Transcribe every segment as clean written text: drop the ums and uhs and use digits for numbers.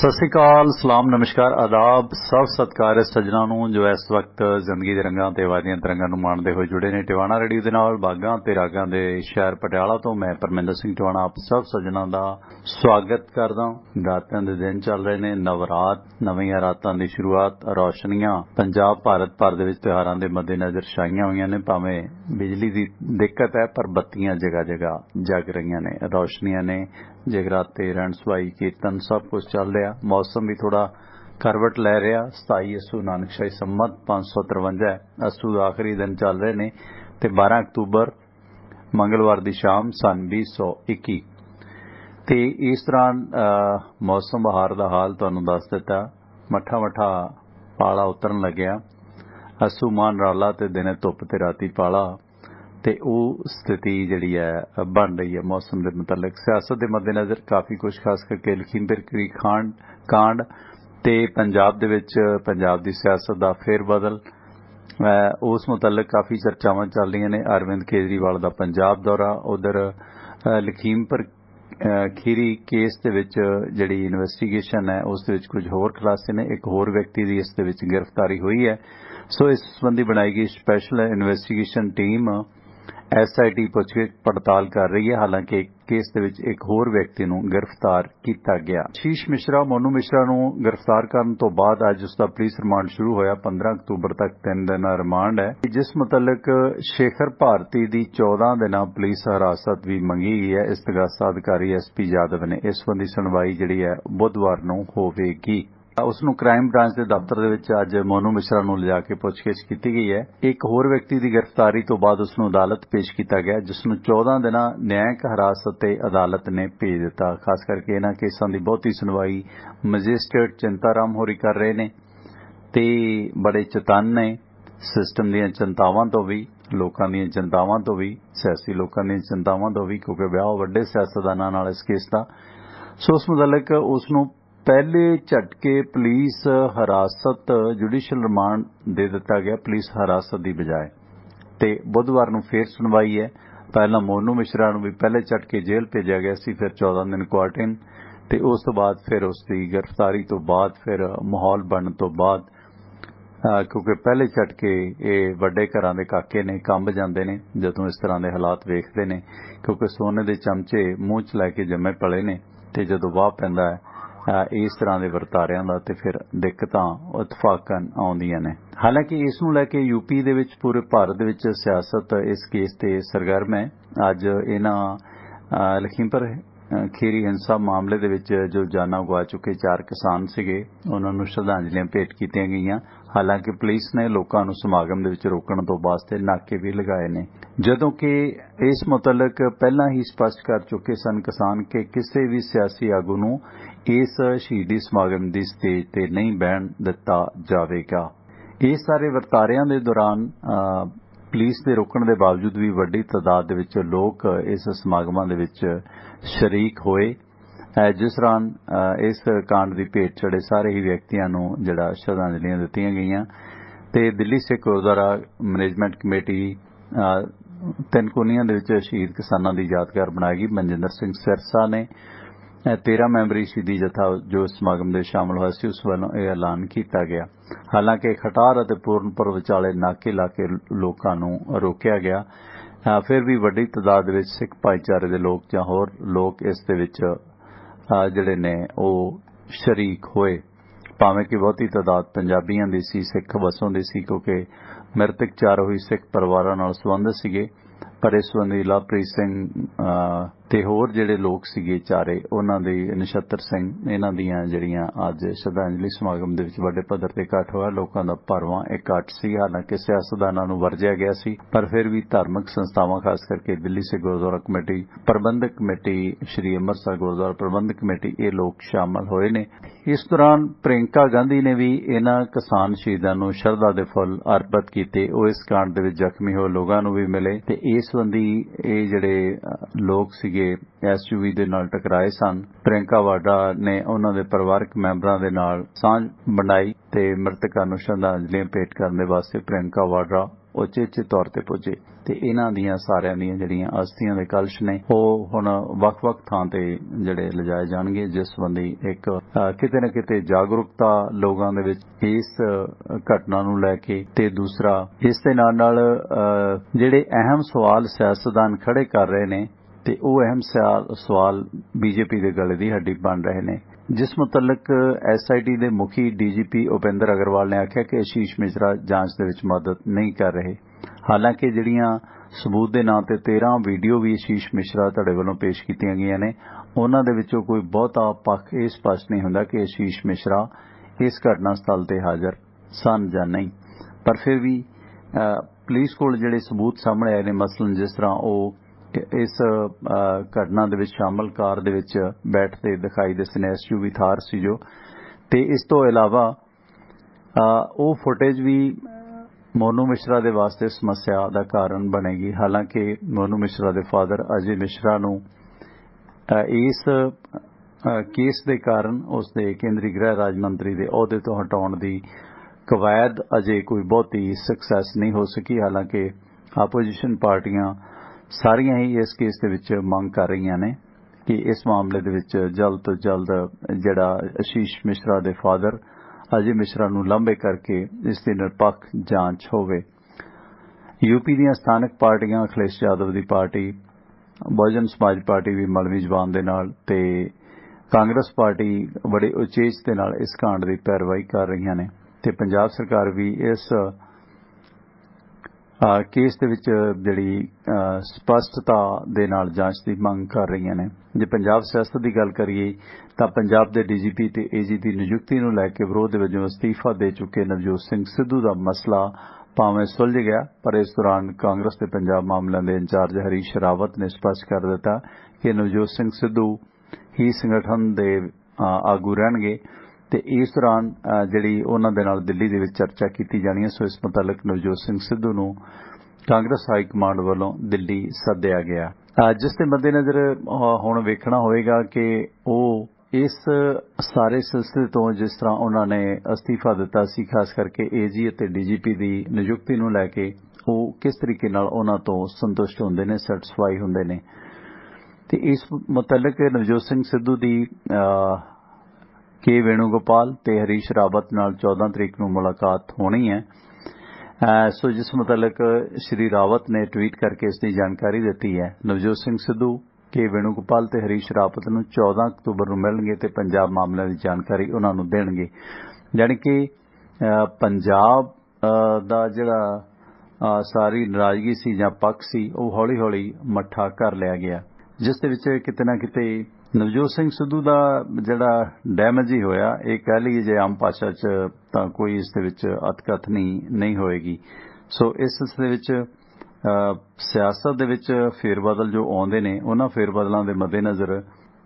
सत श्री अकाल, सलाम, नमस्कार, आदाब, सब सत्कार सज्जना जो इस वक्त जिंदगी के रंगों ते वादियां तरंगां नूं माणदे होए जुड़े ने टिवाणा रेडियो दे नाल बागां ते रागां दे शहर पटियाला तो मैं परमिंदर सिंह टिवाणा आप सब सज्जना दा स्वागत करदा। रातां दे दिन चल रहे ने, नवरात, नवीं रातां दी शुरुआत, रोशनियां पंजाब भारत भर दे विच त्योहारां दे मद्देनज़र छाईयां होईयां ने। भावें बिजली दी दिक्कत है पर बत्तियां जगह जगह जग रही ने, रोशनियां ने, जगराते, रहन सवाई, कीर्तन सब कुछ चल रहा। मौसम भी थोड़ा करवट लै रहा। 27 असू नानकशाही संमत 553 असू आखिरी दिन चल रहे ने ते 12 अक्तूबर मंगलवार की शाम सन 2021 ते इस तरह मौसम बहार का हाल तुहानूं दस दिता। मठा मठा पाला उतरन लग्या, असू मान राला ते दिने धुप ते राती पाला ते वो स्थिति जिहड़ी है बन रही है। मौसम के मुतलक सियासत के मद्देनज़र काफ़ी कुछ, खास करके लखीमपुर खीरी कांड ते पंजाब दे विच पंजाब दी सियासत दा फेर बदल, उस मुतलक काफ़ी चर्चावां चल रही ने। अरविंद केजरीवाल का पंजाब दौरा, उधर लखीमपुर खीरी केस दे विच जिहड़ी इन्वेस्टिगेशन है उस दे विच कुछ होर खुलासे ने, एक होर व्यक्ति की इस दे विच गिरफ्तारी हुई है। सो इस संबंधी बनाई गई स्पैशल इन्वेस्टिगेशन टीम SIT पुछगिछ पड़ताल कर रही है। हालांकि केस दे विच एक होर व्यक्ति नूं गिरफ्तार किया गया। आशीष मिश्रा, मोनू मिश्रा नूं गिरफ्तार करन तो बाद अज उसका पुलिस रिमांड शुरू होया। 15 अक्तूबर तक 3 दिन का रिमांड है, जिस मुतलक शेखर भारती की 14 दिन पुलिस हिरासत भी मंगी गई है। इस्तगासा अधिकारी SP यादव ने इस संबंधी सुनवाई जिहड़ी है बुधवार नूं होवेगी। उसनूं क्राइम ब्रांच के दफ्तर दे विच अज मोनू मिश्रा नूं लिजा के पुछगिछ की गई है। एक होर व्यक्ति की गिरफ्तारी तो बाद उसनूं अदालत पेश किया गया, जिसनूं 14 दिन न्यायिक हिरासत ते अदालत ने भेज दिता। खास करके इन्हां केसां दी बहुती सुनवाई मजिस्ट्रेट चिंताराम होरी कर रहे ने ते बड़े चतन ने सिस्टम दीयां चिंतावां तो भी, लोकां दीयां चिंतावां तो भी, सियासी लोकां दीयां चिंतावां तो भी, क्योंकि विआह वड्डे सियासतदानां नाल इस केस दा। सो उस मुतलक उसनूं पहले झटके पुलिस हिरासत जुडिशल रिमांड दे दिता गया, पुलिस हिरासत की बजाय, ते बुधवार नूं फिर सुनवाई है। पहला मोनू मिश्रा नूं भी पहले झटके जेल भेजा गया सी, फिर 14 दिन क्वारंटाइन ते उस तो बाद फिर उसकी गिरफ्तारी तो बाद फिर माहौल बनने तो बाद, क्योंकि पहले झटके ये वड्डे घरां दे काके ने कंब जांदे ने जदों इस तरह के हालात वेखदे ने, क्योंकि सोने दे चमचे मूँह च लैके जम्मे पले ने ते जदों वाह पैंदा है इस तरह के वरतारियां दा ते फिर दिक्कतां इतफाकन आउंदियां ने। हालांकि इस नूं लैके यूपी दे विच पूरे भारत दे विच सियासत इस केस ते सरगर्म है। अज इन्हां लखीमपुर खीरी हिंसा मामले दे विच जो जाना गवा चुके 4 किसान सीगे, उन्हां नूं श्रद्धांजलियां भेंट कीतियां गईयां। हालांकि पुलिस ने लोकां नूं समागम दे विच रोकण तो वास्ते नाके भी लगाए ने, जदों कि इस मुतलक पहलां ही स्पष्ट कर चुके सन किसान कि किसी भी सियासी आगू नूं इस शहीदी समागम की स्टेज ते नहीं बहन दिता जावेगा। इस सारे वरतारियां दे दौरान पुलिस के रोकण के बावजूद भी वड्डी तादाद दे विच लोग इस समागमां दे विच शरीक होए, जिस दौरान इस कांड की भेट चढ़े सारे ही व्यक्तियों नूं जिहड़ा श्रद्धांजलियां दित्तियां गईयां। ते दिल्ली सिख गुरुद्वारा मैनेजमेंट कमेटी तिनकुनिया दे विच शहीद किसानां दी यादगार बनाई गई। मनजिंदर सिंह सिरसा ने 13 मैंबरी शहीदी जत्था जो समागम दे शामिल होया सी, उस वालों यह ऐलान किया गया। हालांकि खटार और पूर्णपुर विचाले नाके ला के लोकां नूं रोकिया गया, फिर भी वड्डी तादाद विच सिख भाईचारे दे लोग जां होर लोग इस दे विच जिहड़े ने वो शरीक होए। भावें कि बहुती तादाद पंजाबियां दी सी, सिख वसों दी सी, क्योंकि मृतक चारों ही सिख परिवारां नाल संबंधित सीगे। पर इस संबंधी लवप्रीत सिंह ते होर जिहड़े लोग सीगे चारे, उन्हां दी नछत्तर सिंह, इन्हां दीयां जिहड़ियां अज श्रद्धांजलि समागम दे विच वड्डे पद्धर ते इकट्ठ होया। लोकां दा भरवां इकट्ठ सी। हालांकि सियासतदानां नूं वरजिया गया सी, पर फिर भी धार्मिक संस्थावां खास करके दिल्ली सिख गुरुद्वारा कमेटी प्रबंधक कमेटी, श्री अमृतसर गुरुद्वारा प्रबंधक कमेटी, ये लोग शामिल होए ने। इस दौरान प्रियंका गांधी ने भी इन्हां किसान शहीदां नूं शरधा दे फुੱਲ अर्पित कीते। वो इस कांड दे विच जख्मी होए लोगां नूं भी मिले ते इस संबंधी ये जिहड़े लोग सीगे SUV दे नाल टकराए सन। प्रियंका वाड्रा ने उन्हां दे परिवारक मैंबरां दे नाल सांझ बनाई ते मृतकां नूं श्रद्धांजलियां भेंट करन दे वास्ते प्रियंका वाड्रा उचेचे तौर पर पुजे ते इन्हां दियां सारियां दियां जिहड़ियां अस्थियां दे कलश ने ਉਹ ਹੁਣ ਵੱਖ-ਵੱਖ ਥਾਂ ਤੇ ਜਿਹੜੇ ਲਿਜਾਏ ਜਾਣਗੇ ਜਿਸ ਸੰਬੰਧੀ ਇੱਕ ਕਿਤੇ ਨਾ ਕਿਤੇ ਜਾਗਰੂਕਤਾ ਲੋਕਾਂ ਦੇ ਵਿੱਚ ਇਸ ਘਟਨਾ ਨੂੰ ਲੈ ਕੇ ਤੇ ਦੂਸਰਾ ਇਸ ਦੇ ਨਾਲ ਜਿਹੜੇ ਅਹਿਮ ਸਵਾਲ ਸਿਆਸਤਦਾਨ ਖੜੇ ਕਰ ਰਹੇ ਨੇ ਤੇ ਉਹ ਅਹਿਮ ਸਵਾਲ ਬੀਜੇਪੀ ਦੇ ਗਲੇ ਦੀ ਹੱਡੀ ਬਣ ਰਹੇ ਨੇ जिस मुतलक SIT ਦੇ मुखी DGP उपेंद्र अग्रवाल ने आख्या कि आशीष मिश्रा जांच ਦੇ ਵਿੱਚ मदद नहीं कर रहे हालांकि ਜਿਹੜੀਆਂ सबूत ਦੇ ਨਾਂ ਤੇ 13 ਵੀਡੀਓ ਵੀ आशीष मिश्रा ਤੁਹਾਡੇ ਵੱਲੋਂ ਪੇਸ਼ ਕੀਤੀਆਂ ਗਈਆਂ ਨੇ ਉਹਨਾਂ ਦੇ ਵਿੱਚੋਂ ਕੋਈ ਬਹੁਤਾ ਪੱਖ ਇਹ ਸਪਸ਼ਟ ਨਹੀਂ ਹੁੰਦਾ ਕਿ आशीष मिश्रा ਇਸ ਘਟਨਾ ਸਥਲ ਤੇ ਹਾਜ਼ਰ ਸਨ ਜਾਂ ਨਹੀਂ ਪਰ ਫਿਰ ਵੀ ਪੁਲਿਸ ਕੋਲ ਜਿਹੜੇ ਸਬੂਤ ਸਾਹਮਣੇ ਆਏ ਨੇ ਮਸਲਨ ਜਿਸ ਤਰ੍ਹਾਂ ਉਹ इस घटना दे शामिल कार दे बैठते दिखाई दे सने SUV थार सी जो ते इस तो इलावा वो फुटेज भी मोनू मिश्रा दे वास्ते समस्या दा कारण बनेगी हालांकि मोनू मिश्रा दे फादर अजय मिश्रा नूं इस केस दे कारण उसदे केंद्रीय गृह राज मंत्री दे अहुदे तो हटाउण दी कवायद अजे कोई बहुती सक्सैस नहीं हो सकी हालांकि आपोजिशन पार्टियां सारियां ही इस केस दे विच मंग कर रही ने कि इस मामले दे विच जल्द तो जल्द जिहड़ा आशीष मिश्रा दे फादर अजय मिश्रा नूं लांभे करके इस दी निरपक्ष जांच होवे यूपी दीयां स्थानक पार्टियां अखिलेश यादव दी पार्टी बहुजन समाज पार्टी भी मलवी जबान दे नाल ते कांग्रेस पार्टी बड़े उचेच दे नाल इस कांड दी पैरवाई कर रही ने ते पंजाब सरकार भी इस केस दे विच जिहड़ी स्पष्टता दे नाल जांच दी मंग कर रही ने जे पंजाब सियासत दी गल करिए तां पंजाब दे DGP ते AG दी नियुक्ति नूं लैके विरोध वजों अस्तीफा दे चुके नवजोत सिंह सिद्धू दा मसला भावें सुलझ गया पर इस दौरान कांग्रेस के पंजाब मामलों के इंचार्ज हरीश रावत ने स्पष्ट कर दिता कि नवजोत सिंह सिद्धू ही संगठन के आगू रहणगे ते इस दौरान जिहड़ी उन्हां दे नाल दिल्ली दे विच चर्चा कीती जानी है सो इस मुतलक नवजोत सिंह सिद्धू नूं कांग्रेस हाई कमांड वालों दिल्ली सद्दिया गया जिस दे मद्देनज़र हुण वेखना होएगा कि वो इस सारे सिलसिले तो जिस तरह उन्होंने अस्तीफा दिता सी खास करके AG ते DGP दी नियुक्ति नूं लैके वो किस तरीके नाल उन्हां तो संतुष्ट हुंदे ने सैटिस्फाई हुंदे ने ते इस मुतलक नवजोत सिंह सिद्धू दी के वेणुगोपाल ते हरीश रावत नाल 14 तरीक नूं मुलाकात होनी है सो जिस मुतलक श्री रावत ने ट्वीट करके इसकी जानकारी दी है नवजोत सिंह सिद्धू के वेणुगोपाल ते हरीश रावत नूं 14 अक्तूबर नूं मिलणगे ते पंजाब मामलों की जानकारी उन्हां नूं देणगे यानी कि पंजाब दा जिहड़ा सारी नाराजगी सी जां पक्ष सी वो हौली हौली मट्ठा कर लिया गया जिस दे विच किते ना किते नवजोत सिंह सिद्धू का जिहड़ा डैमेज ही होया ये कह लीए जे आम भाषा च तां कोई इस दे विच अतकथ नहीं होएगी सो इस सिलसिले विच सियासत दे विच फेरबदल जो आउंदे ने उन्हां फेरबदलों के मद्देनज़र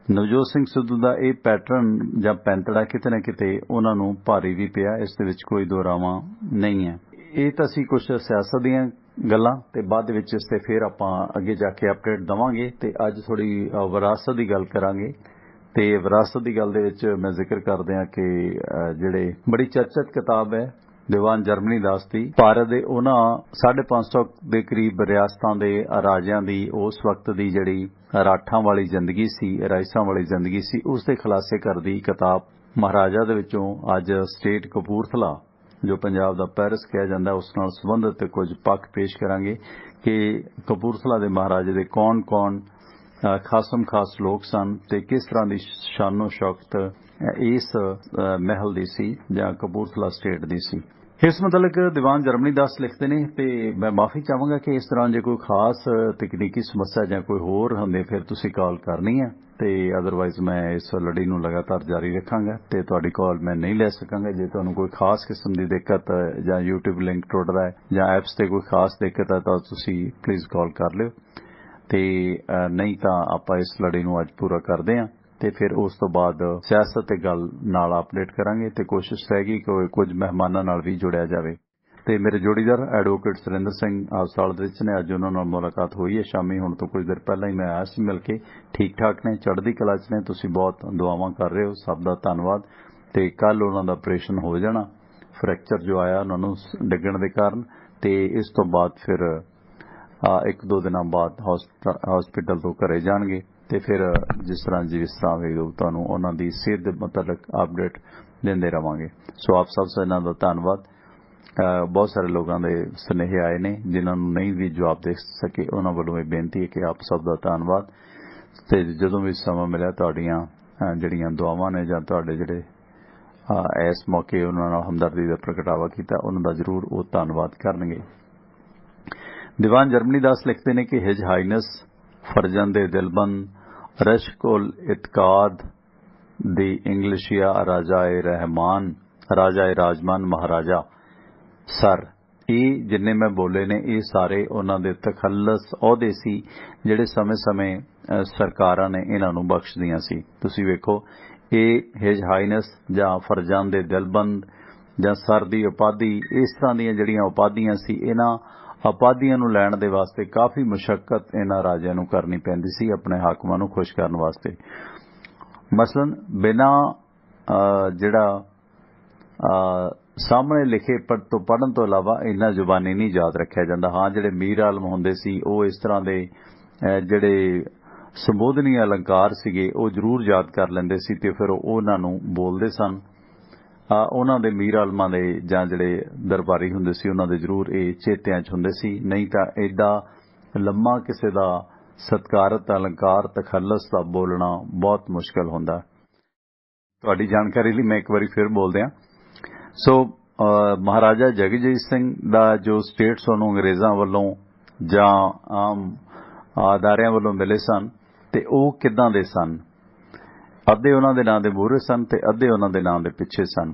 नवजोत सिंह सिद्धू का यह पैटर्न जां पैंतड़ा किते ना किते उन्हां नूं भारी भी पिया इस दे विच कोई दो रावां नहीं है ਇਹ ਤਾਂ ਅਸੀਂ ਕੁਝ ਸਿਆਸਤ ਦੀਆਂ ਗੱਲਾਂ ਤੇ ਬਾਅਦ ਦੇ ਵਿੱਚ ਇਸ ਤੇ ਫਿਰ ਆਪਾਂ ਅੱਗੇ ਜਾ ਕੇ ਅਪਡੇਟ ਦਵਾਂਗੇ ਤੇ ਅੱਜ ਥੋੜੀ ਵਿਰਾਸਤ ਦੀ ਗੱਲ ਕਰਾਂਗੇ ਤੇ ਵਿਰਾਸਤ ਦੀ ਗੱਲ ਦੇ ਵਿੱਚ ਮੈਂ ਜ਼ਿਕਰ ਕਰਦੇ ਹਾਂ ਕਿ ਜਿਹੜੇ ਬੜੀ ਚਰਚਿਤ ਕਿਤਾਬ ਹੈ ਦੀਵਾਨ ਜਰਮਨੀ ਦਾਸ ਦੀ ਭਾਰਤ ਦੇ ਉਹਨਾਂ 550 ਦੇ ਕਰੀਬ ਰਿਆਸਤਾਂ ਦੇ ਰਾਜਿਆਂ ਦੀ ਉਸ ਵਕਤ ਦੀ ਜਿਹੜੀ ਰਾਠਾਂ ਵਾਲੀ ਜ਼ਿੰਦਗੀ ਸੀ ਰਾਈਸਾਂ ਵਾਲੀ ਜ਼ਿੰਦਗੀ ਸੀ ਉਸ ਦੇ ਖੁਲਾਸੇ ਕਰਦੀ ਕਿਤਾਬ ਮਹਾਰਾਜਾ ਦੇ ਵਿੱਚੋਂ ਅੱਜ ਸਟੇਟ ਕਪੂਰਥਲਾ जो पंजाब दा पैरिस कहा जाता है उस नाल संबंधित कुछ पक्ष पेश करांगे कि कपूरथला दे महाराजे दे कौन कौन खासम खास लोग सन ते किस तरह की शानो शौकत इस महल दी सी जां कपूरथला स्टेट दी सी इस मुतलक दीवान जर्मनी दास लिखते हैं तो मैं माफ़ी चाहांगा कि इस दौरान जो कोई खास तकनीकी समस्या जां कोई होर होंदे फिर तुसीं कॉल करनी है ते अदरवाइज मैं इस लड़ी नूं लगातार जारी रखांगा ते तुहाडी कॉल मैं नहीं ले सकांगा जे तुहानूं कोई खास किस्म की दिक्कत जां यूट्यूब लिंक टुटदा है जां ऐप्स ते कोई खास दिक्कत है तो तुसीं प्लीज़ कॉल कर लिओ ते नहीं तां आपां इस लड़ी नूं अज पूरा करदे हां ते फिर उस तो बाद सियासत ते गल नाल अपडेट करांगे ते कोशिश रहेगी कि कुछ मेहमानां नाल भी जुड़िया जावे ते मेरे जोड़ीदार एडवोकेट सुरिंदर सिंह आसाल ने अज उन्होंने नाल मुलाकात हुई है शामी हुण तो कुछ देर पहला ही मैं आया सी मिल के ठीक ठाक ने चढ़दी कला च ने तुसीं बहुत दुआवां कर रहे हो सब दा धन्नवाद ते कल उन्हां दा ऑपरेशन हो जाना फ्रैक्चर जो आया उन्होंने डिग्गण के कारण ਤੇ ਇਸ ਤੋਂ ਬਾਅਦ ਫਿਰ 1-2 ਦਿਨਾਂ ਬਾਅਦ ਹਸਪੀਟਲ ਤੋਂ ਘਰੇ ਜਾਣਗੇ ਤੇ ਫਿਰ ਜਿਸ ਤਰ੍ਹਾਂ ਹੋਵੇਗਾ ਤੁਹਾਨੂੰ ਉਹਨਾਂ ਦੀ ਸਿਹਤ ਦੇ ਮੁਤਲਕ ਅਪਡੇਟ ਦਿੰਦੇ ਰਵਾਂਗੇ। ਸੋ ਆਪ ਸਭ ਸੱਜਣਾਂ ਦਾ ਧੰਨਵਾਦ। ਬਹੁਤ ਸਾਰੇ ਲੋਕਾਂ ਦੇ ਸੁਨੇਹੇ ਆਏ ਨੇ ਜਿਨ੍ਹਾਂ ਨੂੰ ਨਹੀਂ ਵੀ ਜਵਾਬ ਦੇ ਸਕੇ, ਉਹਨਾਂ ਵੱਲੋਂ ਇਹ ਬੇਨਤੀ ਹੈ ਕਿ ਆਪ ਸਭ ਦਾ ਧੰਨਵਾਦ ਤੇ ਜਦੋਂ ਵੀ ਸਮਾਂ ਮਿਲਿਆ ਤੁਹਾਡੀਆਂ ਜਿਹੜੀਆਂ ਦੁਆਵਾਂ ਨੇ ਜਾਂ ਤੁਹਾਡੇ ਜਿਹੜੇ ਇਸ ਮੌਕੇ ਉਹਨਾਂ ਨਾਲ ਹਮਦਰਦੀ ਦਾ ਪ੍ਰਗਟਾਵਾ ਕੀਤਾ ਉਹਨਾਂ ਦਾ ਜ਼ਰੂਰ ਉਹ ਧੰਨਵਾਦ ਕਰਨਗੇ। ਦੀਵਾਨ ਜਰਮਨੀ ਦਾਸ ਲਿਖਦੇ ਨੇ ਕਿ ਹਿਜ ਹਾਈਨਸ ਫਰਜ਼ੰਦ ਦਿਲਬੰਦ ਰਸ਼ਕੁਲ ਇਤਕਾਦ ਦੀ ਇੰਗਲਿਸ਼ੀਆ ਰਾਜਾਏ ਰਾਜਮਾਨ ਮਹਾਰਾਜਾ ਸਰ। ਇਹ ਜਿੰਨੇ ਮੈਂ ਬੋਲੇ ਨੇ ਇਹ ਸਾਰੇ ਉਹਨਾਂ ਦੇ ਤਖੱਲਸ ਅਹੁਦੇ ਸੀ ਜਿਹੜੇ ਸਮੇਂ-ਸਮੇਂ ਸਰਕਾਰਾਂ ਨੇ ਇਹਨਾਂ ਨੂੰ ਬਖਸ਼ਦੀਆਂ ਸੀ। ਤੁਸੀਂ ਵੇਖੋ ਇਹ ਹਿਜ ਹਾਈਨਸ ਜਾਂ ਫਰਜ਼ੰਦ ਦਿਲਬੰਦ ਜਾਂ ਸਰ ਦੀ ਉਪਾਧੀ ਇਸ ਤਰ੍ਹਾਂ ਦੀਆਂ ਜਿਹੜੀਆਂ ਉਪਾਧੀਆਂ ਸੀ ਇਹਨਾਂ ਉਪਾਧੀਆਂ ਨੂੰ ਲੈਣ ਦੇ ਵਾਸਤੇ ਕਾਫੀ ਮੁਸ਼ੱਕਤ ਇਹਨਾਂ ਰਾਜਿਆਂ ਨੂੰ ਕਰਨੀ ਪੈਂਦੀ ਸੀ ਆਪਣੇ ਹਾਕਮਾਂ ਨੂੰ ਖੁਸ਼ ਕਰਨ ਵਾਸਤੇ। ਮਸਲਨ ਬਿਨਾਂ ਜਿਹੜਾ ਸਾਹਮਣੇ ਲਿਖੇ ਪੜ੍ਹਨ ਤੋਂ ਇਲਾਵਾ ਇੰਨਾ ਜ਼ੁਬਾਨੀ ਨਹੀਂ ਯਾਦ ਰੱਖਿਆ ਜਾਂਦਾ। ਹਾਂ ਜਿਹੜੇ ਮੀਰ ਆਲਮ ਹੁੰਦੇ ਸੀ ਉਹ ਇਸ ਤਰ੍ਹਾਂ ਦੇ ਜਿਹੜੇ ਸੰਬੋਧਨੀ ਅਲੰਕਾਰ ਸੀਗੇ ਉਹ ਜ਼ਰੂਰ ਯਾਦ ਕਰ ਲੈਂਦੇ ਸੀ ਤੇ ਫਿਰ ਉਹਨਾਂ ਨੂੰ ਬੋਲਦੇ ਸਨ। ਉਹਨਾਂ ਦੇ ਮੀਰ ਆਲਮਾਂ ਦੇ ਜਾਂ ਜਿਹੜੇ ਦਰਬਾਰੀ ਹੁੰਦੇ ਸੀ ਉਹਨਾਂ ਦੇ ਜ਼ਰੂਰ ਇਹ ਚੇਤਿਆਂ 'ਚ ਹੁੰਦੇ ਸੀ, ਨਹੀਂ ਤਾਂ ਐਡਾ ਲੰਮਾ ਕਿਸੇ ਦਾ ਸਤਿਕਾਰਤ ਅਲੰਕਾਰ ਤਖੱਲਸ ਦਾ ਬੋਲਣਾ ਬਹੁਤ ਮੁਸ਼ਕਲ ਹੁੰਦਾ। ਤੁਹਾਡੀ ਜਾਣਕਾਰੀ ਲਈ ਮੈਂ ਇੱਕ ਵਾਰੀ ਫਿਰ ਬੋਲਦੇ ਹਾਂ। ਸੋ ਮਹਾਰਾਜਾ ਜਗਜੀਤ ਸਿੰਘ ਦਾ ਜੋ ਸਟੇਟਸ ਉਹਨੂੰ ਅੰਗਰੇਜ਼ਾਂ ਵੱਲੋਂ ਜਾਂ ਆਮ ਅਦਾਰਿਆਂ ਵੱਲੋਂ ਮਿਲੇ ਸਨ ਤੇ ਉਹ ਕਿੱਦਾਂ ਦੇ ਸਨ। ਅੱਧੇ ਉਹਨਾਂ ਦੇ ਨਾਂ ਦੇ ਮੂਹਰੇ ਸਨ ਤੇ ਅੱਧੇ ਉਹਨਾਂ ਦੇ ਨਾਂ ਦੇ ਪਿੱਛੇ ਸਨ।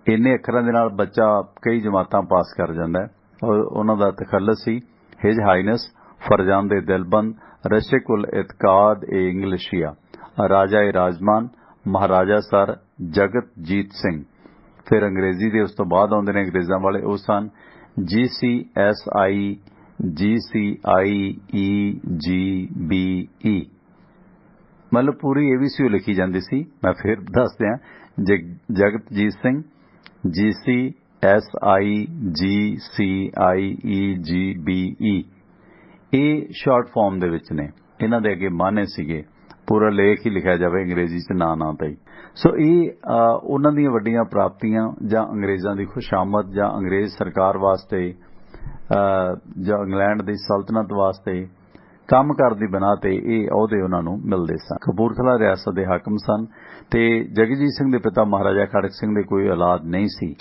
ਇੰਨੇ ਅੱਖਰਾਂ ਦੇ ਨਾਲ ਬੱਚਾ ਕਈ ਜਮਾਤਾਂ ਪਾਸ ਕਰ ਜਾਂਦਾ ਹੈ। ਉਹਨਾਂ ਦਾ ਤਖੱਲਸ ਸੀ ਹਿਜ ਹਾਈਨਸ ਫਰਜ਼ੰਦ ਦਿਲਬੰਦ ਰਸ਼ਕੁਲ ਇਤਕਾਦ ਇੰਗਲਿਸ਼ੀਆ ਰਾਜਾਏ ਰਾਜਮਾਨ ਮਹਾਰਾਜਾ ਸਰ ਜਗਤਜੀਤ ਸਿੰਘ। ਫਿਰ ਅੰਗਰੇਜ਼ੀ ਦੇ ਉਸ ਤੋਂ ਬਾਅਦ ਆਉਂਦੇ ਨੇ ਅੰਗਰੇਜ਼ਾਂ ਵਾਲੇ, ਉਹ ਸਨ GCSIGCIEGBE। ਮਤਲਬ ਪੂਰੀ ABC ਲਿਖੀ ਜਾਂਦੀ ਸੀ। ਮੈਂ ਫਿਰ ਦੱਸ ਦਿਆਂ ਜਗਤਜੀਤ ਸਿੰਘ GCSIGCIEGBE ਇਹ ਸ਼ਾਰਟ ਫਾਰਮ ਦੇ ਵਿੱਚ ਨੇ। ਇਹਨਾਂ ਦੇ ਅੱਗੇ ਮਾਨੇ ਸੀਗੇ, ਪੂਰਾ ਲੇਖ ਹੀ ਲਿਖਿਆ ਜਾਵੇ ਅੰਗਰੇਜ਼ੀ 'ਚ ਨਾਂ ਤੇ ਹੀ। ਸੋ ਇਹ ਉਹਨਾਂ ਦੀਆਂ ਵੱਡੀਆਂ ਪ੍ਰਾਪਤੀਆਂ ਜਾਂ ਅੰਗਰੇਜ਼ਾਂ ਦੀ ਖੁਸ਼ਾਮਦ ਜਾਂ ਅੰਗਰੇਜ਼ ਸਰਕਾਰ ਵਾਸਤੇ ਜਾਂ ਇੰਗਲੈਂਡ ਦੀ ਸਲਤਨਤ ਵਾਸਤੇ ਕੰਮ ਕਰਨ ਦੀ ਬਿਨਾਂ ਤੇ ਇਹ ਅਹੁਦੇ ਉਹਨਾਂ ਨੂੰ ਮਿਲਦੇ ਸਨ। ਕਪੂਰਥਲਾ ਰਿਆਸਤ ਦੇ ਹਾਕਮ ਸਨ ਤੇ ਜਗਜੀਤ ਸਿੰਘ ਦੇ ਪਿਤਾ ਮਹਾਰਾਜਾ ਖੜਕ ਸਿੰਘ ਦੇ ਕੋਈ ਔਲਾਦ ਨਹੀਂ ਸੀ।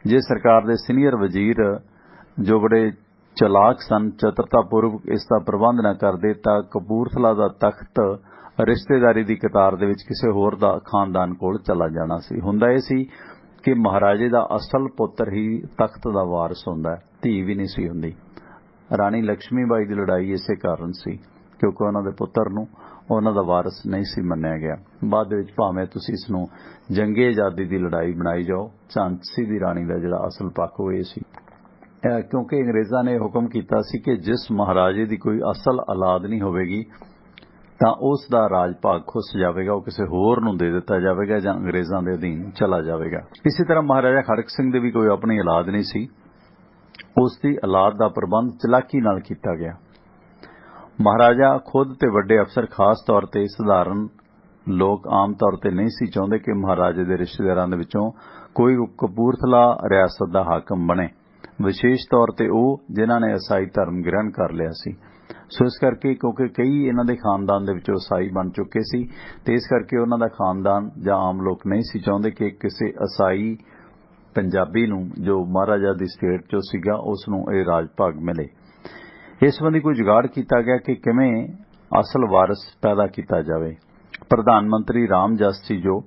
ਜੇ ਸਰਕਾਰ ਦੇ ਸੀਨੀਅਰ ਵਜ਼ੀਰ ਜੋ ਬੜੇ ਚਲਾਕ ਸਨ ਚਤੁਰਤਾਪੂਰਵਕ ਇਸ ਦਾ ਪ੍ਰਬੰਧ ਨਾ ਕਰਦੇ ਤਾਂ ਕਪੂਰਥਲਾ ਦਾ ਤਖਤ ਰਿਸ਼ਤੇਦਾਰੀ ਦੀ ਕਤਾਰ ਦੇ ਵਿੱਚ ਕਿਸੇ ਹੋਰ ਦਾ ਖਾਨਦਾਨ ਕੋਲ ਚਲਾ ਜਾਣਾ ਸੀ। ਹੁੰਦਾ ਇਹ ਸੀ ਕਿ ਮਹਾਰਾਜੇ ਦਾ ਅਸਲ ਪੁੱਤਰ ਹੀ ਤਖਤ ਦਾ ਵਾਰਸ ਹੁੰਦਾ ਹੈ, ਧੀ ਵੀ ਨਹੀਂ ਸੀ ਹੁੰਦੀ। ਰਾਣੀ ਲక్ష్ਮੀ ਬਾਈ ਦੀ ਲੜਾਈ ਇਸੇ ਕਾਰਨ ਸੀ ਕਿਉਂਕਿ ਉਹਨਾਂ ਦੇ ਪੁੱਤਰ ਨੂੰ ਉਹਨਾਂ ਦਾ ਵਾਰਸ ਨਹੀਂ ਸੀ ਮੰਨਿਆ ਗਿਆ। ਬਾਅਦ ਵਿੱਚ ਭਾਵੇਂ ਤੁਸੀਂ ਇਸ ਨੂੰ ਜੰਗੇ ਆਜ਼ਾਦੀ ਦੀ ਲੜਾਈ ਬਣਾਈ ਜਾਓ, ਝਾਂਸੀ ਦੀ ਰਾਣੀ ਦਾ ਜਿਹੜਾ ਅਸਲ ਪੱਖ ਉਹ ਇਹ ਸੀ ਕਿਉਂਕਿ ਅੰਗਰੇਜ਼ਾਂ ਨੇ ਹੁਕਮ ਕੀਤਾ ਸੀ ਕਿ ਜਿਸ ਮਹਾਰਾਜੇ ਦੀ ਕੋਈ ਅਸਲ ਔਲਾਦ ਨਹੀਂ ਹੋਵੇਗੀ ਤਾਂ ਉਸ ਦਾ ਰਾਜ ਭਾਗ ਖੁੱਸ ਜਾਵੇਗਾ, ਉਹ ਕਿਸੇ ਹੋਰ ਨੂੰ ਦੇ ਦਿੱਤਾ ਜਾਵੇਗਾ ਜਾਂ ਅੰਗਰੇਜ਼ਾਂ ਦੇ ਅਧੀਨ ਚਲਾ ਜਾਵੇਗਾ। ਇਸੇ ਤਰ੍ਹਾਂ ਮਹਾਰਾਜਾ ਖੜਕ ਸਿੰਘ ਦੇ ਵੀ ਕੋਈ ਆਪਣੀ ਔਲਾਦ ਨਹੀਂ ਸੀ। ਉਸ ਦੀ ਔਲਾਦ ਦਾ ਪ੍ਰਬੰਧ ਚਲਾਕੀ ਨਾਲ ਕੀਤਾ ਗਿਆ। ਮਹਾਰਾਜਾ ਖੁਦ ਤੇ ਵੱਡੇ ਅਫਸਰ ਖਾਸ ਤੌਰ ਤੇ ਸਧਾਰਨ ਲੋਕ ਆਮ ਤੌਰ ਤੇ ਨਹੀਂ ਸੀ ਚਾਹੁੰਦੇ ਕਿ ਮਹਾਰਾਜੇ ਦੇ ਰਿਸ਼ਤੇਦਾਰਾਂ ਦੇ ਵਿੱਚੋਂ ਕੋਈ ਕਪੂਰਥਲਾ ਰਿਆਸਤ ਦਾ ਹਾਕਮ ਬਣੇ, ਵਿਸ਼ੇਸ਼ ਤੌਰ ਤੇ ਉਹ ਜਿਨ੍ਹਾਂ ਨੇ ਈਸਾਈ ਧਰਮ ਗ੍ਰਹਿਣ ਕਰ ਲਿਆ ਸੀ। ਸੋ ਇਸ ਕਰਕੇ ਕਿਉਂਕਿ ਕਈ ਇਹਨਾਂ ਦੇ ਖਾਨਦਾਨ ਦੇ ਵਿੱਚੋਂ ਈਸਾਈ ਬਣ ਚੁੱਕੇ ਸੀ ਤੇ ਇਸ ਕਰਕੇ ਉਹਨਾਂ ਦਾ ਖਾਨਦਾਨ ਜਾਂ ਆਮ ਲੋਕ ਨਹੀਂ ਸੀ ਚਾਹੁੰਦੇ ਕਿ ਕਿਸੇ ਈਸਾਈ ਪੰਜਾਬੀ ਨੂੰ ਜੋ ਮਹਾਰਾਜਾ ਦੀ ਸਟੇਟ 'ਚੋਂ ਸੀਗਾ ਉਸ ਨੂੰ ਇਹ ਰਾਜ ਭਾਗ ਮਿਲੇ। ਇਸ ਸੰਬੰਧੀ ਕੋਈ ਜੁਗਾੜ ਕੀਤਾ ਗਿਆ ਕਿ ਕਿਵੇਂ ਅਸਲ ਵਾਰਸ ਪੈਦਾ ਕੀਤਾ ਜਾਵੇ। ਪ੍ਰਧਾਨ ਮੰਤਰੀ ਰਾਮ ਜਸ ਸੀ ਜੋ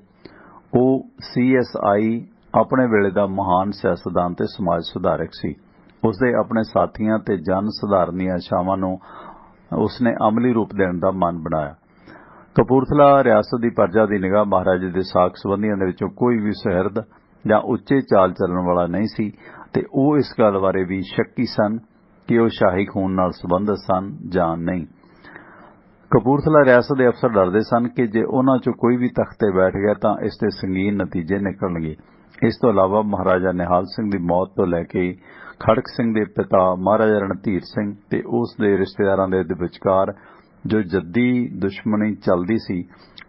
ਉਹ CSI ਆਪਣੇ ਵੇਲੇ ਦਾ ਮਹਾਨ ਸਿਆਸਤਦਾਨ ਤੇ ਸਮਾਜ ਸੁਧਾਰਕ ਸੀ। ਉਸਦੇ ਆਪਣੇ ਸਾਥੀਆਂ ਤੇ ਜਨ ਸੁਧਾਰਨ ਦੀਆਂ ਇੱਛਾਵਾਂ ਨੂੰ ਉਸਨੇ ਅਮਲੀ ਰੂਪ ਦੇਣ ਦਾ ਮਨ ਬਣਾਇਆ। ਕਪੂਰਥਲਾ ਰਿਆਸਤ ਦੀ ਪ੍ਰਜਾ ਦੀ ਨਿਗਾਹ ਮਹਾਰਾਜੇ ਦੇ ਸਾਕ ਸੰਬੰਧੀਆਂ ਦੇ ਵਿੱਚੋਂ ਕੋਈ ਵੀ ਸੁਹਿਰਦ ਜਾਂ ਉੱਚੇ ਚਾਲ ਚੱਲਣ ਵਾਲਾ ਨਹੀਂ ਸੀ ਤੇ ਉਹ ਇਸ ਗੱਲ ਬਾਰੇ ਵੀ ਸ਼ੱਕੀ ਸਨ ਕਿ ਉਹ ਸ਼ਾਹੀ ਖੂਨ ਨਾਲ ਸੰਬੰਧਿਤ ਸਨ ਜਾਂ ਨਹੀਂ। ਕਪੂਰਥਲਾ ਰਿਆਸਤ ਦੇ ਅਫਸਰ ਡਰਦੇ ਸਨ ਕਿ ਜੇ ਉਹਨਾਂ 'ਚੋਂ ਕੋਈ ਵੀ ਤਖ਼ਤ ਤੇ ਬੈਠ ਗਿਆ ਤਾਂ ਇਸ ਦੇ ਸੰਗੀਨ ਨਤੀਜੇ ਨਿਕਲਣਗੇ। ਇਸ ਤੋਂ ਇਲਾਵਾ ਮਹਾਰਾਜਾ ਨਿਹਾਲ ਸਿੰਘ ਦੀ ਮੌਤ ਤੋਂ ਲੈ ਕੇ खड़क सिंह के पिता महाराजा रणधीर सिंह ते उस दे रिश्तेदारां दे विचकार जो जद्दी दुश्मनी चलदी सी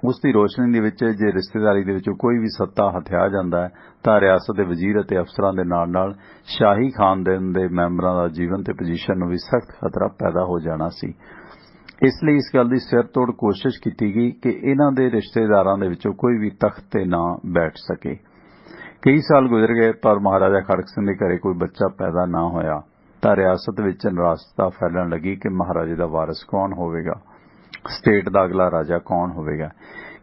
उस दी रोशनी दे विच जे रिश्तेदारी दे विचों कोई भी सत्ता हथिया जांदा है तां रियासत दे वजीर अते अफसरां दे नाल-नाल शाही खानदान दे मैंबरां दा जीवन ते पोजीशन नूं भी सख्त खतरा पैदा हो जाना सी। इसलिए इस गल की सिर तोड़ कोशिश की गई कि इन्हां दे रिश्तेदारां दे विचों कोई भी तख्त ते ना बैठ सके। कई साल गुजर गए पर महाराजा खड़क सिंह के घरे कोई बच्चा पैदा ना होया तां रियासत विच निराशता फैलण लगी कि महाराजे दा वारिस कौन होवेगा, स्टेट दा अगला राजा कौन होवेगा।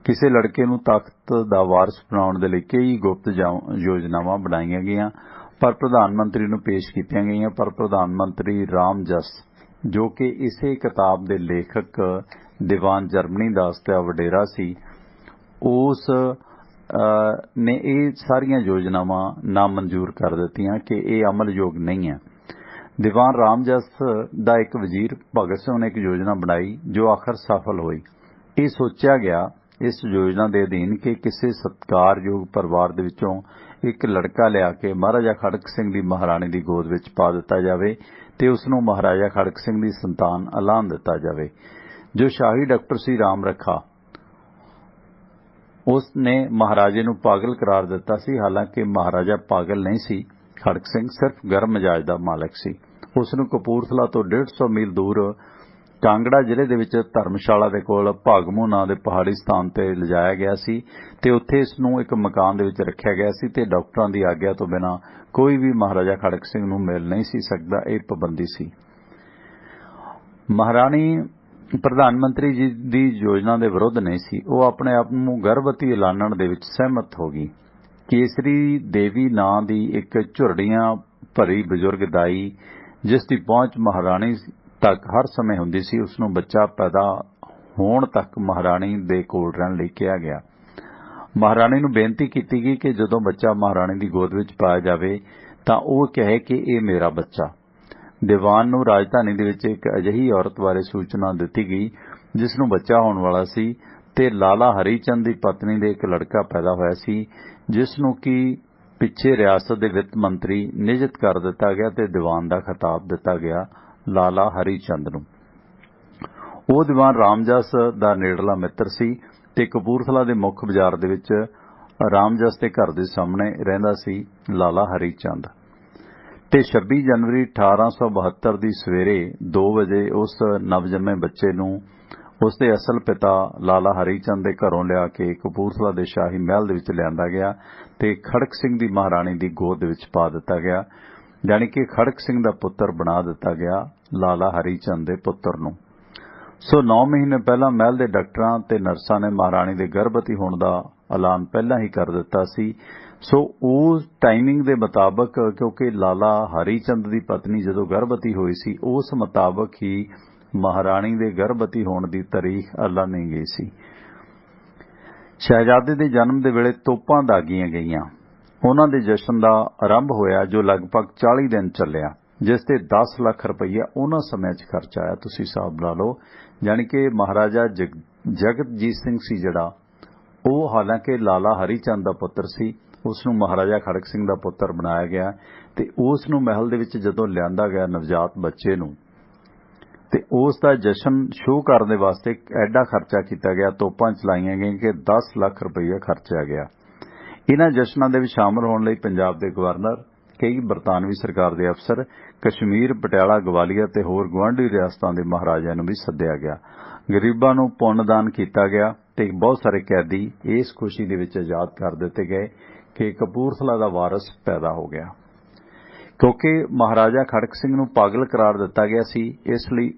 किसी लड़के नूं तख्त दा वारिस बनाउण दे लई कई गुप्त योजनावां बनाईआं गईआं पर प्रधानमंत्री नूं पेश कीतीआं गईआं पर प्रधानमंत्री राम जस जो कि इसे किताब दे लेखक दीवान जर्मनी दा हस्तिया वडेरा सी उस ने ये सारियां योजनावां नामंजूर कर दित्तियां कि ये अमलयोग नहीं है। दीवान रामजस दा एक वजीर भगत सिंह ने एक योजना बनाई जो आखिर सफल हुई। ये सोचा गया इस योजना के अधीन कि किसी सत्कारयोग परिवार दे विचों एक लड़का लिया के महाराजा खड़क सिंह दी महाराणी दी गोद विच पा दिता जावे ते उसनूं महाराजा खड़क सिंह दी संतान ऐलान दिता जावे। जो शाही डॉक्टर सी राम रखा उसने महाराजे नूं पागल करार दिता सी। हालांकि महाराजा पागल नहीं सी, खड़क सिंह सिर्फ गर्म मिजाज दा मालक सी। उसनूं कपूरथला तो 150 मील दूर कांगड़ा जिले दे विच धर्मशाला दे कोल भागमू नां दे पहाड़ी स्थान ते लिजाया गया सी ते उत्थे इसनूं एक मकान दे विच रखिया गया सी ते डॉक्टरां दी आग्या तो बिना कोई भी महाराजा खड़क सिंह नूं मिल नहीं सी सकदा। इह पाबंदी सी। महाराणी प्रधानमंत्री जी दी योजना दे विरुद्ध नहीं सी। वो अपने आप नूं गर्भवती ऐलानण दे विच सहमत हो गई। केसरी देवी नां दी एक झुरड़ियां भरी बजुर्ग दाई जिस दी पहुंच महाराणी तक हर समय हुंदी सी उसनूं बच्चा पैदा होण तक महाराणी दे कोल रहण लई कहा गया। महाराणी नूं बेनती कीती गई कि जदों बच्चा महाराणी दी गोद विच पाया जावे तां ओह कहे कि इह मेरा बच्चा। दीवान नूं राजधानी दे विच एक अजिही औरत बारे सूचना दित्ती गई जिसनूं बच्चा होण वाला सी ते लाला हरीचंद दी पत्नी दे एक लड़का पैदा होया सी जिसनूं कि पिछे रियासत दे वित्त मंत्री नियुक्त कर दिता गया ते दीवान दा खिताब दिता गया लाला हरीचंद नूं। ओह दीवान रामजस दा नेड़ला मित्र सी ते कपूरथला दे मुख बाजार दे विच रामजस दे घर दे सामने रहिंदा सी लाला हरीचंद। ते 26 जनवरी 1872 दी सवेरे 2 वजे उस नवजन्मे बच्चे नूं उसदे असल पिता लाला हरीचंद दे घरों लिया के कपूरथला दे शाही महल दे विच लिआंदा गया ते खड़क सिंह दी महाराणी दी गोद विच पा दिता गया, यानी कि खड़क सिंह दा पुत्र बना दिता गया लाला हरीचंद दे पुत्र नूं। सो 9 महीने पहला महल दे डॉक्टरां ते नर्सां ने महाराणी दे गर्भवती होण दा ऐलान पहला ही कर दिता सी। सो उस टाइमिंग दे मुताबक क्योंकि लाला हरीचंद दी पत्नी जदों गर्भवती हुई सी उस मुताबक ही महाराणी दे गर्भवती होण दी तारीख ऐलानी गई सी। शहजादे दे जन्म दे वेले तोपां दागीआं गईआं। उन्हां दे जशन दा आरंभ होया जो लगभग 40 दिन ਚੱਲਿਆ जिस ते 10 ਲੱਖ रुपया उन्हां समय च खर्च आया। तुसीं हिसाब ला लो, यानी कि महाराजा जगतजीत सिंह सी जिहड़ा ਉਹ हालांकि लाला हरीचंद ਦਾ ਪੁੱਤਰ ਸੀ ਉਸ ਨੂੰ ਮਹਾਰਾਜਾ ਖੜਕ ਸਿੰਘ ਦਾ ਪੁੱਤਰ ਬਣਾਇਆ ਗਿਆ ਤੇ ਉਸ ਨੂੰ ਮਹਿਲ ਦੇ ਵਿੱਚ ਜਦੋਂ ਲਿਆਂਦਾ ਗਿਆ ਨਵਜਾਤ ਬੱਚੇ ਨੂੰ ਤੇ ਉਸ ਦਾ ਜਸ਼ਨ ਸ਼ੋਅ ਕਰਨ ਦੇ ਵਾਸਤੇ ਐਡਾ ਖਰਚਾ ਕੀਤਾ ਗਿਆ, ਤੋਪਾਂ ਚਲਾਈਆਂ ਗਈਆਂ ਕਿ 10 ਲੱਖ ਰੁਪਏ ਖਰਚਿਆ ਗਿਆ। ਇਹਨਾਂ ਜਸ਼ਨਾਂ ਦੇ ਵਿੱਚ ਸ਼ਾਮਲ ਹੋਣ ਲਈ ਪੰਜਾਬ ਦੇ ਗਵਰਨਰ, ਕਈ ਬਰਤਾਨਵੀ ਸਰਕਾਰ ਦੇ ਅਫਸਰ, ਕਸ਼ਮੀਰ, ਪਟਿਆਲਾ, ਗਵਾਲੀਅਰ ਤੇ ਹੋਰ ਗੁਆਂਢੀ ਰਿਆਸਤਾਂ ਦੇ ਮਹਾਰਾਜਿਆਂ ਨੂੰ ਵੀ ਸੱਦਿਆ ਗਿਆ। ਗਰੀਬਾਂ ਨੂੰ ਪੁੰਨਦਾਨ ਕੀਤਾ ਗਿਆ ਤੇ ਬਹੁਤ ਸਾਰੇ ਕੈਦੀ ਇਸ ਖੁਸ਼ੀ ਦੇ ਵਿੱਚ ਆਜ਼ਾਦ ਕਰ ਦਿੱਤੇ ਗਏ ਕਿ ਕਪੂਰਥਲਾ ਦਾ ਵਾਰਿਸ ਪੈਦਾ ਹੋ ਗਿਆ। ਕਿਉਂਕਿ ਮਹਾਰਾਜਾ ਖੜਕ ਸਿੰਘ ਨੂੰ ਪਾਗਲ ਕਰਾਰ ਦਿੱਤਾ ਗਿਆ ਸੀ, ਇਸ ਲਈ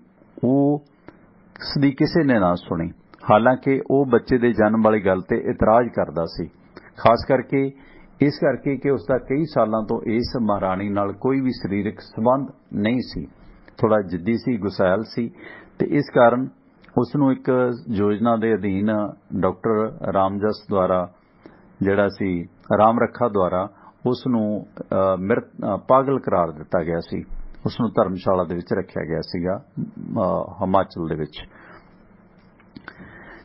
ਉਸ ਦੀ ਕਿਸੇ ਨੇ ਨਾ ਸੁਣੀ। ਹਾਲਾਂਕਿ ਉਹ ਬੱਚੇ ਦੇ ਜਨਮ ਵਾਲੀ ਗੱਲ ਤੇ ਇਤਰਾਜ਼ ਕਰਦਾ ਸੀ, ਖਾਸ ਕਰਕੇ ਇਸ ਕਰਕੇ ਕਿ ਉਸ ਦਾ ਕਈ ਸਾਲਾਂ ਤੋਂ ਇਸ ਮਹਾਰਾਣੀ ਨਾਲ ਕੋਈ ਵੀ ਸਰੀਰਕ ਸੰਬੰਧ ਨਹੀਂ ਸੀ, ਥੋੜਾ ਜਿੱਦੀ ਸੀ, ਗੁਸੈਲ ਸੀ ਤੇ ਇਸ ਕਾਰਨ ਉਸ ਨੂੰ ਇੱਕ ਯੋਜਨਾ ਦੇ ਅਧੀਨ ਡਾਕਟਰ ਰਾਮਜਸ ਦੁਆਰਾ ਜਿਹੜਾ ਸੀ ਰਾਮ ਰੱਖਾ ਦੁਆਰਾ ਉਸ ਨੂੰ ਪਾਗਲ ਕਰਾਰ ਦਿੱਤਾ ਗਿਆ ਸੀ। ਉਸ ਨੂੰ ਧਰਮਸ਼ਾਲਾ ਦੇ ਵਿੱਚ ਰੱਖਿਆ ਗਿਆ ਸੀਗਾ ਹਿਮਾਚਲ ਦੇ ਵਿੱਚ।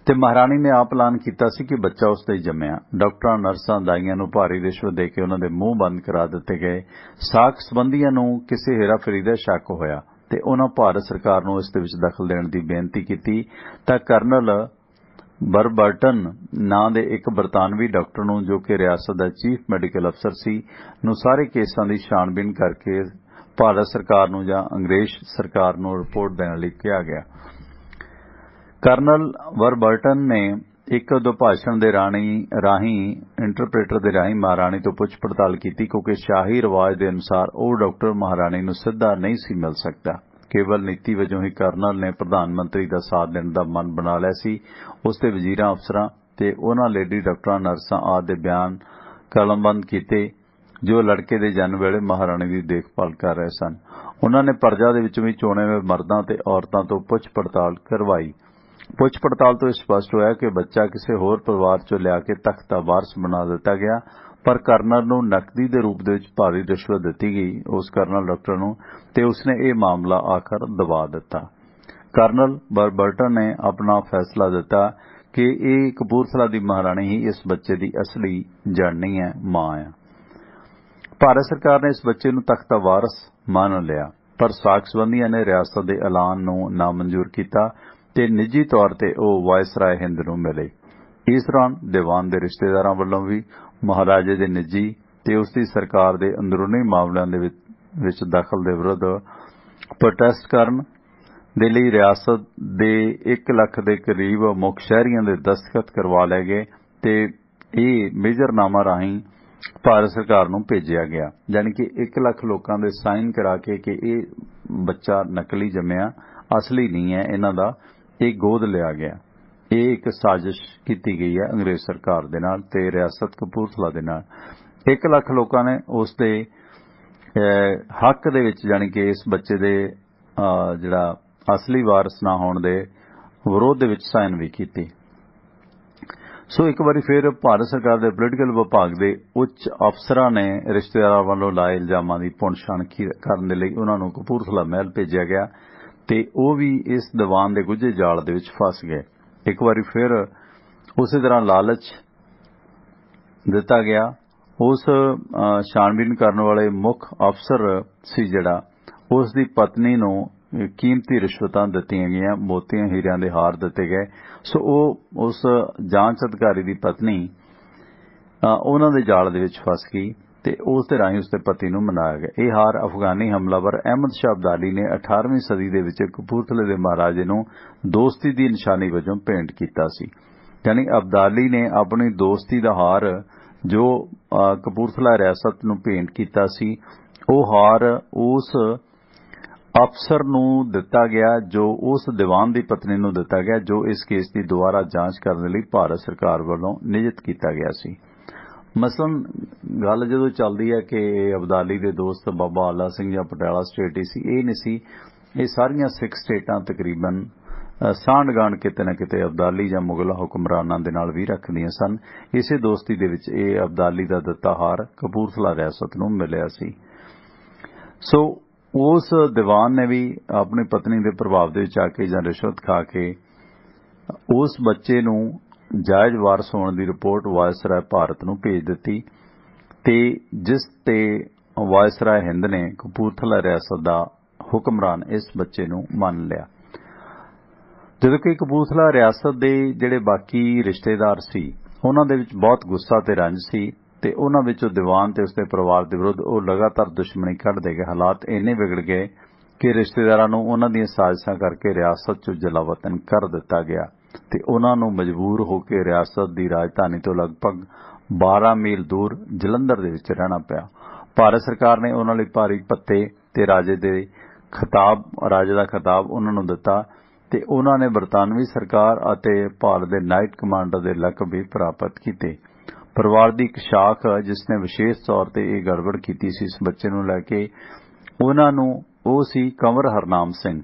ਤੇ ਮਹਾਰਾਣੀ ਨੇ ਆਪ ਐਲਾਨ ਕੀਤਾ ਸੀ ਕਿ ਬੱਚਾ ਉਸ ਦੇ ਜੰਮਿਆ। ਡਾਕਟਰਾਂ, ਨਰਸਾਂ, ਦਾਈਆਂ ਨੂੰ ਭਾਰੀ ਰਿਸ਼ਵਤ ਦੇ ਕੇ ਉਹਨਾਂ ਦੇ ਮੂੰਹ ਬੰਦ ਕਰਾ ਦਿੱਤੇ ਗਏ। ਸਾਕ ਸੰਬੰਧੀਆਂ ਨੂੰ ਕਿਸੇ ਹੇਰਾਫੇਰੀ ਦਾ ਸ਼ੱਕ ਹੋਇਆ ਤੇ ਉਹਨਾਂ ਭਾਰਤ ਸਰਕਾਰ ਨੂੰ ਇਸ ਦੇ ਵਿੱਚ ਦਖਲ ਦੇਣ ਦੀ ਬੇਨਤੀ ਕੀਤੀ ਤਾਂ ਕਰਨਲ ਬਰਬਰਟਨ ਨਾਂ ਦੇ ਇੱਕ ਬਰਤਾਨਵੀ ਡਾਕਟਰ ਨੂੰ, ਜੋ ਕਿ ਰਿਆਸਤ ਦਾ ਚੀਫ ਮੈਡੀਕਲ ਅਫਸਰ ਸੀ, ਨੂੰ ਸਾਰੇ ਕੇਸਾਂ ਦੀ ਛਾਣਬੀਨ ਕਰਕੇ ਭਾਰਤ ਸਰਕਾਰ ਨੂੰ ਜਾਂ ਅੰਗਰੇਜ਼ ਸਰਕਾਰ ਨੂੰ ਰਿਪੋਰਟ ਦੇਣ ਲਈ ਕਿਹਾ ਗਿਆ। ਕਰਨਲ ਵਰਬਰਟਨ ਨੇ ਇੱਕ ਦੁਭਾਸ਼ਣ ਦੇ ਰਾਹੀਂ ਇੰਟਰਪ੍ਰੇਟਰ ਦੇ ਰਾਹੀਂ ਮਹਾਰਾਣੀ ਤੋਂ ਪੁੱਛ ਪੜਤਾਲ ਕੀਤੀ, ਕਿਉਂਕਿ ਸ਼ਾਹੀ ਰਿਵਾਜ ਦੇ ਅਨੁਸਾਰ ਉਹ ਡਾਕਟਰ ਮਹਾਰਾਣੀ ਨੂੰ ਸਿੱਧਾ ਨਹੀਂ ਸੀ ਮਿਲ ਸਕਦਾ। ਕੇਵਲ ਨੀਤੀ ਵਜੋਂ ਹੀ ਕਰਨਲ ਨੇ ਪ੍ਰਧਾਨ ਮੰਤਰੀ ਦਾ ਸਾਥ ਦੇਣ ਦਾ ਮਨ ਬਣਾ ਲਿਆ ਸੀ। ਉਸ ਦੇ ਵਜ਼ੀਰਾਂ, ਅਫਸਰਾਂ ਤੇ ਉਹਨਾਂ ਲੇਡੀ ਡਾਕਟਰਾਂ, ਨਰਸਾਂ ਆਦਿ ਦੇ ਬਿਆਨ ਕਲਮਬੰਦ ਕੀਤੇ ਜੋ ਲੜਕੇ ਦੇ ਜਨਮ ਵੇਲੇ ਮਹਾਰਾਣੀ ਦੀ ਦੇਖਭਾਲ ਕਰ ਰਹੇ ਸਨ। ਉਹਨਾਂ ਨੇ ਪਰਜਾ ਦੇ ਵਿੱਚੋਂ ਵੀ ਚੁਣੇ ਹੋਏ ਮਰਦਾਂ ਤੇ ਔਰਤਾਂ ਤੋਂ ਪੁੱਛ ਪੜਤਾਲ ਕਰਵਾਈ। ਪੁੱਛ ਪੜਤਾਲ ਤੋਂ ਸਪਸ਼ਟ ਹੋਇਆ ਕਿ ਬੱਚਾ ਕਿਸੇ ਹੋਰ ਪਰਿਵਾਰ ਚੋਂ ਲਿਆ ਕੇ ਤਖਤ ਦਾ ਵਾਰਸ ਬਣਾ ਦਿੱਤਾ ਗਿਆ, ਪਰ ਕਰਨਲ ਨੂੰ ਨਕਦੀ ਦੇ ਰੂਪ ਦੇ ਵਿੱਚ ਭਾਰੀ ਰਿਸ਼ਵਤ ਦਿੱਤੀ ਗਈ ਉਸ ਕਰਨਲ ਡਾਕਟਰ ਨੂੰ, ਤੇ ਉਸਨੇ ਇਹ ਮਾਮਲਾ ਆਖਰ ਦਬਾ ਦਿੱਤਾ। ਕਰਨਲ ਬਰਬਰਟਨ ਨੇ ਆਪਣਾ ਫੈਸਲਾ ਦਿੱਤਾ ਕਿ ਇਹ ਕਪੂਰਥਲਾ ਦੀ ਮਹਾਰਾਣੀ ਹੀ ਇਸ ਬੱਚੇ ਦੀ ਅਸਲੀ ਜਣਨੀ ਹੈ, ਮਾਂ ਹੈ। ਭਾਰਤ ਸਰਕਾਰ ਨੇ ਇਸ ਬੱਚੇ ਨੂੰ ਤਖਤ ਦਾ ਵਾਰਸ ਮੰਨ ਲਿਆ, ਪਰ ਸਾਕ ਸੰਬੰਧੀਆਂ ਨੇ ਰਿਆਸਤ ਦੇ ਐਲਾਨ ਨੂੰ ਨਾਮਨਜ਼ੂਰ ਕੀਤਾ ਤੇ ਨਿੱਜੀ ਤੌਰ ਤੇ ਉਹ ਵਾਇਸਰਾਏ ਹਿੰਦ ਨੂੰ ਮਿਲੇ। ਇਸ ਦੌਰਾਨ ਦੀਵਾਨ ਦੇ ਰਿਸ਼ਤੇਦਾਰਾਂ ਵੱਲੋਂ ਵੀ ਮਹਾਰਾਜੇ ਦੇ ਨਿੱਜੀ ਤੇ ਉਸ ਦੀ ਸਰਕਾਰ ਦੇ ਅੰਦਰੂਨੀ ਮਾਮਲਿਆਂ ਦੇ ਵਿੱਚ ਦਖਲ ਦੇ ਵਿਰੁੱਧ ਪ੍ਰੋਟੈਸਟ ਕਰਨ ਦੇ ਲਈ ਰਿਆਸਤ ਦੇ 1 ਲੱਖ ਦੇ ਕਰੀਬ ਮੁੱਖ ਸ਼ਹਿਰੀਆਂ ਦੇ ਦਸਤਖਤ ਕਰਵਾ ਲਏ ਗਏ ਤੇ ਇਹ ਮੇਜਰਨਾਮਾ ਰਾਹੀਂ ਭਾਰਤ ਸਰਕਾਰ ਨੂੰ ਭੇਜਿਆ ਗਿਆ, ਯਾਨੀ ਕਿ 1 ਲੱਖ ਲੋਕਾਂ ਦੇ ਸਾਈਨ ਕਰਾ ਕੇ ਕਿ ਇਹ ਬੱਚਾ ਨਕਲੀ ਜੰਮਿਆ, ਅਸਲੀ ਨਹੀਂ ਹੈ ਇਹਨਾਂ ਦਾ, ਇਹ ਗੋਦ ਲਿਆ ਗਿਆ। ਇਹ ਇੱਕ ਸਾਜ਼ਿਸ਼ ਕੀਤੀ ਗਈ ਹੈ ਅੰਗਰੇਜ਼ ਸਰਕਾਰ ਦੇ ਨਾਲ ਤੇ ਰਿਆਸਤ ਕਪੂਰਥਲਾ ਦੇ ਨਾਲ। 1 ਲੱਖ ਲੋਕਾਂ ਨੇ ਉਸ ਦੇ ਹੱਕ ਦੇ ਵਿੱਚ, ਯਾਨੀ ਕਿ ਇਸ ਬੱਚੇ ਦੇ ਜਿਹੜਾ ਅਸਲੀ ਵਾਰਸ ਨਾ ਹੋਣ ਦੇ ਵਿਰੋਧ ਦੇ ਵਿੱਚ ਸਾਈਨ ਵੀ ਕੀਤੀ। ਸੋ ਇੱਕ ਵਾਰੀ ਫਿਰ ਭਾਰਤ ਸਰਕਾਰ ਦੇ ਪੋਲੀਟੀਕਲ ਵਿਭਾਗ ਦੇ ਉੱਚ ਅਫਸਰਾਂ ਨੇ ਰਿਸ਼ਤੇਦਾਰਾਂ ਵੱਲੋਂ ਲਾਏ ਇਲਜ਼ਾਮਾਂ ਦੀ ਪੁਣਛਾਣ ਕਰਨ ਦੇ ਲਈ ਉਹਨਾਂ ਨੂੰ ਕਪੂਰਥਲਾ ਮਹਿਲ ਭੇਜਿਆ ਗਿਆ ਤੇ ਉਹ ਵੀ ਇਸ ਦੀਵਾਨ ਦੇ ਗੁੱਝੇ ਜਾਲ ਦੇ ਵਿੱਚ ਫਸ ਗਏ। ਇੱਕ ਵਾਰੀ ਫਿਰ ਉਸੇ ਤਰ੍ਹਾਂ ਲਾਲਚ ਦਿੱਤਾ ਗਿਆ। ਉਸ ਛਾਣਬੀਨ ਕਰਨ ਵਾਲੇ ਮੁੱਖ ਅਫਸਰ ਸੀ ਜਿਹੜਾ, ਉਸ ਦੀ ਪਤਨੀ ਨੂੰ ਕੀਮਤੀ ਰਿਸ਼ਵਤਾਂ ਦਿੱਤੀਆਂ ਗਈਆਂ, ਮੋਤੀਆਂ ਹੀਰਿਆਂ ਦੇ ਹਾਰ ਦਿੱਤੇ ਗਏ। ਸੋ ਉਹ ਉਸ ਜਾਂਚ ਅਧਿਕਾਰੀ ਦੀ ਪਤਨੀ ਉਹਨਾਂ ਦੇ ਜਾਲ ਦੇ ਵਿੱਚ ਫਸ ਗਈ ਤੇ ਉਸ ਦੇ ਰਾਹੀਂ ਉਸ ਦੇ ਪਤੀ ਨੂੰ ਮਨਾਇਆ ਗਿਆ। ਇਹ ਹਾਰ ਅਫਗਾਨੀ ਹਮਲਾਵਰ ਅਹਿਮਦ ਸ਼ਾਹ ਅਬਦਾਲੀ ਨੇ 18ਵੀਂ ਸਦੀ ਦੇ ਵਿੱਚ ਕਪੂਰਥਲੇ ਦੇ ਮਹਾਰਾਜੇ ਨੂੰ ਦੋਸਤੀ ਦੀ ਨਿਸ਼ਾਨੀ ਵਜੋਂ ਭੇਂਟ ਕੀਤਾ ਸੀ। ਯਾਨੀ ਅਬਦਾਲੀ ਨੇ ਆਪਣੀ ਦੋਸਤੀ ਦਾ ਹਾਰ ਜੋ ਕਪੂਰਥਲਾ ਰਿਆਸਤ ਨੂੰ ਭੇਂਟ ਕੀਤਾ ਸੀ, ਉਹ ਹਾਰ ਉਸ ਅਫਸਰ ਨੂੰ ਦਿੱਤਾ ਗਿਆ, ਜੋ ਉਸ ਦੀਵਾਨ ਦੀ ਪਤਨੀ ਨੂੰ ਦਿੱਤਾ ਗਿਆ, ਜੋ ਇਸ ਕੇਸ ਦੀ ਦੁਬਾਰਾ ਜਾਂਚ ਕਰਨ ਲਈ ਭਾਰਤ ਸਰਕਾਰ ਵੱਲੋਂ ਨਿਯੁਕਤ ਕੀਤਾ ਗਿਆ ਸੀ। ਮਸਲਨ ਗੱਲ ਜਦੋਂ ਚੱਲਦੀ ਹੈ ਕਿ ਅਬਦਾਲੀ ਦੇ ਦੋਸਤ ਬਾਬਾ ਆਲਾ ਸਿੰਘ ਜਾਂ ਪਟਿਆਲਾ ਸਟੇਟ ਹੀ ਸੀ, ਇਹ ਨਹੀਂ ਸੀ। ਇਹ ਸਾਰੀਆਂ ਸਿੱਖ ਸਟੇਟਾਂ ਤਕਰੀਬਨ ਸਾਂਢ-ਗਾਂਢ ਕਿਤੇ ਨਾ ਕਿਤੇ ਅਬਦਾਲੀ ਜਾਂ ਮੁਗਲ ਹੁਕਮਰਾਨਾਂ ਦੇ ਨਾਲ ਵੀ ਰੱਖਦੀਆਂ ਸਨ। ਇਸੇ ਦੋਸਤੀ ਦੇ ਵਿੱਚ ਇਹ ਅਬਦਾਲੀ ਦਾ ਦਿੱਤਾ ਹਾਰ ਕਪੂਰਥਲਾ ਰਿਆਸਤ ਨੂੰ ਮਿਲਿਆ ਸੀ। ਸੋ ਉਸ ਦੀਵਾਨ ਨੇ ਵੀ ਆਪਣੀ ਪਤਨੀ ਦੇ ਪ੍ਰਭਾਵ ਦੇ ਵਿੱਚ ਆ ਕੇ ਜਾਂ ਰਿਸ਼ਵਤ ਖਾ ਕੇ ਉਸ ਬੱਚੇ ਨੂੰ ਜਾਇਜ਼ ਵਾਰਸ ਹੋਣ ਦੀ ਰਿਪੋਰਟ ਵਾਇਸਰਾਏ ਭਾਰਤ ਨੂੰ ਭੇਜ ਦਿੱਤੀ ਤੇ ਜਿਸ ਤੇ ਵਾਇਸਰਾਏ ਹਿੰਦ ਨੇ ਕਪੂਰਥਲਾ ਰਿਆਸਤ ਦਾ ਹੁਕਮਰਾਨ ਇਸ ਬੱਚੇ ਨੂੰ ਮੰਨ ਲਿਆ। ਜਦੋਂ ਕਿ ਕਪੂਰਥਲਾ ਰਿਆਸਤ ਦੇ ਜਿਹੜੇ ਬਾਕੀ ਰਿਸ਼ਤੇਦਾਰ ਸੀ, ਉਹਨਾਂ ਦੇ ਵਿੱਚ ਬਹੁਤ ਗੁੱਸਾ ਤੇ ਰੰਜ ਸੀ ਤੇ ਉਹਨਾਂ ਵਿੱਚੋਂ ਦੀਵਾਨ ਤੇ ਉਸਦੇ ਪਰਿਵਾਰ ਦੇ ਵਿਰੁੱਧ ਉਹ ਲਗਾਤਾਰ ਦੁਸ਼ਮਣੀ ਕੱਢਦੇ ਗਏ। ਹਾਲਾਤ ਇੰਨੇ ਵਿਗੜ ਗਏ ਕਿ ਰਿਸ਼ਤੇਦਾਰਾਂ ਨੂੰ ਉਹਨਾਂ ਦੀਆਂ ਸਾਜ਼ਿਸ਼ਾਂ ਕਰਕੇ ਰਿਆਸਤ ਚੋਂ ਜਲਾਵਤਨ ਕਰ ਦਿੱਤਾ ਗਿਆ ਤੇ ਉਹਨਾਂ ਨੂੰ ਮਜਬੂਰ ਹੋ ਕੇ ਰਿਆਸਤ ਦੀ ਰਾਜਧਾਨੀ ਤੋਂ ਲਗਭਗ 12 ਮੀਲ ਦੂਰ ਜਲੰਧਰ ਦੇ ਵਿੱਚ ਰਹਿਣਾ ਪਿਆ। ਭਾਰਤ ਸਰਕਾਰ ਨੇ ਉਹਨਾਂ ਲਈ ਭਾਰੀ ਭੱਤੇ ਤੇ ਰਾਜੇ ਦਾ ਖਿਤਾਬ ਉਹਨਾਂ ਨੂੰ ਦਿੱਤਾ ਤੇ ਉਹਨਾਂ ਨੇ ਬਰਤਾਨਵੀ ਸਰਕਾਰ ਅਤੇ ਭਾਰਤ ਦੇ ਨਾਈਟ ਕਮਾਂਡਰ ਦੇ ਲਕਬ ਵੀ ਪ੍ਰਾਪਤ ਕੀਤੇ। ਪਰਿਵਾਰ ਦੀ ਇੱਕ ਸ਼ਾਖ ਜਿਸ ਨੇ ਵਿਸ਼ੇਸ਼ ਤੌਰ ਤੇ ਇਹ ਗੜਬੜ ਕੀਤੀ ਸੀ ਇਸ ਬੱਚੇ ਨੂੰ ਲੈ ਕੇ, ਉਹਨਾਂ ਨੂੰ ਉਹ ਸੀ ਕੰਵਰ ਹਰਨਾਮ ਸਿੰਘ,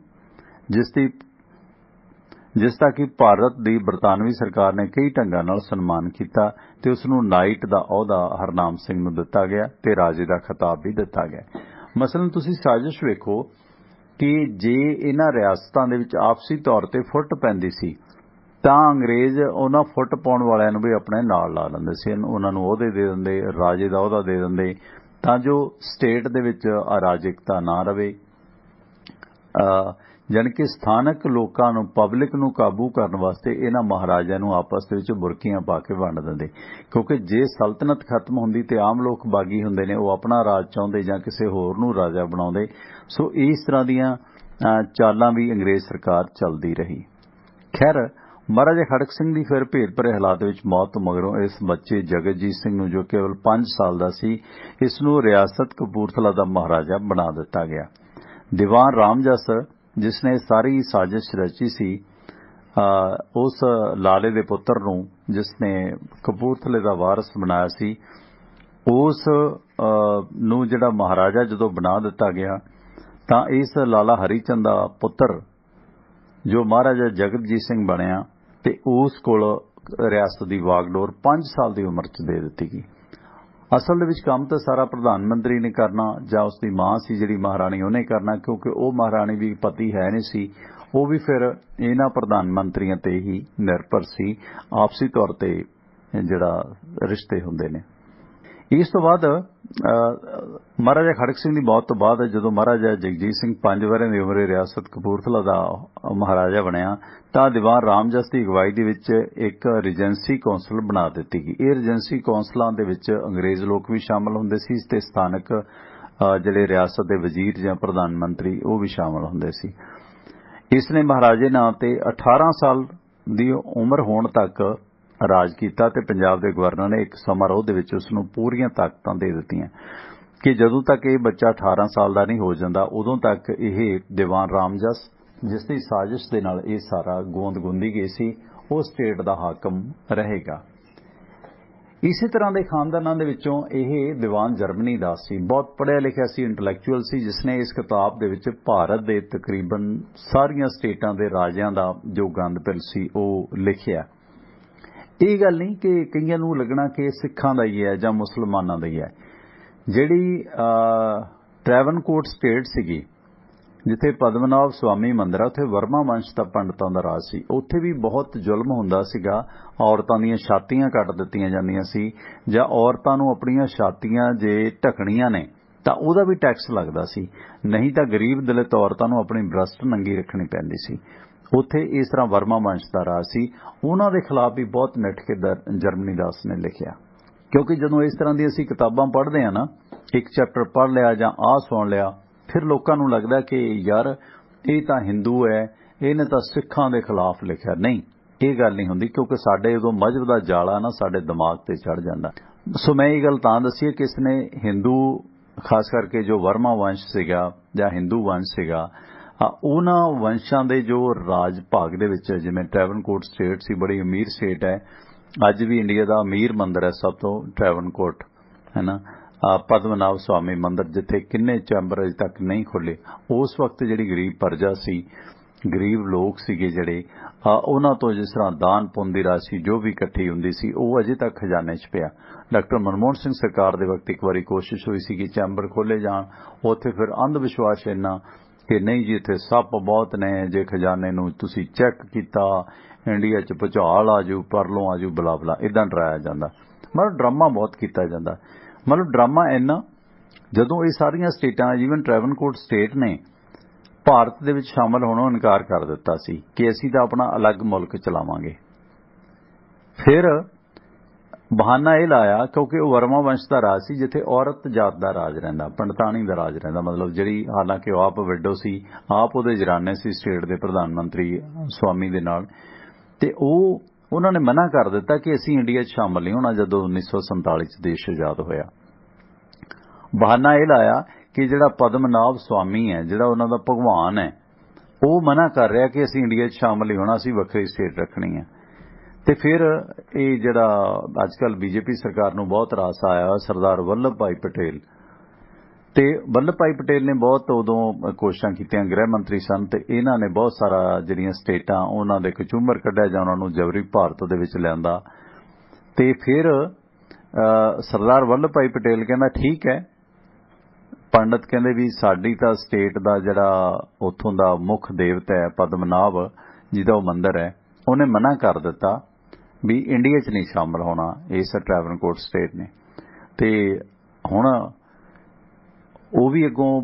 ਜਿਸ ਦਾ ਕਿ ਭਾਰਤ ਦੀ ਬਰਤਾਨਵੀ ਸਰਕਾਰ ਨੇ ਕਈ ਢੰਗਾਂ ਨਾਲ ਸਨਮਾਨ ਕੀਤਾ ਤੇ ਉਸ ਨੂੰ ਨਾਈਟ ਦਾ ਅਹੁਦਾ ਹਰਨਾਮ ਸਿੰਘ ਨੂੰ ਦਿੱਤਾ ਗਿਆ ਤੇ ਰਾਜੇ ਦਾ ਖਿਤਾਬ ਵੀ ਦਿੱਤਾ ਗਿਆ। ਮਸਲਨ ਤੁਸੀਂ ਸਾਜ਼ਿਸ਼ ਵੇਖੋ ਕਿ ਜੇ ਇਹਨਾਂ ਰਿਆਸਤਾਂ ਦੇ ਵਿੱਚ ਆਪਸੀ ਤੌਰ ਤੇ ਫੁੱਟ ਪੈਂਦੀ ਸੀ ਤਾਂ ਅੰਗਰੇਜ਼ ਉਹਨਾਂ ਫੁੱਟ ਪਾਉਣ ਵਾਲਿਆਂ ਨੂੰ ਵੀ ਆਪਣੇ ਨਾਲ ਲਾ ਲੈਂਦੇ ਸੀ, ਉਹਨਾਂ ਨੂੰ ਅਹੁਦੇ ਦੇ ਦਿੰਦੇ, ਰਾਜੇ ਦਾ ਅਹੁਦਾ ਦੇ ਦਿੰਦੇ, ਤਾਂ ਜੋ ਸਟੇਟ ਦੇ ਵਿੱਚ ਅਰਾਜਕਤਾ ਨਾ ਰਵੇ। ਜਾਣੀ ਕਿ ਸਥਾਨਕ ਲੋਕਾਂ ਨੂੰ, ਪਬਲਿਕ ਨੂੰ ਕਾਬੂ ਕਰਨ ਵਾਸਤੇ ਇਹਨਾਂ ਮਹਾਰਾਜਿਆਂ ਨੂੰ ਆਪਸ ਦੇ ਵਿੱਚ ਬੁਰਕੀਆਂ ਪਾ ਕੇ ਵੰਡ ਦਿੰਦੇ, ਕਿਉਂਕਿ ਜੇ ਸਲਤਨਤ ਖਤਮ ਹੁੰਦੀ ਤੇ ਆਮ ਲੋਕ ਬਾਗੀ ਹੁੰਦੇ ਨੇ, ਉਹ ਆਪਣਾ ਰਾਜ ਚਾਹੁੰਦੇ ਜਾਂ ਕਿਸੇ ਹੋਰ ਨੂੰ ਰਾਜਾ ਬਣਾਉਂਦੇ। ਸੋ ਇਸ ਤਰ੍ਹਾਂ ਦੀਆਂ ਚਾਲਾਂ ਵੀ ਅੰਗਰੇਜ਼ ਸਰਕਾਰ ਚੱਲਦੀ ਰਹੀ। ਖੈਰ, ਮਹਾਰਾਜਾ ਖੜਕ ਸਿੰਘ ਦੀ ਫਿਰ ਭੇਦ ਭਰੇ ਹਾਲਾਤ ਵਿੱਚ ਮੌਤ ਤੋਂ ਮਗਰੋਂ ਇਸ ਬੱਚੇ ਜਗਤਜੀਤ ਸਿੰਘ ਨੂੰ, ਜੋ ਕੇਵਲ 5 ਸਾਲ ਦਾ ਸੀ, ਇਸ ਨੂੰ ਰਿਆਸਤ ਕਪੂਰਥਲਾ ਦਾ ਮਹਾਰਾਜਾ ਬਣਾ ਦਿੱਤਾ ਗਿਆ। ਦੀਵਾਨ ਰਾਮਜਸ, ਜਿਸ ਨੇ ਸਾਰੀ ਸਾਜ਼ਿਸ਼ ਰਚੀ ਸੀ, ਉਸ ਲਾਲੇ ਦੇ ਪੁੱਤਰ ਨੂੰ, ਜਿਸ ਨੇ ਕਪੂਰਥਲੇ ਦਾ ਵਾਰਸ ਬਣਾਇਆ ਸੀ, ਉਸ ਨੂੰ ਜਿਹੜਾ ਮਹਾਰਾਜਾ ਜਦੋਂ ਬਣਾ ਦਿੱਤਾ ਗਿਆ, ਤਾਂ ਇਸ ਲਾਲਾ ਹਰੀਚੰਦ ਦਾ ਪੁੱਤਰ ਜੋ ਮਹਾਰਾਜਾ ਜਗਤਜੀਤ ਸਿੰਘ ਬਣਿਆ, ਤੇ ਉਸ ਕੋਲ ਰਿਆਸਤ ਦੀ ਵਾਗਡੋਰ 5 ਸਾਲ ਦੀ ਉਮਰ 'ਚ ਦੇ ਦਿੱਤੀ ਗਈ। ਅਸਲ ਦੇ ਵਿੱਚ ਕੰਮ ਤਾਂ ਸਾਰਾ ਪ੍ਰਧਾਨ ਮੰਤਰੀ ਨੇ ਕਰਨਾ, ਜਾਂ ਉਸ ਦੀ ਮਾਂ ਸੀ ਜਿਹੜੀ ਮਹਾਰਾਣੀ, ਉਹਨੇ ਕਰਨਾ, ਕਿਉਂਕਿ ਉਹ ਮਹਾਰਾਣੀ ਵੀ ਪਤੀ ਹੈ ਨਹੀਂ ਸੀ, ਉਹ ਵੀ ਫਿਰ ਇਹਨਾਂ ਪ੍ਰਧਾਨ ਮੰਤਰੀਆਂ ਤੇ ਹੀ ਨਿਰਭਰ ਸੀ, ਆਪਸੀ ਤੌਰ ਤੇ ਜਿਹੜਾ ਰਿਸ਼ਤੇ ਹੁੰਦੇ ਨੇ। ਇਸ ਤੋਂ ਬਾਅਦ ਮਹਾਰਾਜਾ ਖੜਕ ਸਿੰਘ ਦੀ ਮੌਤ ਤੋਂ ਬਾਅਦ ਜਦੋਂ ਮਹਾਰਾਜਾ ਜਗਜੀਤ ਸਿੰਘ 5 ਵਰ੍ਹਿਆਂ ਦੀ ਉਮਰੇ ਰਿਆਸਤ ਕਪੂਰਥਲਾ ਦਾ ਮਹਾਰਾਜਾ ਬਣਿਆ, ਤਾਂ ਦੀਵਾਨ ਰਾਮਜਸ ਦੀ ਅਗਵਾਈ ਦੇ ਵਿੱਚ ਇੱਕ ਰੀਜੈਂਸੀ ਕੌਂਸਲ ਬਣਾ ਦਿੱਤੀ ਗਈ। ਇਹ ਰੀਜੈਂਸੀ ਕੌਂਸਲਾਂ ਦੇ ਵਿੱਚ ਅੰਗਰੇਜ਼ ਲੋਕ ਵੀ ਸ਼ਾਮਲ ਹੁੰਦੇ ਸੀ ਤੇ ਸਥਾਨਕ ਜਿਹੜੇ ਰਿਆਸਤ ਦੇ ਵਜ਼ੀਰ ਜਾਂ ਪ੍ਰਧਾਨ ਮੰਤਰੀ, ਉਹ ਵੀ ਸ਼ਾਮਲ ਹੁੰਦੇ ਸੀ। ਇਸ ਨੇ ਮਹਾਰਾਜੇ ਨਾਂ ਤੇ 18 ਸਾਲ ਦੀ ਉਮਰ ਹੋਣ ਤੱਕ ਰਾਜ ਕੀਤਾ ਤੇ ਪੰਜਾਬ ਦੇ ਗਵਰਨਰ ਨੇ ਇੱਕ ਸਮਾਰੋਹ ਦੇ ਵਿੱਚ ਉਸ ਨੂੰ ਪੂਰੀਆਂ ਤਾਕਤਾਂ ਦੇ ਦਿੱਤੀਆਂ ਕਿ ਜਦੋਂ ਤੱਕ ਇਹ ਬੱਚਾ 18 ਸਾਲ ਦਾ ਨਹੀਂ ਹੋ ਜਾਂਦਾ, ਉਦੋਂ ਤੱਕ ਇਹ ਦੀਵਾਨ ਰਾਮਜਸ, ਜਿਸ ਦੀ ਸਾਜ਼ਿਸ਼ ਦੇ ਨਾਲ ਇਹ ਸਾਰਾ ਗੋਂਦ ਗੁੰਦੀ ਗਈ ਸੀ, ਉਹ ਸਟੇਟ ਦਾ ਹਾਕਮ ਰਹੇਗਾ। ਇਸੇ ਤਰ੍ਹਾਂ ਦੇ ਖਾਨਦਾਨਾਂ ਦੇ ਵਿੱਚੋਂ ਇਹ ਦੀਵਾਨ ਜਰਮਨੀ ਦਾ ਸੀ, ਬਹੁਤ ਪੜ੍ਹਿਆ ਲਿਖਿਆ ਸੀ, ਇੰਟੈਲੈਕਚੁਅਲ ਸੀ, ਜਿਸ ਨੇ ਇਸ ਕਿਤਾਬ ਦੇ ਵਿੱਚ ਭਾਰਤ ਦੇ ਤਕਰੀਬਨ ਸਾਰੀਆਂ ਸਟੇਟਾਂ ਦੇ ਰਾਜਿਆਂ ਦਾ ਜੋ ਗੰਦਪਿਲ ਸੀ ਉਹ ਲਿਖਿਆ। ਇਹ ਗੱਲ ਨਹੀਂ ਕਿ ਕਈਆਂ ਨੂੰ ਲੱਗਣਾ ਕਿ ਸਿੱਖਾਂ ਦਾ ਹੀ ਹੈ ਜਾਂ ਮੁਸਲਮਾਨਾਂ ਦਾ ਹੀ ਹੈ। ਜਿਹੜੀ ਟ੍ਰੈਵਨਕੋਟ ਸਟੇਟ ਸੀਗੀ, ਜਿੱਥੇ ਪਦਮਨਾਭ ਸਵਾਮੀ ਮੰਦਿਰ ਆ, ਉੱਥੇ ਵਰਮਾ ਵੰਸ਼ ਦਾ ਪੰਡਤਾਂ ਦਾ ਰਾਜ ਸੀ। ਉੱਥੇ ਵੀ ਬਹੁਤ ਜ਼ੁਲਮ ਹੁੰਦਾ ਸੀਗਾ, ਔਰਤਾਂ ਦੀਆਂ ਛਾਤੀਆਂ ਕੱਟ ਦਿੱਤੀਆਂ ਜਾਂਦੀਆਂ ਸੀ, ਜਾਂ ਔਰਤਾਂ ਨੂੰ ਆਪਣੀਆਂ ਛਾਤੀਆਂ ਜੇ ਢਕਣੀਆਂ ਨੇ ਤਾਂ ਉਹਦਾ ਵੀ ਟੈਕਸ ਲੱਗਦਾ ਸੀ, ਨਹੀਂ ਤਾਂ ਗਰੀਬ ਦਲਿਤ ਔਰਤਾਂ ਨੂੰ ਆਪਣੀ ਬ੍ਰਸਟ ਨੰਗੀ ਰੱਖਣੀ ਪੈਂਦੀ ਸੀ। ਉੱਥੇ ਇਸ ਤਰ੍ਹਾਂ ਵਰਮਾ ਵੰਸ਼ ਦਾ ਰਾਜ ਸੀ। ਉਹਨਾਂ ਦੇ ਖਿਲਾਫ ਵੀ ਬਹੁਤ ਨਿੱਠ ਕੇ ਜਰਮਨੀ ਦਾਸ ਨੇ ਲਿਖਿਆ, ਕਿਉਂਕਿ ਜਦੋਂ ਇਸ ਤਰ੍ਹਾਂ ਦੀ ਅਸੀਂ ਕਿਤਾਬਾਂ ਪੜ੍ਹਦੇ ਹਾਂ ਨਾ, ਇੱਕ ਚੈਪਟਰ ਪੜ੍ਹ ਲਿਆ ਜਾਂ ਆਹ ਸੁਣ ਲਿਆ, ਫਿਰ ਲੋਕਾਂ ਨੂੰ ਲੱਗਦਾ ਕਿ ਯਾਰ ਇਹ ਤਾਂ ਹਿੰਦੂ ਹੈ, ਇਹਨੇ ਤਾਂ ਸਿੱਖਾਂ ਦੇ ਖਿਲਾਫ ਲਿਖਿਆ। ਨਹੀਂ, ਇਹ ਗੱਲ ਨਹੀਂ ਹੁੰਦੀ, ਕਿਉਂਕਿ ਸਾਡੇ ਉਦੋਂ ਮਜ਼ਹਬ ਦਾ ਜਾਲਾ ਨਾ ਸਾਡੇ ਦਿਮਾਗ ਤੇ ਚੜ੍ਹ ਜਾਂਦਾ। ਸੋ ਮੈਂ ਇਹ ਗੱਲ ਤਾਂ ਦੱਸੀ ਕਿ ਇਸ ਨੇ ਹਿੰਦੂ, ਖਾਸ ਕਰਕੇ ਜੋ ਵਰਮਾ ਵੰਸ਼ ਸੀਗਾ ਜਾਂ ਹਿੰਦੂ ਵੰਸ਼ ਸੀਗਾ, ਉਹਨਾਂ ਵੰਸ਼ਾਂ ਦੇ ਜੋ ਰਾਜ ਭਾਗ ਦੇ ਵਿੱਚ, ਜਿਵੇਂ ਟ੍ਰੈਵਨਕੋਟ ਸਟੇਟ ਸੀ, ਬੜੀ ਅਮੀਰ ਸਟੇਟ ਹੈ, ਅੱਜ ਵੀ ਇੰਡੀਆ ਦਾ ਅਮੀਰ ਮੰਦਿਰ ਹੈ ਸਭ ਤੋਂ ਟ੍ਰੈਵਨਕੋਟ, ਹੈ ਨਾ, ਪਦਮਨਾਭ ਸਵਾਮੀ ਮੰਦਿਰ, ਜਿੱਥੇ ਕਿੰਨੇ ਚੈਂਬਰ ਅਜੇ ਤੱਕ ਨਹੀਂ ਖੁੱਲੇ। ਉਸ ਵਕਤ ਜਿਹੜੀ ਗਰੀਬ ਪ੍ਰਜਾ ਸੀ, ਗਰੀਬ ਲੋਕ ਸੀਗੇ ਜਿਹੜੇ, ਉਹਨਾਂ ਤੋਂ ਜਿਸ ਤਰ੍ਹਾਂ ਦਾਨ ਪੁੰਨ ਦੀ ਰਾਸ਼ੀ ਜੋ ਵੀ ਇਕੱਠੀ ਹੁੰਦੀ ਸੀ, ਉਹ ਅਜੇ ਤੱਕ ਖਜ਼ਾਨੇ 'ਚ ਪਿਆ। ਡਾਕਟਰ ਮਨਮੋਹਨ ਸਿੰਘ ਸਰਕਾਰ ਦੇ ਵਕਤ ਇੱਕ ਵਾਰੀ ਕੋਸ਼ਿਸ਼ ਹੋਈ ਸੀ ਕਿ ਚੈਂਬਰ ਖੋਲ੍ਹੇ ਜਾਣ, ਉੱਥੇ ਫਿਰ ਅੰਧ ਵਿਸ਼ਵਾਸ ਇੰਨਾ ਕਿ ਨਹੀਂ ਜੀ ਇੱਥੇ ਸੱਪ ਬਹੁਤ ਨੇ, ਜੇ ਖਜ਼ਾਨੇ ਨੂੰ ਤੁਸੀਂ ਚੈੱਕ ਕੀਤਾ ਇੰਡੀਆ 'ਚ ਭੁਚਾਲ ਆ ਜੂ, ਪਰਲੋਂ ਆ ਜੂ, ਬਲਾ ਬਲਾ, ਇੱਦਾਂ ਡਰਾਇਆ ਜਾਂਦਾ। ਮਤਲਬ ਡਰਾਮਾ ਬਹੁਤ ਕੀਤਾ ਜਾਂਦਾ। ਮਤਲਬ ਡਰਾਮਾ ਇੰਨਾ, ਜਦੋਂ ਇਹ ਸਾਰੀਆਂ ਸਟੇਟਾਂ, ਈਵਨ ਟ੍ਰੈਵਨਕੋਟ ਸਟੇਟ ਨੇ ਭਾਰਤ ਦੇ ਵਿੱਚ ਸ਼ਾਮਲ ਹੋਣੋਂ ਇਨਕਾਰ ਕਰ ਦਿੱਤਾ ਸੀ ਕਿ ਅਸੀਂ ਤਾਂ ਆਪਣਾ ਅਲੱਗ ਮੁਲਕ ਚਲਾਵਾਂਗੇ। ਫਿਰ ਬਹਾਨਾ ਇਹ ਲਾਇਆ, ਕਿਉਂਕਿ ਉਹ ਵਰਮਾ ਵੰਸ਼ ਦਾ ਰਾਜ ਸੀ, ਜਿੱਥੇ ਔਰਤ ਜਾਤ ਦਾ ਰਾਜ ਰਹਿੰਦਾ, ਪੰਡਤਾਣੀ ਦਾ ਰਾਜ ਰਹਿੰਦਾ, ਮਤਲਬ ਜਿਹੜੀ, ਹਾਲਾਂਕਿ ਉਹ ਆਪ ਵਿਡੋ ਸੀ, ਆਪ ਉਹਦੇ ਜਰਾਨੇ ਸੀ ਸਟੇਟ ਦੇ ਪ੍ਰਧਾਨ ਮੰਤਰੀ ਸਵਾਮੀ ਦੇ ਨਾਲ, ਤੇ ਉਹਨਾਂ ਨੇ ਮਨਾ ਕਰ ਦਿੱਤਾ ਕਿ ਅਸੀਂ ਇੰਡੀਆ 'ਚ ਸ਼ਾਮਲ ਨਹੀਂ ਹੋਣਾ ਜਦੋਂ 1947 'ਚ ਦੇਸ਼ ਆਜ਼ਾਦ ਹੋਇਆ। ਬਹਾਨਾ ਇਹ ਲਾਇਆ ਕਿ ਜਿਹੜਾ ਪਦਮਨਾਭ ਸਵਾਮੀ ਹੈ, ਜਿਹੜਾ ਉਹਨਾਂ ਦਾ ਭਗਵਾਨ ਹੈ, ਉਹ ਮਨਾ ਕਰ ਰਿਹਾ ਕਿ ਅਸੀਂ ਇੰਡੀਆ 'ਚ ਸ਼ਾਮਲ ਹੀ ਹੋਣਾ, ਅਸੀਂ ਵੱਖਰੀ ਸਟੇਟ ਰੱਖਣੀ ਹੈ। ਤੇ ਫਿਰ ਇਹ ਜਿਹੜਾ ਅੱਜ ਕੱਲ੍ਹ ਬੀਜੇਪੀ ਸਰਕਾਰ ਨੂੰ ਬਹੁਤ ਰਾਸ ਆਇਆ, ਸਰਦਾਰ ਵੱਲਭ ਭਾਈ ਪਟੇਲ, ਤੇ ਵੱਲਭ ਭਾਈ ਪਟੇਲ ਨੇ ਬਹੁਤ ਉਦੋਂ ਕੋਸ਼ਿਸ਼ਾਂ ਕੀਤੀਆਂ, ਗ੍ਰਹਿ ਮੰਤਰੀ ਸਨ, ਤੇ ਇਹਨਾਂ ਨੇ ਬਹੁਤ ਸਾਰਾ ਜਿਹੜੀਆਂ ਸਟੇਟਾਂ ਉਹਨਾਂ ਦੇ ਕਚੂਮਰ ਕੱਢਿਆ ਜਾਂ ਉਹਨਾਂ ਨੂੰ ਜਬਰੀ ਭਾਰਤ ਦੇ ਵਿੱਚ ਲਿਆਂਦਾ। ਤੇ ਫਿਰ ਸਰਦਾਰ ਵੱਲਭ ਭਾਈ ਪਟੇਲ ਕਹਿੰਦਾ ਠੀਕ ਹੈ, ਪੰਡਤ ਕਹਿੰਦੇ ਵੀ ਸਾਡੀ ਤਾਂ ਸਟੇਟ ਦਾ ਜਿਹੜਾ ਉੱਥੋਂ ਦਾ ਮੁੱਖ ਦੇਵਤਾ ਹੈ ਪਦਮਨਾਭ, ਜਿਹਦਾ ਉਹ ਮੰਦਿਰ ਹੈ, ਉਹਨੇ ਮਨਾ ਕਰ ਦਿੱਤਾ ਵੀ ਇੰਡੀਆ 'ਚ ਨਹੀਂ ਸ਼ਾਮਲ ਹੋਣਾ ਇਸ ਟ੍ਰੈਵਨਕੋਟ ਸਟੇਟ ਨੇ। ਤੇ ਹੁਣ ਉਹ ਵੀ ਅੱਗੋਂ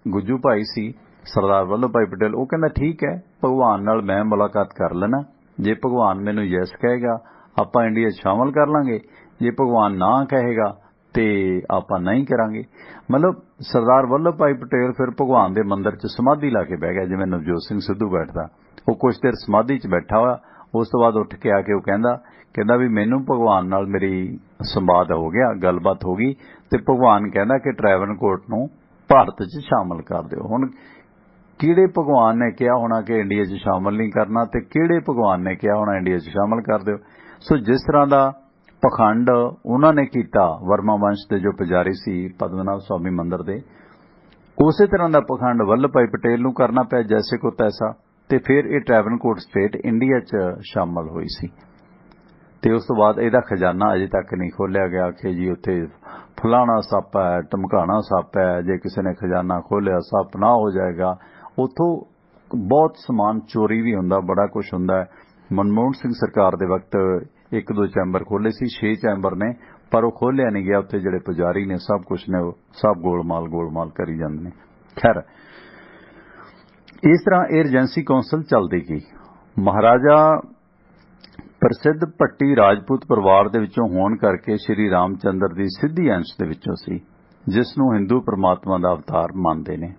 ਗੁੱਜੂ ਭਾਈ ਸੀ ਸਰਦਾਰ ਵੱਲਭ ਭਾਈ ਪਟੇਲ, ਉਹ ਕਹਿੰਦਾ ਠੀਕ ਹੈ ਭਗਵਾਨ ਨਾਲ ਮੈਂ ਮੁਲਾਕਾਤ ਕਰ ਲੈਣਾ, ਜੇ ਭਗਵਾਨ ਮੈਨੂੰ ਯੈਸ ਕਹੇਗਾ ਆਪਾਂ ਇੰਡੀਆ 'ਚ ਸ਼ਾਮਲ ਕਰ ਲਾਂਗੇ, ਜੇ ਭਗਵਾਨ ਨਾ ਕਹੇਗਾ ਤੇ ਆਪਾਂ ਨਹੀਂ ਕਰਾਂਗੇ। ਮਤਲਬ ਸਰਦਾਰ ਵੱਲਭ ਭਾਈ ਪਟੇਲ ਫਿਰ ਭਗਵਾਨ ਦੇ ਮੰਦਿਰ 'ਚ ਸਮਾਧੀ ਲਾ ਕੇ ਬਹਿ ਗਿਆ, ਜਿਵੇਂ ਨਵਜੋਤ ਸਿੰਘ ਸਿੱਧੂ ਬੈਠਦਾ। ਉਹ ਕੁਝ ਦੇਰ ਸਮਾਧੀ 'ਚ ਬੈਠਾ ਹੋਇਆ, ਉਸ ਤੋਂ ਬਾਅਦ ਉੱਠ ਕੇ ਆ ਕੇ ਉਹ ਕਹਿੰਦਾ ਵੀ ਮੈਨੂੰ ਭਗਵਾਨ ਨਾਲ ਮੇਰੀ ਸੰਵਾਦ ਹੋ ਗਿਆ, ਗੱਲਬਾਤ ਹੋ ਗਈ ਤੇ ਭਗਵਾਨ ਕਹਿੰਦਾ ਕਿ ਟ੍ਰੈਵਨਕੋਟ ਨੂੰ ਭਾਰਤ 'ਚ ਸ਼ਾਮਲ ਕਰ ਦਿਓ। ਹੁਣ ਕਿਹੜੇ ਭਗਵਾਨ ਨੇ ਕਿਹਾ ਹੋਣਾ ਕਿ ਇੰਡੀਆ 'ਚ ਸ਼ਾਮਲ ਨਹੀਂ ਕਰਨਾ ਤੇ ਕਿਹੜੇ ਭਗਵਾਨ ਨੇ ਕਿਹਾ ਹੋਣਾ ਇੰਡੀਆ 'ਚ ਸ਼ਾਮਲ ਕਰ ਦਿਓ। ਸੋ ਜਿਸ ਤਰ੍ਹਾਂ ਦਾ ਪਖੰਡ ਉਹਨਾਂ ਨੇ ਕੀਤਾ ਵਰਮਾ ਵੰਸ਼ ਦੇ ਜੋ ਪੁਜਾਰੀ ਸੀ ਪਦਮਨਾਭ ਸਵਾਮੀ ਮੰਦਿਰ ਦੇ, ਉਸੇ ਤਰ੍ਹਾਂ ਦਾ ਪਖੰਡ ਵੱਲਭ ਭਾਈ ਪਟੇਲ ਨੂੰ ਕਰਨਾ ਪਿਆ ਜੈਸੇ ਕੋ ਤੈਸਾ, ਤੇ ਫਿਰ ਇਹ ਟ੍ਰੈਵਨਕੋਟ ਸਟੇਟ ਇੰਡੀਆ 'ਚ ਸ਼ਾਮਲ ਹੋਈ ਸੀ। ਤੇ ਉਸ ਤੋਂ ਬਾਅਦ ਇਹਦਾ ਖਜ਼ਾਨਾ ਅਜੇ ਤੱਕ ਨਹੀਂ ਖੋਲਿਆ ਗਿਆ ਕਿ ਜੀ ਉੱਥੇ ਫਲਾਣਾ ਸੱਪ ਹੈ, ਧਮਕਾਣਾ ਸੱਪ ਹੈ, ਜੇ ਕਿਸੇ ਨੇ ਖਜ਼ਾਨਾ ਖੋਲਿਆ ਸੱਪ ਨਾ ਹੋ ਜਾਏਗਾ। ਉੱਥੋਂ ਬਹੁਤ ਸਮਾਨ ਚੋਰੀ ਵੀ ਹੁੰਦਾ, ਬੜਾ ਕੁਝ ਹੁੰਦਾ। ਮਨਮੋਹਨ ਸਿੰਘ ਸਰਕਾਰ ਦੇ ਵਕਤ 1-2 ਚੈਂਬਰ ਖੋਲੇ ਸੀ, 6 ਚੈਂਬਰ ਨੇ, ਪਰ ਉਹ ਖੋਲਿਆ ਨਹੀਂ ਗਿਆ। ਉੱਥੇ ਜਿਹੜੇ ਪੁਜਾਰੀ ਨੇ ਸਭ ਕੁਝ ਨੇ ਉਹ ਸਭ ਗੋਲਮਾਲ ਕਰੀ ਜਾਂਦੇ ਨੇ। ਖੈਰ ਇਸ ਤਰ੍ਹਾਂ ਇਹ ਏਜੰਸੀ ਕੌਂਸਲ ਚੱਲਦੀ ਗਈ। ਮਹਾਰਾਜਾ ਪ੍ਰਸਿੱਧ ਭੱਟੀ ਰਾਜਪੂਤ ਪਰਿਵਾਰ ਦੇ ਵਿੱਚੋਂ ਹੋਣ ਕਰਕੇ ਸ਼੍ਰੀ ਰਾਮ ਚੰਦਰ ਦੀ ਸਿੱਧੀ ਅੰਸ਼ ਦੇ ਵਿੱਚੋਂ ਸੀ, ਜਿਸ ਨੂੰ ਹਿੰਦੂ ਪਰਮਾਤਮਾ ਦਾ ਅਵਤਾਰ ਮੰਨਦੇ ਨੇ।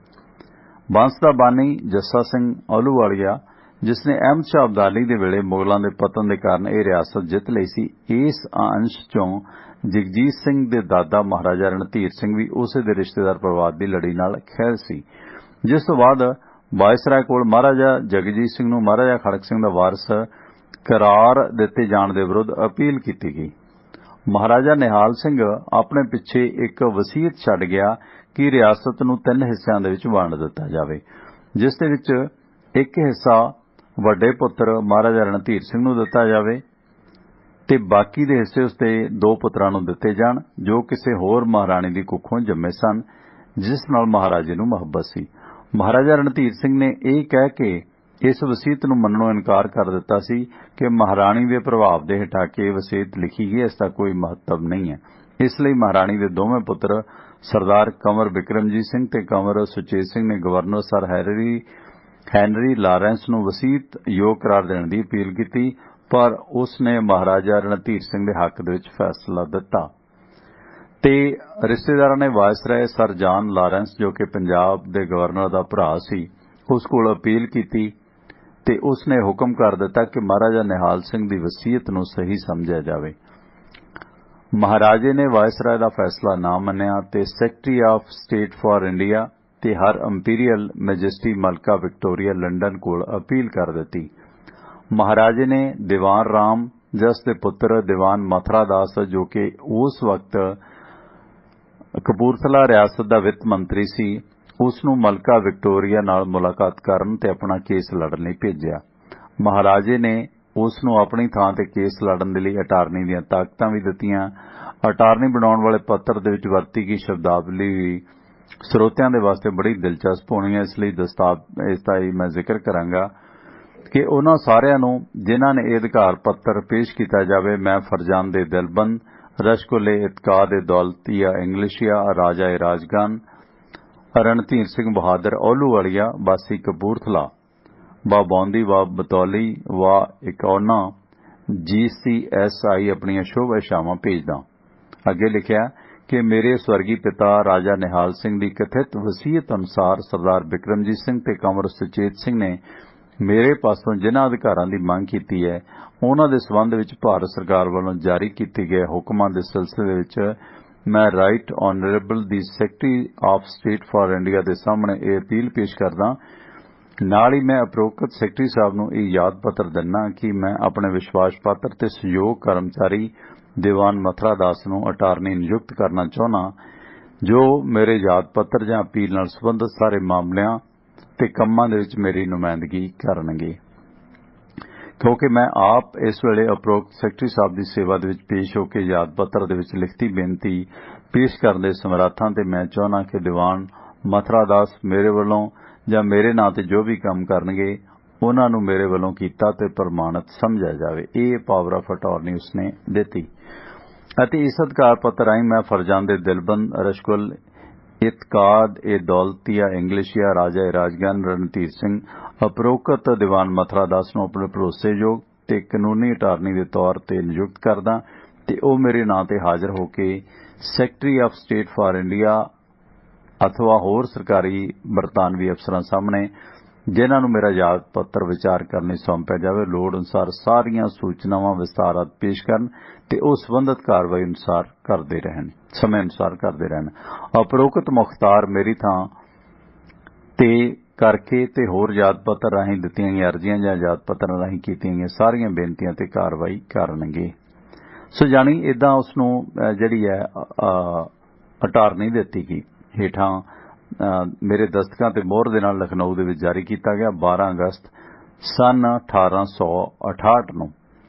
ਬੰਸ ਦਾ ਬਾਨੀ ਜੱਸਾ ਸਿੰਘ ਆਹਲੂਵਾਲੀਆ, ਜਿਸ ਨੇ ਅਹਿਮਦ ਸ਼ਾਹ ਅਬਦਾਲੀ ਦੇ ਵੇਲੇ ਮੁਗਲਾਂ ਦੇ ਪਤਨ ਦੇ ਕਾਰਨ ਇਹ ਰਿਆਸਤ ਜਿੱਤ ਲਈ ਸੀ, ਇਸ ਅੰਸ਼ ਚੋਂ ਜਗਜੀਤ ਸਿੰਘ ਦੇ ਦਾਦਾ ਮਹਾਰਾਜਾ ਰਣਧੀਰ ਸਿੰਘ ਵੀ ਉਸੇ ਦੇ ਰਿਸ਼ਤੇਦਾਰ ਪਰਿਵਾਰ ਦੀ ਲੜੀ ਨਾਲ ਖੈਲ ਸੀ। ਜਿਸ ਤੋਂ ਬਾਅਦ ਵਾਇਸਰਾਏ ਕੋਲ ਮਹਾਰਾਜਾ ਜਗਜੀਤ ਸਿੰਘ ਨੂੰ ਮਹਾਰਾਜਾ ਖੜਕ ਸਿੰਘ ਦਾ ਵਾਰਸ ਕਰਾਰ ਦਿੱਤੇ ਜਾਣ ਦੇ ਵਿਰੁੱਧ ਅਪੀਲ ਕੀਤੀ ਗਈ। ਮਹਾਰਾਜਾ ਨਿਹਾਲ ਸਿੰਘ ਆਪਣੇ ਪਿੱਛੇ ਇੱਕ ਵਸੀਅਤ ਛੱਡ ਗਿਆ ਕਿ ਰਿਆਸਤ ਨੂੰ 3 ਹਿੱਸਿਆਂ ਦੇ ਵਿੱਚ ਵੰਡ ਦਿੱਤਾ ਜਾਵੇ, ਜਿਸ ਦੇ ਵਿੱਚ ਇੱਕ ਹਿੱਸਾ ਵੱਡੇ ਪੁੱਤਰ ਮਹਾਰਾਜਾ ਰਣਧੀਰ ਸਿੰਘ ਨੂੰ ਦਿੱਤਾ ਜਾਵੇ ਤੇ ਬਾਕੀ ਦੇ ਹਿੱਸੇ ਉਸਦੇ 2 ਪੁੱਤਰਾਂ ਨੂੰ ਦਿੱਤੇ ਜਾਣ, ਜੋ ਕਿਸੇ ਹੋਰ ਮਹਾਰਾਣੀ ਦੀ ਕੁੱਖੋਂ ਜੰਮੇ ਸਨ, ਜਿਸ ਨਾਲ ਮਹਾਰਾਜੇ ਨੂੰ ਮੁਹੱਬਤ ਸੀ। ਮਹਾਰਾਜਾ ਰਣਧੀਰ ਸਿੰਘ ਨੇ ਇਹ ਕਹਿ ਕੇ ਇਸ ਵਸੀਅਤ ਨੂੰ ਮੰਨਣੋਂ ਇਨਕਾਰ ਕਰ ਦਿੱਤਾ ਸੀ ਕਿ ਮਹਾਰਾਣੀ ਦੇ ਪ੍ਰਭਾਵ ਦੇ ਹਟਾ ਕੇ ਵਸੀਅਤ ਲਿਖੀ ਗਈ, ਇਸ ਦਾ ਕੋਈ ਮਹੱਤਵ ਨਹੀਂ ਹੈ। ਇਸ ਲਈ ਮਹਾਰਾਣੀ ਦੇ ਦੋਵੇਂ ਪੁੱਤਰ ਸਰਦਾਰ ਕੰਵਰ ਬਿਕਰਮਜੀਤ ਸਿੰਘ ਤੇ ਕੰਵਰ ਸੁਚੇਤ ਸਿੰਘ ਨੇ ਗਵਰਨਰ ਸਰ ਹੈਨਰੀ ਲਾਰੈਂਸ ਨੂੰ ਵਸੀਅਤ ਯੋਗ ਕਰਾਰ ਦੇਣ ਦੀ ਅਪੀਲ ਕੀਤੀ, ਪਰ ਉਸ ਨੇ ਮਹਾਰਾਜਾ ਰਣਧੀਰ ਸਿੰਘ ਦੇ ਹੱਕ ਦੇ ਵਿੱਚ ਫੈਸਲਾ ਦਿੱਤਾ ਤੇ ਰਿਸ਼ਤੇਦਾਰਾਂ ਨੇ ਵਾਇਸਰਾਏ ਸਰ ਜਾਨ ਲਾਰੈਂਸ, ਜੋ ਕਿ ਪੰਜਾਬ ਦੇ ਗਵਰਨਰ ਦਾ ਭਰਾ ਸੀ, ਉਸ ਕੋਲ ਅਪੀਲ ਕੀਤੀ ਤੇ ਉਸ ਨੇ ਹੁਕਮ ਕਰ ਦਿੱਤਾ ਕਿ ਮਹਾਰਾਜਾ ਨਿਹਾਲ ਸਿੰਘ ਦੀ ਵਸੀਅਤ ਨੂੰ ਸਹੀ ਸਮਝਿਆ ਜਾਵੇ। ਮਹਾਰਾਜੇ ਨੇ ਵਾਇਸਰਾਏ ਦਾ ਫੈਸਲਾ ਨਾ ਮੰਨਿਆ ਤੇ secretary of state for India ਤੇ ਹਰ ਇੰਪੀਰੀਅਲ ਮੈਜੈਸਟੀ ਮਲਕਾ ਵਿਕਟੋਰੀਆ ਲੰਡਨ ਕੋਲ ਅਪੀਲ ਕਰ ਦਿੱਤੀ। ਮਹਾਰਾਜੇ ਨੇ ਦੀਵਾਨ ਰਾਮ ਜਸ ਦੇ ਪੁੱਤਰ ਦੀਵਾਨ ਮਥਰਾ ਦਾਸ, ਜੋ ਕਿ ਉਸ ਵਕਤ ਕਪੂਰਥਲਾ ਰਿਆਸਤ ਦਾ ਵਿੱਤ ਮੰਤਰੀ ਸੀ, ਉਸ ਨੂੰ ਮਲਕਾ ਵਿਕਟੋਰੀਆ ਨਾਲ ਮੁਲਾਕਾਤ ਕਰਨ ਤੇ ਆਪਣਾ ਕੇਸ ਲੜਨ ਲਈ ਭੇਜਿਆ। ਮਹਾਰਾਜੇ ਨੇ ਉਸ ਨੂੰ ਆਪਣੀ ਥਾਂ ਤੇ ਕੇਸ ਲੜਨ ਦੇ ਲਈ ਅਟਾਰਨੀ ਦੀਆਂ ਤਾਕਤਾਂ ਵੀ ਦਿੱਤੀਆਂ। ਅਟਾਰਨੀ ਬਣਾਉਣ ਵਾਲੇ ਪੱਤਰ ਦੇ ਵਿੱਚ ਵਰਤੀ ਗਈ ਸ਼ਬਦਾਵਲੀ ਵੀ ਸਰੋਤਿਆਂ ਦੇ ਵਾਸਤੇ ਬੜੀ ਦਿਲਚਸਪ ਹੋਣੀ ਹੈ, ਇਸ ਲਈ ਇਸ ਦਾ ਹੀ ਮੈਂ ਜ਼ਿਕਰ ਕਰਾਂਗਾ ਕਿ ਉਹਨਾਂ ਸਾਰਿਆਂ ਨੂੰ ਜਿਨ੍ਹਾਂ ਨੇ ਇਹ ਅਧਿਕਾਰ ਪੱਤਰ ਪੇਸ਼ ਕੀਤਾ ਜਾਵੇ, ਮੈਂ ਫਰਜ਼ਾਨ ਦੇ ਦਿਲਬੰਦ, ਰਸ਼ਕੁਲੇ ਇਤਕਾਦ ਦੌਲਤੀਆ ਇੰਗਲਿਸ਼ੀਆ ਰਾਜਾ ਰਾਜਗਾਨ, ਰਣਧੀਰ ਸਿੰਘ ਬਹਾਦਰ ਆਹਲੂਵਾਲੀਆ ਵਾਸੀ ਕਪੂਰਥਲਾ, ਬਾਬੌਂਦੀ ਵਾ ਬਤੌਲੀ ਵਾ ਇਕੌਨਾ GCSI ਆਪਣੀਆਂ ਸ਼ੁਭ ਇਛਾਵਾਂ ਭੇਜਦਾ। ਅੱਗੇ ਲਿਖਿਆ ਕਿ ਮੇਰੇ ਸਵਰਗੀ ਪਿਤਾ ਰਾਜਾ ਨਿਹਾਲ ਸਿੰਘ ਦੀ ਕਥਿਤ ਵਸੀਅਤ ਅਨੁਸਾਰ ਸਰਦਾਰ ਬਿਕਰਮਜੀਤ ਸਿੰਘ ਤੇ ਕੰਵਰ ਸੁਚੇਤ ਸਿੰਘ ਨੇ ਮੇਰੇ ਪਾਸੋਂ ਜਿਨ੍ਹਾਂ ਅਧਿਕਾਰਾਂ ਦੀ ਮੰਗ ਕੀਤੀ ਹੈ, ਉਹਨਾਂ ਦੇ ਸਬੰਧ ਵਿੱਚ ਭਾਰਤ ਸਰਕਾਰ ਵੱਲੋਂ ਜਾਰੀ ਕੀਤੇ ਗਏ ਹੁਕਮਾਂ ਦੇ ਸਿਲਸਿਲੇ ਵਿੱਚ ਮੈਂ right honourable the secretary of state for India ਦੇ ਸਾਹਮਣੇ ਇਹ ਅਪੀਲ ਪੇਸ਼ ਕਰਦਾ। ਨਾਲ ਹੀ ਮੈਂ ਉਪਰੋਕਤ ਸੈਕਟਰੀ ਸਾਹਿਬ ਨੂੰ ਇਹ ਯਾਦ ਪੱਤਰ ਦਿੰਦਾ ਕਿ ਮੈਂ ਆਪਣੇ ਵਿਸ਼ਵਾਸ ਪਾਤਰ ਤੇ ਸਹਿਯੋਗ ਕਰਮਚਾਰੀ ਦੀਵਾਨ ਮਥਰਾ ਦਾਸ ਨੂੰ ਅਟਾਰਨੀ ਨਿਯੁਕਤ ਕਰਨਾ ਚਾਹੁੰਦਾ, ਜੋ ਮੇਰੇ ਯਾਦ ਪੱਤਰ ਜਾਂ ਅਪੀਲ ਨਾਲ ਸੰਬੰਧਿਤ ਸਾਰੇ ਮਾਮਲਿਆਂ ਤੇ ਕੰਮਾਂ ਦੇ ਵਿੱਚ ਮੇਰੀ ਨੁਮਾਇੰਦਗੀ ਕਰਨਗੇ। ਕਿਉਂਕਿ ਮੈਂ ਆਪ ਇਸ ਵੇਲੇ ਉਪਰੋਕਤ ਸੈਕਟਰੀ ਸਾਹਿਬ ਦੀ ਸੇਵਾ ਦੇ ਵਿੱਚ ਪੇਸ਼ ਹੋ ਕੇ ਯਾਦ ਪੱਤਰ ਦੇ ਵਿੱਚ ਲਿਖਤੀ ਬੇਨਤੀ ਪੇਸ਼ ਕਰਨ ਦੇ ਸਮਰੱਥਾਂ ਤੇ ਮੈਂ ਚਾਹੁੰਦਾ ਕਿ ਦੀਵਾਨ ਮਥਰਾ ਦਾਸ ਮੇਰੇ ਵੱਲੋਂ ਜਾਂ ਮੇਰੇ ਨਾਂ ਤੇ ਜੋ ਵੀ ਕੰਮ ਕਰਨਗੇ, ਉਹਨਾਂ ਨੂੰ ਮੇਰੇ ਵੱਲੋਂ ਕੀਤਾ ਤੇ ਪ੍ਰਮਾਣਿਤ ਸਮਝਿਆ ਜਾਵੇ। ਇਹ ਪਾਵਰ ਆਫ ਅਟਾਰਨੀ ਉਸਨੇ ਦਿੱਤੀ ਅਤੇ ਇਸ ਅਧਿਕਾਰ ਪੱਤਰ ਰਾਹੀਂ ਮੈਂ ਫਰਜ਼ੰਦ ਦਿਲਬੰਦ ਰਸ਼ਗੁਲ ਇਤਕਾਦ ए दौलतिया इंग्लिशिया राजा राजगन रणधीर सिंह उपरोक्त दीवान मथुरा दास ਨੂੰ ਆਪਣੇ ਭਰੋਸੇਯੋਗ ਤੇ ਕਾਨੂੰਨੀ ਅਟਾਰਨੀ ਦੇ ਤੌਰ ਤੇ ਨਿਯੁਕਤ ਕਰਦਾ ਤੇ ਉਹ ਮੇਰੇ ਨਾਂ ਤੇ ਹਾਜ਼ਰ ਹੋ ਕੇ secretary of state for India अथवा होर सरकारी बरतानवी अफसरां सामने जिन्हां नूं मेरा याद पत्र विचार करने सौंपिया जावे लोड़ अनुसार सारियां सूचनावां विस्तारत पेश करन ते उह संबंधित कार्रवाई अनुसार करदे रहन समय अनुसार करदे रहन। उपरोक्त मुख्तार मेरी थां ते करके ते होर याद पत्र राहीं दित्तियां गईयां अर्जियां जां याद पत्र राहीं कीतियां गईयां सारियां बेनतियां ते कार्रवाई करनगे। सो जानी इदां उस नूं जिहड़ी है अटारनी दित्ती गई हेठां मेरे दस्तकां ते मोहर दे नाल लखनऊ दे विच जारी कीता गया 12 अगस्त सन 1868 ਨੂੰ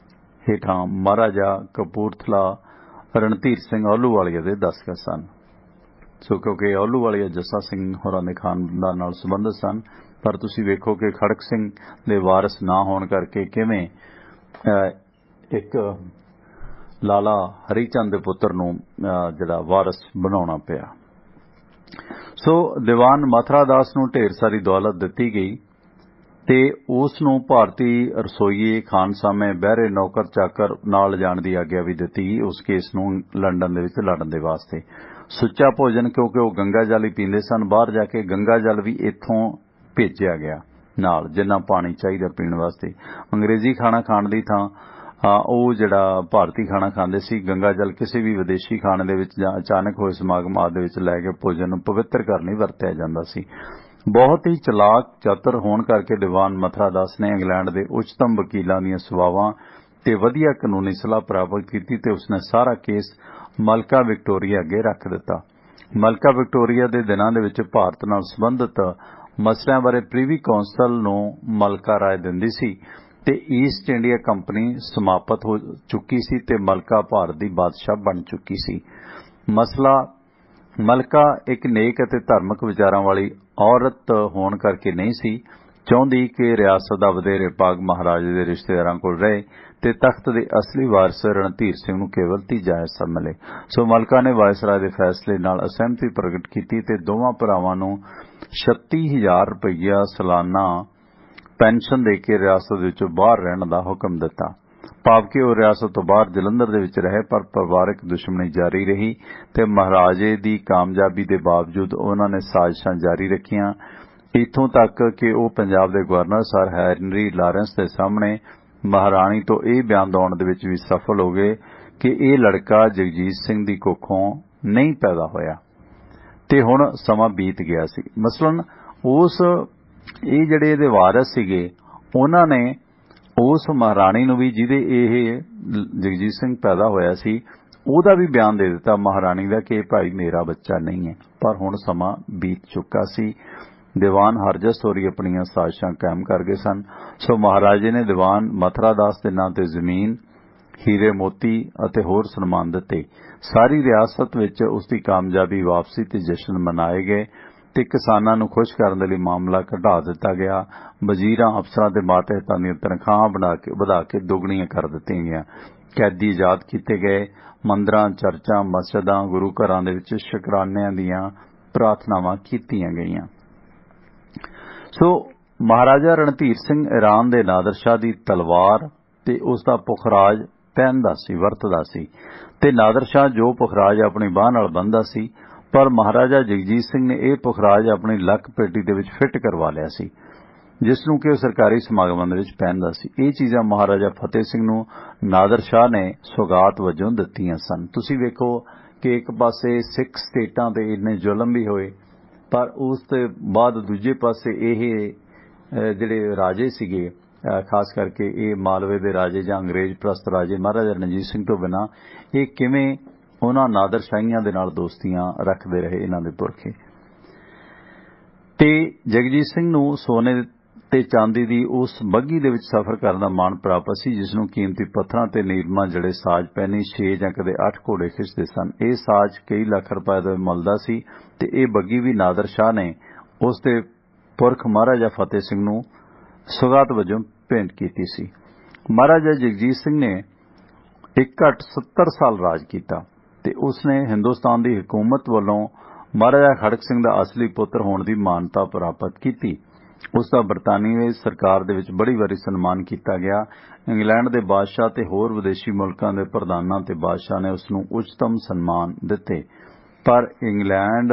हेठां महाराजा कपूरथला रणधीर सिंह आहलूवालिया दे दस्तखत सन। सो क्योंकि आहलूवालिया जस्सा सिंह होरां दे खानदान नाल संबंधित सन पर तुसीं वेखो कि खड़क सिंह दे वारिस ना होण करके किवें एक लाला हरीचंद दे पुत्तर नूं जिहड़ा वारिस बनाउणा पिया। सो दीवान मथुरा दास नूं ढेर सारी दौलत दित्ती गई ते उस नूं भारती रसोईए खानसामे बहरे नौकर चाकर नाल जाण दी आग्या भी दित्ती गई उस केस नूं लंडन दे विच लड़न दे वास्ते। सुच्चा भोजन क्योंकि वो गंगा जल ही पींदे सन बाहर जाके गंगा जल भी इत्थों भेजिया गया नाल जिन्ना पानी चाहिदा पीण वास्ते। अंग्रेजी खाना खाण दी थां ਉਹ ਜਿਹੜਾ ਭਾਰਤੀ ਖਾਣਾ ਖਾਂਦੇ ਸੀ ਗੰਗਾ ਜਲ ਕਿਸੇ ਵੀ ਵਿਦੇਸ਼ੀ ਖਾਣੇ ਦੇ ਵਿੱਚ ਜਾਂ ਅਚਾਨਕ ਹੋਏ ਸਮਾਗਮ ਆਦਿ ਵਿੱਚ ਲੈ ਕੇ ਭੋਜਨ ਨੂੰ ਪਵਿੱਤਰ ਕਰਨ ਲਈ ਵਰਤਿਆ ਜਾਂਦਾ ਸੀ। ਬਹੁਤ ਹੀ ਚਲਾਕ ਚਤੁਰ ਹੋਣ ਕਰਕੇ ਦੀਵਾਨ ਮਥੁਰਾ ਦਾਸ ਨੇ ਇੰਗਲੈਂਡ ਦੇ ਉੱਚਤਮ ਵਕੀਲਾਂ ਦੀਆਂ ਸੇਵਾਵਾਂ ਤੇ ਵਧੀਆ ਕਾਨੂੰਨੀ ਸਲਾਹ ਪ੍ਰਾਪਤ ਕੀਤੀ ਤੇ ਉਸਨੇ ਸਾਰਾ ਕੇਸ ਮਲਕਾ ਵਿਕਟੋਰੀਆ ਅੱਗੇ ਰੱਖ ਦਿੱਤਾ। ਮਲਕਾ ਵਿਕਟੋਰੀਆ ਦੇ ਦਿਨਾਂ ਦੇ ਵਿੱਚ ਭਾਰਤ ਨਾਲ ਸੰਬੰਧਿਤ ਮਸਲਿਆਂ ਬਾਰੇ ਪ੍ਰੀਵੀ ਕੌਂਸਲ ਨੂੰ ਮਲਕਾ ਰਾਏ ਦਿੰਦੀ ਸੀ ਤੇ ਈਸਟ ਇੰਡੀਆ ਕੰਪਨੀ ਸਮਾਪਤ ਹੋ ਚੁੱਕੀ ਸੀ ਤੇ ਮਲਕਾ ਭਾਰਤ ਦੀ ਬਾਦਸ਼ਾਹ ਬਣ ਚੁੱਕੀ ਸੀ। ਮਸਲਾ ਮਲਕਾ ਇੱਕ ਨੇਕ ਅਤੇ ਧਾਰਮਿਕ ਵਿਚਾਰਾਂ ਵਾਲੀ ਔਰਤ ਹੋਣ ਕਰਕੇ ਨਹੀਂ ਸੀ ਚਾਹੁੰਦੀ ਕਿ ਰਿਆਸਤ ਦਾ ਵਧੇਰੇ ਭਾਗ ਮਹਾਰਾਜੇ ਦੇ ਰਿਸ਼ਤੇਦਾਰਾਂ ਕੋਲ ਰਹੇ ਤੇ ਤਖਤ ਦੇ ਅਸਲੀ ਵਾਰਿਸ ਰਣਧੀਰ ਸਿੰਘ ਨੂੰ ਕੇਵਲ ਤੀਜਾ ਹਿੱਸਾ ਮਿਲੇ। ਸੋ ਮਲਕਾ ਨੇ ਵਾਇਸਰਾਏ ਦੇ ਫੈਸਲੇ ਨਾਲ ਅਸਹਿਮਤੀ ਪ੍ਰਗਟ ਕੀਤੀ ਤੇ ਦੋਵਾਂ ਭਰਾਵਾਂ ਨੂੰ 36,000 ਰੁਪਈਆ ਸਾਲਾਨਾ ਪੈਨਸ਼ਨ ਦੇ ਕੇ ਰਿਆਸਤ ਵਿੱਚੋਂ ਬਾਹਰ ਰਹਿਣ ਦਾ ਹੁਕਮ ਦਿੱਤਾ। ਭਾਵ ਕਿ ਉਹ ਰਿਆਸਤ ਤੋਂ ਬਾਹਰ ਜਲੰਧਰ ਦੇ ਵਿੱਚ ਰਹੇ ਪਰ ਪਰਿਵਾਰਕ ਦੁਸ਼ਮਣੀ ਜਾਰੀ ਰਹੀ ਤੇ ਮਹਾਰਾਜੇ ਦੀ ਕਾਮਯਾਬੀ ਦੇ ਬਾਵਜੂਦ ਉਹਨਾਂ ਨੇ ਸਾਜ਼ਿਸ਼ਾਂ ਜਾਰੀ ਰੱਖੀਆਂ ਇੱਥੋਂ ਤੱਕ ਕਿ ਉਹ ਪੰਜਾਬ ਦੇ ਗਵਰਨਰ ਸਰ ਹੈਨਰੀ ਲਾਰੈਂਸ ਦੇ ਸਾਹਮਣੇ ਮਹਾਰਾਣੀ ਤੋਂ ਇਹ ਬਿਆਨ ਦਿਵਾਉਣ ਦੇ ਵਿੱਚ ਵੀ ਸਫਲ ਹੋ ਗਏ ਕਿ ਇਹ ਲੜਕਾ ਜਗਜੀਤ ਸਿੰਘ ਦੀ ਕੁੱਖੋਂ ਨਹੀਂ ਪੈਦਾ ਹੋਇਆ ਤੇ ਹੁਣ ਸਮਾਂ ਬੀਤ ਗਿਆ ਸੀ। ਮਸਲਨ ਉਸ ਇਹ ਜਿਹੜੇ ਇਹਦੇ ਵਾਰਿਸ ਸੀਗੇ ਉਹਨਾਂ ਨੇ ਉਸ ਮਹਾਰਾਣੀ ਨੂੰ ਵੀ ਜਿਹਦੇ ਇਹ ਜਗਜੀਤ ਸਿੰਘ ਪੈਦਾ ਹੋਇਆ ਸੀ ਉਹਦਾ ਵੀ ਬਿਆਨ ਦੇ ਦਿੱਤਾ ਮਹਾਰਾਣੀ ਦਾ ਕਿ ਭਾਈ ਮੇਰਾ ਬੱਚਾ ਨਹੀਂ ਹੈ। ਪਰ ਹੁਣ ਸਮਾਂ ਬੀਤ ਚੁੱਕਾ ਸੀ। ਦੀਵਾਨ ਹਰਜਸ ਹੋਰੀ ਆਪਣੀਆਂ ਸਾਜ਼ਿਸ਼ਾਂ ਕਾਇਮ ਕਰ ਗਏ ਸਨ। ਸੋ ਮਹਾਰਾਜੇ ਨੇ ਦੀਵਾਨ ਮਥੁਰਾ ਦਾਸ ਦੇ ਨਾਂ ਤੇ ਜ਼ਮੀਨ ਹੀਰੇ ਮੋਤੀ ਅਤੇ ਹੋਰ ਸਨਮਾਨ ਦਿੱਤੇ। ਸਾਰੀ ਰਿਆਸਤ ਵਿੱਚ ਉਸ ਦੀ ਕਾਮਯਾਬੀ ਵਾਪਸੀ ਤੇ ਜਸ਼ਨ ਮਨਾਏ ਗਏ ਤੇ ਕਿਸਾਨਾਂ ਨੂੰ ਖੁਸ਼ ਕਰਨ ਦੇ ਲਈ ਮਾਮਲਾ ਘਟਾ ਦਿੱਤਾ ਗਿਆ। ਵਜ਼ੀਰਾਂ ਅਫਸਰਾਂ ਤੇ ਮਾਤਹਿਤਾਂ ਦੀਆਂ ਤਨਖਾਹਾਂ ਵਧਾ ਕੇ ਦੁੱਗਣੀਆਂ ਕਰ ਦਿੱਤੀਆਂ ਗਈਆਂ। ਕੈਦੀ ਆਜ਼ਾਦ ਕੀਤੇ ਗਏ। ਮੰਦਰਾਂ ਚਰਚਾਂ ਮਸਜਿਦਾਂ ਗੁਰੂ ਘਰਾਂ ਦੇ ਵਿੱਚ ਸ਼ੁਕਰਾਨਿਆਂ ਦੀਆਂ ਪ੍ਰਾਰਥਨਾਵਾਂ ਕੀਤੀਆਂ ਗਈਆਂ। ਸੋ ਮਹਾਰਾਜਾ ਰਣਧੀਰ ਸਿੰਘ ਈਰਾਨ ਦੇ ਨਾਦਰ ਸ਼ਾਹ ਦੀ ਤਲਵਾਰ ਤੇ ਉਸ ਦਾ ਪੁਖਰਾਜ ਪਹਿਨਦਾ ਸੀ ਵਰਤਦਾ ਸੀ ਤੇ ਨਾਦਰ ਸ਼ਾਹ ਜੋ ਪੁਖਰਾਜ ਆਪਣੀ ਬਾਹ ਨਾਲ ਬੰਨ੍ਹਦਾ ਸੀ ਪਰ ਮਹਾਰਾਜਾ ਜਗਜੀਤ ਸਿੰਘ ਨੇ ਇਹ ਪੁਖਰਾਜ ਆਪਣੀ ਲੱਕ ਪੇਟੀ ਦੇ ਵਿੱਚ ਫਿੱਟ ਕਰਵਾ ਲਿਆ ਸੀ ਜਿਸ ਨੂੰ ਕਿ ਉਹ ਸਰਕਾਰੀ ਸਮਾਗਮਾਂ ਦੇ ਵਿੱਚ ਪਹਿਨਦਾ ਸੀ। ਇਹ ਚੀਜ਼ਾਂ ਮਹਾਰਾਜਾ ਫਤਿਹ ਸਿੰਘ ਨੂੰ ਨਾਦਰ ਸ਼ਾਹ ਨੇ ਸੁਗਾਤ ਵਜੋਂ ਦਿੱਤੀਆਂ ਸਨ। ਤੁਸੀਂ ਵੇਖੋ ਕਿ ਇੱਕ ਪਾਸੇ ਸਿੱਖ ਸਟੇਟਾਂ ਤੇ ਇੰਨੇ ਜ਼ੁਲਮ ਵੀ ਹੋਏ ਪਰ ਉਸ ਤੋਂ ਬਾਅਦ ਦੂਜੇ ਪਾਸੇ ਇਹ ਜਿਹੜੇ ਰਾਜੇ ਸੀਗੇ ਖਾਸ ਕਰਕੇ ਇਹ ਮਾਲਵੇ ਦੇ ਰਾਜੇ ਜਾਂ ਅੰਗਰੇਜ਼ ਪ੍ਰਸਤ ਰਾਜੇ ਮਹਾਰਾਜਾ ਰਣਜੀਤ ਸਿੰਘ ਤੋਂ ਬਿਨਾਂ ਇਹ ਕਿਵੇਂ ਉਹਨਾਂ ਨਾਦਰਸ਼ਾਹੀਆਂ ਦੇ ਨਾਲ ਦੋਸਤੀਆਂ ਰੱਖਦੇ ਰਹੇ ਇਹਨਾਂ ਦੇ ਪੁਰਖੇ। ਤੇ ਜਗਜੀਤ ਸਿੰਘ ਨੂੰ ਸੋਨੇ ਤੇ ਚਾਂਦੀ ਦੀ ਉਸ ਬੱਘੀ ਦੇ ਵਿੱਚ ਸਫ਼ਰ ਕਰਨ ਦਾ ਮਾਣ ਪ੍ਰਾਪਤ ਸੀ ਜਿਸ ਨੂੰ ਕੀਮਤੀ ਪੱਥਰਾਂ ਤੇ ਨੀਲਮਾਂ ਜੜੇ ਸਾਜ਼ ਪਹਿਨੀ 6 ਜਾਂ ਕਦੇ 8 ਘੋੜੇ ਖਿੱਚਦੇ ਸਨ। ਇਹ ਸਾਜ਼ ਕਈ ਲੱਖ ਰੁਪਏ ਦਾ ਮੁੱਲ ਦਾ ਸੀ ਤੇ ਇਹ ਬੱਘੀ ਵੀ ਨਾਦਰ ਸ਼ਾਹ ਨੇ ਉਸ ਦੇ ਪੁਰਖ ਮਹਾਰਾਜਾ ਫਤਿਹ ਸਿੰਘ ਨੂੰ ਸੁਗਾਤ ਵਜੋਂ ਭੇਂਟ ਕੀਤੀ ਸੀ। ਮਹਾਰਾਜਾ ਜਗਜੀਤ ਸਿੰਘ ਨੇ ਇੱਕ ਘੱਟ 70 ਸਾਲ ਰਾਜ ਕੀਤਾ ਤੇ ਉਸਨੇ ਹਿੰਦੁਸਤਾਨ ਦੀ ਹਕੂਮਤ ਵੱਲੋਂ ਮਹਾਰਾਜਾ ਖੜਕ ਸਿੰਘ ਦਾ ਅਸਲੀ ਪੁੱਤਰ ਹੋਣ ਦੀ ਮਾਨਤਾ ਪ੍ਰਾਪਤ ਕੀਤੀ। ਉਸ ਦਾ ਬਰਤਾਨੀਆ ਸਰਕਾਰ ਦੇ ਵਿੱਚ ਬੜੀ ਵਾਰੀ ਸਨਮਾਨ ਕੀਤਾ ਗਿਆ। ਇੰਗਲੈਂਡ ਦੇ ਬਾਦਸ਼ਾਹ ਤੇ ਹੋਰ ਵਿਦੇਸ਼ੀ ਮੁਲਕਾਂ ਦੇ ਪ੍ਰਧਾਨਾਂ ਤੇ ਬਾਦਸ਼ਾਹ ਨੇ ਉਸ ਨੂੰ ਉੱਚਤਮ ਸਨਮਾਨ ਦਿੱਤੇ, ਪਰ ਇੰਗਲੈਂਡ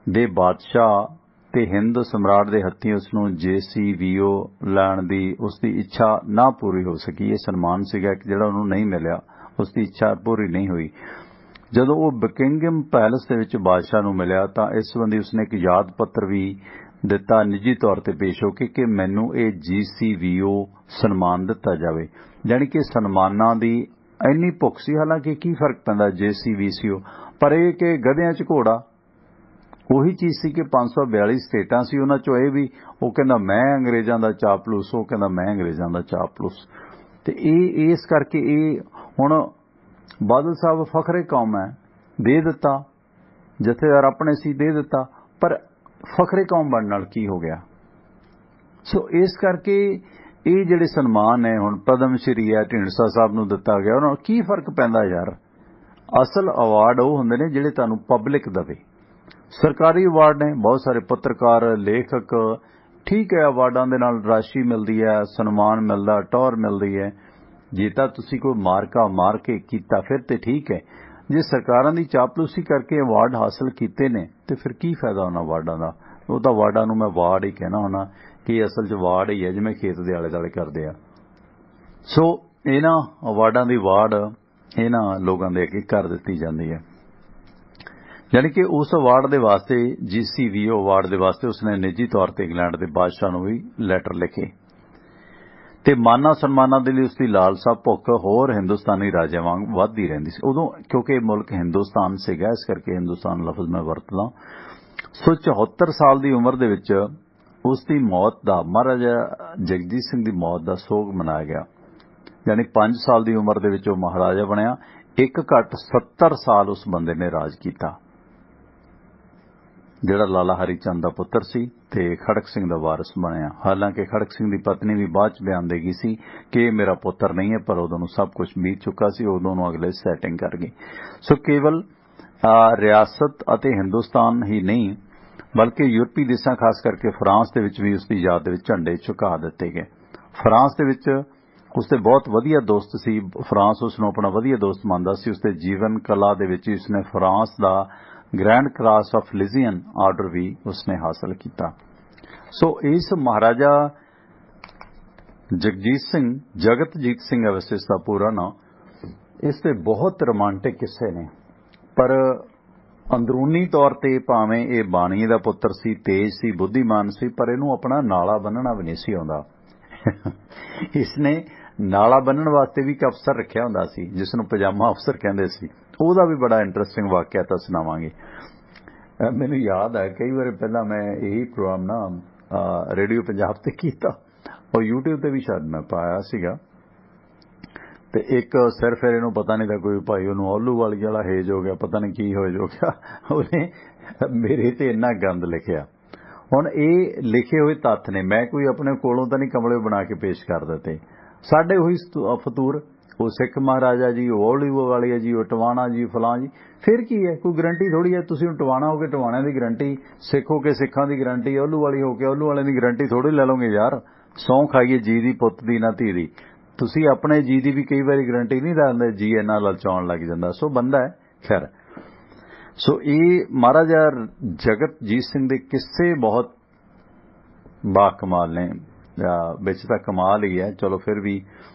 ਦੇ ਬਾਦਸ਼ਾਹ ਤੇ ਹਿੰਦ ਸਮਰਾਟ ਦੇ ਹੱਥੀਂ ਉਸ ਨੂੰ JCVO ਲੈਣ ਦੀ ਉਸ ਦੀ ਇੱਛਾ ਨਾ ਪੂਰੀ ਹੋ ਸਕੀ। ਇਹ ਸਨਮਾਨ ਸੀਗਾ ਕਿ ਜਿਹੜਾ ਉਹਨੂੰ ਨਹੀਂ ਮਿਲਿਆ, ਉਸ ਦੀ ਇੱਛਾ ਪੂਰੀ ਨਹੀਂ ਹੋਈ। ਜਦੋਂ ਉਹ ਬਕਿੰਗਮ ਪੈਲਸ ਦੇ ਵਿੱਚ ਬਾਦਸ਼ਾਹ ਨੂੰ ਮਿਲਿਆ ਤਾਂ ਇਸ ਸੰਬੰਧੀ ਉਸਨੇ ਇੱਕ ਯਾਦ ਪੱਤਰ ਵੀ ਦਿੱਤਾ, ਨਿੱਜੀ ਤੌਰ ਤੇ ਪੇਸ਼ ਹੋ ਕੇ, ਕਿ ਮੈਨੂੰ ਇਹ JCVO ਸਨਮਾਨ ਦਿੱਤਾ ਜਾਵੇ। ਜਾਣੀ ਕਿ ਸਨਮਾਨਾਂ ਦੀ ਇੰਨੀ ਭੁੱਖ ਸੀ। ਹਾਲਾਂਕਿ ਕੀ ਫਰਕ ਪੈਂਦਾ JCVO, ਪਰ ਇਹ ਕਿ ਗਧਿਆਂ 'ਚ ਘੋੜਾ ਉਹੀ ਚੀਜ਼ ਸੀ ਕਿ 542 ਸਟੇਟਾਂ ਸੀ, ਉਹਨਾਂ 'ਚੋਂ ਇਹ ਵੀ ਉਹ ਕਹਿੰਦਾ ਮੈਂ ਅੰਗਰੇਜ਼ਾਂ ਦਾ ਚਾਪਲੂਸ, ਉਹ ਕਹਿੰਦਾ ਮੈਂ ਅੰਗਰੇਜ਼ਾਂ ਦਾ ਚਾਪਲੂਸ। ਤੇ ਇਹ ਇਸ ਕਰਕੇ ਇਹ ਹੁਣ ਬਾਦਲ ਸਾਹਿਬ ਫਖਰੇ ਕੌਮ ਹੈ, ਦੇ ਦਿੱਤਾ, ਜਥੇਦਾਰ ਆਪਣੇ ਸੀ ਦੇ ਦਿੱਤਾ, ਪਰ ਫਖਰੇ ਕੌਮ ਬਣਨ ਨਾਲ ਕੀ ਹੋ ਗਿਆ। ਸੋ ਇਸ ਕਰਕੇ ਇਹ ਜਿਹੜੇ ਸਨਮਾਨ ਹੈ, ਹੁਣ ਪਦਮ ਸ਼੍ਰੀ ਹੈ ਢੀਂਡਸਾ ਸਾਹਿਬ ਨੂੰ ਦਿੱਤਾ ਗਿਆ, ਉਹਨਾਂ ਨੂੰ ਕੀ ਫਰਕ ਪੈਂਦਾ ਯਾਰ। ਅਸਲ ਅਵਾਰਡ ਉਹ ਹੁੰਦੇ ਨੇ ਜਿਹੜੇ ਤੁਹਾਨੂੰ ਪਬਲਿਕ ਦੇਵੇ। ਸਰਕਾਰੀ ਅਵਾਰਡ ਨੇ, ਬਹੁਤ ਸਾਰੇ ਪੱਤਰਕਾਰ, ਲੇਖਕ, ਠੀਕ ਹੈ, ਅਵਾਰਡਾਂ ਦੇ ਨਾਲ ਰਾਸ਼ੀ ਮਿਲਦੀ ਹੈ, ਸਨਮਾਨ ਮਿਲਦਾ, ਟੌਰ ਮਿਲਦੀ ਹੈ। ਜੇ ਤਾਂ ਤੁਸੀਂ ਕੋਈ ਮਾਰਕਾ ਮਾਰ ਕੇ ਕੀਤਾ ਫਿਰ ਤੇ ਠੀਕ ਹੈ। ਜੇ ਸਰਕਾਰਾਂ ਦੀ ਚਾਪਲੂਸੀ ਕਰਕੇ ਅਵਾਰਡ ਹਾਸਲ ਕੀਤੇ ਨੇ ਤੇ ਫਿਰ ਕੀ ਫਾਇਦਾ ਉਹਨਾਂ ਅਵਾਰਡਾਂ ਦਾ। ਉਹ ਤਾਂ ਅਵਾਰਡਾਂ ਨੂੰ ਮੈਂ ਵਾਰਡ ਹੀ ਕਹਿਣਾ ਹੁੰਦਾ, ਕਿ ਅਸਲ 'ਚ ਵਾਰਡ ਹੀ ਹੈ ਜਿਵੇਂ ਖੇਤ ਦੇ ਆਲੇ ਦੁਆਲੇ ਕਰਦੇ ਆ। ਸੋ ਇਹਨਾਂ ਅਵਾਰਡਾਂ ਦੀ ਵਾਰਡ ਇਹਨਾਂ ਲੋਕਾਂ ਦੇ ਅੱਗੇ ਕਰ ਦਿੱਤੀ ਜਾਂਦੀ ਹੈ। ਯਾਨੀ ਕਿ ਉਸ ਅਵਾਰਡ ਦੇ ਵਾਸਤੇ, JCVO ਅਵਾਰਡ ਦੇ ਵਾਸਤੇ ਉਸਨੇ ਨਿੱਜੀ ਤੌਰ ਤੇ ਇੰਗਲੈਂਡ ਦੇ ਬਾਦਸ਼ਾਹ ਨੂੰ ਵੀ ਲੈਟਰ ਲਿਖੇ ਤੇ ਮਾਨਾਂ ਸਨਮਾਨਾਂ ਦੇ ਲਈ ਉਸਦੀ ਲਾਲਸਾ, ਭੁੱਖ ਹੋਰ ਹਿੰਦੁਸਤਾਨੀ ਰਾਜਿਆਂ ਵਾਂਗ ਵੱਧਦੀ ਰਹਿੰਦੀ ਸੀ। ਉਦੋਂ ਕਿਉਂਕਿ ਇਹ ਮੁਲਕ ਹਿੰਦੁਸਤਾਨ ਸੀਗਾ, ਇਸ ਕਰਕੇ ਹਿੰਦੁਸਤਾਨ ਲਫ਼ਜ਼ ਮੈਂ ਵਰਤਦਾ। ਸੋ 74 ਸਾਲ ਦੀ ਉਮਰ ਦੇ ਵਿੱਚ ਉਸ ਦੀ ਮੌਤ ਦਾ, ਮਹਾਰਾਜਾ ਜਗਜੀਤ ਸਿੰਘ ਦੀ ਮੌਤ ਦਾ ਸੋਗ ਮਨਾਇਆ ਗਿਆ। ਯਾਨੀ 5 ਸਾਲ ਦੀ ਉਮਰ ਦੇ ਵਿੱਚ ਉਹ ਮਹਾਰਾਜਾ ਬਣਿਆ। ਇੱਕ ਘੱਟ 70 ਸਾਲ ਉਸ ਬੰਦੇ ਨੇ ਰਾਜ ਕੀਤਾ, ਜਿਹੜਾ ਲਾਲਾ ਹਰੀ ਚੰਦ ਦਾ ਪੁੱਤਰ ਸੀ ਤੇ ਖੜਕ ਸਿੰਘ ਦਾ ਵਾਰਿਸ ਬਣਿਆ। ਹਾਲਾਂਕਿ ਖੜਕ ਸਿੰਘ ਦੀ ਪਤਨੀ ਵੀ ਬਾਅਦ 'ਚ ਬਿਆਨ ਦੇ ਗਈ ਸੀ ਕਿ ਇਹ ਮੇਰਾ ਪੁੱਤਰ ਨਹੀਂ ਹੈ, ਪਰ ਉਦੋਂ ਨੂੰ ਸਭ ਕੁਝ ਬੀਤ ਚੁੱਕਾ ਸੀ, ਉਦੋਂ ਨੂੰ ਅਗਲੇ ਸੈਟਿੰਗ ਕਰ ਗਈ। ਸੋ ਕੇਵਲ ਰਿਆਸਤ ਅਤੇ ਹਿੰਦੁਸਤਾਨ ਹੀ ਨਹੀਂ, ਬਲਕਿ ਯੂਰਪੀ ਦੇਸ਼ਾਂ, ਖਾਸ ਕਰਕੇ ਫਰਾਂਸ ਦੇ ਵਿੱਚ ਵੀ ਉਸ ਦੀ ਯਾਦ ਦੇ ਵਿੱਚ ਝੰਡੇ ਝੁਕਾ ਦਿੱਤੇ ਗਏ। ਫਰਾਂਸ ਦੇ ਵਿੱਚ ਉਸਦੇ ਬਹੁਤ ਵਧੀਆ ਦੋਸਤ ਸੀ, ਫਰਾਂਸ ਉਸ ਨੂੰ ਆਪਣਾ ਵਧੀਆ ਦੋਸਤ ਮੰਨਦਾ ਸੀ। ਉਸਦੇ ਜੀਵਨ ਕਲਾ ਦੇ ਵਿੱਚ ਉਸਨੇ ਫਰਾਂਸ ਦਾ Grand Cross of Legion order ਵੀ ਉਸਨੇ ਹਾਸਲ ਕੀਤਾ। ਸੋ ਇਸ ਮਹਾਰਾਜਾ ਜਗਜੀਤ ਸਿੰਘ, ਜਗਤਜੀਤ ਸਿੰਘ ਹੈ ਵੈਸੇ ਇਸ ਦਾ ਪੂਰਾ ਨਾਂ। ਇਸ ਦੇ ਬਹੁਤ ਰੋਮਾਂਟਿਕ ਕਿੱਸੇ ਨੇ, ਪਰ ਅੰਦਰੂਨੀ ਤੌਰ ਤੇ ਭਾਵੇਂ ਇਹ ਬਾਣੀ ਦਾ ਪੁੱਤਰ ਸੀ, ਤੇਜ ਸੀ, ਬੁੱਧੀਮਾਨ ਸੀ, ਪਰ ਇਹਨੂੰ ਆਪਣਾ ਨਾਲਾ ਬੰਨਣਾ ਵੀ ਨਹੀਂ ਸੀ ਆਉਂਦਾ। ਇਸਨੇ ਨਾਲਾ ਬੰਨਣ ਵਾਸਤੇ ਵੀ ਇੱਕ ਅਫਸਰ ਰੱਖਿਆ ਹੁੰਦਾ ਸੀ, ਜਿਸ ਨੂੰ ਪਜਾਮਾ ਅਫਸਰ ਕਹਿੰਦੇ ਸੀ। ਉਹਦਾ ਵੀ ਬੜਾ ਇੰਟਰਸਟਿੰਗ ਵਾਕਿਆ ਤਾਂ ਸੁਣਾਵਾਂਗੇ। ਮੈਨੂੰ ਯਾਦ ਹੈ ਕਈ ਵਾਰ ਪਹਿਲਾਂ ਮੈਂ ਇਹੀ ਪ੍ਰੋਗਰਾਮ ਨਾ ਰੇਡੀਓ ਪੰਜਾਬ ਤੇ ਕੀਤਾ, ਉਹ YouTube ਤੇ ਵੀ ਸ਼ਾਇਦ ਮੈਂ ਪਾਇਆ ਸੀਗਾ। ਤੇ ਇੱਕ ਸਿਰ ਫਿਰ ਇਹਨੂੰ ਪਤਾ ਨਹੀਂ ਤਾਂ ਕੋਈ ਭਾਈ ਉਹਨੂੰ ਆਲੂ ਵਾਲੀ ਵਾਲਾ ਹੇਜ ਹੋ ਗਿਆ, ਪਤਾ ਨਹੀਂ ਕੀ ਹੋ ਗਿਆ, ਉਹਨੇ ਮੇਰੇ ਤੇ ਇੰਨਾ ਗੰਦ ਲਿਖਿਆ। ਹੁਣ ਇਹ ਲਿਖੇ ਹੋਏ ਤੱਥ ਨੇ, ਮੈਂ ਕੋਈ ਆਪਣੇ ਕੋਲੋਂ ਤਾਂ ਨਹੀਂ ਕਮਲੇ ਬਣਾ ਕੇ ਪੇਸ਼ ਕਰ ਦਿੱਤੇ। ਸਾਡੇ ਉਹੀ ਫਤੂਰ, ਉਹ ਸਿੱਖ ਮਹਾਰਾਜਾ ਜੀ, ਉਹ ਆਲੂ ਵਾਲੀ ਜੀ, ਉਹ ਟਵਾਣਾ ਜੀ, ਫਲਾਂ ਜੀ। ਫਿਰ ਕੀ ਹੈ, ਕੋਈ ਗਰੰਟੀ ਥੋੜੀ ਹੈ ਤੁਸੀਂ ਟਵਾਣਾ ਹੋ ਕੇ ਟਵਾਣਿਆਂ ਦੀ ਗਰੰਟੀ, ਸਿੱਖ ਹੋ ਕੇ ਸਿੱਖਾਂ ਦੀ ਗਰੰਟੀ, ਆਲੂ ਵਾਲੀ ਹੋ ਕੇ ਆਲੂ ਵਾਲਿਆਂ ਦੀ ਗਰੰਟੀ ਥੋੜੀ ਲੈ ਲਓਗੇ ਯਾਰ। ਸਹੁੰ ਖਾਈਏ ਜੀ ਦੀ, ਪੁੱਤ ਦੀ, ਨਾ ਧੀ ਦੀ। ਤੁਸੀਂ ਆਪਣੇ ਜੀ ਦੀ ਵੀ ਕਈ ਵਾਰੀ ਗਰੰਟੀ ਨਹੀਂ ਲੈਂਦੇ, ਜੀ ਇਹਨਾਂ ਲਲਚਾਉਣ ਲੱਗ ਜਾਂਦਾ। ਸੋ ਬੰਦਾ ਹੈ ਖੈਰ। ਸੋ ਇਹ ਮਹਾਰਾਜਾ ਜਗਤਜੀਤ ਸਿੰਘ ਦੇ ਕਿੱਸੇ ਬਹੁਤ ਬਾਕਮਾਲ ਨੇ, ਵਿੱਚ ਤਾਂ ਕਮਾਲ ਹੀ ਹੈ। ਚਲੋ ਫਿਰ ਵੀ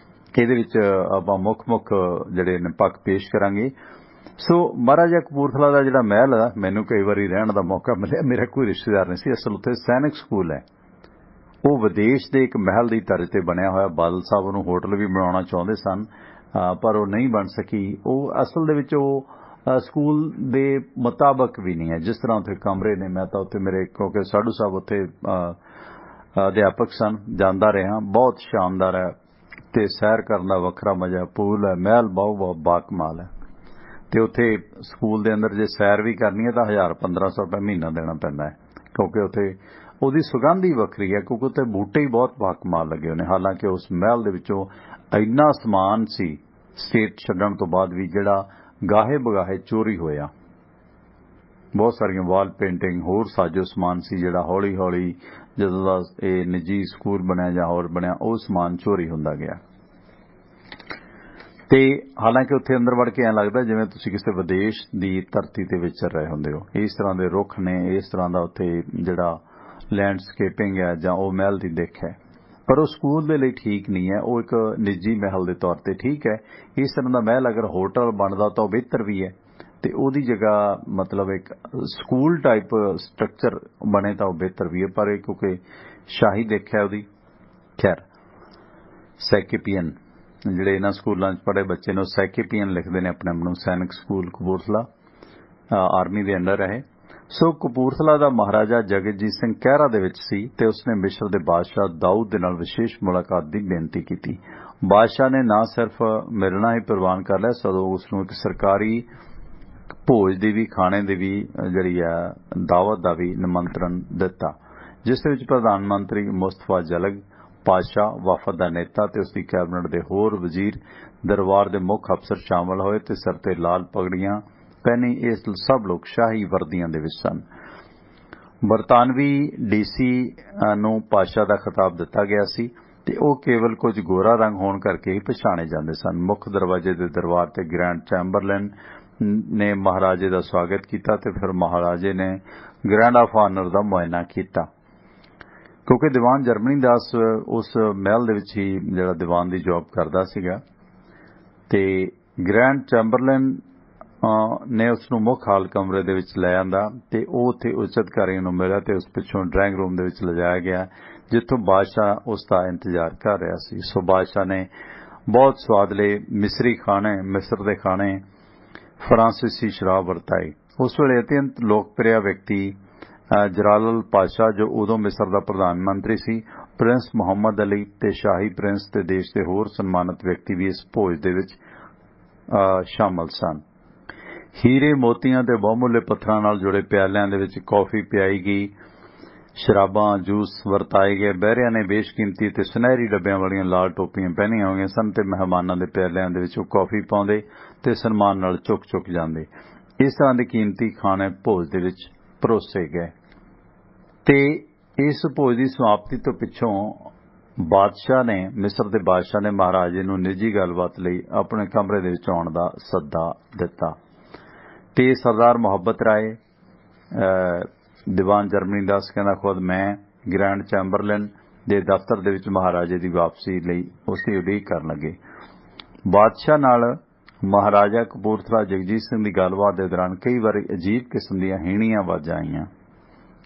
ਇਹਦੇ ਵਿੱਚ ਆਪਾਂ ਮੁੱਖ ਜਿਹੜੇ ਨੇ ਪੱਖ ਪੇਸ਼ ਕਰਾਂਗੇ। ਸੋ ਮਹਾਰਾਜਾ ਕਪੂਰਥਲਾ ਦਾ ਜਿਹੜਾ ਮਹਿਲ ਆ, ਮੈਨੂੰ ਕਈ ਵਾਰੀ ਰਹਿਣ ਦਾ ਮੌਕਾ ਮਿਲਿਆ। ਮੇਰਾ ਕੋਈ ਰਿਸ਼ਤੇਦਾਰ ਨਹੀਂ ਸੀ, ਅਸਲ ਉੱਥੇ ਸੈਨਿਕ ਸਕੂਲ ਹੈ। ਉਹ ਵਿਦੇਸ਼ ਦੇ ਇੱਕ ਮਹਿਲ ਦੀ ਤਰਜ਼ ਤੇ ਬਣਿਆ ਹੋਇਆ। ਬਾਦਲ ਸਾਹਿਬ ਉਹਨੂੰ ਹੋਟਲ ਵੀ ਬਣਾਉਣਾ ਚਾਹੁੰਦੇ ਸਨ, ਪਰ ਉਹ ਨਹੀਂ ਬਣ ਸਕੀ। ਉਹ ਅਸਲ ਦੇ ਵਿੱਚ ਉਹ ਸਕੂਲ ਦੇ ਮੁਤਾਬਕ ਵੀ ਨਹੀਂ ਹੈ, ਜਿਸ ਤਰ੍ਹਾਂ ਉੱਥੇ ਕਮਰੇ ਨੇ। ਮੈਂ ਤਾਂ ਉੱਥੇ ਮੇਰੇ, ਕਿਉਂਕਿ ਸਾਧੂ ਸਾਹਿਬ ਉੱਥੇ ਅਧਿਆਪਕ ਸਨ, ਜਾਂਦਾ ਰਿਹਾ। ਬਹੁਤ ਸ਼ਾਨਦਾਰ ਹੈ ਤੇ ਸੈਰ ਕਰਨ ਦਾ ਵੱਖਰਾ ਮਜ਼ਾ। ਪੂਲ ਹੈ, ਮਹਿਲ ਬਹੁਤ ਬਾਕਮਾਲ ਹੈ। ਤੇ ਉੱਥੇ ਸਕੂਲ ਦੇ ਅੰਦਰ ਜੇ ਸੈਰ ਵੀ ਕਰਨੀ ਹੈ ਤਾਂ 1000-1500 ਰੁਪਏ ਮਹੀਨਾ ਦੇਣਾ ਪੈਂਦਾ ਹੈ, ਕਿਉਂਕਿ ਉੱਥੇ ਉਹਦੀ ਸੁਗੰਧ ਹੀ ਵੱਖਰੀ ਹੈ ਕਿਉਂਕਿ ਉੱਤੇ ਬੂਟੇ ਹੀ ਬਹੁਤ ਬਾਕਮਾਲ ਲੱਗੇ ਹੋਏ ਨੇ। ਹਾਲਾਂਕਿ ਉਸ ਮਹਿਲ ਦੇ ਵਿੱਚੋਂ ਇੰਨਾ ਸਮਾਨ ਸੀ ਸਟੇਟ ਛੱਡਣ ਤੋਂ ਬਾਅਦ ਵੀ ਜਿਹੜਾ ਗਾਹੇ ਬਗਾਹੇ ਚੋਰੀ ਹੋਇਆ। ਬਹੁਤ ਸਾਰੀਆਂ ਵਾਲ ਪੇਂਟਿੰਗ ਹੋਰ ਸਾਜੋ ਸਮਾਨ ਸੀ ਜਿਹੜਾ ਹੌਲੀ ਹੌਲੀ ਜਦੋਂ ਦਾ ਇਹ ਨਿੱਜੀ ਸਕੂਲ ਬਣਿਆ ਜਾਂ ਹੋਰ ਬਣਿਆ ਉਹ ਸਮਾਨ ਚੋਰੀ ਹੁੰਦਾ ਗਿਆ। ਤੇ ਹਾਲਾਂਕਿ ਉੱਥੇ ਅੰਦਰ ਵੜ ਕੇ ਐਂ ਲੱਗਦਾ ਜਿਵੇਂ ਤੁਸੀਂ ਕਿਸੇ ਵਿਦੇਸ਼ ਦੀ ਧਰਤੀ ਤੇ ਵਿਚਰ ਰਹੇ ਹੁੰਦੇ ਹੋ। ਇਸ ਤਰ੍ਹਾਂ ਦੇ ਰੁੱਖ ਨੇ, ਇਸ ਤਰ੍ਹਾਂ ਦਾ ਉੱਥੇ ਜਿਹੜਾ ਲੈਂਡਸਕੇਪਿੰਗ ਹੈ ਜਾਂ ਉਹ ਮਹਿਲ ਦੀ ਦਿੱਖ ਹੈ। ਪਰ ਉਹ ਸਕੂਲ ਦੇ ਲਈ ਠੀਕ ਨਹੀਂ ਹੈ, ਉਹ ਇੱਕ ਨਿੱਜੀ ਮਹਿਲ ਦੇ ਤੌਰ ਤੇ ਠੀਕ ਹੈ। ਇਸ ਤਰ੍ਹਾਂ ਦਾ ਮਹਿਲ ਅਗਰ ਹੋਟਲ ਬਣਦਾ ਤਾਂ ਉਹ ਬਿਹਤਰ ਵੀ ਹੈ ਤੇ ਉਹਦੀ ਜਗ੍ਹਾ ਮਤਲਬ ਇੱਕ ਸਕੂਲ ਟਾਈਪ ਸਟਰਕਚਰ ਬਣੇ ਤਾਂ ਉਹ ਬਿਹਤਰ ਵੀ ਹੈ। ਪਰ ਇਹ ਕਿਉਂਕਿ ਸ਼ਾਹੀ ਦੇਖਿਆ ਉਹਦੀ ਖੈਰ ਸੈਕੇਪੀਅਨ ਜਿਹੜੇ ਇਹਨਾਂ ਸਕੂਲਾਂ 'ਚ ਪੜ੍ਹੇ ਬੱਚੇ ਨੇ ਉਹ ਸੈਕੇਪੀਅਨ ਲਿਖਦੇ ਨੇ ਆਪਣੇ ਆਪ ਨੂੰ। ਸੈਨਿਕ ਸਕੂਲ ਕਪੂਰਥਲਾ ਆਰਮੀ ਦੇ ਅੰਡਰ ਹੈ। ਸੋ ਕਪੂਰਥਲਾ ਦਾ ਮਹਾਰਾਜਾ ਜਗਜੀਤ ਸਿੰਘ ਕਹਿਰਾ ਦੇ ਵਿੱਚ ਸੀ ਤੇ ਉਸਨੇ ਮਿਸਰ ਦੇ ਬਾਦਸ਼ਾਹ ਦਾਊਦ ਦੇ ਨਾਲ ਵਿਸ਼ੇਸ਼ ਮੁਲਾਕਾਤ ਦੀ ਬੇਨਤੀ ਕੀਤੀ। ਬਾਦਸ਼ਾਹ ਨੇ ਨਾ ਸਿਰਫ ਮਿਲਣਾ ਹੀ ਪ੍ਰਵਾਨ ਕਰ ਲਿਆ ਸਗੋਂ ਉਸ ਨੂੰ ਇੱਕ ਸਰਕਾਰੀ ਭੋਜ ਦੀ ਵੀ ਖਾਣੇ ਦੀ ਵੀ ਜਿਹੜੀ ਹੈ ਦਾਵਤ ਦਾ ਵੀ ਨਿਮੰਤਰਣ ਦਿੱਤਾ ਜਿਸ ਦੇ ਵਿੱਚ ਪ੍ਰਧਾਨ ਮੰਤਰੀ ਮੁਸਤਫਾ ਜਲਗ ਪਾਤਸ਼ਾਹ ਵਫਦ ਦਾ ਨੇਤਾ ਤੇ ਉਸਦੀ ਕੈਬਨਿਟ ਦੇ ਹੋਰ ਵਜ਼ੀਰ ਦਰਬਾਰ ਦੇ ਮੁੱਖ ਅਫਸਰ ਸ਼ਾਮਲ ਹੋਏ ਤੇ ਸਿਰ ਤੇ ਲਾਲ ਪਗੜੀਆਂ ਪਹਿਨੀ ਇਹ ਸਭ ਲੋਕ ਸ਼ਾਹੀ ਵਰਦੀਆਂ ਦੇ ਵਿੱਚ ਸਨ। ਬਰਤਾਨਵੀ ਡੀਸੀ ਨੂੰ ਪਾਤਸ਼ਾਹ ਦਾ ਖਿਤਾਬ ਦਿੱਤਾ ਗਿਆ ਸੀ ਤੇ ਉਹ ਕੇਵਲ ਕੁਝ ਗੋਰਾ ਰੰਗ ਹੋਣ ਕਰਕੇ ਹੀ ਪਛਾਣੇ ਜਾਂਦੇ ਸਨ। ਮੁੱਖ ਦਰਵਾਜ਼ੇ ਦੇ ਦਰਬਾਰ ਤੇ ਗ੍ਰੈਂਡ ਚੈਂਬਰਲੈਨ ਨੇ ਮਹਾਰਾਜੇ ਦਾ ਸਵਾਗਤ ਕੀਤਾ ਤੇ ਫਿਰ ਮਹਾਰਾਜੇ ਨੇ ਗ੍ਰੈਂਡ ਆਫ ਆਨਰ ਦਾ ਮੁਆਇਨਾ ਕੀਤਾ ਕਿਉਂਕਿ ਦੀਵਾਨ ਜਰਮਨੀ ਦਾ ਉਸ ਮਹਿਲ ਦੇ ਵਿੱਚ ਹੀ ਜਿਹੜਾ ਦੀਵਾਨ ਦੀ ਜੌਬ ਕਰਦਾ ਸੀਗਾ ਤੇ ਗ੍ਰੈਂਡ ਚੈਂਬਰਲੈਨ ਨੇ ਉਸ ਨੂੰ ਮੁੱਖ ਹਾਲ ਕਮਰੇ ਦੇ ਵਿੱਚ ਲੈ ਆਂਦਾ ਤੇ ਉਹ ਉੱਥੇ ਉੱਚ ਅਧਿਕਾਰੀਆਂ ਨੂੰ ਮਿਲਿਆ ਤੇ ਉਸ ਪਿੱਛੋਂ ਡਰਾਇੰਗ ਰੂਮ ਦੇ ਵਿੱਚ ਲਿਜਾਇਆ ਗਿਆ ਜਿੱਥੋਂ ਬਾਦਸ਼ਾਹ ਉਸ ਦਾ ਇੰਤਜ਼ਾਰ ਕਰ ਰਿਹਾ ਸੀ। ਸੋ ਬਾਦਸ਼ਾਹ ਨੇ ਬਹੁਤ ਸਵਾਦਲੇ ਮਿਸਰੀ ਖਾਣੇ, ਮਿਸਰ ਦੇ ਖਾਣੇ, ਫਰਾਂਸੀਸੀ ਸ਼ਰਾਬ ਵਰਤਾਈ। ਉਸ ਵੇਲੇ ਅਤਿਅੰਤ ਲੋਕਪ੍ਰਿय ਵਿਅਕਤੀ ਜਲਾਲ ਪਾਤਸ਼ਾਹ ਜੋ ਉਦੋਂ ਮਿਸਰ ਦਾ ਪ੍ਰਧਾਨ ਮੰਤਰੀ ਸੀ, ਪ੍ਰਿੰਸ ਮੁਹੰਮਦ ਅਲੀ ਤੇ ਸ਼ਾਹੀ ਪ੍ਰਿੰਸ ਤੇ ਦੇਸ਼ ਦੇ ਹੋਰ ਸਨਮਾਨਿਤ ਵਿਅਕਤੀ ਵੀ ਇਸ ਭੋਜ ਦੇ ਵਿੱਚ ਸ਼ਾਮਲ ਸਨ। ਹੀਰੇ ਮੋਤੀਆਂ ਤੇ ਬਹੁਮੁੱਲੇ ਪੱਥਰਾਂ ਨਾਲ ਜੁੜੇ ਪਿਆਲਿਆਂ ਦੇ ਵਿੱਚ ਕੌਫੀ ਪਿਆਈ ਗਈ, ਸ਼ਰਾਬਾਂ ਜੂਸ ਵਰਤਾਏ ਗਏ। ਬਹਿਰਿਆਂ ਨੇ ਬੇਸ਼ਕੀਮਤੀ ਤੇ ਸੁਨਹਿਰੀ ਡੱਬਿਆਂ ਵਾਲੀਆਂ ਲਾਲ ਟੋਪੀਆਂ ਪਹਿਨੀਆਂ ਹੋਈਆਂ ਸਨ ਤੇ ਮਹਿਮਾਨਾਂ ਦੇ ਪਿਆਲਿਆਂ ਦੇ ਵਿੱਚ ਉਹ ਕੌਫੀ ਪਾਉਂਦੇ ਤੇ ਸਨਮਾਨ ਨਾਲ ਚੁੱਕ ਜਾਂਦੇ। ਇਸ ਤਰ੍ਹਾਂ ਦੇ ਕੀਮਤੀ ਖਾਣੇ ਭੋਜ ਦੇ ਵਿੱਚ ਪਰੋਸੇ ਗਏ ਤੇ ਇਸ ਭੋਜ ਦੀ ਸਮਾਪਤੀ ਤੋਂ ਪਿੱਛੋਂ ਬਾਦਸ਼ਾਹ ਨੇ ਮਿਸਰ ਦੇ ਬਾਦਸ਼ਾਹ ਨੇ ਮਹਾਰਾਜੇ ਨੂੰ ਨਿੱਜੀ ਗੱਲਬਾਤ ਲਈ ਆਪਣੇ ਕਮਰੇ ਦੇ ਵਿੱਚ ਆਉਣ ਦਾ ਸੱਦਾ ਦਿੱਤਾ ਤੇ ਸਰਦਾਰ ਮੁਹੱਬਤ ਰਾਏ ਦੀਵਾਨ ਜਰਮਨੀ ਦਾ ਕਹਿੰਦਾ ਖੁਦ ਮੈਂ ਗ੍ਰੈਂਡ ਚੈਂਬਰਲੈਨ ਦੇ ਦਫ਼ਤਰ ਦੇ ਵਿੱਚ ਮਹਾਰਾਜੇ ਦੀ ਵਾਪਸੀ ਲਈ ਉਸ ਦੀ ਉਡੀਕ ਕਰਨ ਲੱਗੇ। ਬਾਦਸ਼ਾਹ ਨਾਲ ਮਹਾਰਾਜਾ ਕਪੂਰਥਲਾ ਜਗਜੀਤ ਸਿੰਘ ਦੀ ਗੱਲਬਾਤ ਦੇ ਦੌਰਾਨ ਕਈ ਵਾਰੀ ਅਜੀਬ ਕਿਸਮ ਦੀਆਂ ਹੀਣੀਆਂ ਆਵਾਜ਼ਾਂ ਆਈਆਂ।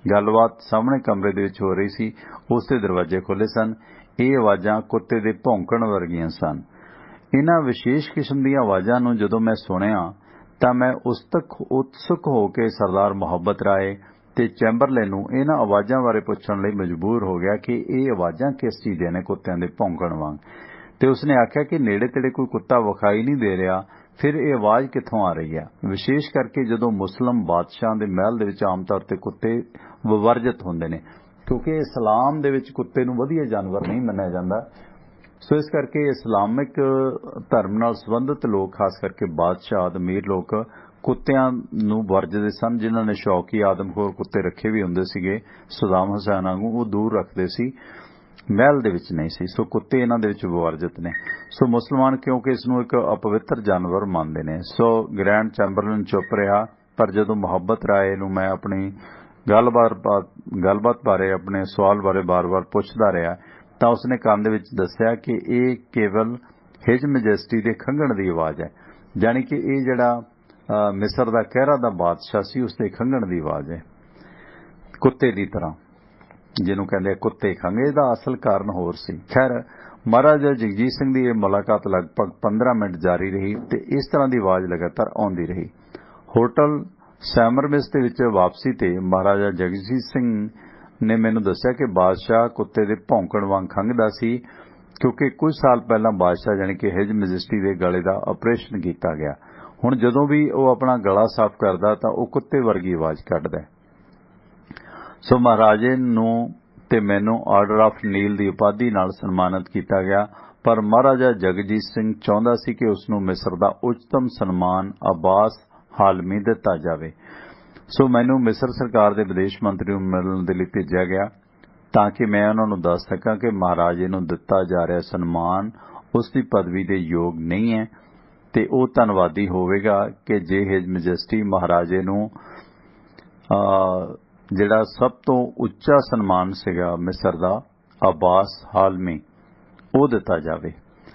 ਗੱਲਬਾਤ ਸਾਹਮਣੇ ਕਮਰੇ ਦੇ ਵਿੱਚ ਹੋ ਰਹੀ ਸੀ, ਉਸ ਦੇ ਦਰਵਾਜ਼ੇ ਖੁੱਲ੍ਹੇ ਸਨ। ਇਹ ਆਵਾਜ਼ਾਂ ਕੁੱਤੇ ਦੇ ਭੌਂਕਣ ਵਰਗੀਆਂ ਸਨ। ਇਹਨਾਂ ਵਿਸ਼ੇਸ਼ ਕਿਸਮ ਦੀਆਂ ਆਵਾਜ਼ਾਂ ਨੂੰ ਜਦੋਂ ਮੈਂ ਸੁਣਿਆ ਤਾਂ ਮੈਂ ਉਤਸੁਕ ਹੋ ਕੇ ਸਰਦਾਰ ਮੁਹੱਬਤ ਰਾਏ ਤੇ ਚੈਂਬਰਲੈਨ ਨੂੰ ਇਹਨਾਂ ਆਵਾਜ਼ਾਂ ਬਾਰੇ ਪੁੱਛਣ ਲਈ ਮਜਬੂਰ ਹੋ ਗਿਆ ਕਿ ਇਹ ਆਵਾਜ਼ਾਂ ਕਿਸ ਚੀਜ਼ ਦੀਆਂ ਨੇ ਕੁੱਤਿਆਂ ਦੇ ਭੌਂਕਣ ਵਾਂਗ। ਤੇ ਉਸਨੇ ਆਖਿਆ ਕਿ ਨੇੜੇ ਤੇੜੇ ਕੋਈ ਕੁੱਤਾ ਵਿਖਾਈ ਨਹੀਂ ਦੇ ਰਿਹਾ, ਫਿਰ ਇਹ ਆਵਾਜ਼ ਕਿੱਥੋਂ ਆ ਰਹੀ ਹੈ? ਵਿਸ਼ੇਸ਼ ਕਰਕੇ ਜਦੋਂ ਮੁਸਲਮ ਬਾਦਸ਼ਾਹਾਂ ਦੇ ਮਹਿਲ ਦੇ ਵਿੱਚ ਆਮ ਤੌਰ ਤੇ ਕੁੱਤੇ ਵਰਜਿਤ ਹੁੰਦੇ ਨੇ ਕਿਉਂਕਿ ਇਸਲਾਮ ਦੇ ਵਿੱਚ ਕੁੱਤੇ ਨੂੰ ਵਧੀਆ ਜਾਨਵਰ ਨਹੀਂ ਮੰਨਿਆ ਜਾਂਦਾ। ਸੋ ਇਸ ਕਰਕੇ ਇਸਲਾਮਿਕ ਧਰਮ ਨਾਲ ਸੰਬੰਧਿਤ ਲੋਕ ਖਾਸ ਕਰਕੇ ਬਾਦਸ਼ਾਹ ਅਮੀਰ ਲੋਕ ਕੁੱਤਿਆਂ ਨੂੰ ਵਰਜਦੇ ਸਨ। ਜਿਨ੍ਹਾਂ ਨੇ ਸ਼ੌਕੀ ਆਦਮਖੋਰ ਕੁੱਤੇ ਰੱਖੇ ਵੀ ਹੁੰਦੇ ਸੀਗੇ ਸਦਾਮ ਹੁਸੈਨ ਵਾਂਗੂ, ਉਹ ਦੂਰ ਰੱਖਦੇ ਸੀ, ਮਹਿਲ ਦੇ ਵਿੱਚ ਨਹੀਂ ਸੀ। ਸੋ ਕੁੱਤੇ ਇਹਨਾਂ ਦੇ ਵਿੱਚ ਵਰਜਿਤ ਨੇ। ਸੋ ਮੁਸਲਮਾਨ ਕਿਉਂਕਿ ਇਸ ਨੂੰ ਇੱਕ ਅਪਵਿੱਤਰ ਜਾਨਵਰ ਮੰਨਦੇ ਨੇ। ਸੋ ਗ੍ਰੈਂਡ ਚੈਂਬਰਲੈਨ ਚੁੱਪ ਰਿਹਾ ਪਰ ਜਦੋਂ ਮੁਹੱਬਤ ਰਾਏ ਨੂੰ ਮੈਂ ਆਪਣੀ ਗੱਲਬਾਤ ਬਾਰੇ ਆਪਣੇ ਸਵਾਲ ਬਾਰੇ ਬਾਰ-ਬਾਰ ਪੁੱਛਦਾ ਰਿਹਾ ਤਾਂ ਉਸਨੇ ਕੰਨ ਦੇ ਵਿੱਚ ਦੱਸਿਆ ਕਿ ਇਹ ਕੇਵਲ ਹਿਜ ਮੈਜੈਸਟੀ ਦੇ ਖੰਘਣ ਦੀ ਆਵਾਜ਼ ਹੈ, ਜਾਣੀ ਕਿ ਇਹ ਜਿਹੜਾ ਮਿਸਰ ਦਾ ਕਹਿਰਾ ਦਾ ਬਾਦਸ਼ਾਹ ਸੀ ਉਸਦੇ ਖੰਘਣ ਦੀ ਆਵਾਜ਼ ਹੈ ਕੁੱਤੇ ਦੀ ਤਰ੍ਹਾਂ, ਜਿਹਨੂੰ ਕਹਿੰਦੇ ਕੁੱਤੇ ਖੰਘੇ। ਦਾ ਅਸਲ ਕਾਰਨ ਹੋਰ ਸੀ। ਖੈਰ ਮਹਾਰਾਜਾ ਜਗਜੀਤ ਸਿੰਘ ਦੀ ਇਹ ਮੁਲਾਕਾਤ ਲਗਭਗ 15 ਮਿੰਟ ਜਾਰੀ ਰਹੀ ਤੇ ਇਸ ਤਰ੍ਹਾਂ ਦੀ ਆਵਾਜ਼ ਲਗਾਤਾਰ ਆਉਂਦੀ ਰਹੀ। ਹੋਟਲ ਸੈਮਰਮਿਸ ਦੇ ਵਿੱਚ ਵਾਪਸੀ ਤੇ ਮਹਾਰਾਜਾ ਜਗਜੀਤ ਸਿੰਘ ਨੇ ਮੈਨੂੰ ਦੱਸਿਆ ਕਿ ਬਾਦਸ਼ਾਹ ਕੁੱਤੇ ਦੇ ਭੌਂਕਣ ਵਾਂਗ ਖੰਘਦਾ ਸੀ ਕਿਉਂਕਿ ਕੁਝ ਸਾਲ ਪਹਿਲਾਂ ਬਾਦਸ਼ਾਹ ਜਾਣੀ ਕਿ ਹਿਜ ਮੈਜੈਸਟੀ ਦੇ ਗਲੇ ਦਾ ਆਪਰੇਸ਼ਨ ਕੀਤਾ ਗਿਆ। ਹੁਣ ਜਦੋਂ ਵੀ ਉਹ ਆਪਣਾ ਗਲਾ ਸਾਫ਼ ਕਰਦਾ ਤਾਂ ਉਹ ਕੁੱਤੇ ਵਰਗੀ ਆਵਾਜ਼ ਕੱਢਦਾ। ਸੋ ਮਹਾਰਾਜੇ ਨੂੰ ਤੇ ਮੈਨੂੰ ਆਰਡਰ ਆਫ ਨੀਲ ਦੀ ਉਪਾਧੀ ਨਾਲ ਸਨਮਾਨਿਤ ਕੀਤਾ ਗਿਆ, ਪਰ ਮਹਾਰਾਜਾ ਜਗਜੀਤ ਸਿੰਘ ਚਾਹੁੰਦਾ ਸੀ ਕਿ ਉਸ ਨੂੰ ਮਿਸਰ ਦਾ ਉੱਚਤਮ ਸਨਮਾਨ ਅਬਾਸ ਹਾਲਮੀ ਦਿੱਤਾ ਜਾਵੇ। ਸੋ ਮੈਨੂੰ ਮਿਸਰ ਸਰਕਾਰ ਦੇ ਵਿਦੇਸ਼ ਮੰਤਰੀ ਨੂੰ ਮਿਲਣ ਦੇ ਲਈ ਭੇਜਿਆ ਗਿਆ ਤਾਂ ਕਿ ਮੈਂ ਉਹਨਾਂ ਨੂੰ ਦੱਸ ਸਕਾਂ ਕਿ ਮਹਾਰਾਜੇ ਨੂੰ ਦਿੱਤਾ ਜਾ ਰਿਹਾ ਸਨਮਾਨ ਉਸ ਦੀ ਪਦਵੀ ਦੇ ਯੋਗ ਨਹੀਂ ਹੈ ਤੇ ਉਹ ਧੰਨਵਾਦੀ ਹੋਵੇਗਾ ਕਿ ਜੇ ਹਿਜ ਮੈਜੈਸਟੀ ਮਹਾਰਾਜੇ ਨੂੰ ਜਿਹੜਾ ਸਭ ਤੋਂ ਉੱਚਾ ਸਨਮਾਨ ਸੀਗਾ ਮਿਸਰ ਦਾ ਅਬਾਸ ਹਾਲਮੀ ਉਹ ਦਿੱਤਾ ਜਾਵੇ।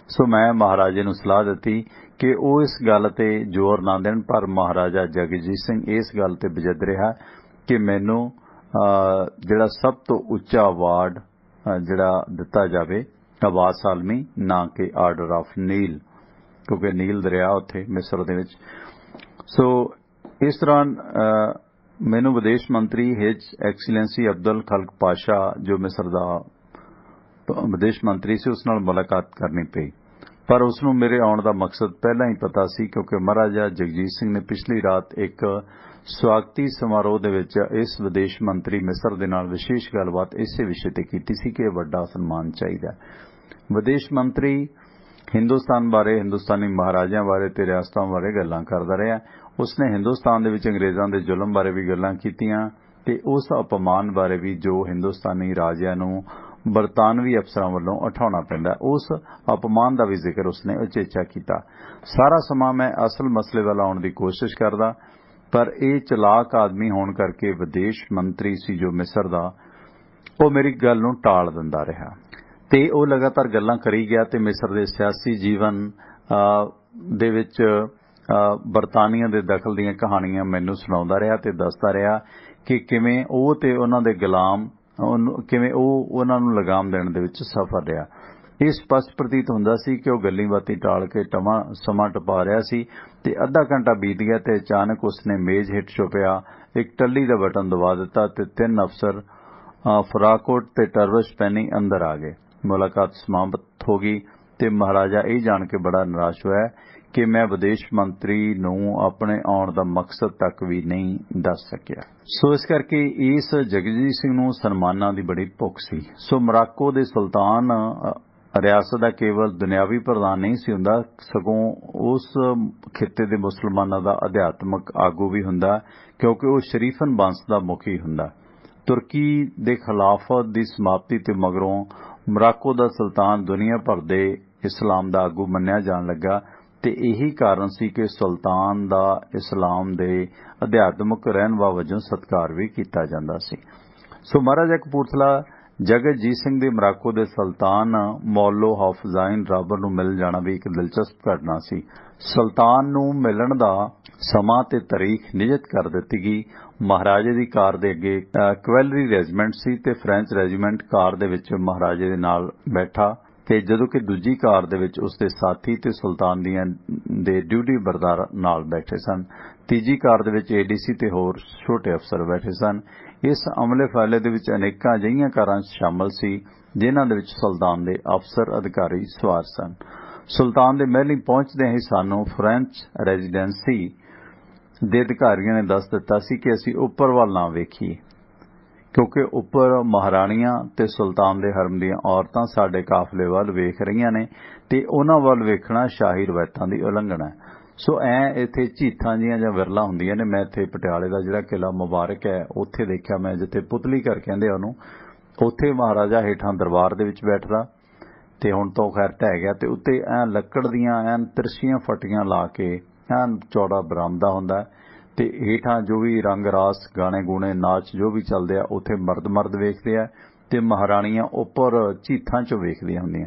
ਸੋ ਮੈਂ ਮਹਾਰਾਜੇ ਨੂੰ ਸਲਾਹ ਦਿੱਤੀ ਕਿ ਉਹ ਇਸ ਗੱਲ ਤੇ ਜ਼ੋਰ ਨਾ ਦੇਣ, ਪਰ ਮਹਾਰਾਜਾ ਜਗਜੀਤ ਸਿੰਘ ਇਸ ਗੱਲ ਤੇ ਬਜਿੱਦ ਰਿਹਾ ਕਿ ਮੈਨੂੰ ਜਿਹੜਾ ਸਭ ਤੋਂ ਉੱਚਾ ਅਵਾਰਡ ਜਿਹੜਾ ਦਿੱਤਾ ਜਾਵੇ ਅਬਾਸ ਹਾਲਮੀ, ਨਾ ਕਿ ਆਰਡਰ ਆਫ ਨੀਲ, ਕਿਉਂਕਿ ਨੀਲ ਦਰਿਆ ਉੱਥੇ ਮਿਸਰ ਦੇ ਵਿੱਚ। ਸੋ ਇਸ ਦੌਰਾਨ ਮੈਨੂੰ ਵਿਦੇਸ਼ ਮੰਤਰੀ ਹਿਜ ਐਕਸੀਲੈਂਸੀ ਅਬਦੁਲ ਖਲਕ ਪਾਸ਼ਾ ਜੋ ਮਿਸਰ ਦਾ ਵਿਦੇਸ਼ ਮੰਤਰੀ ਸੀ ਉਸ ਨਾਲ ਮੁਲਾਕਾਤ ਕਰਨੀ ਪਈ, ਪਰ ਉਸ ਨੂੰ ਮੇਰੇ ਆਉਣ ਦਾ ਮਕਸਦ ਪਹਿਲਾਂ ਹੀ ਪਤਾ ਸੀ ਕਿਉਂਕਿ ਮਹਾਰਾਜਾ ਜਗਜੀਤ ਸਿੰਘ ਨੇ ਪਿਛਲੀ ਰਾਤ ਇੱਕ ਸਵਾਗਤੀ ਸਮਾਰੋਹ ਦੇ ਵਿੱਚ ਇਸ ਵਿਦੇਸ਼ ਮੰਤਰੀ ਮਿਸਰ ਦੇ ਨਾਲ ਵਿਸ਼ੇਸ਼ ਗੱਲਬਾਤ ਇਸੇ ਵਿਸ਼ੇ ਤੇ ਕੀਤੀ ਸੀ ਕਿ ਵੱਡਾ ਸਨਮਾਨ ਚਾਹੀਦਾ। ਵਿਦੇਸ਼ ਮੰਤਰੀ ਹਿੰਦੁਸਤਾਨ ਬਾਰੇ, ਹਿੰਦੁਸਤਾਨੀ ਮਹਾਰਾਜਿਆਂ ਬਾਰੇ ਤੇ ਰਿਆਸਤਾਂ ਬਾਰੇ ਗੱਲਾਂ ਕਰਦਾ ਰਿਹਾ। ਉਸਨੇ ਹਿੰਦੁਸਤਾਨ ਦੇ ਵਿੱਚ ਅੰਗਰੇਜ਼ਾਂ ਦੇ ਜ਼ੁਲਮ ਬਾਰੇ ਵੀ ਗੱਲਾਂ ਕੀਤੀਆਂ ਤੇ ਉਸ ਅਪਮਾਨ ਬਾਰੇ ਵੀ ਜੋ ਹਿੰਦੁਸਤਾਨੀ ਰਾਜਿਆਂ ਨੂੰ ਬਰਤਾਨਵੀ ਅਫਸਰਾਂ ਵੱਲੋਂ ਉਠਾਉਣਾ ਪੈਂਦਾ, ਉਸ ਅਪਮਾਨ ਦਾ ਵੀ ਜ਼ਿਕਰ ਉਸਨੇ ਉਚੇਚਾ ਕੀਤਾ। ਸਾਰਾ ਸਮਾਂ ਮੈਂ ਅਸਲ ਮਸਲੇ ਵੱਲ ਆਉਣ ਦੀ ਕੋਸ਼ਿਸ਼ ਕਰਦਾ, ਪਰ ਇਹ ਚਲਾਕ ਆਦਮੀ ਹੋਣ ਕਰਕੇ ਵਿਦੇਸ਼ ਮੰਤਰੀ ਸੀ ਜੋ ਮਿਸਰ ਦਾ, ਉਹ ਮੇਰੀ ਗੱਲ ਨੂੰ ਟਾਲ ਦਿੰਦਾ ਰਿਹਾ ਤੇ ਉਹ ਲਗਾਤਾਰ ਗੱਲਾਂ ਕਰੀ ਗਿਆ ਤੇ ਮਿਸਰ ਦੇ ਸਿਆਸੀ ਜੀਵਨ ਦੇ ਵਿੱਚ ਬਰਤਾਨੀਆ ਦੇ ਦਖਲ ਦੀਆਂ ਕਹਾਣੀਆਂ ਮੈਨੂੰ ਸੁਣਾਉਂਦਾ ਰਿਹਾ ਤੇ ਦੱਸਦਾ ਰਿਹਾ ਕਿ ਕਿਵੇਂ ਉਹ ਤੇ ਉਹਨਾਂ ਦੇ ਗੁਲਾਮ ਕਿਵੇਂ ਉਹ ਉਹਨਾਂ ਨੂੰ ਲਗਾਮ ਦੇਣ ਦੇ ਵਿੱਚ ਸਫਲ ਰਿਹਾ। ਇਹ ਸਪਸ਼ਟ ਪ੍ਰਤੀਤ ਹੁੰਦਾ ਸੀ ਕਿ ਉਹ ਗੱਲੀ ਬਾਤੀ ਟਾਲ ਕੇ ਸਮਾਂ ਟਪਾ ਰਿਹਾ ਸੀ ਤੇ ਅੱਧਾ ਘੰਟਾ ਬੀਤ ਗਿਆ ਤੇ ਅਚਾਨਕ ਉਸਨੇ ਮੇਜ਼ ਹੇਠ ਛੁਪਿਆ ਇੱਕ ਟੱਲੀ ਦਾ ਬਟਨ ਦਬਾ ਦਿੱਤਾ ਤੇ 3 ਅਫਸਰ ਫਰਾਕੋਟ ਤੇ ਟਰਬਸ਼ ਪਹਿਨੀ ਅੰਦਰ ਆ ਗਏ। ਮੁਲਾਕਾਤ ਸਮਾਪਤ ਹੋ ਗਈ ਤੇ ਮਹਾਰਾਜਾ ਇਹ ਜਾਣ ਕੇ ਬੜਾ ਨਿਰਾਸ਼ ਹੋਇਆ ਕਿ ਮੈਂ ਵਿਦੇਸ਼ ਮੰਤਰੀ ਨੂੰ ਆਪਣੇ ਆਉਣ ਦਾ ਮਕਸਦ ਤੱਕ ਵੀ ਨਹੀਂ ਦੱਸ ਸਕਿਆ। ਸੋ ਇਸ ਕਰਕੇ ਇਸ ਜਗਜੀਤ ਸਿੰਘ ਨੂੰ ਸਨਮਾਨਾਂ ਦੀ ਬੜੀ ਭੁੱਖ ਸੀ। ਸੋ ਮੋਰਾਕੋ ਦੇ ਸੁਲਤਾਨ ਰਿਆਸਤ ਦਾ ਕੇਵਲ ਦੁਨਿਆਵੀ ਪ੍ਰਧਾਨ ਨਹੀਂ ਸੀ ਹੁੰਦਾ, ਸਗੋਂ ਉਸ ਖਿੱਤੇ ਦੇ ਮੁਸਲਮਾਨਾਂ ਦਾ ਅਧਿਆਤਮਕ ਆਗੂ ਵੀ ਹੁੰਦਾ ਕਿਉਂਕਿ ਉਹ ਸ਼ਰੀਫਨ ਬੰਸ ਦਾ ਮੁਖੀ ਹੁੰਦਾ। ਤੁਰਕੀ ਦੇ ਖਿਲਾਫਤ ਦੀ ਸਮਾਪਤੀ ਤੇ ਮਗਰੋਂ ਮੋਰਾਕੋ ਦਾ ਸੁਲਤਾਨ ਦੁਨੀਆ ਭਰ ਦੇ ਇਸਲਾਮ ਦਾ ਆਗੂ ਮੰਨਿਆ ਜਾਣ ਲੱਗਾ ਤੇ ਇਹੀ ਕਾਰਨ ਸੀ ਕਿ ਸੁਲਤਾਨ ਦਾ ਇਸਲਾਮ ਦੇ ਅਧਿਆਤਮਕ ਰਹਿਨੁਮਾ ਵਜੋਂ ਸਤਿਕਾਰ ਵੀ ਕੀਤਾ ਜਾਂਦਾ ਸੀ। ਸੋ ਮਹਾਰਾਜਾ ਕਪੂਰਥਲਾ ਜਗਜੀਤ ਸਿੰਘ ਦੇ ਮੋਰਾਕੋ ਦੇ ਸੁਲਤਾਨ ਮੌਲੋ ਹਾਫਜ਼ਾਈਨ ਰਾਬਰ ਨੂੰ ਮਿਲ ਜਾਣਾ ਵੀ ਇੱਕ ਦਿਲਚਸਪ ਘਟਨਾ ਸੀ। ਸੁਲਤਾਨ ਨੂੰ ਮਿਲਣ ਦਾ ਸਮਾਂ ਤੇ ਤਾਰੀਖ ਨਿਯਤ ਕਰ ਦਿੱਤੀ ਗਈ। ਮਹਾਰਾਜੇ ਦੀ ਕਾਰ ਦੇ ਅੱਗੇ ਕਵੈਲਰੀ ਰੈਜੀਮੈਂਟ ਸੀ ਤੇ ਫ੍ਰੈਂਚ ਰੈਜੀਮੈਂਟ ਕਾਰ ਦੇ ਵਿੱਚ ਮਹਾਰਾਜੇ ਦੇ ਨਾਲ ਬੈਠਾ ਤੇ ਜਦੋਂ ਕਿ ਦੂਜੀ ਕਾਰ ਦੇ ਵਿੱਚ ਉਸਦੇ ਸਾਥੀ ਤੇ ਸੁਲਤਾਨ ਦੇ ਡਿਊਟੀ ਬਰਦਾਰ ਨਾਲ ਬੈਠੇ ਸਨ। ਤੀਜੀ ਕਾਰ ਦੇ ਵਿੱਚ ਏਡੀਸੀ ਤੇ ਹੋਰ ਛੋਟੇ ਅਫਸਰ ਬੈਠੇ ਸਨ। ਇਸ ਅਮਲੇ ਫੈਲੇ ਦੇ ਵਿੱਚ ਅਨੇਕਾਂ ਅਜਿਹੀਆਂ ਕਾਰਾਂ ਸ਼ਾਮਲ ਸੀ ਜਿਨ੍ਹਾਂ ਦੇ ਵਿੱਚ ਸੁਲਤਾਨ ਦੇ ਅਫਸਰ ਅਧਿਕਾਰੀ ਸਵਾਰ ਸਨ। ਸੁਲਤਾਨ ਦੇ ਮਹਿਲੀਂ ਪਹੁੰਚਦਿਆਂ ਹੀ ਸਾਨੂੰ ਫ੍ਰੈਂਚ ਰੈਜ਼ੀਡੈਂਸੀ ਦੇ ਅਧਿਕਾਰੀਆਂ ਨੇ ਦੱਸ ਦਿੱਤਾ ਸੀ ਕਿ ਅਸੀਂ ਉੱਪਰ ਵੱਲ ਨਾ ਵੇਖੀਏ ਕਿਉਂਕਿ ਉੱਪਰ ਮਹਾਰਾਣੀਆਂ ਤੇ ਸੁਲਤਾਨ ਦੇ ਹਰਮ ਦੀਆਂ ਔਰਤਾਂ ਸਾਡੇ ਕਾਫਲੇ ਵੱਲ ਵੇਖ ਰਹੀਆਂ ਨੇ ਤੇ ਉਹਨਾਂ ਵੱਲ ਵੇਖਣਾ ਸ਼ਾਹੀ ਰਵਾਇਤਾਂ ਦੀ ਉਲੰਘਣਾ ਹੈ। ਸੋ ਇੱਥੇ ਝੀਥਾਂ ਜੀਆਂ ਜਾਂ ਵਿਰਲਾ ਹੁੰਦੀਆਂ ਨੇ। ਮੈਂ ਇੱਥੇ ਪਟਿਆਲੇ ਦਾ ਜਿਹੜਾ ਕਿਲ੍ਹਾ ਮੁਬਾਰਕ ਹੈ ਉੱਥੇ ਦੇਖਿਆ ਮੈਂ, ਜਿੱਥੇ ਪੁਤਲੀ ਘਰ ਕਹਿੰਦੇ ਉਹਨੂੰ, ਉੱਥੇ ਮਹਾਰਾਜਾ ਹੇਠਾਂ ਦਰਬਾਰ ਦੇ ਵਿੱਚ ਬੈਠਦਾ ਤੇ ਹੁਣ ਤਾਂ ਖੈਰ ਢਹਿ ਗਿਆ ਤੇ ਉੱਤੇ ਲੱਕੜ ਦੀਆਂ ਤਿਰਛੀਆਂ ਫੱਟੀਆਂ ਲਾ ਕੇ ਚੌੜਾ ਬਰਾਮਦਾ ਹੁੰਦਾ ਤੇ ਹੇਠਾਂ ਜੋ ਵੀ ਰੰਗ ਰਾਸ ਗਾਣੇ ਗੂਣੇ ਨਾਚ ਜੋ ਵੀ ਚੱਲਦੇ ਆ ਉੱਥੇ ਮਰਦ ਵੇਖਦੇ ਆ ਤੇ ਮਹਾਰਾਣੀਆਂ ਉੱਪਰ ਝੀਥਾਂ 'ਚੋਂ ਵੇਖਦੀਆਂ ਹੁੰਦੀਆਂ।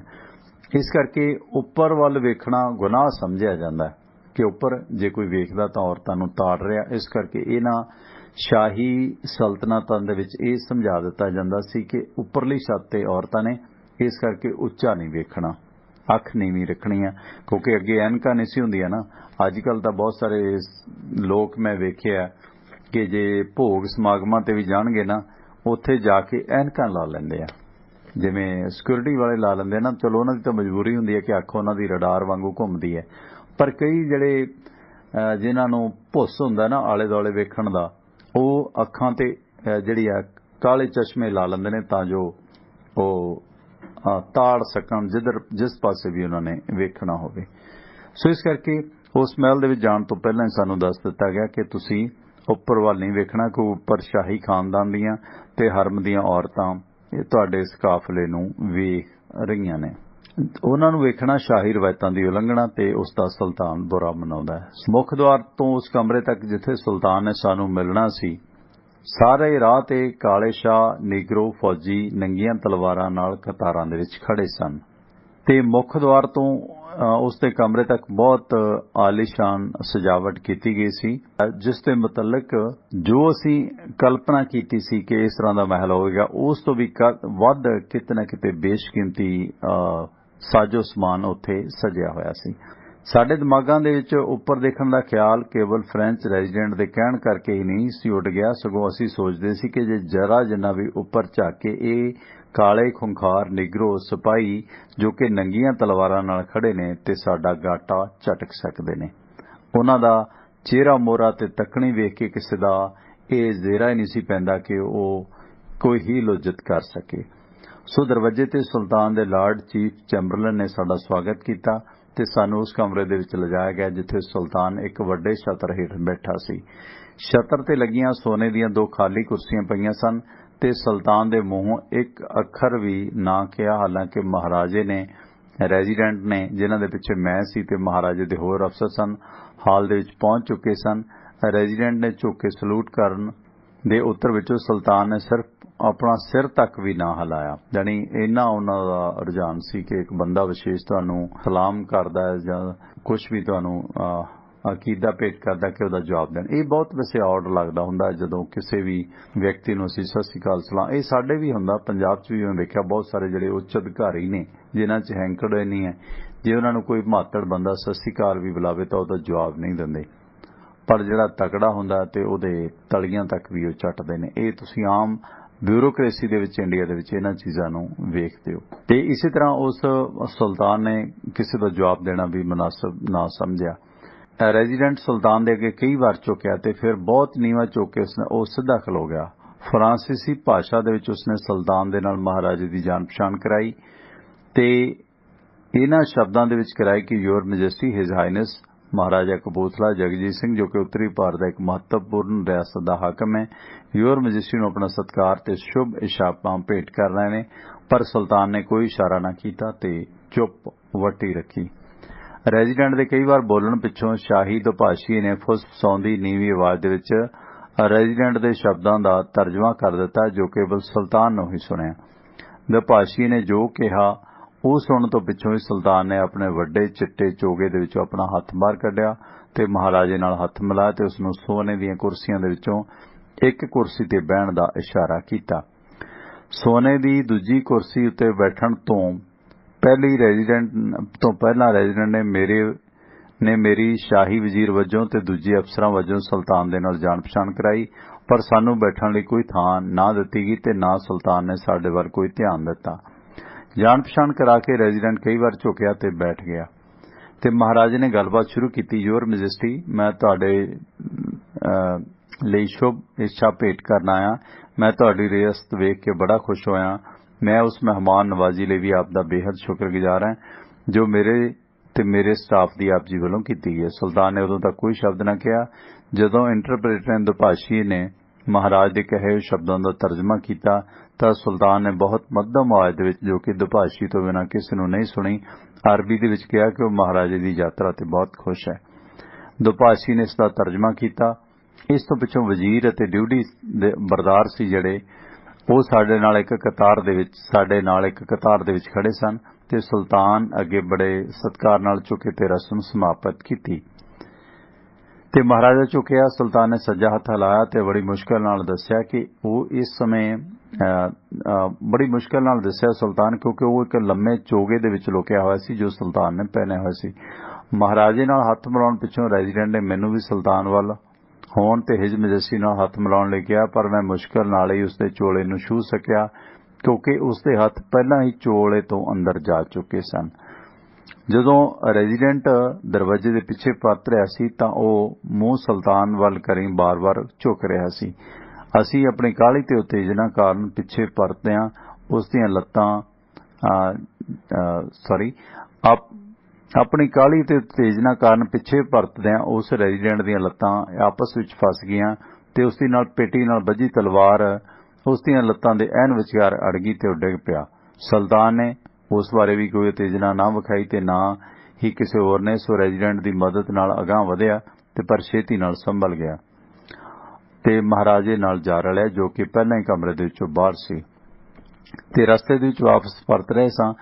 ਇਸ ਕਰਕੇ ਉੱਪਰ ਵੱਲ ਵੇਖਣਾ ਗੁਨਾਹ ਸਮਝਿਆ ਜਾਂਦਾ ਕਿ ਉੱਪਰ ਜੇ ਕੋਈ ਵੇਖਦਾ ਤਾਂ ਔਰਤਾਂ ਨੂੰ ਤਾੜ ਰਿਹਾ। ਇਸ ਕਰਕੇ ਇਹਨਾਂ ਸ਼ਾਹੀ ਸਲਤਨਤਾਂ ਦੇ ਵਿੱਚ ਇਹ ਸਮਝਾ ਦਿੱਤਾ ਜਾਂਦਾ ਸੀ ਕਿ ਉੱਪਰਲੀ ਛੱਤ ਤੇ ਔਰਤਾਂ ਨੇ, ਇਸ ਕਰਕੇ ਉੱਚਾ ਨਹੀਂ ਵੇਖਣਾ, ਅੱਖ ਨੀਵੀਂ ਰੱਖਣੀ ਆ ਕਿਉਂਕਿ ਅੱਗੇ ਐਨਕਾਂ ਨਹੀਂ ਸੀ ਹੁੰਦੀਆਂ ਨਾ। ਅੱਜ ਕੱਲ੍ਹ ਤਾਂ ਬਹੁਤ ਸਾਰੇ ਲੋਕ ਮੈਂ ਵੇਖਿਆ ਕਿ ਜੇ ਭੋਗ ਸਮਾਗਮਾਂ ਤੇ ਵੀ ਜਾਣਗੇ ਨਾ ਉੱਥੇ ਜਾ ਕੇ ਐਨਕਾਂ ਲਾ ਲੈਂਦੇ ਆ, ਜਿਵੇਂ ਸਿਕਿਉਰਿਟੀ ਵਾਲੇ ਲਾ ਲੈਂਦੇ ਨਾ। ਚਲੋ ਉਹਨਾਂ ਦੀ ਤਾਂ ਮਜਬੂਰੀ ਹੁੰਦੀ ਹੈ ਕਿ ਅੱਖ ਉਹਨਾਂ ਦੀ ਰਡਾਰ ਵਾਂਗੂ ਘੁੰਮਦੀ ਹੈ, ਪਰ ਕਈ ਜਿਹੜੇ ਜਿਨ੍ਹਾਂ ਨੂੰ ਭੁੱਸ ਹੁੰਦਾ ਨਾ ਆਲੇ ਦੁਆਲੇ ਵੇਖਣ ਦਾ, ਉਹ ਅੱਖਾਂ ਤੇ ਜਿਹੜੀ ਆ काले चश्मे ला लेंदे ने तां जो ਉਹ ਤਾੜ ਸਕਣ जिस पासे भी उन्होंने वेखना होवे। सो इस करके उस महल ਦੇ ਵਿੱਚ ਜਾਣ ਤੋਂ ਪਹਿਲਾਂ ਹੀ ਸਾਨੂੰ ਦੱਸ ਦਿੱਤਾ ਗਿਆ ਕਿ ਤੁਸੀਂ ਉੱਪਰ ਵੱਲ ਨਹੀਂ ਵੇਖਣਾ, ਕਿ ਉੱਪਰ ਸ਼ਾਹੀ ਖਾਨਦਾਨ ਦੀਆਂ ਤੇ ਹਰਮ ਦੀਆਂ ਔਰਤਾਂ ਇਹ ਤੁਹਾਡੇ ਇਸ ਕਾਫਲੇ ਨੂੰ ਵੇਖ ਰਹੀਆਂ ਨੇ। ਉਹਨਾਂ ਨੂੰ ਵੇਖਣਾ ਸ਼ਾਹੀ ਰਵਾਇਤਾਂ ਦੀ ਉਲੰਘਣਾ ਤੇ ਉਸ ਦਾ ਸੁਲਤਾਨ ਬੁਰਾ ਮਨਾਉਂਦਾ ਹੈ। ਮੁੱਖ ਦੁਆਰ ਤੋਂ ਉਸ ਕਮਰੇ ਤੱਕ ਜਿੱਥੇ ਸੁਲਤਾਨ ਨੇ ਸਾਨੂੰ ਮਿਲਣਾ ਸੀ, ਸਾਰੇ ਰਾਹ ਤੇ ਕਾਲੇ ਸ਼ਾਹ ਨੀਗਰੋ ਫੌਜੀ ਨੰਗੀਆਂ ਤਲਵਾਰਾਂ ਨਾਲ ਕਤਾਰਾਂ ਦੇ ਵਿੱਚ ਖੜੇ ਸਨ ਤੇ ਮੁੱਖ ਦੁਆਰ ਤੋਂ ਉਸ ਦੇ ਕਮਰੇ ਤੱਕ ਬਹੁਤ ਆਲੀਸ਼ਾਨ ਸਜਾਵਟ ਕੀਤੀ ਗਈ ਸੀ, ਜਿਸ ਦੇ ਮੁਤਲਕ ਜੋ ਅਸੀਂ ਕਲਪਨਾ ਕੀਤੀ ਸੀ ਕਿ ਇਸ ਤਰ੍ਹਾਂ ਦਾ ਮਹਿਲ ਹੋਵੇਗਾ, ਉਸ ਤੋਂ ਵੀ ਵੱਧ ਕਿਤੇ ਨਾ ਕਿਤੇ ਬੇਸ਼ਕੀਮਤੀ ਸਾਜੋ ਸਮਾਨ ਉੱਥੇ ਸਜਿਆ ਹੋਇਆ ਸੀ। ਸਾਡੇ ਦਿਮਾਗਾਂ ਦੇ ਵਿੱਚ ਉੱਪਰ ਦੇਖਣ ਦਾ ਖਿਆਲ ਕੇਵਲ ਫ੍ਰੈਂਚ ਰੈਜ਼ੀਡੈਂਟ ਦੇ ਕਹਿਣ ਕਰਕੇ ਹੀ ਨਹੀਂ ਸੀ ਉੱਡ ਗਿਆ, ਸਗੋਂ ਅਸੀਂ ਸੋਚਦੇ ਸੀ ਕਿ ਜੇ ਜਰਾ ਜਿੰਨਾ ਵੀ ਉੱਪਰ ਝਾਕ ਕੇ ਇਹ ਕਾਲੇ ਖੁੰਖਾਰ ਨਿਗਰੋ ਸਿਪਾਹੀ ਜੋ ਕਿ ਨੰਗੀਆਂ ਤਲਵਾਰਾਂ ਨਾਲ ਖੜੇ ਨੇ ਤੇ ਸਾਡਾ ਗਾਟਾ ਝਟਕ ਸਕਦੇ ਨੇ। ਉਹਨਾਂ ਦਾ ਚਿਹਰਾ ਮੋਹਰਾ ਤੇ ਤੱਕਣੀ ਵੇਖ ਕੇ ਕਿਸੇ ਦਾ ਇਹ ਜ਼ੇਰਾ ਹੀ ਨਹੀਂ ਸੀ ਪੈਂਦਾ ਕਿ ਉਹ ਕੋਈ ਹੀ ਲੁੱਜਤ ਕਰ ਸਕੇ। ਸੋ ਦਰਵਾਜ਼ੇ ਤੇ ਸੁਲਤਾਨ ਦੇ ਲਾਰਡ ਚੀਫ ਚੈਂਬਰਲਨ ਨੇ ਸਾਡਾ ਸਵਾਗਤ ਕੀਤਾ ਤੇ ਸਾਨੂੰ ਉਸ ਕਮਰੇ ਦੇ ਵਿੱਚ ਲਿਜਾਇਆ ਗਿਆ ਜਿੱਥੇ ਸੁਲਤਾਨ ਇੱਕ ਵੱਡੇ ਛਤਰ ਹੇਠ ਬੈਠਾ ਸੀ। ਛਤਰ ਤੇ ਲੱਗੀਆਂ ਸੋਨੇ ਦੀਆਂ 2 ਖਾਲੀ ਕੁਰਸੀਆਂ ਪਈਆਂ ਸਨ ਤੇ ਸੁਲਤਾਨ ਦੇ ਮੂੰਹੋਂ ਇੱਕ ਅੱਖਰ ਵੀ ਨਾ ਕਿਹਾ, ਹਾਲਾਂਕਿ ਮਹਾਰਾਜੇ ਨੇ ਰੈਜ਼ੀਡੈਂਟ ਨੇ ਜਿਨ੍ਹਾਂ ਦੇ ਪਿੱਛੇ ਮੈਂ ਸੀ ਤੇ ਮਹਾਰਾਜੇ ਦੇ ਹੋਰ ਅਫਸਰ ਸਨ ਹਾਲ ਦੇ ਵਿੱਚ ਪਹੁੰਚ ਚੁੱਕੇ ਸਨ। ਰੈਜ਼ੀਡੈਂਟ ਨੇ ਝੁੱਕ ਕੇ ਸਲੂਟ ਕਰਨ ਦੇ ਉੱਤਰ ਵਿੱਚੋਂ ਸੁਲਤਾਨ ਨੇ ਸਿਰਫ ਆਪਣਾ ਸਿਰ ਤੱਕ ਵੀ ਨਾ ਹਿਲਾਇਆ, ਜਾਣੀ ਇੰਨਾ ਉਹਨਾਂ ਦਾ ਰੁਝਾਨ ਸੀ ਕਿ ਇੱਕ ਬੰਦਾ ਵਿਸ਼ੇਸ਼ ਤੁਹਾਨੂੰ ਸਲਾਮ ਕਰਦਾ ਹੈ ਜਾਂ ਕੁਝ ਵੀ ਤੁਹਾਨੂੰ ਅਕੀਦਾ ਭੇਟ ਕਰਦਾ ਕਿ ਉਹਦਾ ਜਵਾਬ ਦੇਣ। ਇਹ ਬਹੁਤ ਵੈਸੇ ਆਰਡਰ ਲੱਗਦਾ ਹੁੰਦਾ ਜਦੋਂ ਕਿਸੇ ਵੀ ਵਿਅਕਤੀ ਨੂੰ ਅਸੀਂ ਸਤਿ ਸ਼੍ਰੀ ਅਕਾਲ ਸਲਾਮ, ਇਹ ਸਾਡੇ ਵੀ ਹੁੰਦਾ, ਪੰਜਾਬ 'ਚ ਵੀ ਮੈਂ ਵੇਖਿਆ ਬਹੁਤ ਸਾਰੇ ਜਿਹੜੇ ਉੱਚ ਅਧਿਕਾਰੀ ਨੇ ਜਿਨ੍ਹਾਂ 'ਚ ਹੈਂਕੜ ਨਹੀਂ ਹੈ, ਜੇ ਉਹਨਾਂ ਨੂੰ ਕੋਈ ਮਾਤੜ ਬੰਦਾ ਸਤਿ ਸ਼੍ਰੀ ਅਕਾਲ ਵੀ ਬੁਲਾਵੇ ਤਾਂ ਉਹਦਾ ਜਵਾਬ ਨਹੀਂ ਦਿੰਦੇ, ਪਰ ਜਿਹੜਾ ਤਕੜਾ ਹੁੰਦਾ ਤੇ ਉਹਦੇ ਤਲੀਆਂ ਤੱਕ ਵੀ ਉਹ ਚੱਟਦੇ ਨੇ। ਇਹ ਤੁਸੀਂ ਆਮ ਬਿਊਰੋਕ੍ਰੇਸੀ ਦੇ ਵਿੱਚ ਇੰਡੀਆ ਦੇ ਵਿੱਚ ਇਹਨਾਂ ਚੀਜ਼ਾਂ ਨੂੰ ਵੇਖਦੇ ਹੋ। ਤੇ ਇਸੇ ਤਰ੍ਹਾਂ ਉਸ ਸੁਲਤਾਨ ਨੇ ਕਿਸੇ ਦਾ ਜਵਾਬ ਦੇਣਾ ਵੀ ਮੁਨਾਸਬ ਨਾ ਸਮਝਿਆ। ਰੈਜ਼ੀਡੈਂਟ ਸੁਲਤਾਨ ਦੇ ਅੱਗੇ ਕਈ ਵਾਰ ਝੁਕਿਆ ਤੇ ਫਿਰ ਬਹੁਤ ਨੀਵਾਂ ਝੁਕ ਕੇ ਉਸਨੇ ਉਹ ਸਿੱਧਾ ਖਲੋ ਗਿਆ। ਫਰਾਂਸੀਸੀ ਭਾਸ਼ਾ ਦੇ ਵਿੱਚ ਉਸਨੇ ਸੁਲਤਾਨ ਦੇ ਨਾਲ ਮਹਾਰਾਜੇ ਦੀ ਜਾਣ ਪਛਾਣ ਕਰਾਈ ਤੇ ਇਹਨਾਂ ਸ਼ਬਦਾਂ ਦੇ ਵਿੱਚ ਕਰਾਈ ਕਿ ਯੋਰ ਮੈਜੈਸਟੀ ਹਿਜ਼ ਹਾਈਨੈਸ ਮਹਾਰਾਜਾ ਕਪੂਰਥਲਾ ਜਗਜੀਤ ਸਿੰਘ ਜੋ ਕਿ ਉੱਤਰੀ ਭਾਰਤ ਦਾ ਇੱਕ ਮਹੱਤਵਪੂਰਨ ਰਿਆਸਤ ਦਾ ਹਾਕਮ ਹੈ, ਯੋਰ ਮੈਜੈਸਟੀ ਨੂੰ ਆਪਣਾ ਸਤਿਕਾਰ ਤੇ ਸ਼ੁਭ ਇਸ਼ਾਪਾਂ ਭੇਟ ਕਰ ਰਹੇ ਨੇ। ਪਰ ਸੁਲਤਾਨ ਨੇ ਕੋਈ ਇਸ਼ਾਰਾ ਨਾ ਕੀਤਾ ਤੇ ਚੁੱਪ ਵੱਟੀ ਰੱਖੀ। ਰੈਜ਼ੀਡੈਂਟ ਦੇ ਕਈ ਵਾਰ ਬੋਲਣ ਪਿੱਛੋਂ ਸ਼ਾਹੀ ਦੁਭਾਸ਼ੀ ਨੇ ਫੁਸਫਸਾਉਂਦੀ ਨੀਵੀਂ ਆਵਾਜ਼ ਦੇ ਵਿੱਚ ਰੈਜ਼ੀਡੈਂਟ ਦੇ ਸ਼ਬਦਾਂ ਦਾ ਤਰਜਮਾ ਕਰ ਦਿੱਤਾ ਜੋ ਕੇਵਲ ਸੁਲਤਾਨ ਨੂੰ ਹੀ ਸੁਣਿਆ। ਦੁਭਾਸ਼ੀ ਨੇ ਜੋ ਕਿਹਾ ਉਹ ਸੁਣਨ ਤੋਂ ਪਿੱਛੋਂ ਹੀ ਸੁਲਤਾਨ ਨੇ ਆਪਣੇ ਵੱਡੇ ਚਿੱਟੇ ਚੋਗੇ ਦੇ ਵਿੱਚੋਂ ਆਪਣਾ ਹੱਥ ਬਾਹਰ ਕੱਢਿਆ ਤੇ ਮਹਾਰਾਜੇ ਨਾਲ ਹੱਥ ਮਿਲਾਇਆ ਤੇ ਉਸ ਨੂੰ ਸੋਨੇ ਦੀਆਂ ਕੁਰਸੀਆਂ ਦੇ ਵਿੱਚੋਂ ਇੱਕ ਕੁਰਸੀ ਤੇ ਬਹਿਣ ਦਾ ਇਸ਼ਾਰਾ ਕੀਤਾ। ਸੋਨੇ ਦੀ ਦੂਜੀ ਕੁਰਸੀ ਉੱਤੇ ਬੈਠਣ ਤੋਂ ਪਹਿਲਾਂ ਰੈਜ਼ੀਡੈਂਟ ਨੇ ਮੇਰੀ ਸ਼ਾਹੀ ਵਜ਼ੀਰ ਵਜੋਂ ਤੇ ਦੂਜੇ ਅਫਸਰਾਂ ਵਜੋਂ ਸੁਲਤਾਨ ਦੇ ਨਾਲ ਜਾਣ ਪਛਾਣ ਕਰਾਈ, ਪਰ ਸਾਨੂੰ ਬੈਠਣ ਲਈ ਕੋਈ ਥਾਂ ਨਾ ਦਿੱਤੀ ਗਈ ਤੇ ਨਾ ਸੁਲਤਾਨ ਨੇ ਸਾਡੇ ਵੱਲ ਕੋਈ ਧਿਆਨ ਦਿੱਤਾ। ਜਾਣ ਪਛਾਣ ਕਰਾ ਕੇ ਰੈਜ਼ੀਡੈਂਟ ਕਈ ਵਾਰ ਝੁਕਿਆ ਤੇ ਬੈਠ ਗਿਆ ਤੇ ਮਹਾਰਾਜੇ ਨੇ ਗੱਲਬਾਤ ਸ਼ੁਰੂ ਕੀਤੀ। ਯੋਰ ਮੈਜੈਸਟੀ, ਮੈਂ ਤੁਹਾਡੇ ਲਈ ਸ਼ੁਭ ਇੱਛਾ ਭੇਟ ਕਰਨ ਆਇਆ। ਮੈਂ ਤੁਹਾਡੀ ਰਿਆਸਤ ਵੇਖ ਕੇ ਬੜਾ ਖੁਸ਼ ਹੋਇਆ। ਮੈਂ ਉਸ ਮਹਿਮਾਨ ਨਵਾਜ਼ੀ ਲਈ ਵੀ ਆਪ ਦਾ ਬੇਹੱਦ ਸ਼ੁਕਰਗੁਜ਼ਾਰ ਹਾਂ ਜੋ ਮੇਰੇ ਤੇ ਮੇਰੇ ਸਟਾਫ ਦੀ ਆਪ ਜੀ ਵੱਲੋਂ ਕੀਤੀ ਹੈ। ਸੁਲਤਾਨ ਨੇ ਉਦੋਂ ਤੱਕ ਕੋਈ ਸ਼ਬਦ ਨਾ ਕਿਹਾ। ਜਦੋਂ ਇੰਟਰਪ੍ਰੀਟਰ ਦੁਭਾਸ਼ੀ ਨੇ ਮਹਾਰਾਜ ਦੇ ਕਹੇ ਸ਼ਬਦਾਂ ਦਾ ਤਰਜਮਾ ਕੀਤਾ ਤਾਂ ਸੁਲਤਾਨ ਨੇ ਬਹੁਤ ਮੱਧਮ ਆਵਾਜ਼ ਦੇ ਵਿੱਚ, ਜੋ ਕਿ ਦੁਭਾਸ਼ੀ ਤੋਂ ਬਿਨਾਂ ਕਿਸੇ ਨੂੰ ਨਹੀਂ ਸੁਣੀ, ਅਰਬੀ ਦੇ ਵਿੱਚ ਕਿਹਾ ਕਿ ਉਹ ਮਹਾਰਾਜੇ ਦੀ ਯਾਤਰਾ ਤੇ ਬਹੁਤ ਖੁਸ਼ ਹੈ। ਦੁਭਾਸ਼ੀ ਨੇ ਇਸ ਦਾ ਤਰਜਮਾ ਕੀਤਾ। ਇਸ ਤੋਂ ਪਿੱਛੋਂ ਵਜ਼ੀਰ ਅਤੇ ਡਿਊਟੀ ਦੇ ਬਰਦਾਰ ਸੀ ਜਿਹੜੇ ਉਹ ਸਾਡੇ ਨਾਲ ਇੱਕ ਕਤਾਰ ਦੇ ਵਿੱਚ ਖੜੇ ਸਨ ਤੇ ਸੁਲਤਾਨ ਅੱਗੇ ਬੜੇ ਸਤਿਕਾਰ ਨਾਲ ਝੁਕੇ ਤੇ ਰਸਮ ਸਮਾਪਤ ਕੀਤੀ ਤੇ ਮਹਾਰਾਜਾ ਝੁਕਿਆ। ਸੁਲਤਾਨ ਨੇ ਸੱਜਾ ਹੱਥ ਹਿਲਾਇਆ ਤੇ ਬੜੀ ਮੁਸ਼ਕਲ ਨਾਲ ਦੱਸਿਆ ਕਿ ਉਹ ਇਸ ਸਮੇਂ ਸੁਲਤਾਨ, ਕਿਉਂਕਿ ਉਹ ਇੱਕ ਲੰਮੇ ਚੋਗੇ ਦੇ ਵਿੱਚ ਲੁਕਿਆ ਹੋਇਆ ਸੀ ਜੋ ਸੁਲਤਾਨ ਨੇ ਪਹਿਨਿਆ ਹੋਇਆ ਸੀ। ਮਹਾਰਾਜੇ ਨਾਲ ਹੱਥ ਮਿਲਾਉਣ ਪਿੱਛੋਂ ਰੈਜ਼ੀਡੈਂਟ ਨੇ ਮੈਨੂੰ ਵੀ ਸੁਲਤਾਨ ਵੱਲ ਹੋਣ ਤੇ ਹਿਜ ਮੈਜੈਸਟੀ ਨਾਲ ਹੱਥ ਮਿਲਾਉਣ ਲਈ ਕਿਹਾ, ਪਰ ਮੈਂ ਮੁਸ਼ਕਲ ਨਾਲ ਹੀ ਉਸਦੇ ਚੋਲੇ ਨੂੰ ਛੂਹ ਸਕਿਆ ਕਿਉਂਕਿ ਉਸਦੇ ਹੱਥ ਪਹਿਲਾਂ ਹੀ ਚੋਲੇ ਤੋਂ ਅੰਦਰ ਜਾ ਚੁੱਕੇ ਸਨ। ਜਦੋਂ ਰੈਜ਼ੀਡੈਂਟ ਦਰਵਾਜ਼ੇ ਦੇ ਪਿੱਛੇ ਪਰਤ ਰਿਹਾ ਸੀ ਤਾਂ ਉਹ ਮੂੰਹ ਸੁਲਤਾਨ ਵੱਲ ਕਰੀ ਬਾਰ-ਬਾਰ ਝੁਕ ਰਿਹਾ ਸੀ। ਅਸੀਂ ਆਪਣੀ ਕਾਹਲੀ ਤੇ ਉਤੇਜਨਾ ਕਾਰਨ ਪਿੱਛੇ ਪਰਤਿਆਂ ਉਸ ਦੀਆਂ ਲੱਤਾਂ ਆਪਣੀ ਕਾਹਲੀ ਤੇ ਉਤੇਜਨਾ ਕਾਰਨ ਪਿੱਛੇ ਪਰਤਦਿਆਂ ਉਸ ਰੈਜ਼ੀਡੈਂਟ ਦੀਆਂ ਲੱਤਾਂ ਆਪਸ ਵਿੱਚ ਫਸ ਗਈਆਂ ਤੇ ਉਸ ਦੀ ਨਾਲ ਪੇਟੀ ਨਾਲ ਵੱਜੀ ਤਲਵਾਰ ਉਸ ਦੀਆਂ ਲੱਤਾਂ ਦੇ ਐਨ ਵਿਚਕਾਰ ਅੜ ਗਈ ਤੇ ਉਹ ਡਿੱਗ ਪਿਆ। ਸੁਲਤਾਨ ਨੇ ਉਸ ਬਾਰੇ ਵੀ ਕੋਈ ਉਤੇਜਨਾ ਨਾ ਵਿਖਾਈ ਤੇ ਨਾ ਹੀ ਕਿਸੇ ਹੋਰ ਨੇ। ਸੋ ਰੈਜ਼ੀਡੈਂਟ ਦੀ ਮਦਦ ਨਾਲ ਅਗਾਂਹ ਵਧਿਆ ਤੇ ਪਰ ਛੇਤੀ ਨਾਲ ਸੰਭਲ ਗਿਆ ਤੇ ਮਹਾਰਾਜੇ ਨਾਲ ਜਾ ਰਲਿਆ, ਜੋ ਕਿ ਪਹਿਲਾਂ ਹੀ ਕਮਰੇ ਦੇ ਵਿੱਚੋਂ ਬਾਹਰ ਸੀ। ਤੇ ਰਸਤੇ ਦੇ ਵਿੱਚ ਵਾਪਸ ਪਰਤ ਰਹੇ ਸਾਂ,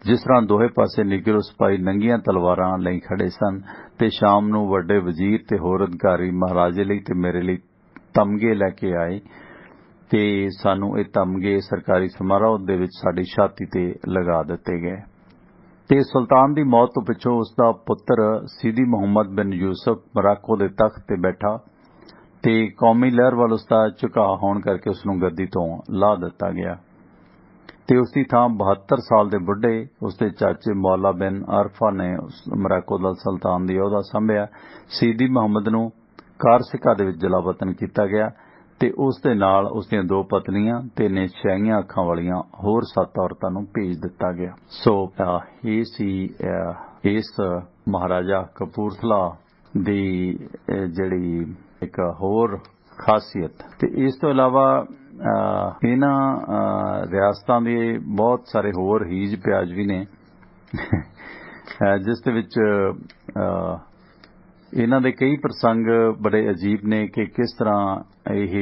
ਜਿਸ ਤਰ੍ਹਾਂ ਦੋਹੇ ਪਾਸੇ ਨਿਗਰੋ ਸਿਪਾਹੀ ਨੰਗੀਆਂ ਤਲਵਾਰਾਂ ਲਈ ਖੜੇ ਸਨ ਤੇ ਸ਼ਾਮ ਨੂੰ ਵੱਡੇ ਵਜ਼ੀਰ ਤੇ ਹੋਰ ਅਧਿਕਾਰੀ ਮਹਾਰਾਜੇ ਲਈ ਤੇ ਮੇਰੇ ਲਈ ਤਮਗੇ ਲੈ ਕੇ ਆਏ ਤੇ ਸਾਨੂੰ ਇਹ ਤਮਗੇ ਸਰਕਾਰੀ ਸਮਾਰੋਹ ਦੇ ਵਿੱਚ ਸਾਡੀ ਛਾਤੀ ਤੇ ਲਗਾ ਦਿੱਤੇ ਗਏ। ਤੇ ਸੁਲਤਾਨ ਦੀ ਮੌਤ ਤੋਂ ਪਿੱਛੋਂ ਉਸ ਦਾ ਪੁੱਤਰ ਸੀਦੀ ਮੁਹੰਮਦ ਬਿਨ ਯੂਸਫ ਮਰਾਕੋ ਦੇ ਤਖਤ ਤੇ ਬੈਠਾ ਤੇ ਕੌਮੀ ਲਹਿਰ ਵੱਲ ਉਸ ਦਾ ਝੁਕਾਅ ਹੋਣ ਕਰਕੇ ਉਸ ਨੂੰ ਗੱਦੀ ਤੋਂ ਲਾਹ ਦਿੱਤਾ ਗਿਆ ਤੇ ਉਸ ਦੀ ਥਾਂ 72 ਸਾਲ ਦੇ ਬੁੱਢੇ ਉਸ ਦੇ ਚਾਚੇ ਮੌਲਾ ਬਿਨ ਅਰਫਾ ਨੇ ਮਰਾਕੋ ਦਾ ਸੁਲਤਾਨ ਦੀ ਅਹੁਦਾ ਸੰਭਿਆ। ਸੀਦੀ ਮੁਹੰਮਦ ਨੂੰ ਕਾਰਸਿਕਾ ਦੇ ਵਿੱਚ ਜਲਾਵਤਨ ਕੀਤਾ ਗਿਆ ਤੇ ਉਸ ਦੇ ਨਾਲ ਉਸ ਦੀਆਂ 2 ਪਤਨੀਆਂ ਤੇ ਨਿਸ਼ਾਈਆਂ ਅੱਖਾਂ ਵਾਲੀਆਂ ਹੋਰ 7 ਔਰਤਾਂ ਨੂੰ ਭੇਜ ਦਿੱਤਾ ਗਿਆ। ਸੋ ਇਹ ਸੀ ਇਸ ਮਹਾਰਾਜਾ ਕਪੂਰਥਲਾ ਦੀ ਜਿਹੜੀ ਇੱਕ ਹੋਰ ਖਾਸੀਅਤ। ਤੇ ਇਸ ਤੋਂ ਇਲਾਵਾ ਇਹਨਾਂ ਰਿਆਸਤਾਂ ਦੇ ਬਹੁਤ ਸਾਰੇ ਹੋਰ ਹੀਜ ਪਿਆਜ ਵੀ ਨੇ ਜਿਸ ਦੇ ਵਿੱਚ ਇਹਨਾਂ ਦੇ ਕਈ ਪ੍ਰਸੰਗ ਬੜੇ ਅਜੀਬ ਨੇ ਕਿ ਕਿਸ ਤਰ੍ਹਾਂ ਇਹ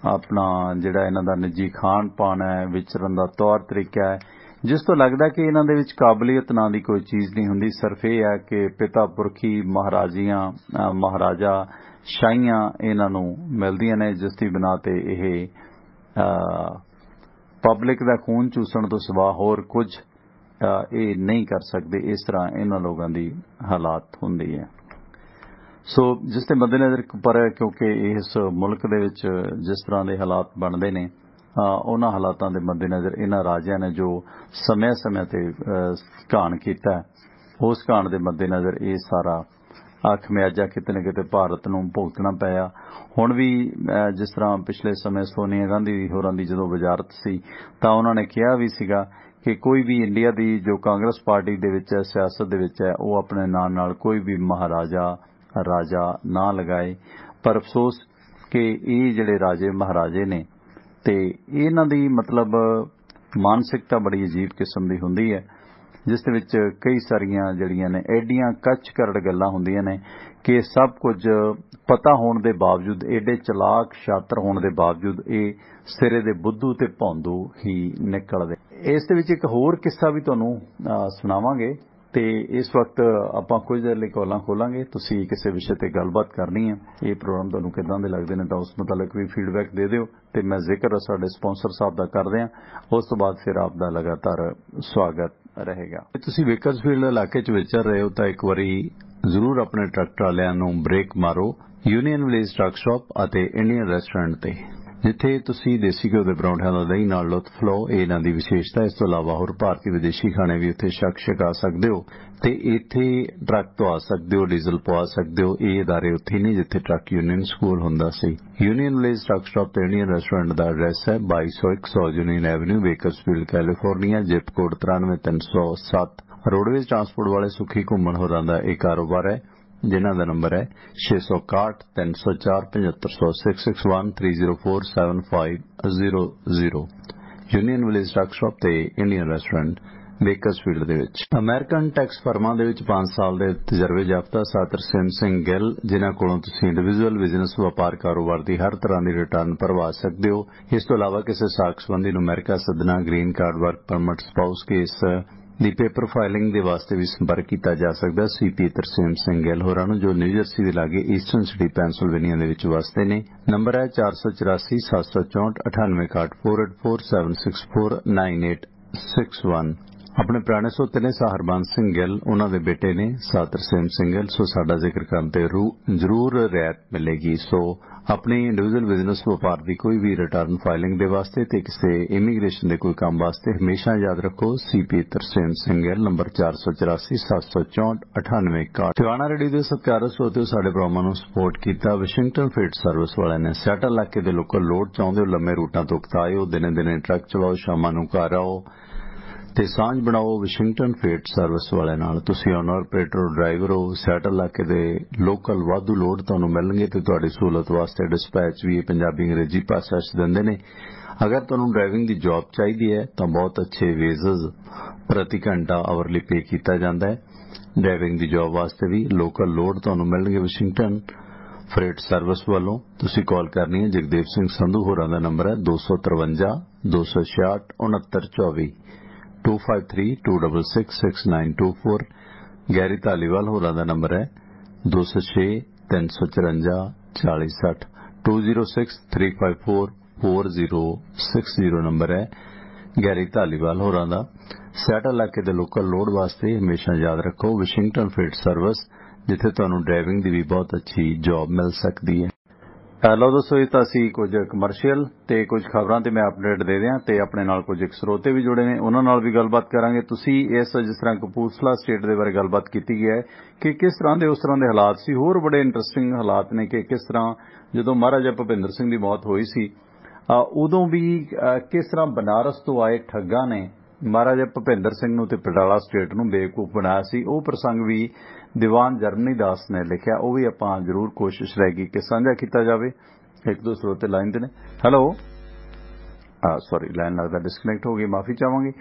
ਆਪਣਾ ਜਿਹੜਾ ਇਹਨਾਂ ਦਾ ਨਿੱਜੀ ਖਾਣ ਪਾਣ ਹੈ, ਵਿਚਰਨ ਦਾ ਤੌਰ ਤਰੀਕਾ ਹੈ, ਜਿਸ ਤੋਂ ਲੱਗਦਾ ਕਿ ਇਹਨਾਂ ਦੇ ਵਿੱਚ ਕਾਬਲੀਅਤ ਨਾਂ ਦੀ ਕੋਈ ਚੀਜ਼ ਨਹੀਂ ਹੁੰਦੀ। ਸਿਰਫ ਇਹ ਹੈ ਕਿ ਪਿਤਾ ਪੁਰਖੀ ਮਹਾਰਾਜਾ ਸ਼ਾਹੀਆਂ ਇਹਨਾਂ ਨੂੰ ਮਿਲਦੀਆਂ ਨੇ, ਜਿਸ ਦੀ ਬਿਨਾਂ ਤੇ ਇਹ ਪਬਲਿਕ ਦਾ ਖੂਨ ਚੂਸਣ ਤੋਂ ਸਿਵਾ ਹੋਰ ਕੁਝ ਇਹ ਨਹੀਂ ਕਰ ਸਕਦੇ। ਇਸ ਤਰ੍ਹਾਂ ਇਹਨਾਂ ਲੋਕਾਂ ਦੀ ਹਾਲਾਤ ਹੁੰਦੀ ਹੈ। ਸੋ ਜਿਸ ਦੇ ਮੱਦੇਨਜ਼ਰ ਪਰ ਕਿਉਂਕਿ ਇਸ ਮੁਲਕ ਦੇ ਵਿੱਚ ਜਿਸ ਤਰ੍ਹਾਂ ਦੇ ਹਾਲਾਤ ਬਣਦੇ ਨੇ, ਉਹਨਾਂ ਹਾਲਾਤਾਂ ਦੇ ਮੱਦੇਨਜ਼ਰ ਇਹਨਾਂ ਰਾਜਿਆਂ ਨੇ ਜੋ ਸਮੇਂ-ਸਮੇਂ ਤੇ ਘਾਣ ਕੀਤਾ, ਉਸ ਘਾਣ ਦੇ ਮੱਦੇਨਜ਼ਰ ਇਹ ਸਾਰਾ ਖਮਿਆਜਾ ਕਿਤੇ ਨਾ ਕਿਤੇ ਭਾਰਤ ਨੂੰ ਭੁਗਤਣਾ ਪਿਆ। ਹੁਣ ਵੀ ਜਿਸ ਤਰ੍ਹਾਂ ਪਿਛਲੇ ਸਮੇਂ ਸੋਨੀਆ ਗਾਂਧੀ ਹੋਰਾਂ ਦੀ ਜਦੋਂ ਵਜ਼ਾਰਤ ਸੀ ਤਾਂ ਉਹਨਾਂ ਨੇ ਕਿਹਾ ਵੀ ਸੀਗਾ ਕਿ ਕੋਈ ਵੀ ਇੰਡੀਆ ਦੀ ਜੋ ਕਾਂਗਰਸ ਪਾਰਟੀ ਦੇ ਵਿੱਚ ਹੈ, ਸਿਆਸਤ ਦੇ ਵਿੱਚ ਹੈ, ਉਹ ਆਪਣੇ ਨਾਂ ਨਾਲ ਕੋਈ ਵੀ ਰਾਜਾ ਨਾ ਲਗਾਏ। ਪਰ ਅਫਸੋਸ ਕਿ ਇਹ ਜਿਹੜੇ ਰਾਜੇ ਮਹਾਰਾਜੇ ਨੇ ਤੇ ਇਹਨਾਂ ਦੀ ਮਤਲਬ ਮਾਨਸਿਕਤਾ ਬੜੀ ਅਜੀਬ ਕਿਸਮ ਦੀ ਹੁੰਦੀ ਹੈ, ਜਿਸ ਦੇ ਵਿੱਚ ਕਈ ਸਾਰੀਆਂ ਜਿਹੜੀਆਂ ਨੇ ਐਡੀਆਂ ਕੱਚ ਕਰੜ ਗੱਲਾਂ ਹੁੰਦੀਆਂ ਨੇ ਕਿ ਸਭ ਕੁਝ ਪਤਾ ਹੋਣ ਦੇ ਬਾਵਜੂਦ, ਐਡੇ ਚਲਾਕ ਸ਼ਾਤਰ ਹੋਣ ਦੇ ਬਾਵਜੂਦ ਇਹ ਸਿਰੇ ਦੇ ਬੁੱਧੂ ਤੇ ਭੌਂਦੂ ਹੀ ਨਿਕਲਦੇ। ਇਸ ਦੇ ਵਿੱਚ ਇੱਕ ਹੋਰ ਕਿੱਸਾ ਵੀ ਤੁਹਾਨੂੰ ਸੁਣਾਵਾਂਗੇ ਤੇ ਇਸ ਵਕਤ ਆਪਾਂ ਕੁਝ ਦੇਰ ਲਈ ਕਾਲਾਂ ਖੋਲਾਂਗੇ। ਤੁਸੀਂ ਕਿਸੇ ਵਿਸ਼ੇ ਤੇ ਗੱਲਬਾਤ ਕਰਨੀ ਹੈ, ਇਹ ਪ੍ਰੋਗਰਾਮ ਤੁਹਾਨੂੰ ਕਿੱਦਾਂ ਦੇ ਲੱਗਦੇ ਨੇ ਤਾਂ ਉਸ ਮੁਤਾਲਕ ਵੀ ਫੀਡਬੈਕ ਦੇ ਦਿਓ ਤੇ ਮੈਂ ਜ਼ਿਕਰ ਸਾਡੇ ਸਪਾਂਸਰ ਸਾਹਿਬ ਦਾ ਕਰਦੇ ਹਾਂ। ਉਸ ਤੋਂ ਬਾਅਦ ਫਿਰ ਆਪ ਦਾ ਲਗਾਤਾਰ ਸਵਾਗਤ ਰਹੇਗਾ। ਤੁਸੀਂ ਬੇਕਰਸਫੀਲਡ ਇਲਾਕੇ 'ਚ ਵਿਚਰ ਰਹੇ ਹੋ ਤਾਂ ਇੱਕ ਵਾਰੀ ਜ਼ਰੂਰ ਆਪਣੇ ਟਰੱਕ ਵਾਲਿਆਂ ਨੂੰ ਬ੍ਰੇਕ ਮਾਰੋ ਯੂਨੀਅਨ ਵਿਲੇਜ ਟਰੱਕ ਸ਼ਾਪ ਅਤੇ ਇੰਡੀਅਨ ਰੈਸਟੋਰੈਂਟ ਤੇ, ਜਿੱਥੇ ਤੁਸੀਂ ਦੇਸੀ ਘਿਓ ਦੇ ਪਰੌਂਠਿਆਂ ਦਾ ਦਹੀਂ ਨਾਲ ਲੁਤਫ ਲਓ। ਇਹ ਇਹਨਾਂ ਦੀ ਵਿਸ਼ੇਸ਼ਤਾ। ਇਸ ਤੋਂ ਇਲਾਵਾ ਹੋਰ ਭਾਰਤੀ ਵਿਦੇਸ਼ੀ ਖਾਣੇ ਵੀ ਉੱਥੇ ਛਕਾ ਸਕਦੇ ਹੋ ਤੇ ਇੱਥੇ ਟਰੱਕ ਧਵਾ ਸਕਦੇ ਹੋ, ਡੀਜ਼ਲ ਪਵਾ ਸਕਦੇ ਹੋ। ਇਹ ਅਦਾਰੇ ਉੱਥੇ ਨਹੀਂ ਜਿੱਥੇ ਟਰੱਕ ਯੂਨੀਅਨ ਸਕੂਲ ਹੁੰਦਾ ਸੀ। ਯੂਨੀਅਨ ਵਿਲੇਜ ਟਰੱਕ ਸ਼ਾਪ ਤੇ ਇੰਡੀਅਨ ਰੈਸਟੋਰੈਂਟ ਦਾ ਐਡਰੈਸ ਹੈ 2201 union avenue, Bakersfield, California, zip code 93307। Roadways transport ਵਾਲੇ ਸੁਖੀ ਘੁੰਮਣ ਹੋਰਾਂ ਦਾ ਇਹ ਕਾਰੋਬਾਰ ਹੈ, ਜਿਨ੍ਹਾਂ ਦਾ ਨੰਬਰ ਹੈ 661 304 7500 661 304 7500। ਯੂਨੀਅਨ ਵਿਲੇਜ ਟਰੱਕ ਸ਼ਾਪ ਤੇ ਇੰਡੀਅਨ ਰੈਸਟੋਰੈਂਟ ਬੇਕਰਸਫੀਲਡ ਦੇ ਵਿੱਚ। ਅਮਰੀਕਨ ਟੈਕਸ ਫਰਮਾਂ ਦੇ ਵਿੱਚ 5 ਸਾਲ ਦੇ ਤਜਰਬੇ ਯਾਫਤਾ ਤਰਸੇਮ ਸਿੰਘ ਗਿੱਲ, ਜਿਨ੍ਹਾਂ ਕੋਲੋਂ ਤੁਸੀਂ ਇੰਡੀਵਿਜੂਅਲ ਬਿਜ਼ਨਸ, ਵਪਾਰ, ਕਾਰੋਬਾਰ ਦੀ ਹਰ ਤਰ੍ਹਾਂ ਦੀ ਰਿਟਰਨ ਭਰਵਾ ਸਕਦੇ ਹੋ। ਇਸ ਤੋਂ ਇਲਾਵਾ ਕਿਸੇ ਸਾਖ ਸੰਬੰਧੀ ਨੂੰ ਅਮਰੀਕਾ ਸੱਦਣਾ, green card, work permit, spouse case ਦੀ ਪੇਪਰ ਫਾਈਲਿੰਗ ਦੇ ਵਾਸਤੇ ਵੀ ਸੰਪਰਕ ਕੀਤਾ ਜਾ ਸਕਦਾ ਸੀਪੀ ਤਰਸੇਮ ਸਿੰਘ ਗਿੱਲ ਹੋਰਾਂ ਨੂੰ, ਜੋ ਨਿਊ ਜਰਸੀ ਦੇ ਲਾਗੇ ਈਸਟਰਨ ਸਿਟੀ ਪੈਂਸਿਲਵੇਨੀਆ ਦੇ ਵਿੱਚ ਵਸਦੇ ਨੇ। ਨੰਬਰ ਹੈ 484 764 9861 484 764 9861। ਆਪਣੇ ਪੁਰਾਣੇ ਸੋਤੇ ਨੇ ਸਰ ਹਰਬੰਸ ਸਿੰਘ ਗਿੱਲ, ਉਹਨਾਂ ਦੇ ਬੇਟੇ ਨੇ ਸਰ ਤਰਸੇਮ ਸਿੰਘ ਗਿੱਲ। ਸੋ ਸਾਡਾ ਜ਼ਿਕਰ ਕਰਨ ਤੇ ਜ਼ਰੂਰ ਰਿਆਇਤ ਮਿਲੇਗੀ। ਸੋ ਆਪਣੀ ਇੰਡੀਵਿਜੂਅਲ ਬਿਜ਼ਨਸ ਵਪਾਰ ਦੀ ਕੋਈ ਵੀ ਰਿਟਰਨ ਫਾਈਲਿੰਗ ਦੇ ਵਾਸਤੇ ਤੇ ਕਿਸੇ ਇਮੀਗ੍ਰੇਸ਼ਨ ਦੇ ਕੋਈ ਕੰਮ ਵਾਸਤੇ ਹਮੇਸ਼ਾ ਯਾਦ ਰੱਖੋ CP Tarsem Singh Gill, number 484 764 9861। Tiwana radio ਦੇ ਸਤਿਕਾਰਯੋਗ ਸਰੋਤਿਓ, ਸਾਡੇ ਪ੍ਰੋਗਰਾਮਾਂ ਨੂੰ ਸਪੋਰਟ ਕੀਤਾ ਵਿਸ਼ਿੰਗਟਨ ਫੀਡ ਸਰਵਿਸ ਵਾਲਿਆਂ ਨੇ। ਸੈਟਲ ਇਲਾਕੇ ਦੇ ਲੋਕਲ ਲੋਡ ਚਾਹੁੰਦੇ ਹੋ, ਲੰਮੇ ਰੂਟਾਂ ਤੋਂ ਉਕਤਾਇਓ, ਦਿਨੇ ਦਿਨੇ ਟਰੱਕ ਚਲਾਓ, ਸ਼ਾਮਾਂ ਨੂੰ ਘਰ ਆਓ ਤੇ ਸਾਂਝ ਬਣਾਓ ਵਿਸ਼ਿੰਗਟਨ ਫੀਡ ਸਰਵਿਸ ਵਾਲਿਆਂ ਨਾਲ। ਤੁਸੀਂ ਓਨਰ ਆਪਰੇਟਰ ਡਰਾਈਵਰ ਹੋ, ਸੈਟਲ ਇਲਾਕੇ ਦੇ ਲੋਕਲ ਵਾਧੂ ਲੋਡ ਤੁਹਾਨੂੰ ਮਿਲਣਗੇ ਤੇ ਤੁਹਾਡੀ ਸਹੂਲਤ ਵਾਸਤੇ ਡਿਸਪੈਚ ਵੀ ਪੰਜਾਬੀ ਅੰਗਰੇਜ਼ੀ ਭਾਸ਼ਾ 'ਚ ਦਿੰਦੇ ਨੇ। ਅਗਰ ਤੁਹਾਨੂੰ ਡਰਾਈਵਿੰਗ ਦੀ ਜੌਬ ਚਾਹੀਦੀ ਹੈ ਤਾਂ ਬਹੁਤ ਅੱਛੇ ਵੇਜ਼ਸ ਪ੍ਰਤੀ ਘੰਟਾ ਆਵਰਲੀ ਪੇ ਕੀਤਾ ਜਾਂਦਾ ਹੈ। ਡਰਾਈਵਿੰਗ ਦੀ ਜੌਬ ਵਾਸਤੇ ਵੀ ਲੋਕਲ ਲੋਡ ਤੁਹਾਨੂੰ ਮਿਲਣਗੇ ਵਿਸ਼ਿੰਗਟਨ ਫreight ਸਰਵਿਸ ਵੱਲੋਂ। ਤੁਸੀਂ ਕਾਲ ਕਰਨੀ ਹੈ ਜਗਦੇਵ ਸਿੰਘ ਸੰਧੂ ਹੋਰਾਂ ਦਾ ਨੰਬਰ ਹੈ 253 266 6924 2532666924। ਗੈਰੀ ਧਾਲੀਵਾਲ ਹੋਰਾਂ ਦਾ ਨੰਬਰ ਹੈ 206 354 4060 2063544060 ਨੰਬਰ ਹੈ ਗੈਰੀ ਧਾਲੀਵਾਲ ਹੋਰਾਂ ਦਾ। ਸੈਟਲ ਇਲਾਕੇ ਦੇ ਲੋਕਲ ਲੋਡ ਵਾਸਤੇ ਹਮੇਸ਼ਾ ਯਾਦ ਰੱਖੋ ਵਿਸ਼ਿੰਗਟਨ ਫੀਡ ਸਰਵਿਸ, ਜਿੱਥੇ ਤੁਹਾਨੂੰ ਡਰਾਈਵਿੰਗ ਦੀ ਵੀ ਬਹੁਤ ਅੱਛੀ ਜੌਬ ਮਿਲ ਸਕਦੀ ਹੈ। ਲਓ ਦੋਸਤੋ, ਇਹ ਤਾਂ ਅਸੀਂ ਕੁਝ ਕਮਰਸ਼ੀਅਲ ਤੇ ਕੁਝ ਖਬਰਾਂ ਤੇ ਮੈਂ ਅਪਡੇਟ ਦੇ ਦਿਆਂ ਤੇ ਆਪਣੇ ਨਾਲ ਕੁਝ ਸਰੋਤੇ ਵੀ ਜੁੜੇ ਨੇ, ਉਹਨਾਂ ਨਾਲ ਵੀ ਗੱਲਬਾਤ ਕਰਾਂਗੇ। ਤੁਸੀਂ ਇਸ ਜਿਸ ਤਰ੍ਹਾਂ ਕਪੂਰਥਲਾ ਸਟੇਟ ਦੇ ਬਾਰੇ ਗੱਲਬਾਤ ਕੀਤੀ ਗਈ ਹੈ ਕਿ ਕਿਸ ਤਰ੍ਹਾਂ ਦੇ ਉਸ ਤਰ੍ਹਾਂ ਦੇ ਹਾਲਾਤ ਸੀ। ਹੋਰ ਬੜੇ ਇੰਟਰਸਟਿੰਗ ਹਾਲਾਤ ਨੇ ਕਿ ਕਿਸ ਤਰ੍ਹਾਂ ਜਦੋਂ ਮਹਾਰਾਜਾ ਭੁਪਿੰਦਰ ਸਿੰਘ ਦੀ ਮੌਤ ਹੋਈ ਸੀ ਉਦੋਂ ਵੀ ਕਿਸ ਤਰ੍ਹਾਂ ਬਨਾਰਸ ਤੋਂ ਆਏ ਠੱਗਾਂ ਨੇ ਮਹਾਰਾਜਾ ਭੁਪਿੰਦਰ ਸਿੰਘ ਨੂੰ ਤੇ ਪਟਿਆਲਾ ਸਟੇਟ ਨੂੰ ਬੇਵਕੂਫ ਬਣਾਇਆ ਸੀ। ਉਹ ਪ੍ਰਸੰਗ ਵੀ ਦੀਵਾਨ ਜਰਮਨੀ ਦਾਸ ਨੇ ਲਿਖਿਆ, ਉਹ ਵੀ ਆਪਾਂ ਜ਼ਰੂਰ ਕੋਸ਼ਿਸ਼ ਰਹੇਗੀ ਕਿ ਸਾਂਝਾ ਕੀਤਾ ਜਾਵੇ। ਇੱਕ ਦੋ ਸਰੋਤੇ ਲਾਈਨ ਤੇ ਨੇ। ਹੈਲੋ, ਸੌਰੀ ਲਾਈਨ ਲੱਗਦਾ ਡਿਸਕਨੈਕਟ ਹੋ ਗਈ, ਮਾਫੀ ਚਾਹਾਂਗੇ।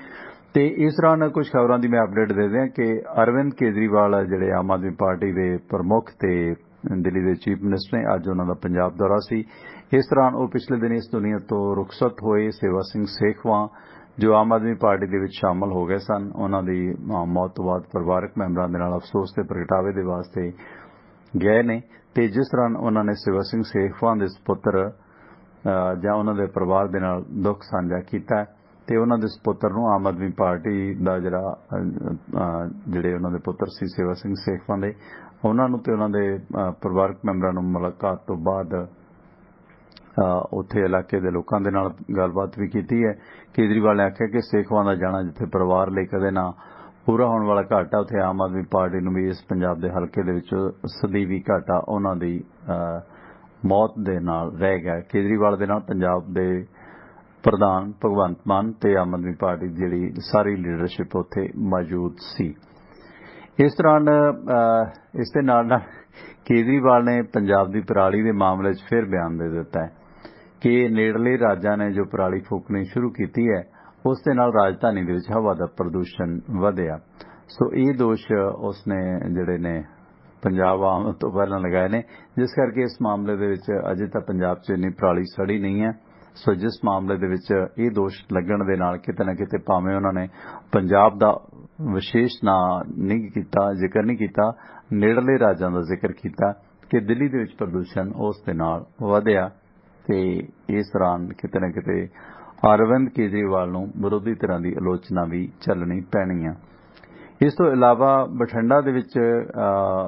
ਤੇ ਇਸ ਦੌਰਾਨ ਕੁਝ ਖਬਰਾਂ ਦੀ ਮੈਂ ਅਪਡੇਟ ਦੇ ਦਿਆਂ ਕਿ ਅਰਵਿੰਦ ਕੇਜਰੀਵਾਲ ਜਿਹੜੇ ਆਮ ਆਦਮੀ ਪਾਰਟੀ ਦੇ ਪ੍ਰਮੁੱਖ ਤੇ ਦਿੱਲੀ ਦੇ ਚੀਫ ਮਿਨਿਸਟਰ ਨੇ, ਅੱਜ ਉਹਨਾਂ ਦਾ ਪੰਜਾਬ ਦੌਰਾ ਸੀ। ਇਸ ਦੌਰਾਨ ਉਹ ਪਿਛਲੇ ਦਿਨ ਇਸ ਦੁਨੀਆ ਤੋਂ ਰੁਖਸਤ ਹੋਏ ਸੇਵਾ ਸਿੰਘ ਸੇਖਵਾਂ ਜੋ ਆਮ ਆਦਮੀ ਪਾਰਟੀ ਦੇ ਵਿੱਚ ਸ਼ਾਮਲ ਹੋ ਗਏ ਸਨ, ਉਹਨਾਂ ਦੀ ਮੌਤ ਤੋਂ ਬਾਅਦ ਪਰਿਵਾਰਕ ਮੈਂਬਰਾਂ ਦੇ ਨਾਲ ਅਫਸੋਸ ਦੇ ਪ੍ਰਗਟਾਵੇ ਦੇ ਵਾਸਤੇ ਗਏ ਨੇ। ਤੇ ਜਿਸ ਦੌਰਾਨ ਉਹਨਾਂ ਨੇ ਸੇਵਾ ਸਿੰਘ ਸੇਖਵਾਂ ਦੇ ਸੁਪੁੱਤਰ ਜਾਂ ਉਹਨਾਂ ਦੇ ਪਰਿਵਾਰ ਦੇ ਨਾਲ ਦੁੱਖ ਸਾਂਝਾ ਕੀਤਾ ਤੇ ਉਹਨਾਂ ਦੇ ਸੁਪੁੱਤਰ ਨੂੰ ਆਮ ਆਦਮੀ ਪਾਰਟੀ ਦਾ ਜਿਹੜੇ ਉਹਨਾਂ ਦੇ ਪੁੱਤਰ ਸੀ ਸੇਵਾ ਸਿੰਘ ਸੇਖਵਾਂ ਦੇ, ਉਹਨਾਂ ਨੂੰ ਤੇ ਉਹਨਾਂ ਦੇ ਪਰਿਵਾਰਕ ਮੈਂਬਰਾਂ ਨੂੰ ਮੁਲਾਕਾਤ ਤੋਂ ਬਾਅਦ ਉੱਥੇ ਇਲਾਕੇ ਦੇ ਲੋਕਾਂ ਦੇ ਨਾਲ ਗੱਲਬਾਤ ਵੀ ਕੀਤੀ ਹੈ। ਕੇਜਰੀਵਾਲ ਨੇ ਆਖਿਆ ਕਿ ਸੇਖਵਾਂ ਦਾ ਜਾਣਾ ਜਿੱਥੇ ਪਰਿਵਾਰ ਲਈ ਕਦੇ ਨਾ ਪੂਰਾ ਹੋਣ ਵਾਲਾ ਘਾਟਾ, ਉੱਥੇ ਆਮ ਆਦਮੀ ਪਾਰਟੀ ਨੂੰ ਵੀ ਇਸ ਪੰਜਾਬ ਦੇ ਹਲਕੇ ਦੇ ਵਿੱਚ ਸਦੀਵੀ ਘਾਟਾ ਉਹਨਾਂ ਦੀ ਮੌਤ ਦੇ ਨਾਲ ਰਹਿ ਗਿਆ। ਕੇਜਰੀਵਾਲ ਦੇ ਨਾਲ ਪੰਜਾਬ ਦੇ ਪ੍ਰਧਾਨ ਭਗਵੰਤ ਮਾਨ ਤੇ ਆਮ ਆਦਮੀ ਪਾਰਟੀ ਦੀ ਜਿਹੜੀ ਸਾਰੀ ਲੀਡਰਸ਼ਿਪ ਉੱਥੇ ਮੌਜੂਦ ਸੀ। ਇਸ ਦੌਰਾਨ ਇਸ ਦੇ ਨਾਲ ਕੇਜਰੀਵਾਲ ਨੇ ਪੰਜਾਬ ਦੀ ਪਰਾਲੀ ਦੇ ਮਾਮਲੇ 'ਚ ਫਿਰ ਬਿਆਨ ਦੇ ਦਿੱਤਾ ਹੈ ਕਿ ਨੇੜਲੇ ਰਾਜਾਂ ਨੇ ਜੋ ਪਰਾਲੀ ਫੂਕਣੀ ਸ਼ੁਰੂ ਕੀਤੀ ਹੈ ਉਸ ਦੇ ਨਾਲ ਰਾਜਧਾਨੀ ਦੇ ਵਿੱਚ ਹਵਾ ਦਾ ਪ੍ਰਦੂਸ਼ਣ ਵਧਿਆ। ਸੋ ਇਹ ਦੋਸ਼ ਉਸਨੇ ਜਿਹੜੇ ਨੇ ਪੰਜਾਬ ਆਉਣ ਤੋਂ ਪਹਿਲਾਂ ਲਗਾਏ ਨੇ, ਜਿਸ ਕਰਕੇ ਇਸ ਮਾਮਲੇ ਦੇ ਵਿੱਚ ਅਜੇ ਤਾਂ ਪੰਜਾਬ 'ਚ ਇੰਨੀ ਪਰਾਲੀ ਸੜੀ ਨਹੀਂ ਹੈ। ਸੋ ਜਿਸ ਮਾਮਲੇ ਦੇ ਵਿੱਚ ਇਹ ਦੋਸ਼ ਲੱਗਣ ਦੇ ਨਾਲ ਕਿਤੇ ਨਾ ਕਿਤੇ ਭਾਵੇਂ ਉਹਨਾਂ ਨੇ ਪੰਜਾਬ ਦਾ ਵਿਸ਼ੇਸ਼ ਨਾਂ ਨਹੀਂ ਕੀਤਾ, ਜ਼ਿਕਰ ਨਹੀਂ ਕੀਤਾ, ਨੇੜਲੇ ਰਾਜਾਂ ਦਾ ਜ਼ਿਕਰ ਕੀਤਾ ਕਿ ਦਿੱਲੀ ਦੇ ਵਿੱਚ ਪ੍ਰਦੂਸ਼ਣ ਉਸ ਦੇ ਨਾਲ ਵਧਿਆ ਤੇ ਇਸ ਦੌਰਾਨ ਕਿਤੇ ਨਾ ਕਿਤੇ ਅਰਵਿੰਦ ਕੇਜਰੀਵਾਲ ਨੂੰ ਵਿਰੋਧੀ ਧਿਰਾਂ ਦੀ ਆਲੋਚਨਾ ਵੀ ਚੱਲਣੀ ਪੈਣੀ ਆ। ਇਸ ਤੋਂ ਇਲਾਵਾ ਬਠਿੰਡਾ ਦੇ ਵਿੱਚ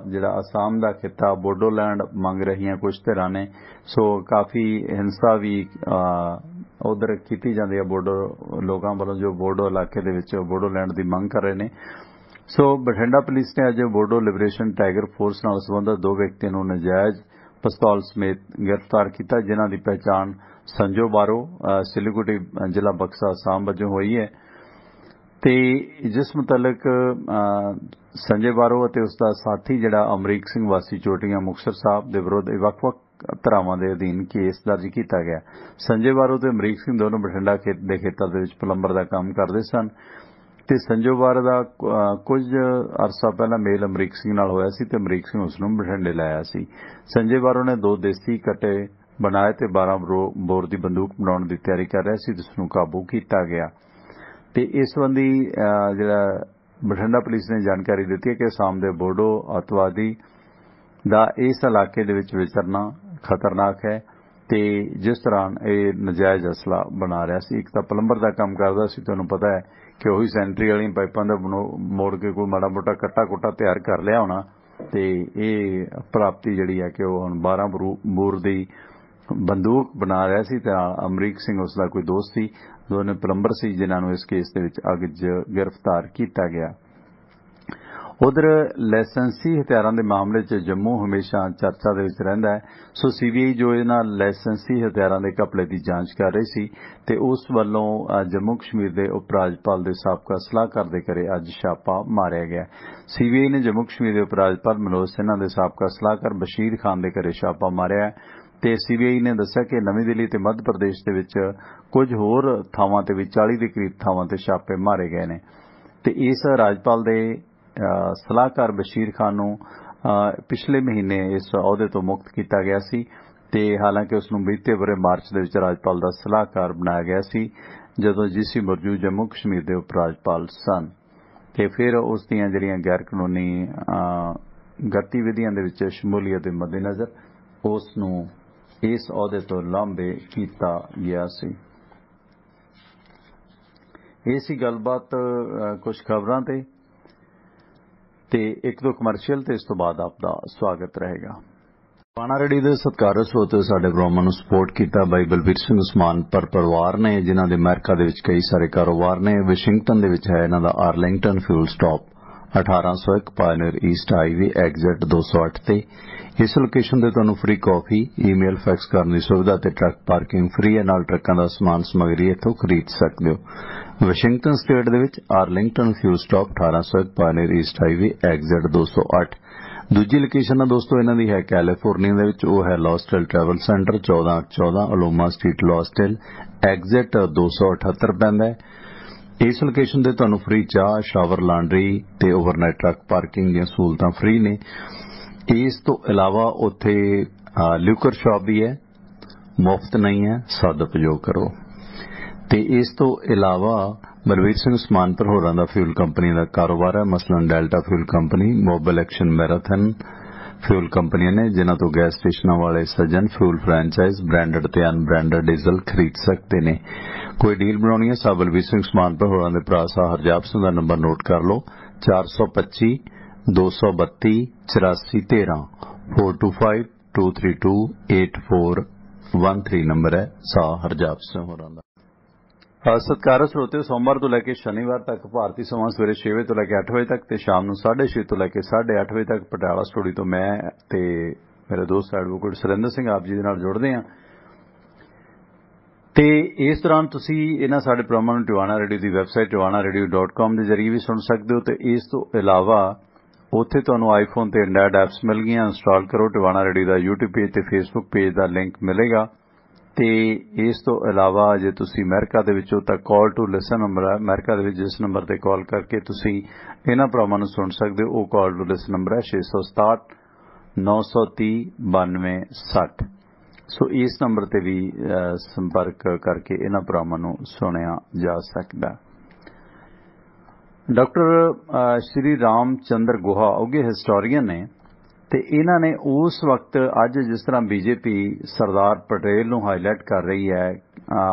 ਜਿਹੜਾ ਅਸਾਮ ਦਾ ਖਿੱਤਾ ਬੋਡੋਲੈਂਡ ਮੰਗ ਰਹੀਆਂ ਕੁਝ ਧਿਰਾਂ ਨੇ, ਸੋ ਕਾਫੀ ਹਿੰਸਾ ਵੀ ਉਧਰ ਕੀਤੀ ਜਾਂਦੀ ਹੈ ਬੋਡੋ ਲੋਕਾਂ ਵੱਲੋਂ ਜੋ ਬੋਡੋ ਇਲਾਕੇ ਦੇ ਵਿੱਚ ਬੋਡੋਲੈਂਡ ਦੀ ਮੰਗ ਕਰ ਰਹੇ ਨੇ। ਸੋ ਬਠਿੰਡਾ ਪੁਲਿਸ ਨੇ ਅੱਜ ਬੋਡੋ ਲਿਬਰੇਸ਼ਨ ਟਾਈਗਰ ਫੋਰਸ ਨਾਲ ਸੰਬੰਧਿਤ 2 ਵਿਅਕਤੀਆਂ ਨੂੰ ਨਜਾਇਜ਼ ਪਿਸਤੌਲ ਸਮੇਤ ਗ੍ਰਿਫਤਾਰ ਕੀਤਾ, ਜਿਨ੍ਹਾਂ ਦੀ ਪਹਿਚਾਣ ਸੰਜੋ ਬਾਰੋ ਸਿਲੀਗੁੜੀ ਜ਼ਿਲ੍ਹਾ ਬਕਸਾ ਅਸਾਮ ਵਜੋਂ ਹੋਈ ਹੈ ਤੇ ਜਿਸ ਮੁਤਲਕ ਸੰਜੇ ਬਾਰੋ ਅਤੇ ਉਸ ਦਾ ਸਾਥੀ ਜਿਹੜਾ ਅਮਰੀਕ ਸਿੰਘ ਵਾਸੀ ਚੋਟੀਆਂ ਮੁਕਤਸਰ ਸਾਹਿਬ ਦੇ ਵਿਰੁੱਧ ਵੱਖ-ਵੱਖ ਧਾਰਾਵਾਂ ਦੇ ਅਧੀਨ ਕੇਸ ਦਰਜ ਕੀਤਾ ਗਿਆ। ਸੰਜੇ ਬਾਰੋ ਤੇ ਅਮਰੀਕ ਸਿੰਘ ਦੋਨੋਂ ਬਠਿੰਡਾ ਦੇ ਖੇਤਰ ਦੇ ਵਿੱਚ ਪਲੰਬਰ ਦਾ ਕੰਮ ਕਰਦੇ ਸਨ ਤੇ ਸੰਜੋ ਬਾਰੋ ਦਾ ਕੁਝ ਅਰਸਾ ਪਹਿਲਾਂ ਮੇਲ ਅਮਰੀਕ ਸਿੰਘ ਨਾਲ ਹੋਇਆ ਸੀ ਤੇ ਅਮਰੀਕ ਸਿੰਘ ਉਸ ਨੂੰ ਬਠਿੰਡੇ ਲਾਇਆ ਸੀ। ਸੰਜੇ ਬਾਰੋ ਨੇ 2 ਦੇਸੀ ਕੱਟੇ ਬਣਾਏ ਤੇ 12 ਬੋਰ ਦੀ ਬੰਦੂਕ ਬਣਾਉਣ ਦੀ ਤਿਆਰੀ ਕਰ ਰਿਹਾ ਸੀ, ਜਿਸ ਨੂੰ ਕਾਬੂ ਕੀਤਾ ਗਿਆ ਤੇ ਇਸ ਸੰਬੰਧੀ ਜਿਹੜਾ ਬਠਿੰਡਾ ਪੁਲਿਸ ਨੇ ਜਾਣਕਾਰੀ ਦਿੱਤੀ ਹੈ ਕਿ ਅਸਾਮ ਦੇ ਬੋਡੋ ਅੱਤਵਾਦੀ ਦਾ ਇਸ ਇਲਾਕੇ ਦੇ ਵਿੱਚ ਵਿਚਰਨਾ ਖਤਰਨਾਕ ਹੈ ਤੇ ਜਿਸ ਦੌਰਾਨ ਇਹ ਨਜਾਇਜ਼ ਅਸਲਾ ਬਣਾ ਰਿਹਾ ਸੀ। ਇੱਕ ਤਾਂ ਪਲੰਬਰ ਦਾ ਕੰਮ ਕਰਦਾ ਸੀ, ਤੁਹਾਨੂੰ ਪਤਾ ਹੈ कि ਉਹੀ ਸੈਂਟਰੀ ਵਾਲੀਆਂ ਪਾਈਪਾਂ ਦਾ ਮੋੜ ਕੇ ਕੋਈ ਮਾੜਾ ਮੋਟਾ ਕੱਟਾ ਕੁੱਟਾ ਤਿਆਰ ਕਰ ਲਿਆ ਹੋਣਾ ਤੇ ਇਹ ਪ੍ਰਾਪਤੀ ਜਿਹੜੀ ਹੈ ਕਿ ਉਹ ਹੁਣ 12 ਬੋਰ ਦੀ ਬੰਦੂਕ ਬਣਾ ਰਿਹਾ ਸੀ ਤੇ ਅਮਰੀਕ ਸਿੰਘ ਉਸ ਦਾ ਕੋਈ ਦੋਸਤ ਸੀ, ਦੋਨੇ ਪਲੰਬਰ ਸੀ ਜਿਨ੍ਹਾਂ ਨੂੰ ਇਸ ਕੇਸ ਦੇ ਵਿੱਚ ਅੱਜ ਗ੍ਰਿਫਤਾਰ ਕੀਤਾ ਗਿਆ। उधर लाइसेंसी हथियारों के मामले च जम्मू हमेशा चर्चा दे विच रहिंदा है। सो सीबीआई जो इन्हां लाइसेंसी हथियारों के घपले की जांच कर रही सी ते उस वल्लों जम्मू कश्मीर के उप राज्यपाल के साबका सलाहकार दे घरे अज छापा मारिया गया। सीबीआई ने जम्मू कश्मीर के उप राज्यपाल मनोज सिन्हा के साबका सलाहकार बशीर खान के घरे छापा मारिया ते सीबीआई ने दस्सिया कि नवीं दिल्ली ते मध्य प्रदेश दे विच कुछ होर थावां ते भी 40 के करीब थावां ते छापे मारे गए ने ते इस राज्यपाल दे सलाहकार बशीर खान नूं पिछले महीने इस अहुदे तो मुक्त किया गया सी ते हालांकि उसनूं बीते बरे मार्च दे विच राज्यपाल दा सलाहकार बनाया गया सी जदों जीसी मुर्जू जम्मू कश्मीर दे उप राज्यपाल सन ते फिर उस दीयां जिहड़ियां गैर कानूनी गतिविधियां दे विच शमूलीयत दे मद्देनज़र उसनूं इस अहुदे तो लांभे किया गया सी। ये सी गलबात कुछ खबरां ते एक दो कमर्शियल ते इस तो बाद आपका स्वागत रहेगा। पाणा रेडी दे सत्कार स्रोते साडे प्रोग्रामां नूं सपोर्ट कीता बाई बलबीर सिंह उस्मान पर परिवार ने जिन्हां दे अमेरिका दे विच कई सारे कारोबार ने। वाशिंगटन दे विच है इन्हां दा Arlington Fuel Stop 1801 Pioneer East Highway exit 208 ते इस लोकेशन ते तुहानूं फ्री कॉफी ईमेल फैक्स करने की सुविधा ते ट्रक पार्किंग फ्री है नाल ट्रकां दा समान समग्री इत्थों खरीद सकदे हो। वाशिंगटन स्टेट दे विच Arlington Fuel Stop 1801 Pioneer East Highway exit 208। दूजी लोकेशन दोस्तों इन्हां दी है कैलीफोर्निया दे विच ओह है लॉस्टेल ट्रैवल सेंटर 1414 अलोमा स्ट्रीट लॉस्टेल एग्जिट 278 पैंदा है। इस लोकेशन ते तुहानूं फ्री चाह शावर लांडरी ते ओवरनाइट ट्रक पार्किंग दी सहूलतां फ्री ने। इस तो अलावा उत्थे ल्यूकर शॉप भी है, मुफ्त नहीं है, सदुपयोग करो। ते इस तो अलावा बलबीर सिंह उस्मान पर होरां दा फ्यूल कंपनी का कारोबार है, मसलन delta fuel company, mobile action marathon fuel कंपनियां ने जिन्हां तो गैस स्टेशनां वाले सज्जन फ्यूल फ्रेंचाइज ब्रांडेड ते अनब्रांडेड डीजल खरीद सकते ने। कोई डील बनाउणी है सा बलबीर सिंह उस्मान पर होरां दे भरा सा हरजाप सिंह दा नंबर नोट कर लो 425 232 84 13 425 232 8413 नंबर है सा हरजाप सिंह होरां दा। सत्कार स्रोते सोमवार तो लैके शनिवार तक भारतीय समां सवेरे 6 बजे तो लैके 8 बजे तक ते शाम नूं 6:30 तो लैके 8:30 बजे तक पटियाला स्टूडियो तो मैं ते मेरे दोस्त एडवोकेट सुरेंद्र सिंह आप जी दे नाल जुड़दे हां ते इस दौरान तुसी इन्हां साडे प्रोग्रामां नूं टिवाणा रेडियो दी वैबसाइट tiwanaradio.com दे जरिए भी सुन सकदे हो ते इस तो इलावा उत्थे तुहानूं आईफोन ते एंड्राइड ऐप्स मिल गईयां इंस्टॉल करो टिवाणा रेडियो दा यूट्यूब पेज ते फेसबुक पेज दा लिंक मिलेगा ते इस तो इलावा जे तुसी अमेरिका दे विच हो तां कॉल टू लिसन नंबर है अमेरिका दे विच जिस नंबर ते कॉल करके तुसी इन्हां प्रोग्रामां नूं सुन सकदे हो ओह कॉल टू लिसन नंबर है 667 930 92 60। सो इस नंबर ते भी संपर्क करके इन्हां प्रोग्रामां नूं सुनिया जा सकदा। डॉक्टर श्री राम चंद्र गुहा उगे हिस्टोरीयन ने ते इन्हां ने उस वक्त अज जिस तरह बीजेपी सरदार पटेल नूं हाईलाइट कर रही है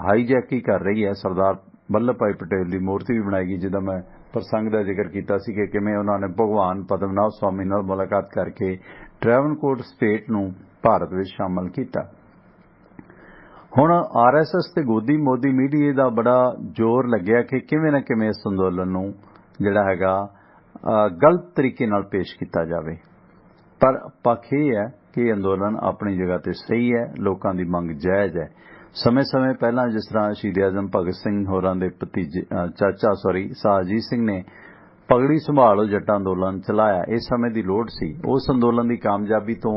हाईजैकी कर रही है सरदार वल्लभ भाई पटेल की मूर्ति भी बनाई गई जिदा मैं प्रसंग का जिक्र किया सी कि किवें उन्होंने भगवान पद्मनाभ स्वामी नाल मुलाकात करके ट्रैवनकोट स्टेट नूं भारत विच शामिल किया। हुण आरएसएस ते मोदी मीडिया का बड़ा जोर लग्या कि किवें ना किवें इस अंदोलन नूं जिहड़ा हैगा गलत तरीके नाल पेश किया जावे पर पक्ष यह है कि अंदोलन अपनी जगह ते सही है लोगों की मंग जायज़ है। समय समय पहला जिस तरह शहीद आजम भगत सिंह होरां दे भतीजे चाचा साहजीत सिंह ने पगड़ी संभालो जट्टा अंदोलन चलाया इस समय की लोड़ सी। उस अंदोलन की कामयाबी तो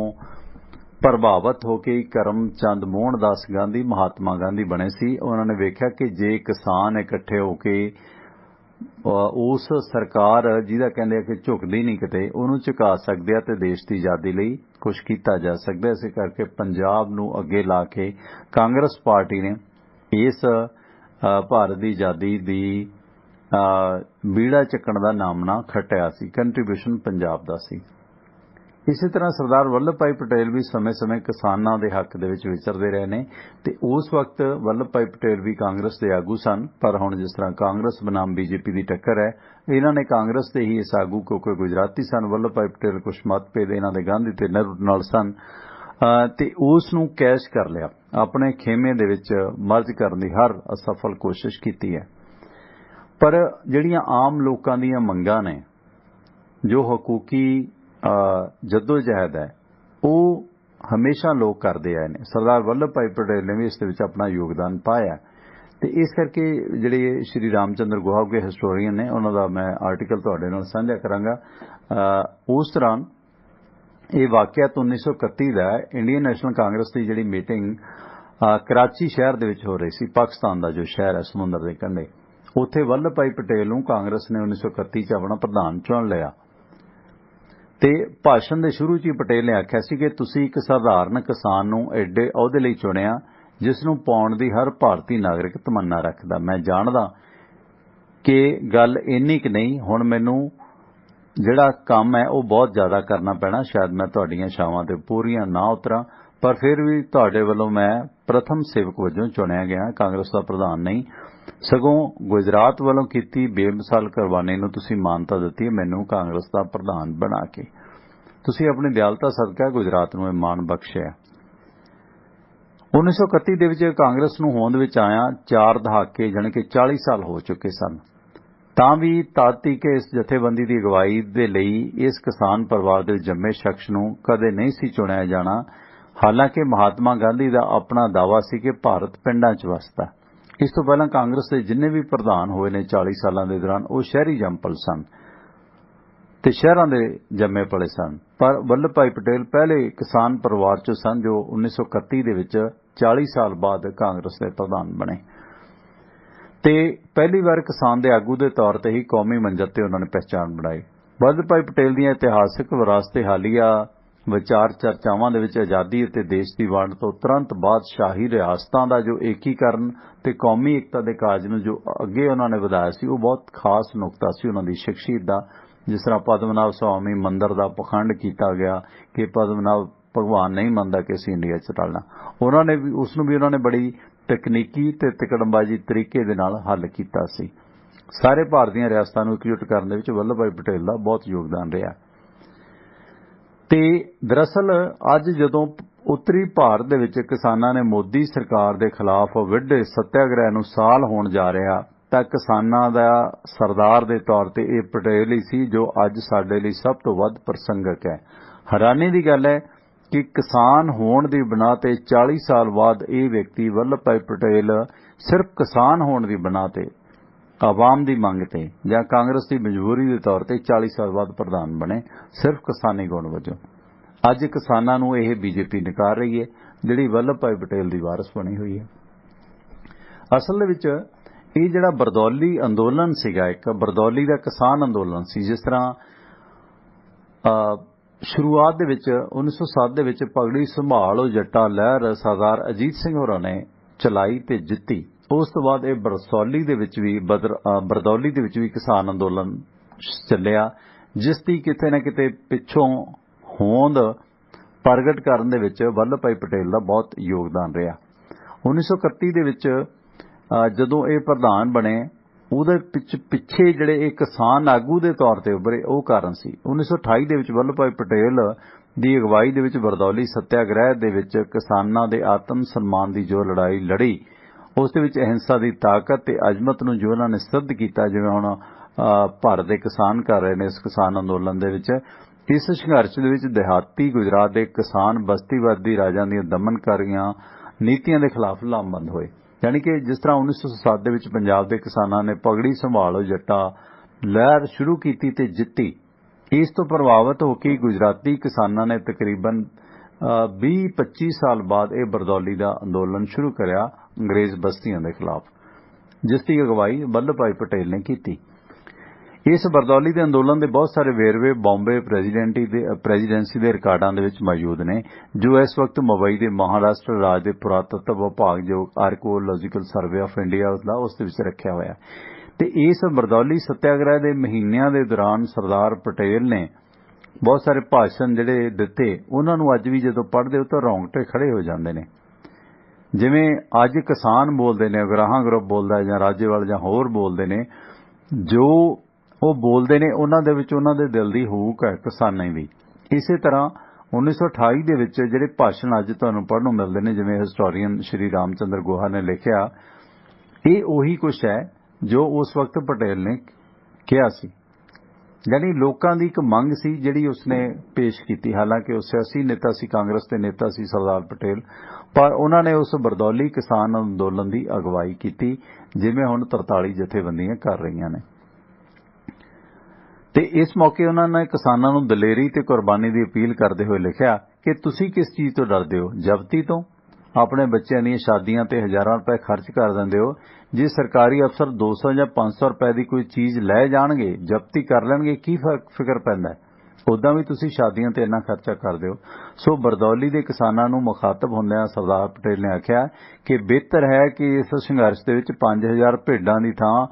प्रभावित होकर करमचंद मोहनदास गांधी महात्मा गांधी बने सी। उन्होंने वेख्या कि जे किसान इकट्ठे होकर उस सरकार जिहदा कहंदे कि झुकदी नहीं किते उहनूं झुका सकदे आ ते देश की आज़ादी लई कुछ किया जा सकदा। इस करके पंजाब नूं अगे ला के कांग्रेस पार्टी ने इस भारत की आज़ादी दी बीड़ा चक्कण दा नामना खट्टिया सी कंट्रीब्यूशन पंजाब दा सी। इसी तरह सरदार वल्लभ भाई पटेल भी समय समय किसानां दे हक दे विच विचरदे रहे ने ते उस वक्त वल्लभ भाई पटेल भी कांग्रेस दे आगू सन। पर हुण जिस तरह कांग्रेस बनाम बीजेपी दी टक्कर है, इन्हां ने कांग्रेस दे ही इस आगू क्योंकि गुजराती सन, वल्लभ भाई पटेल कुछ मतभेद इन्हां दे गांधी ते नेहरू नाल सन ते उस नूं कैश कर लिया, अपने खेमे दे विच मर्ज करन दी हर असफल कोशिश कीती है। पर जिहड़ियां आम लोकां दीयां मंगां ने, जो हकूकी जद्दोजहद है, वो हमेशा लोग करते आए ने। सरदार वल्लभ भाई पटेल ने भी इस दे विच अपना योगदान पाया ते इस करके जिहड़े श्री रामचंद्र गुहा के हिस्टोरीयन ने, उन्हां दा मैं आर्टिकल तुहाडे नाल साझा करांगा। उस दौरान ये वाकया 1931 दा है। इंडियन नेशनल कांग्रेस की जिहड़ी मीटिंग कराची शहर दे विच हो रही सी, पाकिस्तान दा जो शहर है समुंदर दे कंढे, उत्थे वल्लभ भाई पटेल नूं कांग्रेस ने 1931 च अपना प्रधान चुन लिया ते भाषण दे शुरू च ही पटेल ने आख्या सी कि तुसीं एक साधारण किसान नूं एडे अहुदे लई चुनिया जिस नूं पाउण दी हर भारती नागरिक तमन्ना रखदा। मैं जाणदा कि गल इन्नी क नहीं, हुण मैनूं जिहड़ा काम है वो बहुत ज़्यादा करना पैना, शायद मैं तुहाडीआं छावां ते पूरीआं ना उतरां, पर फिर भी तुहाडे वल्लों मैं प्रथम सेवक वजों चुनिया गया, कांग्रेस दा प्रधान नहीं। सगों गुजरात वालों कीती बेमिसाल कुर्बानी नूं तुसीं मानता दित्ती है मैनूं कांग्रेस दा प्रधान बना के। तुसीं अपनी दयालता सदका गुजरात नूं माण बख्शिया। 1931 ਦੇ ਵਿੱਚ ਕਾਂਗਰਸ ਨੂੰ ਹੋਂਦ ਵਿੱਚ ਆਇਆ 4 ਦਹਾਕੇ ਜਾਣੀ ਕਿ 40 ਸਾਲ ਹੋ ਚੁੱਕੇ ਸਨ। ਤਾਂ ਵੀ ਤਦ ਤੱਕ ਇਸ ਜਥੇਬੰਦੀ ਦੀ ਅਗਵਾਈ ਦੇ ਲਈ ਇਸ ਕਿਸਾਨ ਪਰਿਵਾਰ ਦੇ ਜੰਮੇ ਸ਼ਖਸ ਨੂੰ ਕਦੇ ਨਹੀਂ ਸੀ ਚੁਣਿਆ ਜਾਣਾ। ਹਾਲਾਂਕਿ ਮਹਾਤਮਾ ਗਾਂਧੀ ਦਾ ਆਪਣਾ ਦਾਅਵਾ ਸੀ ਕਿ ਭਾਰਤ ਪਿੰਡਾਂ 'ਚ ਵਸਦਾ। ਇਸ ਤੋਂ ਪਹਿਲਾਂ ਕਾਂਗਰਸ ਦੇ ਜਿੰਨੇ ਵੀ ਪ੍ਰਧਾਨ ਹੋਏ ਨੇ 40 ਸਾਲਾਂ ਦੇ ਦੌਰਾਨ, ਉਹ ਸ਼ਹਿਰੀ ਜੰਪਲ ਸਨ ਤੇ ਸ਼ਹਿਰਾਂ ਦੇ ਜੰਮੇ ਪਲੇ ਸਨ। ਪਰ ਵੱਲਭ ਭਾਈ ਪਟੇਲ ਪਹਿਲੇ ਕਿਸਾਨ ਪਰਿਵਾਰ 'ਚੋਂ ਸਨ ਜੋ 1931 ਦੇ ਵਿੱਚ 40 ਸਾਲ ਬਾਅਦ ਕਾਂਗਰਸ ਦੇ ਪ੍ਰਧਾਨ ਬਣੇ ਤੇ ਪਹਿਲੀ ਵਾਰ ਕਿਸਾਨ ਦੇ ਆਗੂ ਦੇ ਤੌਰ ਤੇ ਹੀ ਕੌਮੀ ਮੰਜ਼ਰ ਤੇ ਉਹਨਾਂ ਨੇ ਪਹਿਚਾਣ ਬਣਾਈ। ਵੱਲਭ ਭਾਈ ਪਟੇਲ ਦੀਆਂ ਇਤਿਹਾਸਕ ਵਿਰਾਸਤ ਹਾਲੀਆ ਵਿਚਾਰ ਚਰਚਾਵਾਂ ਦੇ ਵਿੱਚ ਆਜ਼ਾਦੀ ਅਤੇ ਦੇਸ਼ ਦੀ ਵੰਡ ਤੋਂ ਤੁਰੰਤ ਬਾਅਦ ਸ਼ਾਹੀ ਰਿਆਸਤਾਂ ਦਾ ਜੋ ਏਕੀਕਰਨ ਤੇ ਕੌਮੀ ਏਕਤਾ ਦੇ ਕਾਰਜ ਨੂੰ ਜੋ ਅੱਗੇ ਉਹਨਾਂ ਨੇ ਵਧਾਇਆ ਸੀ, ਉਹ ਬਹੁਤ ਖਾਸ ਨੁਕਤਾ ਸੀ ਉਹਨਾਂ ਦੀ ਸ਼ਖਸੀਅਤ ਦਾ। जिस तरह पद्मनाभ स्वामी मंदिर का पखंड किया गया कि पद्मनाभ भगवान नहीं मानता कि असीं इंडिया च रलना, उन्होंने भी उसनूं भी उन्होंने बड़ी तकनीकी ते तिकड़मबाजी तरीके दे नाल हल कीता सी। सारे भारतीय रियासतां नूं एकजुट करन दे विच वल्लभ भाई पटेल का बहुत योगदान रहा। ते दरअसल अज जदों उत्तरी भारत दे विच किसानां ने मोदी सरकार दे खिलाफ विड्डे सत्याग्रह नूं साल होण जा रहा ਤਾਂ ਕਿਸਾਨਾਂ ਦਾ ਸਰਦਾਰ ਦੇ ਤੌਰ ਤੇ ਇਹ ਪਟੇਲ ਹੀ ਸੀ ਜੋ ਅੱਜ ਸਾਡੇ ਲਈ ਸਭ ਤੋਂ ਵੱਧ ਪ੍ਰਸੰਗਕ ਹੈ। ਹੈਰਾਨੀ ਦੀ ਗੱਲ ਹੈ ਕਿ ਕਿਸਾਨ ਹੋਣ ਦੀ ਬਣਾ ਤੇ 40 ਸਾਲ ਬਾਅਦ ਇਹ ਵਿਅਕਤੀ ਵੱਲਭ ਭਾਈ ਪਟੇਲ ਸਿਰਫ ਕਿਸਾਨ ਹੋਣ ਦੀ ਬਣਾ ਤੇ ਆਵਾਮ ਦੀ ਮੰਗ ਤੇ ਜਾਂ ਕਾਂਗਰਸ ਦੀ ਮਜਬੂਰੀ ਦੇ ਤੌਰ ਤੇ 40 ਸਾਲ ਬਾਅਦ ਪ੍ਰਧਾਨ ਬਣੇ, ਸਿਰਫ ਕਿਸਾਨੀ ਗੁਣ ਵਜੋਂ। ਅੱਜ ਕਿਸਾਨਾਂ ਨੂੰ ਇਹ ਬੀਜੇਪੀ ਨਕਾਰ ਰਹੀ ਹੈ ਜਿਹੜੀ ਵੱਲਭ ਭਾਈ ਪਟੇਲ ਦੀ ਵਾਰਸ ਬਣੀ ਹੋਈ ਹੈ। ਅਸਲ ਦੇ ਵਿੱਚ ਇਹ ਜਿਹੜਾ ਬਰਦੌਲੀ ਅੰਦੋਲਨ ਸੀਗਾ, ਇੱਕ ਬਰਦੌਲੀ ਦਾ ਕਿਸਾਨ ਅੰਦੋਲਨ ਸੀ, ਜਿਸ ਤਰ੍ਹਾਂ ਸ਼ੁਰੂਆਤ ਦੇ ਵਿੱਚ 1907 ਦੇ ਵਿੱਚ ਪਗੜੀ ਸੰਭਾਲੋ ਜੱਟਾ ਲਹਿਰ ਸਰਦਾਰ ਅਜੀਤ ਸਿੰਘ ਹੋਰਾਂ ਨੇ ਚਲਾਈ ਤੇ ਜਿੱਤੀ। ਉਸ ਤੋਂ ਬਾਅਦ ਇਹ ਬਰਦੌਲੀ ਦੇ ਵਿੱਚ ਵੀ ਕਿਸਾਨ ਅੰਦੋਲਨ ਚੱਲਿਆ, ਜਿਸ ਦੀ ਕਿਤੇ ਨਾ ਕਿਤੇ ਪਿੱਛੋਂ ਹੋਂਦ ਪ੍ਰਗਟ ਕਰਨ ਦੇ ਵਿੱਚ ਵੱਲਭ ਭਾਈ ਪਟੇਲ ਦਾ ਬਹੁਤ ਯੋਗਦਾਨ ਰਿਹਾ। 1931 ਦੇ ਵਿੱਚ ਜਦੋਂ ਇਹ ਪ੍ਰਧਾਨ ਬਣੇ, ਉਹਦੇ ਪਿੱਛੇ ਜਿਹੜੇ ਇਹ ਕਿਸਾਨ ਆਗੂ ਦੇ ਤੌਰ ਤੇ ਉੱਭਰੇ, ਉਹ ਕਾਰਨ ਸੀ। 1928 ਦੇ ਵਿੱਚ ਵੱਲਭ ਭਾਈ ਪਟੇਲ ਦੀ ਅਗਵਾਈ ਦੇ ਵਿੱਚ ਬਰਦੌਲੀ ਸੱਤਿਆਗ੍ਰਹਿ ਦੇ ਵਿੱਚ ਕਿਸਾਨਾਂ ਦੇ ਆਤਮ ਸਨਮਾਨ ਦੀ ਜੋ ਲੜਾਈ ਲੜੀ, ਉਸ ਦੇ ਵਿੱਚ ਅਹਿੰਸਾ ਦੀ ਤਾਕਤ ਤੇ ਅਜ਼ਮਤ ਨੂੰ ਜੋ ਉਹਨਾਂ ਨੇ ਸਿੱਧ ਕੀਤਾ, ਜਿਵੇਂ ਹੁਣ ਭਾਰਤ ਦੇ ਕਿਸਾਨ ਕਰ ਰਹੇ ਨੇ ਇਸ ਕਿਸਾਨ ਅੰਦੋਲਨ ਦੇ ਵਿੱਚ। ਇਸ ਸੰਘਰਸ਼ ਦੇ ਵਿੱਚ ਦਿਹਾਤੀ ਗੁਜਰਾਤ ਦੇ ਕਿਸਾਨ ਬਸਤੀਵਾਦੀ ਰਾਜਾਂ ਦੀਆਂ ਦਮਨਕਾਰੀਆਂ ਨੀਤੀਆਂ ਦੇ ਖਿਲਾਫ ਲਾਮਬੰਦ ਹੋਏ। यानी कि जिस तरह 1907 ਦੇ ਵਿੱਚ ਪੰਜਾਬ ਦੇ ਕਿਸਾਨਾਂ ਨੇ ਪਗੜੀ ਸੰਭਾਲੋ ਜੱਟਾ ਲਹਿਰ ਸ਼ੁਰੂ ਕੀਤੀ ਤੇ ਜਿੱਤੀ, ਇਸ ਤੋਂ ਪ੍ਰਭਾਵਿਤ ਹੋ ਕੇ ਗੁਜਰਾਤੀ ਕਿਸਾਨਾਂ ਨੇ ਤਕਰੀਬਨ 20-25 ਸਾਲ ਬਾਅਦ ਇਹ ਬਰਦੌਲੀ ਦਾ ਅੰਦੋਲਨ ਸ਼ੁਰੂ ਕਰਿਆ ਅੰਗਰੇਜ਼ ਬਸਤੀਆਂ ਦੇ ਖਿਲਾਫ, ਜਿਸ ਦੀ ਅਗਵਾਈ ਵੱਲਭ ਭਾਈ ਪਟੇਲ ਨੇ ਕੀਤੀ। ਇਸ ਬਰਦੌਲੀ ਦੇ ਅੰਦੋਲਨ ਦੇ ਬਹੁਤ ਸਾਰੇ ਵੇਰਵੇ ਬੰਬੇ ਪ੍ਰੈਜ਼ੀਡੈਂਸੀ ਦੇ ਰਿਕਾਰਡਾਂ ਦੇ ਵਿੱਚ ਮੌਜੂਦ ਨੇ, ਜੋ ਇਸ ਵਕਤ ਮੁੰਬਈ ਦੇ ਮਹਾਰਾਸ਼ਟਰ ਰਾਜ ਦੇ ਪੁਰਾਤਤਵ ਵਿਭਾਗ ਜੋ ਆਰਕੀਓਲੋਜੀਕਲ ਸਰਵੇ ਆਫ ਇੰਡੀਆ ਉਸ ਦੇ ਵਿੱਚ ਰੱਖਿਆ ਹੋਇਆ। ਤੇ ਇਸ ਬਰਦੌਲੀ ਸੱਤਿਆਗ੍ਰਹਿ ਦੇ ਮਹੀਨਿਆਂ ਦੇ ਦੌਰਾਨ ਸਰਦਾਰ ਪਟੇਲ ਨੇ बहुत सारे भाषण ਜਿਹੜੇ ਦਿੱਤੇ ਉਹਨਾਂ ਨੂੰ ਅੱਜ ਵੀ ਜਦੋਂ ਪੜ੍ਹਦੇ ਹੋ ਤਾਂ ਰੌਂਗਟੇ ਖੜੇ ਹੋ ਜਾਂਦੇ ਨੇ। ਜਿਵੇਂ ਅੱਜ ਕਿਸਾਨ ਬੋਲਦੇ ਨੇ, ਅਗਰਾਹਾਂ ਗਰੁੱਪ ਬੋਲਦਾ ਜਾਂ ਰਾਜੇਵਾਲ ਜਾਂ ਹੋਰ ਬੋਲਦੇ ਨੇ, ਜੋ ਉਹ ਬੋਲਦੇ ਨੇ ਉਹਨਾਂ ਦੇ ਵਿੱਚ ਉਹਨਾਂ ਦੇ ਦਿਲ ਦੀ ਹੂਕ ਹੈ ਕਿਸਾਨਾਂ ਦੀ। ਇਸੇ ਤਰ੍ਹਾਂ 1928 ਦੇ ਵਿੱਚ ਜਿਹੜੇ ਭਾਸ਼ਣ ਅੱਜ ਤੁਹਾਨੂੰ ਪੜ੍ਹਨ ਨੂੰ ਮਿਲਦੇ ਨੇ, ਜਿਵੇਂ ਹਿਸਟੋਰੀਅਨ ਸ਼੍ਰੀ ਰਾਮਚੰਦਰ ਗੋਹਾ ਨੇ ਲਿਖਿਆ, ਇਹ ਉਹੀ ਕੁਝ ਹੈ ਜੋ ਉਸ ਵਕਤ ਪਟੇਲ ਨੇ ਕਿਹਾ ਸੀ। ਯਾਨੀ ਲੋਕਾਂ ਦੀ ਇੱਕ ਮੰਗ ਸੀ ਜਿਹੜੀ ਉਸਨੇ ਪੇਸ਼ ਕੀਤੀ। ਹਾਲਾਂਕਿ ਉਹ ਸਿਆਸੀ ਨੇਤਾ ਸੀ, ਕਾਂਗਰਸ ਦੇ ਨੇਤਾ ਸੀ ਸਰਦਾਰ ਪਟੇਲ, ਪਰ ਉਹਨਾਂ ਨੇ ਉਸ ਬਰਦੌਲੀ ਕਿਸਾਨ ਅੰਦੋਲਨ ਦੀ ਅਗਵਾਈ ਕੀਤੀ, ਜਿਵੇਂ ਹੁਣ 43 ਜਥੇਬੰਦੀਆਂ ਕਰ ਰਹੀਆਂ ਨੇ। ਤੇ ਇਸ ਮੌਕੇ ਉਹਨਾਂ ਨੇ ਕਿਸਾਨਾਂ ਨੂੰ ਦਲੇਰੀ ਤੇ ਕੁਰਬਾਨੀ ਦੀ ਅਪੀਲ ਕਰਦੇ ਹੋਏ ਲਿਖਿਆ ਕਿ ਤੁਸੀਂ ਕਿਸ ਚੀਜ਼ ਤੋਂ ਡਰਦੇ ਹੋ? ਜ਼ਬਤੀ ਤੋਂ? ਆਪਣੇ ਬੱਚਿਆਂ ਦੀਆਂ ਸ਼ਾਦੀਆਂ ਤੇ ਹਜ਼ਾਰਾਂ ਰੁਪਏ ਖਰਚ ਕਰ ਦਿੰਦੇ ਹੋ। ਜੇ ਸਰਕਾਰੀ ਅਫਸਰ 200 ਜਾਂ 500 ਰੁਪਏ ਦੀ ਕੋਈ ਚੀਜ਼ ਲੈ ਜਾਣਗੇ, ਜ਼ਬਤੀ ਕਰ ਲੈਣਗੇ, ਕੀ ਫਿਕਰ ਪੈਂਦਾ? ਉਦਾਂ ਵੀ ਤੁਸੀਂ ਸ਼ਾਦੀਆਂ ਤੇ ਇੰਨਾ ਖਰਚਾ ਕਰਦੇ ਹੋ। ਸੋ ਬਰਦੌਲੀ ਦੇ ਕਿਸਾਨਾਂ ਨੂੰ ਮੁਖਾਤਬ ਹੁੰਦਿਆਂ ਸਰਦਾਰ ਪਟੇਲ ਨੇ ਆਖਿਆ ਕਿ ਬਿਹਤਰ ਹੈ ਕਿ ਇਸ ਸੰਘਰਸ਼ ਦੇ ਵਿੱਚ 5000 ਭੇਡਾਂ ਦੀ ਥਾਂ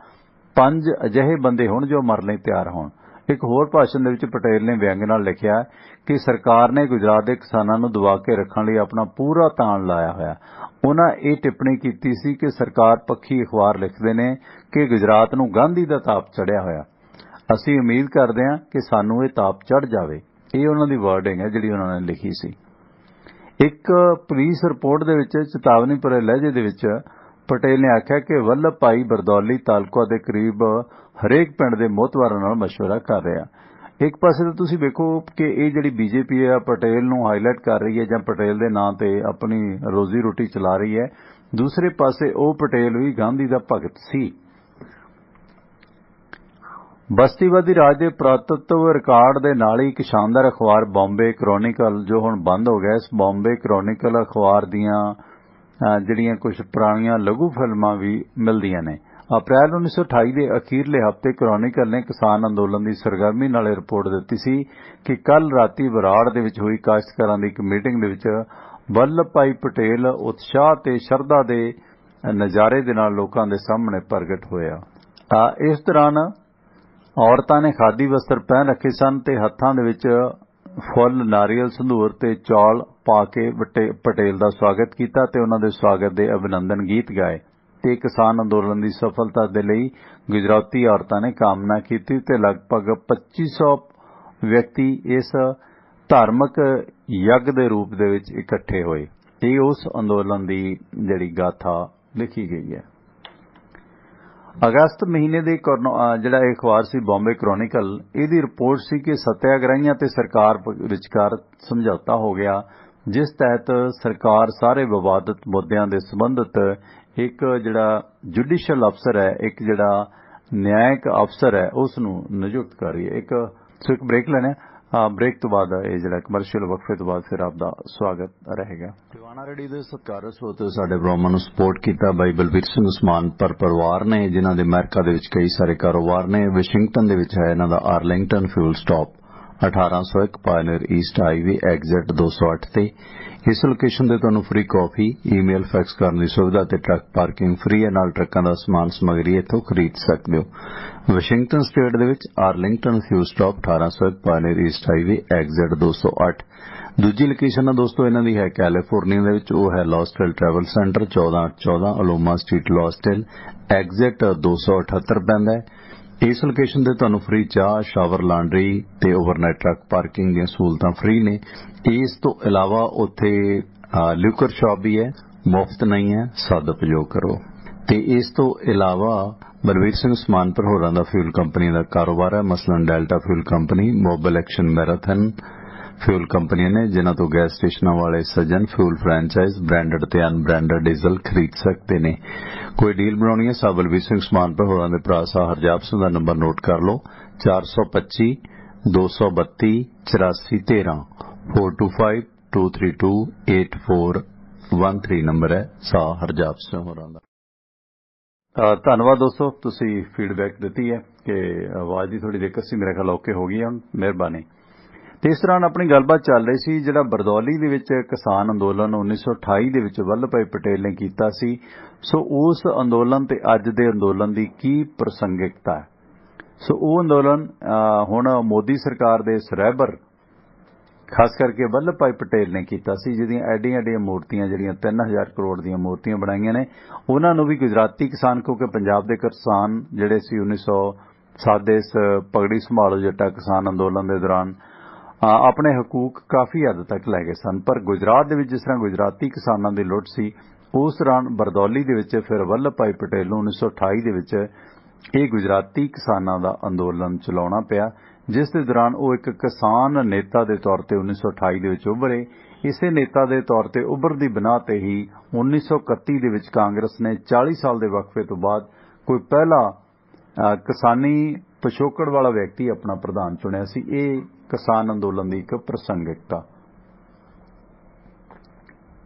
5 ਅਜਿਹੇ ਬੰਦੇ ਹੋਣ ਜੋ ਮਰਨ ਲਈ ਤਿਆਰ ਹੋਣ। ਇੱਕ ਹੋਰ ਭਾਸ਼ਣ ਦੇ ਵਿੱਚ ਪਟੇਲ ਨੇ ਵਿਅੰਗ ਨਾਲ ਲਿਖਿਆ ਕਿ ਸਰਕਾਰ ਨੇ ਗੁਜਰਾਤ ਦੇ ਕਿਸਾਨਾਂ ਨੂੰ ਦਬਾ ਕੇ ਰੱਖਣ ਲਈ ਆਪਣਾ ਪੂਰਾ ਤਾਣ ਲਾਇਆ ਹੋਇਆ। ਉਹਨਾਂ ਇਹ ਟਿੱਪਣੀ ਕੀਤੀ ਸੀ ਕਿ ਸਰਕਾਰ ਪੱਖੀ ਅਖਬਾਰ ਲਿਖਦੇ ਨੇ ਕਿ ਗੁਜਰਾਤ ਨੂੰ ਗਾਂਧੀ ਦਾ ਤਾਪ ਚੜਿਆ ਹੋਇਆ। ਅਸੀਂ ਉਮੀਦ ਕਰਦੇ ਹਾਂ ਕਿ ਸਾਨੂੰ ਇਹ ਤਾਪ ਚੜ ਜਾਵੇ। ਇਹ ਉਹਨਾਂ ਦੀ ਵਰਡਿੰਗ ਹੈ ਜਿਹੜੀ ਉਹਨਾਂ ਨੇ ਲਿਖੀ ਸੀ। ਇੱਕ ਪੁਲਿਸ ਰਿਪੋਰਟ ਦੇ ਵਿੱਚ ਚੇਤਾਵਨੀ ਭਰੇ ਲਹਿਜੇ ਦੇ ਵਿੱਚ ਪਟੇਲ ਨੇ ਆਖਿਆ ਕਿ ਵੱਲਭ ਭਾਈ ਬਰਦੌਲੀ ਤਾਲੁਕਾ ਦੇ ਕਰੀਬ ਹਰੇਕ ਪਿੰਡ ਦੇ ਮੋਹਤਵਾਰਾਂ ਨਾਲ ਮਸ਼ਵਰਾ ਕਰ ਰਿਹਾ। ਇੱਕ ਪਾਸੇ ਤਾਂ ਤੁਸੀਂ ਵੇਖੋ ਕਿ ਇਹ ਜਿਹੜੀ ਬੀਜੇਪੀ ਹੈ ਪਟੇਲ ਨੂੰ ਹਾਈਲਾਈਟ ਕਰ ਰਹੀ ਹੈ ਜਾਂ ਪਟੇਲ ਦੇ ਨਾਂ ਤੇ ਆਪਣੀ ਰੋਜ਼ੀ ਰੋਟੀ ਚਲਾ ਰਹੀ ਹੈ, ਦੂਸਰੇ ਪਾਸੇ ਉਹ ਪਟੇਲ ਵੀ ਗਾਂਧੀ ਦਾ ਭਗਤ ਸੀ। ਬਸਤੀਵਾਦੀ ਰਾਜ ਦੇ ਪੁਰਾਤਤਵ ਰਿਕਾਰਡ ਦੇ ਨਾਲ ਹੀ ਇੱਕ ਸ਼ਾਨਦਾਰ ਅਖਬਾਰ ਬੰਬੇ ਕ੍ਰੋਨਿਕਲ, ਜੋ ਹੁਣ ਬੰਦ ਹੋ ਗਿਆ, ਇਸ ਬੰਬੇ ਕ੍ਰੋਨਿਕਲ ਅਖਬਾਰ ਦੀਆਂ ਜਿਹੜੀਆਂ ਕੁਝ ਪੁਰਾਣੀਆਂ ਲਘੂ ਫਿਲਮਾਂ ਵੀ ਮਿਲਦੀਆਂ ਨੇ। ਅਪ੍ਰੈਲ 1928 ਦੇ ਅਖੀਰਲੇ ਹਫ਼ਤੇ ਕ੍ਰੋਨਿਕਲ ਨੇ ਕਿਸਾਨ ਅੰਦੋਲਨ ਦੀ ਸਰਗਰਮੀ ਨਾਲ ਰਿਪੋਰਟ ਦਿੱਤੀ ਸੀ ਕਿ ਕੱਲ ਰਾਤੀ ਬਰਾੜ ਦੇ ਵਿੱਚ ਹੋਈ ਕਾਸ਼ਤਕਾਰਾਂ ਦੀ ਇੱਕ ਮੀਟਿੰਗ ਦੇ ਵਿੱਚ ਵੱਲਭ ਭਾਈ ਪਟੇਲ ਉਤਸ਼ਾਹ ਤੇ ਸ਼ਰਧਾ ਦੇ ਨਜ਼ਾਰੇ ਦੇ ਨਾਲ ਲੋਕਾਂ ਦੇ ਸਾਹਮਣੇ ਪ੍ਰਗਟ ਹੋਇਆ। ਇਸ ਦੌਰਾਨ ਔਰਤਾਂ ਨੇ ਖਾਦੀ ਵਸਤਰ ਪਹਿਨ ਰੱਖੇ ਸਨ ਤੇ ਹੱਥਾਂ ਦੇ ਵਿੱਚ ਫੁੱਲ, ਨਾਰੀਅਲ, ਸੰਧੂਰ ਤੇ ਚੌਲ ਪਾ ਕੇ ਪਟੇਲ ਦਾ ਸਵਾਗਤ ਕੀਤਾ ਤੇ ਉਹਨਾਂ ਦੇ ਸਵਾਗਤ ਦੇ ਅਭਿਨੰਦਨ ਗੀਤ ਗਾਏ ਤੇ ਕਿਸਾਨ ਅੰਦੋਲਨ ਦੀ ਸਫਲਤਾ ਦੇ ਲਈ ਗੁਜਰਾਤੀ ਔਰਤਾਂ ਨੇ ਕਾਮਨਾ ਕੀਤੀ ਤੇ ਲਗਭਗ 2500 ਵਿਅਕਤੀ ਇਸ ਧਾਰਮਿਕ ਯੱਗ ਦੇ ਰੂਪ ਦੇ ਵਿੱਚ ਇਕੱਠੇ ਹੋਏ। ਇਹ ਉਸ ਅੰਦੋਲਨ ਦੀ ਜਿਹੜੀ ਗਾਥਾ ਲਿਖੀ ਗਈ ਹੈ। ਅਗਸਤ ਮਹੀਨੇ ਦੇ ਜਿਹੜਾ ਇਹ ਅਖਬਾਰ ਸੀ ਬੰਬੇ ਕ੍ਰੋਨਿਕਲ, ਇਹਦੀ ਰਿਪੋਰਟ ਸੀ ਕਿ ਸੱਤਿਆਗ੍ਰਹੀਆਂ ਤੇ ਸਰਕਾਰ ਵਿਚਕਾਰ ਸਮਝੌਤਾ ਹੋ ਗਿਆ, ਜਿਸ ਤਹਿਤ ਸਰਕਾਰ ਸਾਰੇ ਵਿਵਾਦਤ ਮੁੱਦਿਆਂ ਦੇ ਸੰਬੰਧਿਤ ਇੱਕ ਜਿਹੜਾ ਜੁਡੀਸ਼ੀਅਲ ਅਫਸਰ ਹੈ, ਇੱਕ ਜਿਹੜਾ ਨਿਆਇਕ ਅਫਸਰ ਹੈ, ਉਸ ਨੂੰ ਨਿਯੁਕਤ ਕਰ ਰਹੀ ਹੈ। ਇੱਕ ਬ੍ਰੇਕ ਲੈਣੇ, ਬ੍ਰੇਕ ਤੋਂ ਬਾਅਦ ਇਹ ਜਿਹੜਾ ਕਮਰਸ਼ੀਅਲ ਵਕਫੇ ਤੋਂ ਬਾਅਦ ਫਿਰ ਆਪਦਾ ਸਵਾਗਤ ਰਹੇਗਾ। ਟਿਵਾਣਾ ਰੇਡੀਓ ਦੇ ਸਤਿਕਾਰਯੋਗ ਸਰੋਤੇ ਸਾਡੇ ਪ੍ਰੋਗਰਾਮ ਨੂੰ ਸਪੋਰਟ ਕੀਤਾ ਬਾਈ ਬਲਬੀਰ ਸਿੰਘ ਉਸਮਾਨ ਪਰਿਵਾਰ ਨੇ, ਜਿਨ੍ਹਾਂ ਦੇ ਅਮਰੀਕਾ ਦੇ ਵਿੱਚ ਕਈ ਸਾਰੇ ਕਾਰੋਬਾਰ ਨੇ। ਵਾਸ਼ਿੰਗਟਨ ਦੇ ਵਿੱਚ ਹੈ ਇਹਨਾਂ ਦਾ Arlington Fuel Stop, 1801 Pioneer East Highway exit 208 ਤੇ। ਇਸ ਲੋਕੇਸ਼ਨ ਤੇ ਤੁਹਾਨੂੰ ਫ੍ਰੀ ਕਾਫੀ, ਈਮੇਲ, ਫੈਕਸ ਕਰਨ ਦੀ ਸੁਵਿਧਾ ਤੇ ਟਰੱਕ ਪਾਰਕਿੰਗ ਫ੍ਰੀ ਹੈ, ਨਾਲ ਟਰੱਕਾਂ ਦਾ ਸਮਾਨ ਸਮੱਗਰੀ ਇੱਥੋਂ ਖਰੀਦ ਸਕਦੇ ਹੋ। ਵਾਸ਼ਿੰਗਟਨ ਸਟੇਟ ਦੇ ਵਿੱਚ Arlington Fuel Stop, 1801 Pioneer East Highway exit 208। ਦੂਜੀ ਲੋਕੇਸ਼ਨ ਦੋਸਤੋ ਇਹਨਾਂ ਦੀ ਹੈ ਕੈਲੀਫੋਰਨੀਆ ਦੇ ਵਿੱਚ, ਉਹ ਹੈ ਲੌਸਟਿਲ ਟਰੈਵਲ ਸੈਂਟਰ, 1414 ਅਲੋਮਾ ਸਟਰੀਟ, ਲੌਸਟਿਲ ਐਗਜ਼ਿਟ 278 ਪੈਂਦਾ ਹੈ। ਇਸ ਲੋਕੇਸ਼ਨ ਤੇ ਤੁਹਾਨੂੰ ਫ੍ਰੀ ਚਾਹ, ਸ਼ਾਵਰ, ਲਾਂਡਰੀ ਤੇ ਓਵਰਨਾਈਟ ਟਰੱਕ ਪਾਰਕਿੰਗ ਦੀਆਂ ਸਹੂਲਤਾਂ ਫ੍ਰੀ ਨੇ। ਇਸ ਤੋਂ ਇਲਾਵਾ ਉੱਥੇ ਲਿਕਰ ਸ਼ਾਪ ਵੀ ਹੈ, ਮੁਫਤ ਨਹੀਂ ਹੈ, ਸਦ ਉਪਯੋਗ ਕਰੋ। ਤੇ ਇਸ ਤੋਂ ਇਲਾਵਾ ਬਲਬੀਰ ਸਿੰਘ ਉਸਮਾਨਪੁਰ ਹੋਰਾਂ ਦਾ ਫਿਊਲ ਕੰਪਨੀ ਦਾ ਕਾਰੋਬਾਰ ਹੈ, ਮਸਲਨ Delta Fuel company, Mobil Exxon, Marathon fuel ਕੰਪਨੀਆਂ ਨੇ, ਜਿਨ੍ਹਾਂ ਤੋਂ ਗੈਸ ਸਟੇਸ਼ਨਾਂ ਵਾਲੇ ਸੱਜਣ ਫਿਊਲ ਫਰੈਂਚਾਈਜ਼ ਬ੍ਰਾਂਡਡ ਤੇ ਅਨਬ੍ਰਾਂਡਡ ਡੀਜ਼ਲ ਖਰੀਦ ਸਕਦੇ ਨੇ। ਕੋਈ ਡੀਲ ਬਣਾਉਣੀ ਹੈ, ਸਾਹ ਬਲਬੀਰ ਸਿੰਘ ਉਸਮਾਨਪੁਰ ਹੋਰਾਂ ਦੇ ਭਰਾ ਸਾਹ ਹਰਜਾਪ ਸਿੰਘ ਦਾ ਨੰਬਰ ਨੋਟ ਕਰ ਲਓ, 425 232 8413, 4252328413 ਨੰਬਰ ਹੈ ਸਾਹ ਹਰਜਾਪ ਸਿੰਘ ਹੋਰਾਂ ਦਾ। ਧੰਨਵਾਦ ਦੋਸਤੋ, ਤੁਸੀਂ ਫੀਡਬੈਕ ਦਿੱਤੀ ਹੈ ਕਿ ਆਵਾਜ਼ ਦੀ ਥੋੜੀ ਦਿੱਕਤ ਸੀ, ਮੇਰੇ ਖਿਆਲ ਓਕੇ ਹੋ ਗਈ ਹੁਣ, ਮਿਹਰਬਾਨੀ। ਤੇ ਇਸ ਤਰ੍ਹਾਂ ਆਪਣੀ ਗੱਲਬਾਤ ਚੱਲ ਰਹੀ ਸੀ ਜਿਹੜਾ ਬਰਦੌਲੀ ਦੇ ਵਿੱਚ ਕਿਸਾਨ ਅੰਦੋਲਨ 1928 ਦੇ ਵਿੱਚ ਵੱਲਭ ਭਾਈ ਪਟੇਲ ਨੇ ਕੀਤਾ ਸੀ। ਸੋ ਉਸ ਅੰਦੋਲਨ ਤੇ ਅੱਜ ਦੇ ਅੰਦੋਲਨ ਦੀ ਕੀ ਪ੍ਰਸੰਗਿਕਤਾ ਹੈ? ਸੋ ਉਹ ਅੰਦੋਲਨ ਹੁਣ ਮੋਦੀ ਸਰਕਾਰ ਦੇ ਇਸ ਰਹਿਬਰ खास करके वल्लभ भाई पटेल ने कीता सी, जिहदियां एडियां एडियां मूर्तियां जिहड़ियां 3000 करोड़ दीयां मूर्तियां बनाईਆਂ ने, उन्हां नूं भी गुजराती किसान, क्योंकि पंजाब दे किसान जिहड़े सी 1907 ਦੇ इस पगड़ी संभालो जट्टा किसान अंदोलन के दौरान अपने हकूक काफ़ी हद तक लै गए सन। पर गुजरात दे विच जिस तरह गुजराती किसानां दी लुੱਟ सी, उस दौरान बरदौली दे विच फिर वल्लभ भाई पटेल नूं 1928 दे विच ਇਹ गुजराती किसानां दा अंदोलन चलाउणा पिया, जिस दे दौरान वो एक किसान नेता दे तौर ते 1928 दे विच उभरे। इसे नेता दे तौर ते उभर दी बिनाह ते ही 1931 दे विच कांग्रेस ने 40 साल दे वक्फे तो बाद कोई पहला किसानी पिछोकड़ वाला व्यक्ति अपना प्रधान चुनिया सी। ये किसान अंदोलन दी एक प्रसंगिकता।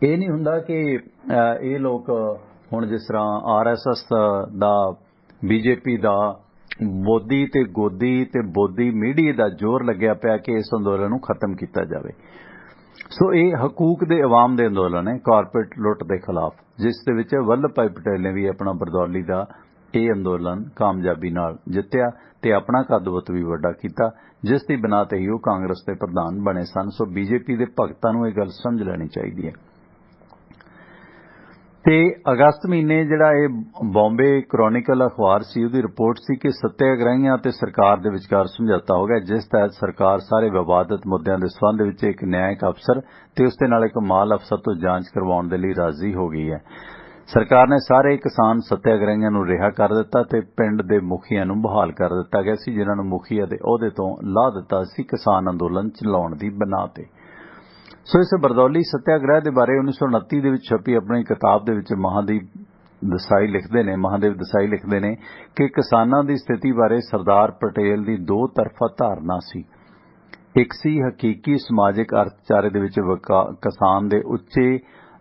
ये नहीं हुंदा कि ये लोग हुण जिस तरह RSS दा, बीजेपी दा, मोदी ते गोदी ते बोदी मीडिया दा जोर लग्या पिया कि इस अंदोलन नूं खत्म किया जाए। सो ये हकूक दे अवाम दे अंदोलन है, कारपोरेट लुੱਟ दे खिलाफ, जिस दे विच वल्लभ भाई पटेल ने भी अपना बरदौली दा ये अंदोलन कामयाबी नाल जित्तिया ते अपना कद भी वड्डा कीता, जिस दी बिनाह ते ही वो कांग्रेस दे प्रधान बने सन। सो बीजेपी दे भगतां नूं ये गल समझ लैनी चाहिदी है। ते अगस्त महीने जिहड़ा ये बॉम्बे क्रॉनिकल अखबार सी, उहदी रिपोर्ट सी कि सत्याग्रहियां ते सरकार दे विचकार समझौता हो गया, जिस तहत सरकार सारे विवादित मुद्दों के संबंध विच एक न्यायिक अफसर ते उसदे नाल एक माल अफसर तो जांच करवाउण दे लई राजी हो गई है। सरकार ने सारे किसान सत्याग्रहियां नूं रिहा कर दिता ते पिंड दे मुखियां नूं बहाल कर दिता गया सी, जिन्हां नूं मुखिया दे अहुदे तो ला दिता सी किसान अंदोलन चलाउण दी बिनाह ते। सो इस बरदौली सत्याग्रह के बारे 1929 दे विच छपी अपनी किताब दे विच महादेव देसाई लिखते ने कि किसानां दी स्थिति बारे सरदार पटेल दी दो तरफा धारणा सी। एक सी हकीकी समाजिक अर्थचारे दे विच किसान दे उच्चे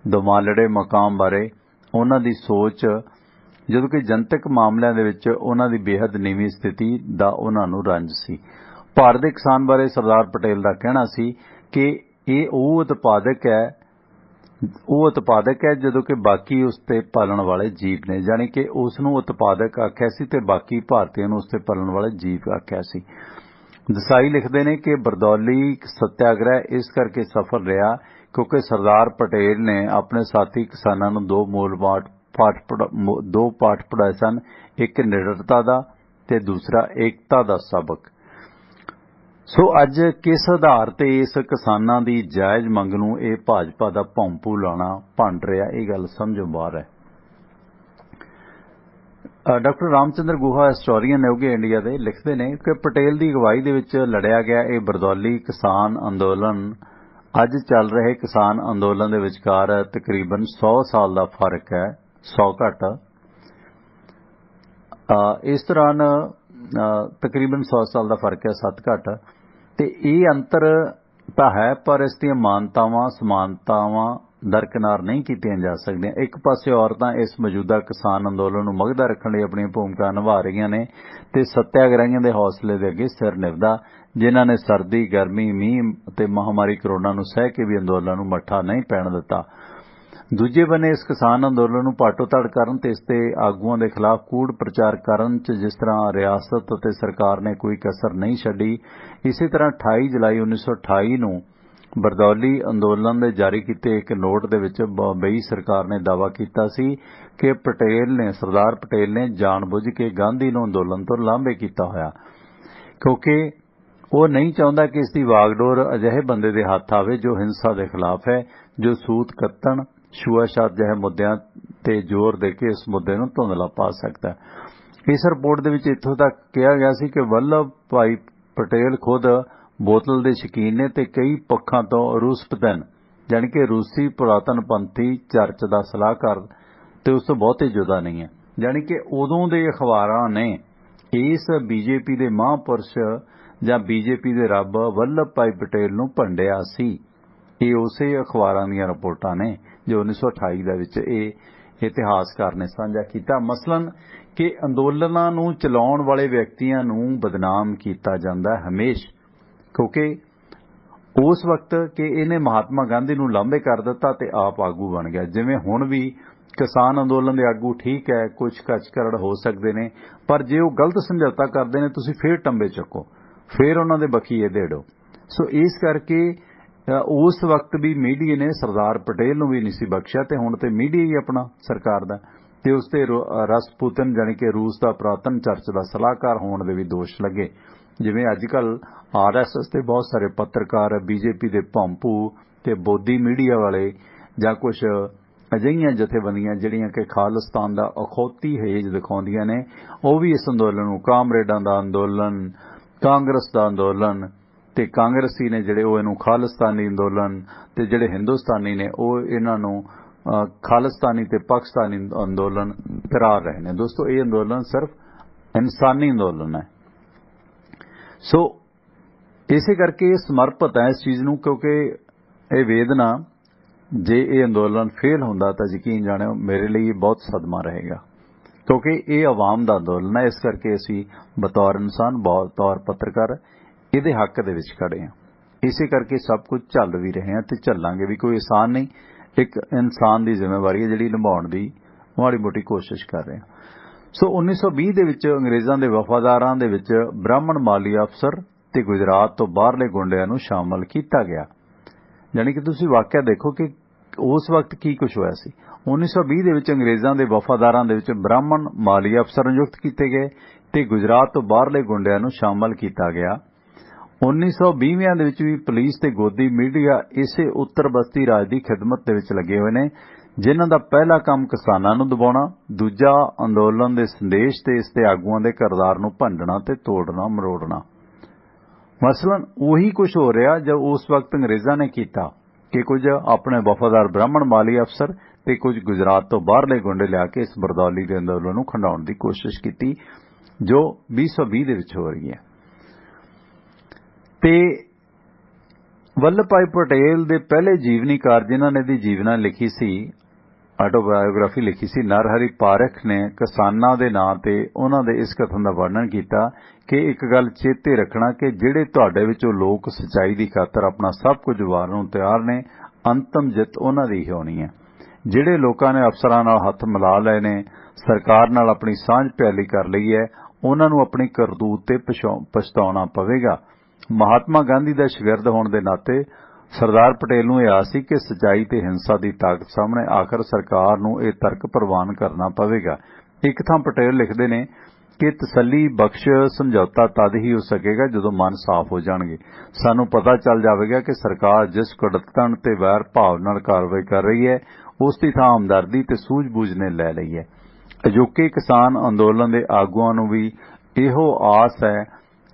दुमालड़े मकाम बारे उन्हां दी सोच, जदों कि जनतक मामलिਆਂ दे विच उन्हां दी बेहद नीवीं स्थिति दा उन्हां नूं रंज सी। भारत दे किसान बारे सरदार पटेल दा कहना सी कि ये ਉਹ उत्पादक है ਜਦੋਂ कि बाकी उसते पालन वाले जीव ने, जानी कि उसनूं उत्पादक आख्या सी ते बाकी भारतीयों नूं उसते पालन वाले जीव आख्या सी। देसाई लिखते हैं कि बरदौली सत्याग्रह इस करके सफल रहा क्योंकि सरदार पटेल ने अपने साथी किसानों नूं दो पाठ पढ़ाए सन, एक निडरता दा ते दूसरा एकता दा सबक। सो अज किस आधार ते इस किसानां दी जायज़ मंग नूं इह भाजपा दा भौंपू लाना भंड रहा, यह गल समझों बाहर है। डॉक्टर रामचंद्र गुहा हिस्टोरीयन योगी इंडिया दे लिखते हैं कि पटेल की अगवाई दे विच लड़िया गया यह बरदौली किसान अंदोलन अज चल रहे किसान अंदोलन दे विचकार तकरीबन 100 साल का फर्क है, 100 घट। इस दौरान तकरीबन 100 साल का फर्क है, 7 घट। ते ये अंतर तो है पर इसदियां मानतावां समानतावां दरकिनार नहीं कीतियां जा सकदियां। एक पासे औरतां इस मौजूदा किसान अंदोलन नूं मगदा रखण लई अपनी भूमिका निभा रहीआं ने ते सत्याग्रहियां दे हौसले दे अगे सिर निभदा, जिन्हां ने सर्दी गर्मी मींह ते महामारी करोना नूं सह के भी अंदोलन नूं मੱਠਾ नहीं पैण दित्ता। दूजे बने इस किसान अंदोलन नूं पाटो-धड़ करन ते इसते आगूआं दे खिलाफ कूड़ प्रचार करन च जिस तरह रियासत ते सरकार ने कोई कसर नहीं छड्डी, इसी तरह 28 जुलाई 1928 नूं बरदौली अंदोलन दे जारी कीते एक नोट दे विच बंबई सरकार ने दावा कीता सी कि सरदार पटेल ने जानबुझ के गांधी नूं अंदोलन तो लांभे कीता होया, क्योंकि वो नहीं चाहुंदा कि इसकी वागडोर अजिहे बंदे दे हत्थ आवे जो हिंसा दे खिलाफ है, जो सूत कत्तण छुआछात जहे मुद्दों ते जोर देके इस मुद्दे नूं धुंधला पा सकता है। इस रिपोर्ट दे विच इत्थों तक कहा गया सी कि वल्लभ भाई पटेल खुद बोतल दे शकीन ने ते कई पक्षां तो रूसपतन यानी कि रूसी पुरातन पंथी चर्च का सलाहकार ते उस तो बहुते जुदा नहीं है। यानी कि उदों दे अखबारां ने इस बीजेपी दे महापुरुष जां बीजेपी दे रब वल्लभ भाई पटेल नूं भंडिया सी। ये उसे अखबारां दीयां रिपोर्टां ने जो 1928 दे विच इह इतिहासकार ने साझा कीता। मसलन कि अंदोलनां नूं चलाउण वाले व्यक्तियां नूं बदनाम कीता जांदा हमेश, क्योंकि उस वक्त कि इहने महात्मा गांधी नूं लांभे कर दिता ते आप आगू बन गया। जिवें हुण भी किसान अंदोलन दे आगू ठीक है कुछ कचकरड़ हो सकदे ने, पर जे वो गलत समझौता करदे ने तुसीं फिर टंबे चुको, फिर उन्हां दे बखीए देड़ो। सो इस करके उस वक्त भी मीडिया ने सरदार पटेल नूं भी नहीं सी बख्शिया ते हुण ते मीडिया ही अपना सरकार दा ते उस ते रसपुतन जानी कि रूस का पुरातन चर्च का सलाहकार होने के भी दोष लगे। जिवें अजकल RSS के बहुत सारे पत्रकार बीजेपी के भंपू ते बोधी मीडिया वाले जां कुछ अजिहियां जथेबंदियां जिहड़ियां कि खालिस्तान का अखौती हेज दिखाउंदियां ने, वो भी इस अंदोलन नूं कामरेडां दा अंदोलन, कांग्रेस का अंदोलन ते कांग्रेसी ने जिहड़े वो इहनूं खालिस्तानी अंदोलन ते जिहड़े हिंदुस्तानी ने वो इन्हां नूं खालिस्तानी ते पाकिस्तानी अंदोलन करार रहे हैं। दोस्तों, ये अंदोलन सिर्फ इंसानी अंदोलन है। सो इसे करके समर्पित है इस चीज़ नूं, क्योंकि ये वेदना जे ये अंदोलन फेल होंदा तो यकीन जाणो मेरे लिए बहुत सदमा रहेगा, क्योंकि ये आवाम का अंदोलन है। इस करके असीं बतौर इंसान, बतौर पत्रकार इहदे हक दे विच खड़े हैं। इसे करके सब कुछ झल भी रहे हैं ते झल्लांगे भी, कोई आसान नहीं। एक इंसान की जिम्मेवारी है जिहड़ी निभाउण दी माड़ी मोटी कोशिश कर रहे हैं। सो 1920 दे विच अंग्रेज़ां दे वफादारां दे विच ब्राह्मण माली अफसर ते गुजरात तो बाहरले गुंडिਆਂ ਨੂੰ शामिल किया गया। यानी कि तुसीं वाਕਿया देखो कि उस वक्त की कुछ होया सी। 1920 दे विच अंग्रेज़ां दे वफादारां दे विच ब्राह्मण माली अफसर नियुक्त किए गए ते गुजरात तो बाहरले गुंडिਆਂ ਨੂੰ शामिल किया गया। 1920 ਦੇ ਵਿੱਚ ਵੀ पुलिस ਤੇ गोदी मीडिया इसे उत्तर बस्ती राज ਦੀ खिदमत ਦੇ ਵਿੱਚ ਲੱਗੇ ਹੋਏ ਨੇ, ਜਿਨ੍ਹਾਂ ਦਾ ਪਹਿਲਾ ਕੰਮ ਕਿਸਾਨਾਂ ਨੂੰ ਦਬਾਉਣਾ, ਦੂਜਾ ਅੰਦੋਲਨ ਦੇ ਸੰਦੇਸ਼ ਤੇ ਇਸ ਤੇ ਆਗੂਆਂ ਦੇ ਕਿਰਦਾਰ ਨੂੰ ਭੰਡਣਾ ਤੇ ਤੋੜਨਾ ਮਰੋੜਨਾ। ਮਸਲਨ ਉਹੀ ਕੁਝ ਹੋ ਰਿਹਾ ਜੋ ਉਸ ਵਕਤ ਅੰਗਰੇਜ਼ਾਂ ਨੇ ਕੀਤਾ ਕਿ ਕੁਝ ਆਪਣੇ ਵਫਾਦਾਰ ਬ੍ਰਾਹਮਣ ਮਾਲੀ ਅਫਸਰ ਤੇ ਕੁਝ ਗੁਜਰਾਤ ਤੋਂ ਬਾਹਰਲੇ ਗੁੰਡੇ ਲਿਆ ਕੇ ਇਸ ਬਰਦੌਲੀ ਦੇ ਅੰਦੋਲਨ ਨੂੰ ਖੰਡਾਉਣ ਦੀ ਕੋਸ਼ਿਸ਼ ਕੀਤੀ, ਜੋ 2020 ਦੇ ਵਿੱਚ ਹੋ ਰਹੀ ਹੈ। ਤੇ वल्लभ भाई पटेल ਦੇ ਪਹਿਲੇ ਜੀਵਨੀਕਾਰ ਜਿਨ੍ਹਾਂ ਨੇ ਦੀ ਜੀਵਨਾ ਲਿਖੀ ਸੀ, ਆਟੋਬਾਇਓਗ੍ਰਾਫੀ ਲਿਖੀ ਸੀ, ਨਰਹਰੀ ਪਾਰਖ ਨੇ ਕਿਸਾਨਾਂ ਦੇ ਨਾਂ ਤੇ ਉਹਨਾਂ ਦੇ ਇਸ ਕਥਨ ਦਾ ਵਰਣਨ ਕੀਤਾ ਕਿ ਇੱਕ ਗੱਲ ਚੇਤੇ ਰੱਖਣਾ ਕਿ ਜਿਹੜੇ ਤੁਹਾਡੇ ਵਿੱਚੋਂ ਲੋਕ ਸੱਚਾਈ ਦੀ ਖਾਤਰ ਆਪਣਾ ਸਭ ਕੁਝ ਵਾਰਨ ਨੂੰ ਤਿਆਰ ਨੇ, ਅੰਤਮ ਜਿੱਤ ਉਹਨਾਂ ਦੀ ਹੀ ਹੋਣੀ ਹੈ। ਜਿਹੜੇ ਲੋਕਾਂ ਨੇ ਅਫਸਰਾਂ ਨਾਲ ਹੱਥ ਮਿਲਾ ਲਏ ਨੇ, ਸਰਕਾਰ ਨਾਲ ਆਪਣੀ ਸਾਂਝ ਪਿਆਲੀ ਕਰ ਲਈ ਹੈ, ਉਹਨਾਂ ਨੂੰ ਆਪਣੀ ਕਰਤੂਤ ਤੇ ਪਛਤਾਉਣਾ ਪਵੇਗਾ। महात्मा गांधी का शिगिरद होने के नाते सरदार पटेल नूं यह आस सी कि सच्चाई ते हिंसा की ताकत सामने आखिर सरकार नूं यह तर्क प्रवान करना पवेगा। एक थां पटेल लिखते ने कि तसली बख्श समझौता तद ही हो सकेगा जदों मन साफ हो जाणगे। सानूं पता चल जाएगा कि सरकार जिस कुड़तन ते वैर भाव नाल कार्रवाई कर रही है, उसकी थां हमदर्दी ते सूझबूझ ने लै लई है। अजोके किसान अंदोलन के आगुआं नूं भी इहो आस है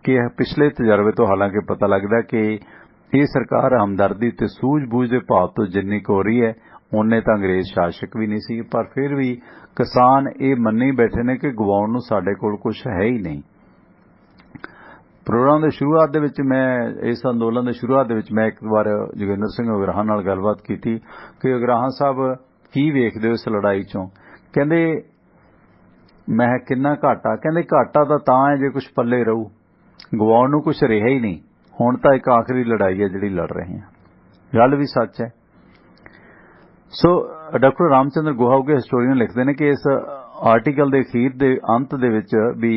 कि पिछले तजर्बे तो हालांकि पता लगता कि ये सरकार हमदर्दी ते सूझबूझ के भाव तो जिन्नी हो रही है उन्ने तो अंग्रेज शासक भी नहीं सी, पर फिर भी किसान ये मन्नी बैठे ने कि गवाउण नूं साडे कोल कुछ है ही नहीं। प्रोग्राम की शुरुआत दे विच मैं इस अंदोलन की शुरुआत दे विच मैं एक बार जोगिंदर सिंह उगराहां नाल गलबात कीती कि उगराहां साहब की वेखदे हो इस लड़ाई चों। कहंदे मैं किन्ना घाटा, कहंदे घाटा तां है जे कुछ पल्ले रहू, गवाउण नूं कुछ रहा ही नहीं। हुण तां एक आखिरी लड़ाई है जिहड़ी लड़ रहे हैं। गल भी सच है। सो डॉक्टर रामचंद्र गुहा के हिस्टोरीयन लिखते हैं कि इस आर्टिकल के अखीर के अंत दे विच भी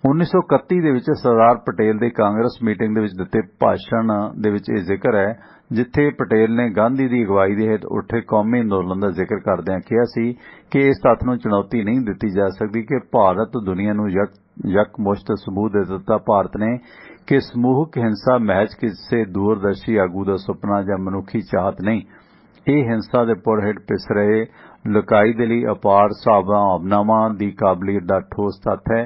1931 दे विच सरदार पटेल के कांग्रेस मीटिंग दे विच दिते भाषण दे विच इह जिक्र है, जिथे पटेल ने गांधी की अगवाई के हेठ उठे कौमी अंदोलन का जिक्र करदਿਆਂ कहा सी कि इस तत्थ नूं चुनौती नहीं दी जा सकती कि भारत दुनिया नूं यकमुश्त सबूत दे दिता भारत ने कि समूहक हिंसा महज किसी दूरदर्शी आगू का सुपना या मनुखी चाहत नहीं, ये हिंसा के पुर हेठ पिस रहे लुकाई दे लई अपार भावनावां की काबलियत का ठोस तत्थ है।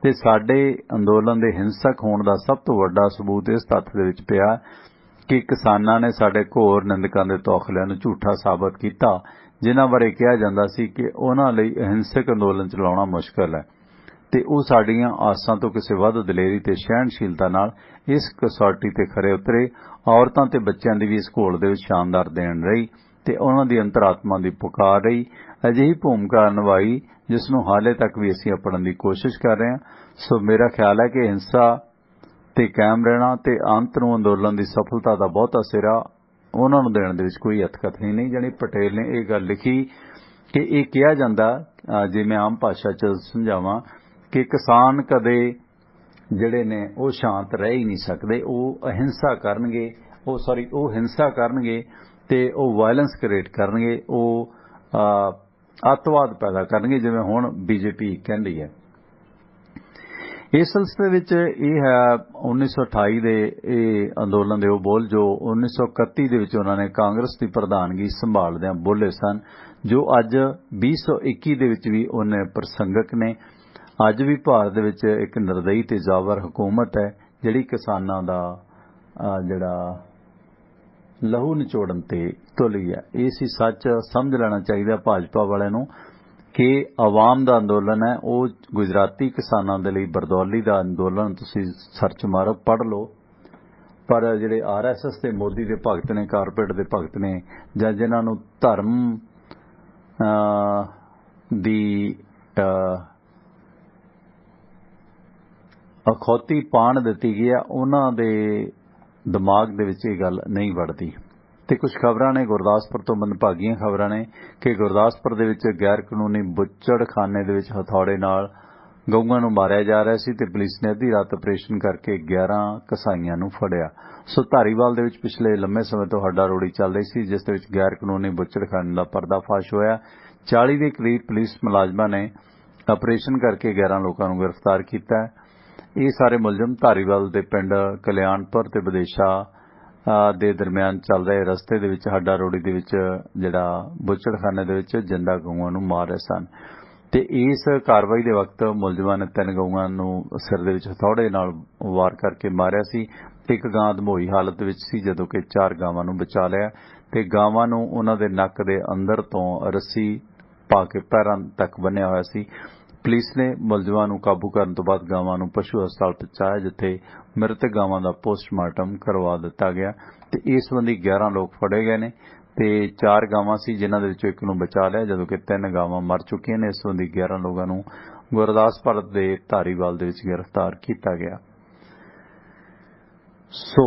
ते साडे अंदोलन के हिंसक होने का सब तो वड्डा सबूत इस तत्थ दे विच पिया कि किसानां ने साडे घोर निंदकां दे तौखलिਆਂ ਨੂੰ झूठा साबित किया, जिन्हां बारे कहा जांदा सी कि उन्हां लई अहिंसक अंदोलन चलाउणा मुश्किल है ते ਉਹ ਸਾਡੀਆਂ आसां तो किसी वध दलेरी ते सहनशीलता नाल इस कसौटी ते खरे उतरे। औरतां ते बच्चों की भी इस घोल दे विच शानदार देन रही ते उन्हां दी अंतरात्मा की पुकार रही। अजिही भूमिका निभाई जिसनूं हाले तक भी असीं अपनाउण दी कोशिश कर रहे हैं। सो मेरा ख्याल है कि हिंसा ते कायम रहना ते अंत नूं अंदोलन की सफलता का बहुता सिरा उन्हां नूं देण दे विच कोई हथकथनी नहीं। जानी पटेल ने यह गल लिखी कि यह कहा जांदा, जे मैं आम भाषा च समझावां कि किसान कदे जिहड़े ने वो शांत रह ही नहीं सकते, वो अहिंसा करनगे, ਉਹ ਹਿੰਸਾ ਕਰਨਗੇ ਤੇ ਉਹ ਵਾਇਲੈਂਸ ਕ੍ਰੀਏਟ ਕਰਨਗੇ, ਉਹ ਅੱਤਵਾਦ पैदा करनगे जिवें हुण बीजेपी कहंदी है। इस सिलसिले विच ਇਹ है 1928 ਦੇ ਇਹ ਅੰਦੋਲਨ ਦੇ ਉਹ ਬੋਲ जो 1931 ਦੇ ਵਿੱਚ ਉਹਨਾਂ ਨੇ ਕਾਂਗਰਸ ਦੀ ਪ੍ਰਧਾਨਗੀ ਸੰਭਾਲਦਿਆਂ ਬੋਲੇ ਸਨ, ਜੋ ਅੱਜ 2021 ਦੇ ਵਿੱਚ ਵੀ ਉਹਨੇ ਪ੍ਰਸੰਗਕ ਨੇ। ਅੱਜ ਵੀ ਭਾਰਤ ਦੇ ਵਿੱਚ ਇੱਕ ਨਿਰਦਈ ਤੇ ਜ਼ਾਬਰ ਹਕੂਮਤ ਹੈ ਜਿਹੜੀ ਕਿਸਾਨਾਂ ਦਾ ਜਿਹੜਾ ਲਹੂ ਨਿਚੋੜਨ ਤੇ ਤੁਲੀ ਹੈ। ਇਹ ਸੀ ਸੱਚ ਸਮਝ ਲੈਣਾ ਚਾਹੀਦਾ ਭਾਜਪਾ ਵਾਲਿਆਂ ਨੂੰ ਕਿ ਆਵਾਮ ਦਾ ਅੰਦੋਲਨ ਹੈ, ਉਹ ਗੁਜਰਾਤੀ ਕਿਸਾਨਾਂ ਦੇ ਲਈ ਬਰਦੌਲੀ ਦਾ ਅੰਦੋਲਨ। ਤੁਸੀਂ ਸਰਚ ਮਾਰੋ, ਪੜ੍ਹ ਲਓ। ਪਰ ਜਿਹੜੇ RSS ਤੇ ਮੋਦੀ ਦੇ ਭਗਤ ਨੇ, ਕਾਰਪੋਰੇਟ ਦੇ ਭਗਤ ਨੇ, ਜਾਂ ਜਿਨ੍ਹਾਂ ਨੂੰ ਧਰਮ ਦੀ ਅਖੌਤੀ ਪਾਣ ਦਿੱਤੀ ਗਈ ਹੈ, ਉਹਨਾਂ ਦੇ ਦਿਮਾਗ ਦੇ ਵਿੱਚ ਇਹ ਗੱਲ ਨਹੀਂ ਵੜਦੀ। ਤੇ ਕੁਝ ਖਬਰਾਂ ਨੇ ਗੁਰਦਾਸਪੁਰ ਤੋਂ ਮੰਦਭਾਗੀਆਂ ਖਬਰਾਂ ਨੇ ਕਿ ਗੁਰਦਾਸਪੁਰ ਦੇ ਵਿੱਚ ਗੈਰ ਕਾਨੂੰਨੀ ਬੁੱਚੜਖਾਨੇ ਦੇ ਵਿੱਚ ਹਥੌੜੇ ਨਾਲ ਗਊਆਂ ਨੂੰ ਮਾਰਿਆ ਜਾ ਰਿਹਾ ਸੀ ਤੇ ਪੁਲਿਸ ਨੇ ਅੱਧੀ ਰਾਤ ਆਪਰੇਸ਼ਨ ਕਰਕੇ 11 ਕਸਾਈਆਂ ਨੂੰ ਫੜਿਆ। ਸੋ ਧਾਰੀਵਾਲ ਦੇ ਵਿੱਚ ਪਿਛਲੇ ਲੰਮੇ ਸਮੇਂ ਤੋਂ ਹੱਡਾ ਰੋੜੀ ਚੱਲ ਰਹੀ ਸੀ, ਜਿਸ ਦੇ ਵਿੱਚ ਗੈਰ ਕਾਨੂੰਨੀ ਬੁੱਚੜਖਾਨੇ ਦਾ ਪਰਦਾਫਾਸ਼ ਹੋਇਆ। 40 ਦੇ ਕਰੀਬ ਪੁਲਿਸ ਮੁਲਾਜ਼ਮਾਂ ਨੇ ਆਪਰੇਸ਼ਨ ਕਰਕੇ 11 ਲੋਕਾਂ ਨੂੰ ਗ੍ਰਿਫਤਾਰ ਕੀਤਾ। ਇਹ ਸਾਰੇ ਮੁਲਜ਼ਮ ਧਾਰੀਵਾਲ ਦੇ ਪਿੰਡ ਕਲਿਆਣਪੁਰ ਤੇ ਵਿਦੇਸ਼ਾ ਦੇ ਦਰਮਿਆਨ ਚੱਲ ਰਹੇ ਰਸਤੇ ਦੇ ਵਿੱਚ ਹੱਡਾ ਰੋੜੀ ਦੇ ਵਿੱਚ ਜਿਹੜਾ ਬੁੱਚੜਖਾਨੇ ਦੇ ਵਿੱਚ ਜਿੰਦਾ ਗਊਆਂ ਨੂੰ ਮਾਰ ਰਹੇ ਸਨ। ਤੇ ਇਸ ਕਾਰਵਾਈ ਦੇ ਵਕਤ ਮੁਲਜ਼ਮਾਂ ਨੇ 3 ਗਊਆਂ ਨੂੰ ਸਿਰ ਦੇ ਵਿੱਚ ਹਥੌੜੇ ਨਾਲ ਵਾਰ ਕਰਕੇ ਮਾਰਿਆ ਸੀ। ਇੱਕ ਗਾਂ ਦਮੋਈ ਹਾਲਤ ਵਿੱਚ ਸੀ, ਜਦੋਂ ਕਿ 4 ਗਾਵਾਂ ਨੂੰ ਬਚਾ ਲਿਆ ਤੇ ਗਾਵਾਂ ਨੂੰ ਉਹਨਾਂ ਦੇ ਨੱਕ ਦੇ ਅੰਦਰ ਤੋਂ ਰੱਸੀ ਪਾ ਕੇ ਪੈਰਾਂ ਤੱਕ ਬੰਨਿਆ ਹੋਇਆ ਸੀ। ਪੁਲਿਸ ਨੇ ਮੁਲਜ਼ਮਾਂ ਨੂੰ ਕਾਬੂ ਕਰਨ ਤੋਂ ਬਾਅਦ ਗਾਵਾਂ ਨੂੰ ਪਸ਼ੂ ਹਸਪਤਾਲ ਪਹੁੰਚਾਇਆ, ਜਿੱਥੇ ਮ੍ਰਿਤਕ ਗਾਵਾਂ ਦਾ ਪੋਸਟਮਾਰਟਮ ਕਰਵਾ ਦਿੱਤਾ ਗਿਆ ਤੇ ਇਸ ਸੰਬੰਧੀ 11 ਲੋਕ ਫੜੇ ਗਏ ਨੇ ਤੇ 4 ਗਾਵਾਂ ਸੀ, ਜਿਨ੍ਹਾਂ ਦੇ ਵਿੱਚੋਂ 1 ਨੂੰ ਬਚਾ ਲਿਆ, ਜਦੋਂ ਕਿ 3 ਗਾਵਾਂ ਮਰ ਚੁੱਕੀਆਂ ਨੇ। ਇਸ ਸੰਬੰਧੀ 11 ਲੋਕਾਂ ਨੂੰ ਗੁਰਦਾਸਪੁਰ ਦੇ ਧਾਰੀਵਾਲ ਦੇ ਵਿੱਚ ਗ੍ਰਿਫਤਾਰ ਕੀਤਾ ਗਿਆ। ਸੋ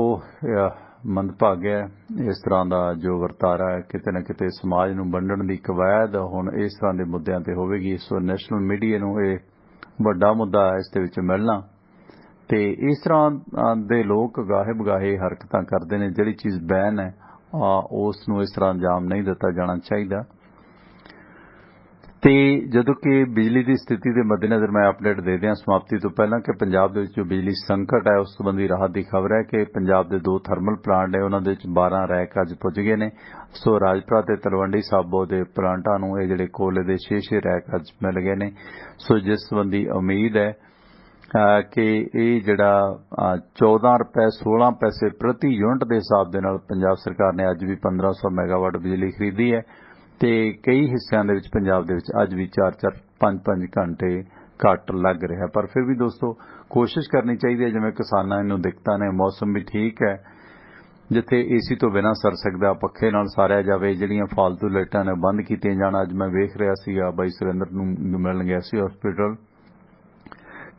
ਮੰਦਭਾਗਾ ਇਸ ਤਰ੍ਹਾਂ ਦਾ ਜੋ ਵਰਤਾਰਾ ਹੈ, ਕਿਤੇ ਨਾ ਕਿਤੇ ਸਮਾਜ ਨੂੰ ਵੰਡਣ ਦੀ ਕਵਾਇਦ ਹੁਣ ਇਸ ਤਰ੍ਹਾਂ ਦੇ ਮੁੱਦਿਆਂ ਤੇ ਹੋਵੇਗੀ। ਸੋ ਨੈਸ਼ਨਲ ਮੀਡੀਆ ਨੂੰ ਇਹ ਵੱਡਾ ਮੁੱਦਾ ਇਸ ਦੇ ਵਿੱਚ ਮਿਲਣਾ ਤੇ ਇਸ ਤਰ੍ਹਾਂ ਦੇ ਲੋਕ ਗਾਹੇ ਬਗਾਹੇ ਹਰਕਤਾਂ ਕਰਦੇ ਨੇ। ਜਿਹੜੀ ਚੀਜ਼ ਬੈਨ ਹੈ ਉਸ ਨੂੰ ਇਸ ਤਰ੍ਹਾਂ ਅੰਜਾਮ ਨਹੀਂ ਦਿੱਤਾ ਜਾਣਾ ਚਾਹੀਦਾ। ਤੇ ਜਦੋਂ ਕਿ ਬਿਜਲੀ ਦੀ ਸਥਿਤੀ ਦੇ ਮੱਦੇਨਜ਼ਰ ਮੈਂ ਅਪਡੇਟ ਦੇ ਦਿਆਂ ਸਮਾਪਤੀ ਤੋਂ ਪਹਿਲਾਂ ਕਿ ਪੰਜਾਬ ਦੇ ਵਿੱਚ ਜੋ ਬਿਜਲੀ ਸੰਕਟ ਹੈ ਉਸ ਸੰਬੰਧੀ ਰਾਹਤ ਦੀ ਖਬਰ ਹੈ ਕਿ ਪੰਜਾਬ ਦੇ 2 ਥਰਮਲ ਪਲਾਂਟ ਨੇ, ਉਹਨਾਂ ਦੇ ਵਿੱਚ 12 ਰੈਕ ਅੱਜ ਪੁੱਜ ਗਏ ਨੇ। ਸੋ ਰਾਜਪੁਰਾ ਤੇ ਤਲਵੰਡੀ ਸਾਬੋ ਦੇ ਪਲਾਂਟਾਂ ਨੂੰ ਇਹ ਜਿਹੜੇ ਕੋਲੇ ਦੇ 6 ਰੈਕ ਅੱਜ ਮਿਲ ਗਏ ਨੇ। ਸੋ ਜਿਸ ਸੰਬੰਧੀ ਉਮੀਦ ਹੈ ਕਿ ਇਹ ਜਿਹੜਾ 14 ਰੁਪਏ 16 ਪੈਸੇ ਪ੍ਰਤੀ ਯੂਨਿਟ ਦੇ ਹਿਸਾਬ ਦੇ ਨਾਲ ਪੰਜਾਬ ਸਰਕਾਰ ਨੇ ਅੱਜ ਵੀ 1500 ਮੈਗਾਵਾਟ ਬਿਜਲੀ ਖਰੀਦੀ ਹੈ ਤੇ ਕਈ ਹਿੱਸਿਆਂ ਦੇ ਵਿੱਚ ਪੰਜਾਬ ਦੇ ਵਿੱਚ ਅੱਜ ਵੀ 4-4 5-5 ਘੰਟੇ ਕੱਟ ਲੱਗ ਰਿਹਾ। ਪਰ ਫਿਰ ਵੀ ਦੋਸਤੋ ਕੋਸ਼ਿਸ਼ ਕਰਨੀ ਚਾਹੀਦੀ ਹੈ, ਜਿਵੇਂ ਕਿਸਾਨਾਂ ਨੂੰ ਦਿੱਕਤਾਂ ਨੇ, ਮੌਸਮ ਵੀ ਠੀਕ ਹੈ, ਜਿੱਥੇ ਏਸੀ ਤੋਂ ਬਿਨਾਂ ਸਰ ਸਕਦਾ ਪੱਖੇ ਨਾਲ ਸਾਰਿਆ ਜਾਵੇ। ਜਿਹੜੀਆਂ ਫਾਲਤੂ ਲਾਈਟਾਂ ਨੇ ਬੰਦ ਕੀਤੀਆਂ ਜਾਣ। ਅੱਜ ਮੈਂ ਵੇਖ ਰਿਹਾ ਸੀਗਾ, ਬਾਈ ਸੁਰਿੰਦਰ ਨੂੰ ਮਿਲਣ ਗਿਆ ਸੀ ਹਸਪੀਟਲ,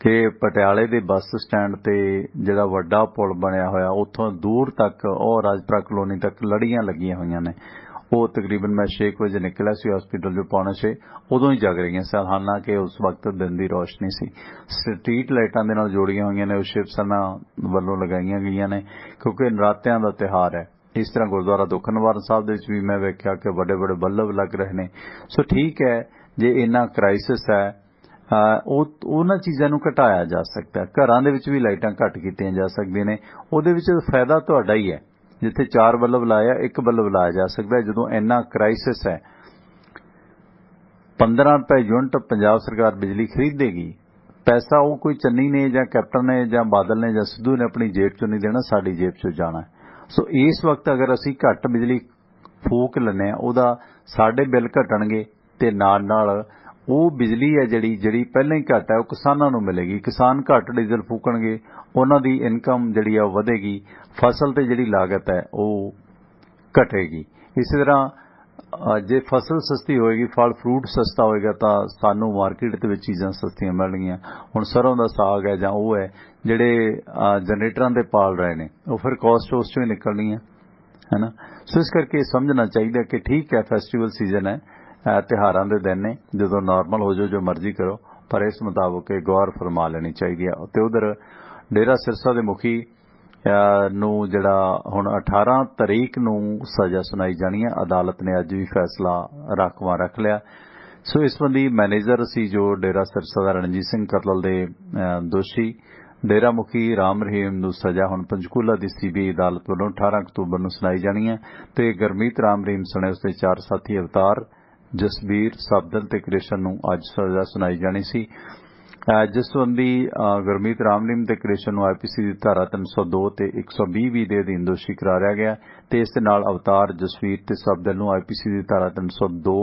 ਕਿ ਪਟਿਆਲੇ ਦੇ ਬੱਸ ਸਟੈਂਡ ਤੇ ਜਿਹੜਾ ਵੱਡਾ ਪੁਲ ਬਣਿਆ ਹੋਇਆ ਉੱਥੋਂ ਦੂਰ ਤੱਕ ਉਹ ਰਾਜਪੁਰਾ ਕਲੋਨੀ ਤੱਕ ਲੜੀਆਂ ਲੱਗੀਆਂ ਹੋਈਆਂ ਨੇ। ਉਹ ਤਕਰੀਬਨ ਮੈਂ 6 ਵਜੇ ਨਿਕਲਿਆ ਸੀ ਹਸਪੀਟਲ ਜੋ 5:45 ਉਦੋਂ ਹੀ ਜਗ ਰਹੀਆਂ ਸਨ, ਹਾਲਾਂਕਿ ਉਸ ਵਕਤ ਦਿਨ ਦੀ ਰੋਸ਼ਨੀ ਸੀ। ਸਟਰੀਟ ਲਾਈਟਾਂ ਦੇ ਨਾਲ ਜੋੜੀਆਂ ਹੋਈਆਂ ਨੇ, ਉਹ ਸ਼ਿਵ ਸੈਨਾ ਵੱਲੋਂ ਲਗਾਈਆਂ ਗਈਆਂ ਨੇ ਕਿਉਂਕਿ ਨਰਾਤਿਆਂ ਦਾ ਤਿਉਹਾਰ ਹੈ। ਇਸ ਤਰ੍ਹਾਂ ਗੁਰਦੁਆਰਾ ਦੁੱਖ ਨਿਵਾਰਨ ਸਾਹਿਬ ਦੇ ਵਿੱਚ ਵੀ ਮੈਂ ਵੇਖਿਆ ਕਿ ਵੱਡੇ ਵੱਡੇ ਬੱਲਬ ਲੱਗ ਰਹੇ ਨੇ। ਸੋ ਠੀਕ ਹੈ, ਜੇ ਇੰਨਾ ਕ੍ਰਾਈਸਿਸ ਹੈ ਉਹਨਾਂ ਚੀਜ਼ਾਂ ਨੂੰ ਘਟਾਇਆ ਜਾ ਸਕਦਾ। ਘਰਾਂ ਦੇ ਵਿੱਚ ਵੀ ਲਾਈਟਾਂ ਘੱਟ ਕੀਤੀਆਂ ਜਾ ਸਕਦੀਆਂ ਨੇ, ਉਹਦੇ ਵਿੱਚ ਫਾਇਦਾ ਤੁਹਾਡਾ ਹੀ ਹੈ। ਜਿੱਥੇ 4 ਬੱਲਬ ਲਾਇਆ 1 ਬੱਲਬ ਲਾਇਆ ਜਾ ਸਕਦਾ। ਜਦੋਂ ਇੰਨਾ ਕ੍ਰਾਈਸਿਸ ਹੈ 15 ਰੁਪਏ ਯੂਨਿਟ ਪੰਜਾਬ ਸਰਕਾਰ ਬਿਜਲੀ ਖਰੀਦੇਗੀ। ਪੈਸਾ ਉਹ ਕੋਈ ਚੰਨੀ ਨੇ ਜਾਂ ਕੈਪਟਨ ਨੇ ਜਾਂ ਬਾਦਲ ਨੇ ਜਾਂ ਸਿੱਧੂ ਨੇ ਆਪਣੀ ਜੇਬ ਚੋਂ ਨਹੀਂ ਦੇਣਾ, ਸਾਡੀ ਜੇਬ ਚੋਂ ਜਾਣਾ। ਸੋ ਇਸ ਵਕਤ ਅਗਰ ਅਸੀਂ ਘੱਟ ਬਿਜਲੀ ਫੂਕ ਲੈਂਦੇ ਹਾਂ, ਉਹਦਾ ਸਾਡੇ ਬਿੱਲ ਘਟਣਗੇ ਤੇ ਨਾਲ ਨਾਲ ਉਹ ਬਿਜਲੀ ਹੈ ਜਿਹੜੀ ਪਹਿਲਾਂ ਹੀ ਘੱਟ ਹੈ ਉਹ ਕਿਸਾਨਾਂ ਨੂੰ ਮਿਲੇਗੀ। ਕਿਸਾਨ ਘੱਟ ਡੀਜ਼ਲ ਫੂਕਣਗੇ, ਉਹਨਾਂ ਦੀ ਇਨਕਮ ਜਿਹੜੀ ਆ ਉਹ ਵਧੇਗੀ, ਫਸਲ ਤੇ ਜਿਹੜੀ ਲਾਗਤ ਹੈ ਉਹ ਘਟੇਗੀ। ਇਸੇ ਤਰ੍ਹਾਂ ਜੇ ਫਸਲ ਸਸਤੀ ਹੋਏਗੀ, ਫਲ ਫਰੂਟ ਸਸਤਾ ਹੋਏਗਾ ਤਾਂ ਸਾਨੂੰ ਮਾਰਕੀਟ ਦੇ ਵਿੱਚ ਚੀਜ਼ਾਂ ਸਸਤੀਆਂ ਮਿਲਣਗੀਆਂ। ਹੁਣ ਸਰੋਂ ਦਾ ਸਾਗ ਹੈ ਜਾਂ ਉਹ ਹੈ ਜਿਹੜੇ ਜਨਰੇਟਰਾਂ ਦੇ ਪਾਲ ਰਹੇ ਨੇ, ਉਹ ਫਿਰ ਕਾਸਟ ਉਸ ਚੋਂ ਹੀ ਨਿਕਲਣੀਆਂ, ਹੈ ਨਾ। ਸੋ ਇਸ ਕਰਕੇ ਸਮਝਣਾ ਚਾਹੀਦਾ ਕਿ ਠੀਕ ਹੈ ਫੈਸਟੀਵਲ ਸੀਜ਼ਨ ਹੈ, ਤਿਉਹਾਰਾਂ ਦੇ ਦਿਨ ਨੇ, ਜਦੋਂ ਨਾਰਮਲ ਹੋ ਜਾਓ ਜੋ ਮਰਜ਼ੀ ਕਰੋ, ਪਰ ਇਸ ਮੁਤਾਬਕ ਗੌਰ ਫਰਮਾ ਲੈਣੀ ਚਾਹੀਦੀ ਹੈ। ਤੇ ਉਧਰ ਡੇਰਾ ਸਿਰਸਾ ਦੇ ਮੁਖੀ ਨੂੰ ਜਿਹੜਾ ਹੁਣ 18 ਤਰੀਕ ਨੂੰ ਸਜ਼ਾ ਸੁਣਾਈ ਜਾਣੀ ਹੈ। ਅਦਾਲਤ ਨੇ ਅੱਜ ਵੀ ਫੈਸਲਾ ਰਾਖਵਾਂ ਰੱਖ ਲਿਆ। ਸੋ ਇਸ ਸੰਬੰਧੀ ਮੈਨੇਜਰ ਸੀ ਜੋ ਡੇਰਾ ਸਿਰਸਾ ਦਾ ਰਣਜੀਤ ਸਿੰਘ ਕਤਲ ਦੇ ਦੋਸ਼ੀ ਡੇਰਾ ਮੁਖੀ ਰਾਮ ਰਹੀਮ ਨੂੰ ਸਜ਼ਾ ਹੁਣ ਪੰਚਕੂਲਾ ਦੀ ਸੀਬੀਆਈ ਅਦਾਲਤ ਵੱਲੋਂ 18 ਅਕਤੂਬਰ ਨੂੰ ਸੁਣਾਈ ਜਾਣੀ ਹੈ ਤੇ ਗੁਰਮੀਤ ਰਾਮ ਰਹੀਮ ਸਣੇ ਉਸਦੇ 4 ਸਾਥੀ ਅਵਤਾਰ ਜਸਬੀਰ ਸਬਦਲ ਤੇ ਕ੍ਰਿਸ਼ਨ ਨੂੰ ਅੱਜ ਸਜ਼ਾ ਸੁਣਾਈ ਜਾਣੀ ਸੀ। ਜਿਸ ਸੰਬੰਧੀ ਗੁਰਮੀਤ ਰਾਮ ਰਹੀਮ ਤੇ ਕ੍ਰਿਸ਼ਨ ਨੂੰ ਆਈਪੀਸੀ ਦੀ ਧਾਰਾ 302 ਤੇ 120 ਦੇ ਅਧੀਨ ਦੋਸ਼ੀ ਕਰਾਰਿਆ ਗਿਆ ਤੇ ਇਸ ਦੇ ਨਾਲ ਅਵਤਾਰ ਜਸਬੀਰ ਤੇ ਸਬਦਲ ਨੂੰ ਆਈਪੀਸੀ ਦੀ ਧਾਰਾ 302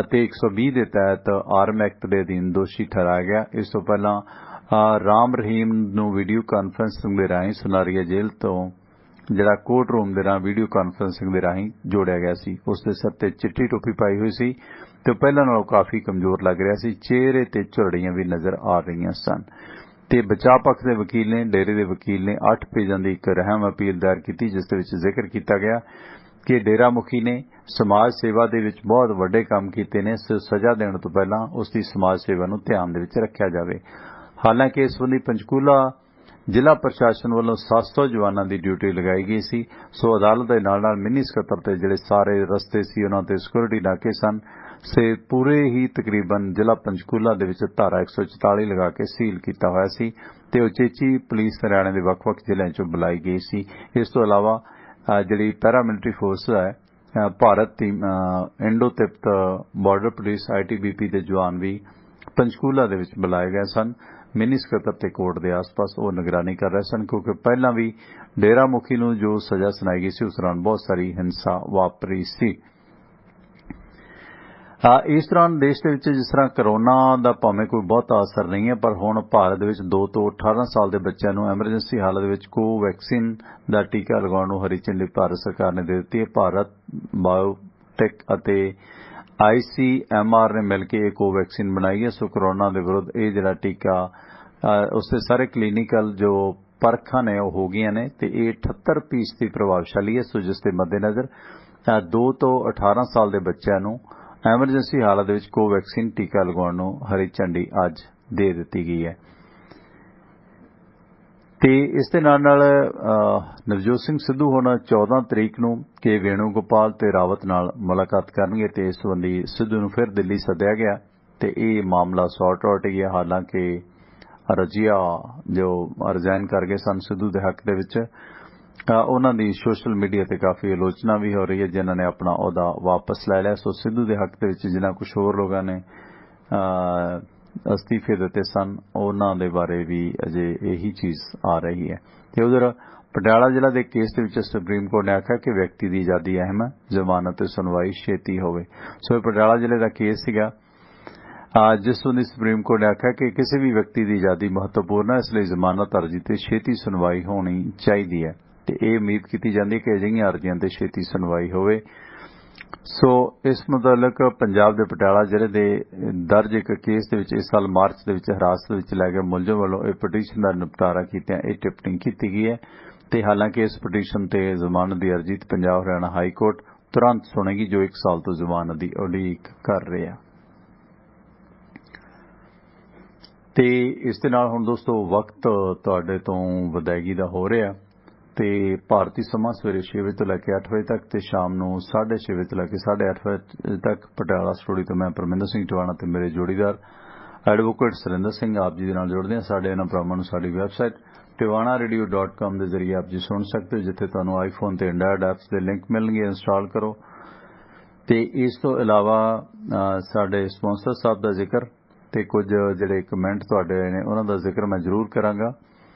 ਅਤੇ 120 ਦੇ ਤਹਿਤ ਆਰਮ ਐਕਟ ਦੇ ਅਧੀਨ ਦੋਸ਼ੀ ਠਹਿਰਾਇਆ ਗਿਆ। ਇਸ ਤੋਂ ਪਹਿਲਾਂ ਰਾਮ ਰਹੀਮ ਨੂੰ ਵੀਡੀਓ ਕਾਨਫਰੰਸਿੰਗ ਦੇ ਰਾਹੀਂ ਸੁਨਾਰੀਆ ਜੇਲ੍ਹ ਤੋਂ ਜਿਹੜਾ ਕੋਰਟ ਰੂਮ ਦੇ ਰਾਹੀਂ ਵੀਡੀਓ ਕਾਨਫਰੰਸਿੰਗ ਦੇ ਰਾਹੀਂ ਜੋੜਿਆ ਗਿਆ ਸੀ। ਉਸ ਦੇ ਸਿਰ ਤੇ ਚਿੱਟੀ ਟੋਪੀ ਪਾਈ ਹੋਈ ਸੀ ਤੇ ਪਹਿਲਾਂ ਨਾਲੋਂ ਕਾਫੀ ਕਮਜ਼ੋਰ ਲੱਗ ਰਿਹਾ ਸੀ। ਚਿਹਰੇ ਤੇ ਝੁਰੜੀਆਂ ਵੀ ਨਜ਼ਰ ਆ ਰਹੀਆਂ ਸਨ ਤੇ ਬਚਾਅ ਪੱਖ ਦੇ ਵਕੀਲ ਨੇ ਡੇਰੇ ਦੇ ਵਕੀਲ ਨੇ 8 ਪੇਜਾਂ ਦੀ ਇੱਕ ਰਹਿਮ ਅਪੀਲ ਦਾਇਰ ਕੀਤੀ ਜਿਸ ਦੇ ਵਿੱਚ ਜ਼ਿਕਰ ਕੀਤਾ ਗਿਆ ਕਿ ਡੇਰਾ ਮੁਖੀ ਨੇ ਸਮਾਜ ਸੇਵਾ ਦੇ ਵਿੱਚ ਬਹੁਤ ਵੱਡੇ ਕੰਮ ਕੀਤੇ ਨੇ। ਸਜ਼ਾ ਦੇਣ ਤੋਂ ਪਹਿਲਾਂ ਉਸ ਦੀ ਸਮਾਜ ਸੇਵਾ ਨੂੰ ਧਿਆਨ ਦੇ ਵਿੱਚ ਰੱਖਿਆ ਜਾਵੇ। ਹਾਲਾਂਕਿ ਇਸ ਸੰਬੰਧੀ ਪੰਚਕੂਲਾ ਜ਼ਿਲ੍ਹਾ ਪ੍ਰਸ਼ਾਸਨ ਵੱਲੋਂ 700 ਜਵਾਨਾਂ ਦੀ ਡਿਊਟੀ ਲਗਾਈ ਗਈ ਸੀ। ਸੋ ਅਦਾਲਤ ਦੇ ਨਾਲ ਮਿੰਨੀ ਸਕੱਤਰ ਤੇ ਜਿਹੜੇ ਸਾਰੇ ਰਸਤੇ ਸੀ ਉਹਨਾਂ ਤੇ ਸਿਕਿਉਰਿਟੀ ਨਾਕੇ ਸਨ ਸੇ ਪੂਰੇ ਹੀ ਤਕਰੀਬਨ ਜ਼ਿਲ੍ਹਾ ਪੰਚਕੂਲਾ ਦੇ ਵਿੱਚ ਧਾਰਾ 144 ਲਗਾ ਕੇ ਸੀਲ ਕੀਤਾ ਹੋਇਆ ਸੀ ਤੇ ਉਚੇਚੀ ਪੁਲਿਸ ਹਰਿਆਣੇ ਦੇ ਵੱਖ-ਵੱਖ ਜ਼ਿਲ੍ਹਿਆਂ 'ਚੋਂ ਬੁਲਾਈ ਗਈ ਸੀ। ਇਸ ਤੋਂ ਇਲਾਵਾ ਜਿਹੜੀ ਪੈਰਾਮਿਲਟਰੀ ਫੋਰਸ ਹੈ ਭਾਰਤ ਦੀ Indo Tibet border police ITBP ਦੇ ਜਵਾਨ ਵੀ ਪੰਚਕੂਲਾ ਦੇ ਵਿੱਚ ਬੁਲਾਏ ਗਏ ਸਨ। ਮਿੰਨੀ ਸਕੱਤਰ ਤੇ ਕੋਰਟ ਦੇ ਆਸ-ਪਾਸ ਉਹ ਨਿਗਰਾਨੀ ਕਰ ਰਹੇ ਸਨ ਕਿਉਂਕਿ ਪਹਿਲਾਂ ਵੀ ਡੇਰਾ ਮੁਖੀ ਨੂੰ ਜੋ ਸਜ਼ਾ ਸੁਣਾਈ ਗਈ ਸੀ ਉਸ ਦੌਰਾਨ ਬਹੁਤ ਸਾਰੀ ਹਿੰਸਾ ਵਾਪਰੀ ਸੀ। ਇਸ ਦੌਰਾਨ ਦੇਸ਼ ਦੇ ਵਿੱਚ ਜਿਸ ਤਰ੍ਹਾਂ ਕਰੋਨਾ ਦਾ ਭਾਵੇਂ ਕੋਈ ਬਹੁਤਾ ਅਸਰ ਨਹੀਂ ਹੈ ਪਰ ਹੁਣ ਭਾਰਤ ਦੇ ਵਿੱਚ 2 ਤੋਂ 18 ਸਾਲ ਦੇ ਬੱਚਿਆਂ ਨੂੰ ਐਮਰਜੈਂਸੀ ਹਾਲਤ ਵਿੱਚ ਕੋਵੈਕਸਿਨ ਦਾ ਟੀਕਾ ਲਗਾਉਣ ਨੂੰ ਹਰੀ ਝੰਡੀ ਭਾਰਤ ਸਰਕਾਰ ਨੇ ਦੇ ਦਿੱਤੀ ਹੈ। ਭਾਰਤ ਬਾਇਓਟੈਕ ਅਤੇ ICMR ਨੇ ਮਿਲ ਕੇ ਇਹ ਕੋਵੈਕਸਿਨ ਬਣਾਈ ਹੈ। ਸੋ ਕਰੋਨਾ ਦੇ ਵਿਰੁੱਧ ਇਹ ਜਿਹੜਾ ਟੀਕਾ ਉਸਦੇ ਸਾਰੇ ਕਲੀਨਿਕਲ ਜੋ ਪਰਖਾਂ ਨੇ ਉਹ ਹੋ ਗਈਆਂ ਨੇ ਤੇ ਇਹ 78% ਪ੍ਰਭਾਵਸ਼ਾਲੀ ਹੈ। ਸੋ ਜਿਸ ਦੇ ਮੱਦੇਨਜ਼ਰ 2 ਤੋਂ 18 ਸਾਲ ਦੇ ਬੱਚਿਆਂ ਨੂੰ ਐਮਰਜੈਂਸੀ ਹਾਲਤ ਦੇ ਵਿੱਚ ਕੋਵੈਕਸਿਨ ਟੀਕਾ ਲਗਾਉਣ ਨੂੰ ਹਰੀ ਝੰਡੀ ਅੱਜ ਦੇ ਦਿੱਤੀ ਗਈ ਹੈ ਤੇ ਇਸ ਦੇ ਨਾਲ ਨਵਜੋਤ ਸਿੰਘ ਸਿੱਧੂ ਹੁਣ 14 ਤਰੀਕ ਨੂੰ ਕੇ ਵੇਣੂਗੋਪਾਲ ਤੇ ਰਾਵਤ ਨਾਲ ਮੁਲਾਕਾਤ ਕਰਨਗੇ ਤੇ ਇਸ ਸੰਬੰਧੀ ਸਿੱਧੂ ਨੂੰ ਫਿਰ ਦਿੱਲੀ ਸੱਦਿਆ ਗਿਆ ਤੇ ਇਹ ਮਾਮਲਾ ਸੌਰਟ ਆਊਟ ਗਿਆ। ਹਾਲਾਂਕਿ ਰਜੀਆ ਜੋ ਰਿਜ਼ਾਈਨ ਕਰ ਗਏ ਸਨ ਸਿੱਧੂ ਦੇ ਹੱਕ ਦੇ ਵਿੱਚ ਉਹਨਾਂ ਦੀ ਸੋਸ਼ਲ ਮੀਡੀਆ ਤੇ ਕਾਫੀ ਆਲੋਚਨਾ ਵੀ ਹੋ ਰਹੀ ਹੈ ਜਿਨ੍ਹਾਂ ਨੇ ਆਪਣਾ ਅਹੁਦਾ ਵਾਪਸ ਲੈ ਲਿਆ। ਸੋ ਸਿੱਧੂ ਦੇ ਹੱਕ ਦੇ ਵਿੱਚ ਜਿਨ੍ਹਾਂ ਕੁਝ ਹੋਰ ਲੋਕਾਂ ਨੇ ਅਸਤੀਫੇ ਦਿੱਤੇ ਸਨ ਉਹਨਾਂ ਦੇ ਬਾਰੇ ਵੀ ਅਜੇ ਇਹੀ ਚੀਜ਼ ਆ ਰਹੀ ਹੈ ਤੇ ਉਧਰ ਪਟਿਆਲਾ ਜ਼ਿਲ੍ਹਾ ਦੇ ਕੇਸ ਦੇ ਵਿੱਚ ਸੁਪਰੀਮ ਕੋਰਟ ਨੇ ਆਖਿਆ ਕਿ ਵਿਅਕਤੀ ਦੀ ਆਜ਼ਾਦੀ ਅਹਿਮ ਹੈ, ਜ਼ਮਾਨਤ ਤੇ ਸੁਣਵਾਈ ਛੇਤੀ ਹੋਵੇ। ਸੋ ਇਹ ਪਟਿਆਲਾ ਜ਼ਿਲ੍ਹੇ ਦਾ ਕੇਸ ਸੀਗਾ ਜਿਸ ਨੂੰ ਸੁਪਰੀਮ ਕੋਰਟ ਨੇ ਆਖਿਆ ਕਿ ਕਿਸੇ ਵੀ ਵਿਅਕਤੀ ਦੀ ਆਜ਼ਾਦੀ ਮਹੱਤਵਪੂਰਨ ਹੈ, ਇਸ ਲਈ ਜ਼ਮਾਨਤ ਅਰਜ਼ੀ ਤੇ ਛੇਤੀ ਸੁਣਵਾਈ ਹੋਣੀ ਚਾਹੀਦੀ ਹੈ ਤੇ ਇਹ ਉਮੀਦ ਕੀਤੀ ਜਾਂਦੀ ਹੈ ਕਿ ਅਜਿਹੀਆਂ ਅਰਜ਼ੀਆਂ ਤੇ ਛੇਤੀ ਸੁਣਵਾਈ ਹੋਵੇ। ਸੋ ਇਸ ਮੁਤਲਕ ਪੰਜਾਬ ਦੇ ਪਟਿਆਲਾ ਜ਼ਿਲ੍ਹੇ ਦੇ ਦਰਜ ਇੱਕ ਕੇਸ ਦੇ ਵਿੱਚ ਇਸ ਸਾਲ ਮਾਰਚ ਦੇ ਵਿੱਚ ਹਿਰਾਸਤ ਵਿੱਚ ਲੈ ਗਏ ਮੁਲਜ਼ਮ ਵੱਲੋਂ ਇਹ ਪਟੀਸ਼ਨ ਦਾ ਨਿਪਟਾਰਾ ਕੀਤਿਆਂ ਇਹ ਟਿੱਪਣੀ ਕੀਤੀ ਗਈ ਹੈ ਤੇ ਹਾਲਾਂਕਿ ਇਸ ਪਟੀਸ਼ਨ ਤੇ ਜ਼ਮਾਨਤ ਦੀ ਅਰਜ਼ੀ ਪੰਜਾਬ ਹਰਿਆਣਾ ਹਾਈ ਕੋਰਟ ਤੁਰੰਤ ਸੁਣੇਗੀ ਜੋ 1 ਸਾਲ ਤੋਂ ਜ਼ਮਾਨਤ ਦੀ ਉਡੀਕ ਕਰ ਰਿਹਾ ਤੇ ਇਸ ਦੇ ਨਾਲ ਹੁਣ ਦੋਸਤੋ ਵਕਤ ਤੁਹਾਡੇ ਤੋਂ ਵਿਦਾਇਗੀ ਦਾ ਹੋ ਰਿਹਾ ਤੇ ਭਾਰਤੀ ਸਮਾਂ ਸਵੇਰੇ 6 ਵਜੇ ਤੋਂ ਲੈ ਕੇ 8 ਵਜੇ ਤੱਕ ਤੇ ਸ਼ਾਮ ਨੂੰ 6:30 ਵਜੇ ਤੋਂ ਲੈ ਕੇ 8:30 ਵਜੇ ਤੱਕ ਪਟਿਆਲਾ ਸਟੂਡੀਓ ਤੋਂ ਮੈਂ ਪਰਮਿੰਦਰ ਸਿੰਘ ਟਿਵਾਣਾ ਤੇ ਮੇਰੇ ਜੋੜੀਦਾਰ ਐਡਵੋਕੇਟ ਸੁਰਿੰਦਰ ਸਿੰਘ ਆਪ ਜੀ ਦੇ ਨਾਲ ਜੁੜਦੇ ਹਾਂ। ਸਾਡੇ ਇਹਨਾਂ ਪ੍ਰੋਗਰਾਮਾਂ ਨੂੰ ਸਾਡੀ ਵੈਬਸਾਈਟ tiwanaradio.com ਦੇ ਜ਼ਰੀਏ ਆਪ ਜੀ ਸੁਣ ਸਕਦੇ ਹੋ ਜਿੱਥੇ ਤੁਹਾਨੂੰ ਆਈਫੋਨ ਤੇ ਐਂਡਰਾਇਡ ਐਪਸ ਦੇ ਲਿੰਕ ਮਿਲਣਗੇ, ਇੰਸਟਾਲ ਕਰੋ ਤੇ ਇਸ ਤੋਂ ਇਲਾਵਾ ਸਾਡੇ ਸਪਾਂਸਰ ਸਾਹਿਬ ਦਾ ਜ਼ਿਕਰ ਤੇ ਕੁਝ ਜਿਹੜੇ ਕਮੈਂਟ ਤੁਹਾਡੇ ਆਏ ਨੇ ਉਹਨਾਂ ਦਾ ਜ਼ਿਕਰ ਮੈਂ ਜ਼ਰੂਰ ਕਰਾਂਗਾ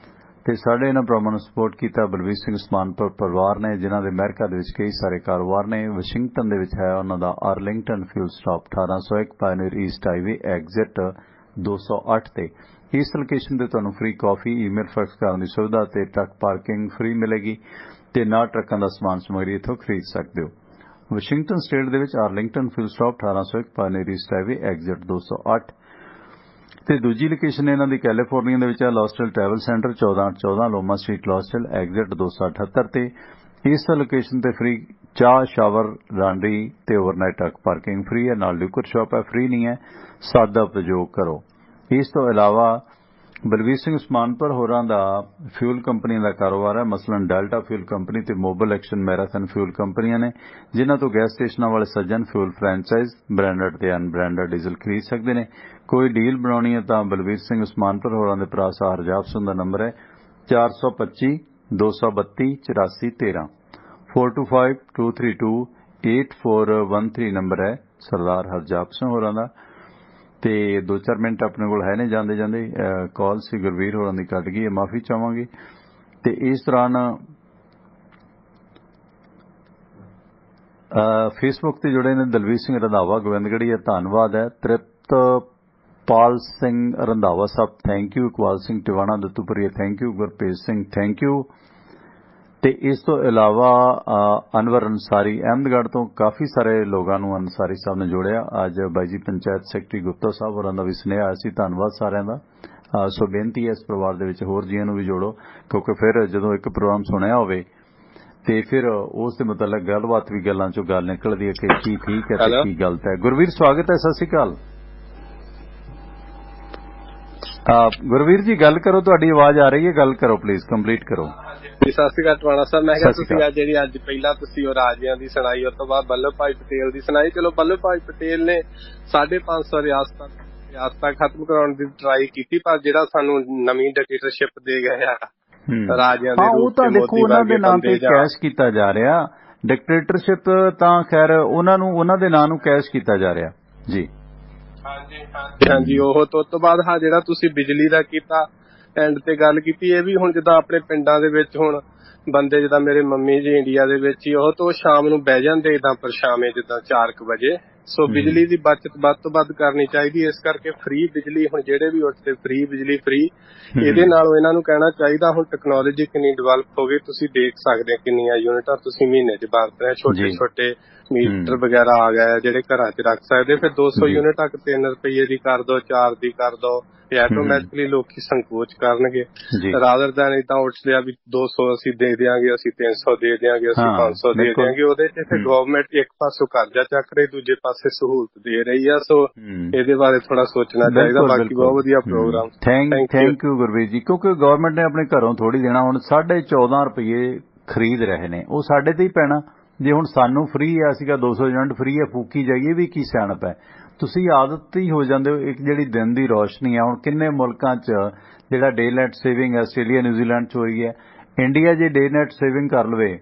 ਤੇ ਸਾਡੇ ਇਹਨਾਂ ਪ੍ਰੋਗਰਾਮਾਂ ਨੂੰ ਸਪੋਰਟ ਕੀਤਾ ਬਲਵੀਰ ਸਿੰਘ ਉਸਮਾਨਪੁਰ ਪਰਿਵਾਰ ਨੇ ਜਿਨ੍ਹਾਂ ਦੇ ਅਮਰੀਕਾ ਦੇ ਵਿੱਚ ਕਈ ਸਾਰੇ ਕਾਰੋਬਾਰ ਨੇ। ਵਾਸ਼ਿੰਗਟਨ ਦੇ ਵਿੱਚ ਹੈ ਉਹਨਾਂ ਦਾ Arlington Fuel Stop 1801 Pioneer East Highway exit 208 ਤੇ। ਇਸ ਲੋਕੇਸ਼ਨ ਤੇ ਤੁਹਾਨੂੰ ਫ੍ਰੀ ਕਾਫੀ ਈਮੇਲ ਫੈਕਸ ਕਰਨ ਦੀ ਸੁਵਿਧਾ ਤੇ ਟਰੱਕ ਪਾਰਕਿੰਗ ਫ੍ਰੀ ਮਿਲੇਗੀ ਤੇ ਨਾਲ ਟਰੱਕਾਂ ਦਾ ਸਮਾਨ ਸਮੱਗਰੀ ਇੱਥੋਂ ਖਰੀਦ ਸਕਦੇ ਹੋ। ਵਾਸ਼ਿੰਗਟਨ ਸਟੇਟ ਦੇ ਵਿੱਚ Arlington Fuel Stop 1801 Pioneer East Highway exit 208 ਤੇ ਦੂਜੀ ਲੋਕੇਸ਼ਨ ਇਹਨਾਂ ਦੀ ਕੈਲੀਫੋਰਨੀਆ ਦੇ ਵਿੱਚ ਹੈ ਲੌਸਟਲ ਟਰੈਵਲ ਸੈਂਟਰ 1414 ਲੋਮਾ ਸਟਰੀਟ ਲੌਸਟਲ ਐਗਜ਼ਿਟ 278 ਤੇ। ਇਸ ਲੋਕੇਸ਼ਨ ਤੇ ਫ੍ਰੀ ਚਾਹ ਸ਼ਾਵਰ ਲਾਂਡਰੀ ਤੇ ਓਵਰਨਾਈਟ ਟਰੱਕ ਪਾਰਕਿੰਗ ਫ੍ਰੀ ਹੈ ਨਾਲ ਲਿਕਰ ਸ਼ਾਪ ਹੈ, ਫ੍ਰੀ ਨਹੀਂ ਹੈ, ਸਾਦਾ ਉਪਯੋਗ ਕਰੋ। ਇਸ ਤੋਂ ਇਲਾਵਾ ਬਲਵੀਰ ਸਿੰਘ ਉਸਮਾਨਪੁਰ ਹੋਰਾਂ ਦਾ ਫਿਊਲ ਕੰਪਨੀ ਦਾ ਕਾਰੋਬਾਰ ਹੈ। ਮਸਲਨ ਡੈਲਟਾ ਫਿਊਲ ਕੰਪਨੀ ਤੇ ਮੋਬਲ ਐਕਸ਼ਨ ਮੈਰਾਥਨ ਫਿਊਲ ਕੰਪਨੀਆਂ ਨੇ, ਜਿਨ੍ਹਾਂ ਤੋਂ ਗੈਸ ਸਟੇਸ਼ਨਾਂ ਵਾਲੇ ਸੱਜਣ ਫਿਊਲ ਫਰੈਂਚਾਈਜ਼ ਬ੍ਰਾਂਡਡ ਤੇ ਅਨਬ੍ਰਾਂਡਡ ਡੀਜ਼ਲ ਖਰੀਦ ਸਕਦੇ ਨੇ। ਕੋਈ ਡੀਲ ਬਣਾਉਣੀ ਹੈ ਤਾਂ ਬਲਵੀਰ ਸਿੰਘ ਉਸਮਾਨਪੁਰ ਹੋਰਾਂ ਦੇ ਭਰਾ ਸਾਹ ਹਰਜਾਬ ਸਿੰਘ ਦਾ ਨੰਬਰ ਹੈ 425 232 8413 4252328413 ਨੰਬਰ ਹੈ ਸਰਦਾਰ ਹਰਜਾਬ ਸਿੰਘ ਹੋਰਾਂ ਦਾ। ਤੇ 2-4 ਮਿੰਟ ਆਪਣੇ ਕੋਲ ਹੈ ਨੇ। ਜਾਂਦੇ ਜਾਂਦੇ ਕਾਲ ਸੀ ਗੁਰਵੀਰ ਹੋਰਾਂ ਦੀ ਕੱਟ ਗਈ ਹੈ, ਮਾਫੀ ਚਾਹਾਂਗੇ। ਤੇ ਇਸ ਦੌਰਾਨ ਫੇਸਬੁੱਕ ਤੇ ਜੁੜੇ ਨੇ ਦਲਵੀਰ ਸਿੰਘ ਰੰਧਾਵਾ ਗੋਬਿੰਦਗੜ੍ਹੀ, ਧੰਨਵਾਦ ਹੈ। Triptpal Singh Randhawa Sahib thank you. Iqbal Singh Tiwana Dattupuria thank you. Gurpreet Singh thank you. ਤੇ ਇਸ ਤੋਂ ਇਲਾਵਾ ਅਨਵਰ ਅੰਸਾਰੀ ਅਹਿਮਦਗੜ੍ਹ ਤੋਂ ਕਾਫੀ ਸਾਰੇ ਲੋਕਾਂ ਨੂੰ ਅੰਸਾਰੀ ਸਾਹਿਬ ਨੇ ਜੋੜਿਆ। ਅੱਜ ਬਾਈ ਜੀ ਪੰਚਾਇਤ ਸੈਕਟਰੀ ਗੁਪਤਾ ਸਾਹਿਬ ਹੋਰਾਂ ਦਾ ਵੀ ਸੁਨੇਹਾ ਆਇਆ ਸੀ, ਧੰਨਵਾਦ ਸਾਰਿਆਂ ਦਾ। ਸੋ ਬੇਨਤੀ ਹੈ ਇਸ ਪਰਿਵਾਰ ਦੇ ਵਿੱਚ ਹੋਰ ਜੀਆਂ ਨੂੰ ਵੀ ਜੋੜੋ, ਕਿਉਂਕਿ ਫਿਰ ਜਦੋਂ ਇੱਕ ਪ੍ਰੋਗਰਾਮ ਸੁਣਿਆ ਹੋਵੇ ਤੇ ਫਿਰ ਉਸ ਦੇ ਮੁਤਲਕ ਗੱਲਬਾਤ ਵੀ ਗੱਲਾਂ ਚੋਂ ਗੱਲ ਨਿਕਲਦੀ ਹੈ ਕਿ ਕੀ ਠੀਕ ਹੈ ਤੇ ਕੀ ਗਲਤ ਹੈ। ਗੁਰਵੀਰ ਸਵਾਗਤ ਹੈ, ਸਤਿ ਸ਼੍ਰੀ ਅਕਾਲ। ਗੁਰਵੀਰ ਜੀ ਗੱਲ ਕਰੋ, ਤੁਹਾਡੀ ਆਵਾਜ਼ ਆ ਰਹੀ ਹੈ, ਗੱਲ ਕਰੋ ਪਲੀਜ਼, ਕੰਪਲੀਟ ਕਰੋ। ਸਤਿ ਸ਼੍ਰੀ ਅਕਾਲ ਟਵਾਣਾ ਸਾਹਿਬ। ਮੈਂ ਕਿਹਾ ਤੁਸੀਂ ਜਿਹੜੀ ਅੱਜ ਪਹਿਲਾਂ ਤੁਸੀਂ ਉਹ ਰਾਜਿਆਂ ਦੀ ਸੁਣਾਈ, ਉਸ ਤੋਂ ਬਾਅਦ ਵੱਲਭ ਭਾਈ ਪਟੇਲ ਦੀ ਸੁਣਾਈ। ਚਲੋ ਵੱਲਭ ਭਾਈ ਪਟੇਲ ਨੇ 550 ਰਿਆਸਤਾਂ ਖਤਮ ਕਰਾਉਣ ਦੀ ਟਰਾਈ ਕੀਤੀ, ਪਰ ਜਿਹੜਾ ਸਾਨੂੰ ਨਵੀਂ ਡਿਕਟੇਟਰਸ਼ਿਪ ਦੇ ਗਿਆ ਰਾਜਿਆਂ ਦੇ ਉਹ ਤਾਂ ਦੇਖੋ ਉਹਨਾਂ ਦੇ ਨਾਂ ਤੇ ਕੈਸ਼ ਕੀਤਾ ਜਾ ਰਿਹਾ। ਡਿਕਟੇਟਰਸ਼ਿਪ ਤਾਂ ਖੈਰ ਉਹਨਾਂ ਦੇ ਨਾਂ ਨੂੰ ਕੈਸ਼ ਕੀਤਾ ਜਾ ਰਿਹਾ ਜੀ। ਹਾਂਜੀ ਉਹ ਤੋਂ ਬਾਅਦ ਜਿਹੜਾ ਤੁਸੀਂ ਬਿਜਲੀ ਦਾ ਕੀਤਾ ਐਂਡ ਤੇ ਗੱਲ ਕੀਤੀ, ਇਹ ਵੀ ਹੁਣ ਜਿੱਦਾਂ ਆਪਣੇ ਪਿੰਡਾਂ ਦੇ ਵਿੱਚ ਹੁਣ ਬੰਦੇ ਜਿੱਦਾਂ ਮੇਰੇ ਮੰਮੀ ਜੀ ਇੰਡੀਆ ਦੇ ਵਿੱਚ ਹੀ, ਉਹ ਤੋਂ ਸ਼ਾਮ ਨੂੰ ਬਹਿ ਜਾਂਦੇ ਇਦਾਂ ਪਰਛਾਵੇਂ ਜਿੱਦਾਂ 4 ਵਜੇ। ਸੋ ਬਿਜਲੀ ਦੀ ਬਚਤ ਵੱਧ ਤੋਂ ਵੱਧ ਕਰਨੀ ਚਾਹੀਦੀ। ਇਸ ਕਰਕੇ ਫ੍ਰੀ ਬਿਜਲੀ ਹੁਣ ਜਿਹੜੇ ਵੀ ਉੱਠਦੇ ਫ੍ਰੀ ਬਿਜਲੀ ਫ੍ਰੀ, ਇਹਦੇ ਨਾਲੋਂ ਇਹਨਾਂ ਨੂੰ ਕਹਿਣਾ ਚਾਹੀਦਾ ਹੁਣ ਟੈਕਨੋਲੋਜੀ ਕਿੰਨੀ ਡਿਵੈਲਪ ਹੋ ਗਈ, ਤੁਸੀਂ ਦੇਖ ਸਕਦੇ ਹੋ ਕਿੰਨੀਆਂ ਯੂਨਿਟਾਂ ਤੁਸੀਂ ਮਹੀਨੇ 'ਚ ਵਰਤ ਰਹੇ। ਛੋਟੇ ਛੋਟੇ ਮੀਟਰ ਵਗੈਰਾ ਆ ਗਏ ਜਿਹੜੇ ਘਰਾਂ 'ਚ ਰੱਖ ਸਕਦੇ। ਫਿਰ 200 ਯੂਨਿਟ ਤੱਕ 3 ਰੁਪਏ ਦੀ ਕਰ ਦੋ, 4 ਦੀ ਕਰ ਦੋ, ਇਹ ਆਟੋਮੈਟਿਕਲੀ ਲੋਕੀ ਸੰਕੋਚ ਕਰਨਗੇ ਰਾਦਰ ਦੈਨ ਇਦਾਂ ਉੱਠ ਲਿਆ ਵੀ 200 ਅਸੀਂ ਦੇ ਦਿਆਂਗੇ, ਅਸੀਂ 300 ਦੇ ਦਿਆਂਗੇ, ਅਸੀਂ 500 ਦੇ ਦਿਆਂਗੇ। ਉਹਦੇ 'ਚ ਫਿਰ ਗਵਰਨਮੈਂਟ ਇੱਕ ਪਾਸੋਂ ਕਰਜ਼ਾ ਚੱਕ ਰਹੀ, ਦੂਜੇ ਪਾਸੇ ਸਹੂਲਤ ਦੇ ਰਹੀ ਆ। ਸੋ ਇਹਦੇ ਬਾਰੇ ਥੋੜਾ ਸੋਚਣਾ ਚਾਹੀਦਾ। ਬਾਕੀ ਬਹੁਤ ਵਧੀਆ ਪ੍ਰੋਗਰਾਮ। ਥੈਂਕ ਯੂ ਗੁਰਵੀਰ ਜੀ। ਕਿਉਂਕਿ ਗਵਰਨਮੈਂਟ ਨੇ ਆਪਣੇ ਘਰੋਂ ਥੋੜੀ ਦੇਣਾ। ਹੁਣ 14.5 ਰੁਪਏ ਖਰੀਦ ਰਹੇ ਨੇ, ਉਹ ਸਾਡੇ ਤੇ ਹੀ ਪੈਣਾ। ਜੇ ਹੁਣ ਸਾਨੂੰ ਫ੍ਰੀ ਆ, ਸੀਗਾ 200 ਯੂਨਿਟ ਫ੍ਰੀ ਹੈ, ਫੂਕੀ ਜਾਈਏ ਵੀ ਕੀ ਸਿਆਣਪ ਹੈ। ਤੁਸੀਂ ਆਦਤ ਹੀ ਹੋ ਜਾਂਦੇ ਹੋ। ਇੱਕ ਜਿਹੜੀ ਦਿਨ ਦੀ ਰੋਸ਼ਨੀ ਆ, ਹੁਣ ਕਿੰਨੇ ਮੁਲਕਾਂ 'ਚ ਜਿਹੜਾ day night saving Australia New Zealand 'ਚ ਹੋ ਰਹੀ ਹੈ, ਇੰਡੀਆ ਜੇ ਡੇ ਨਾਈਟ ਸੇਵਿੰਗ ਕਰ ਲਵੇ,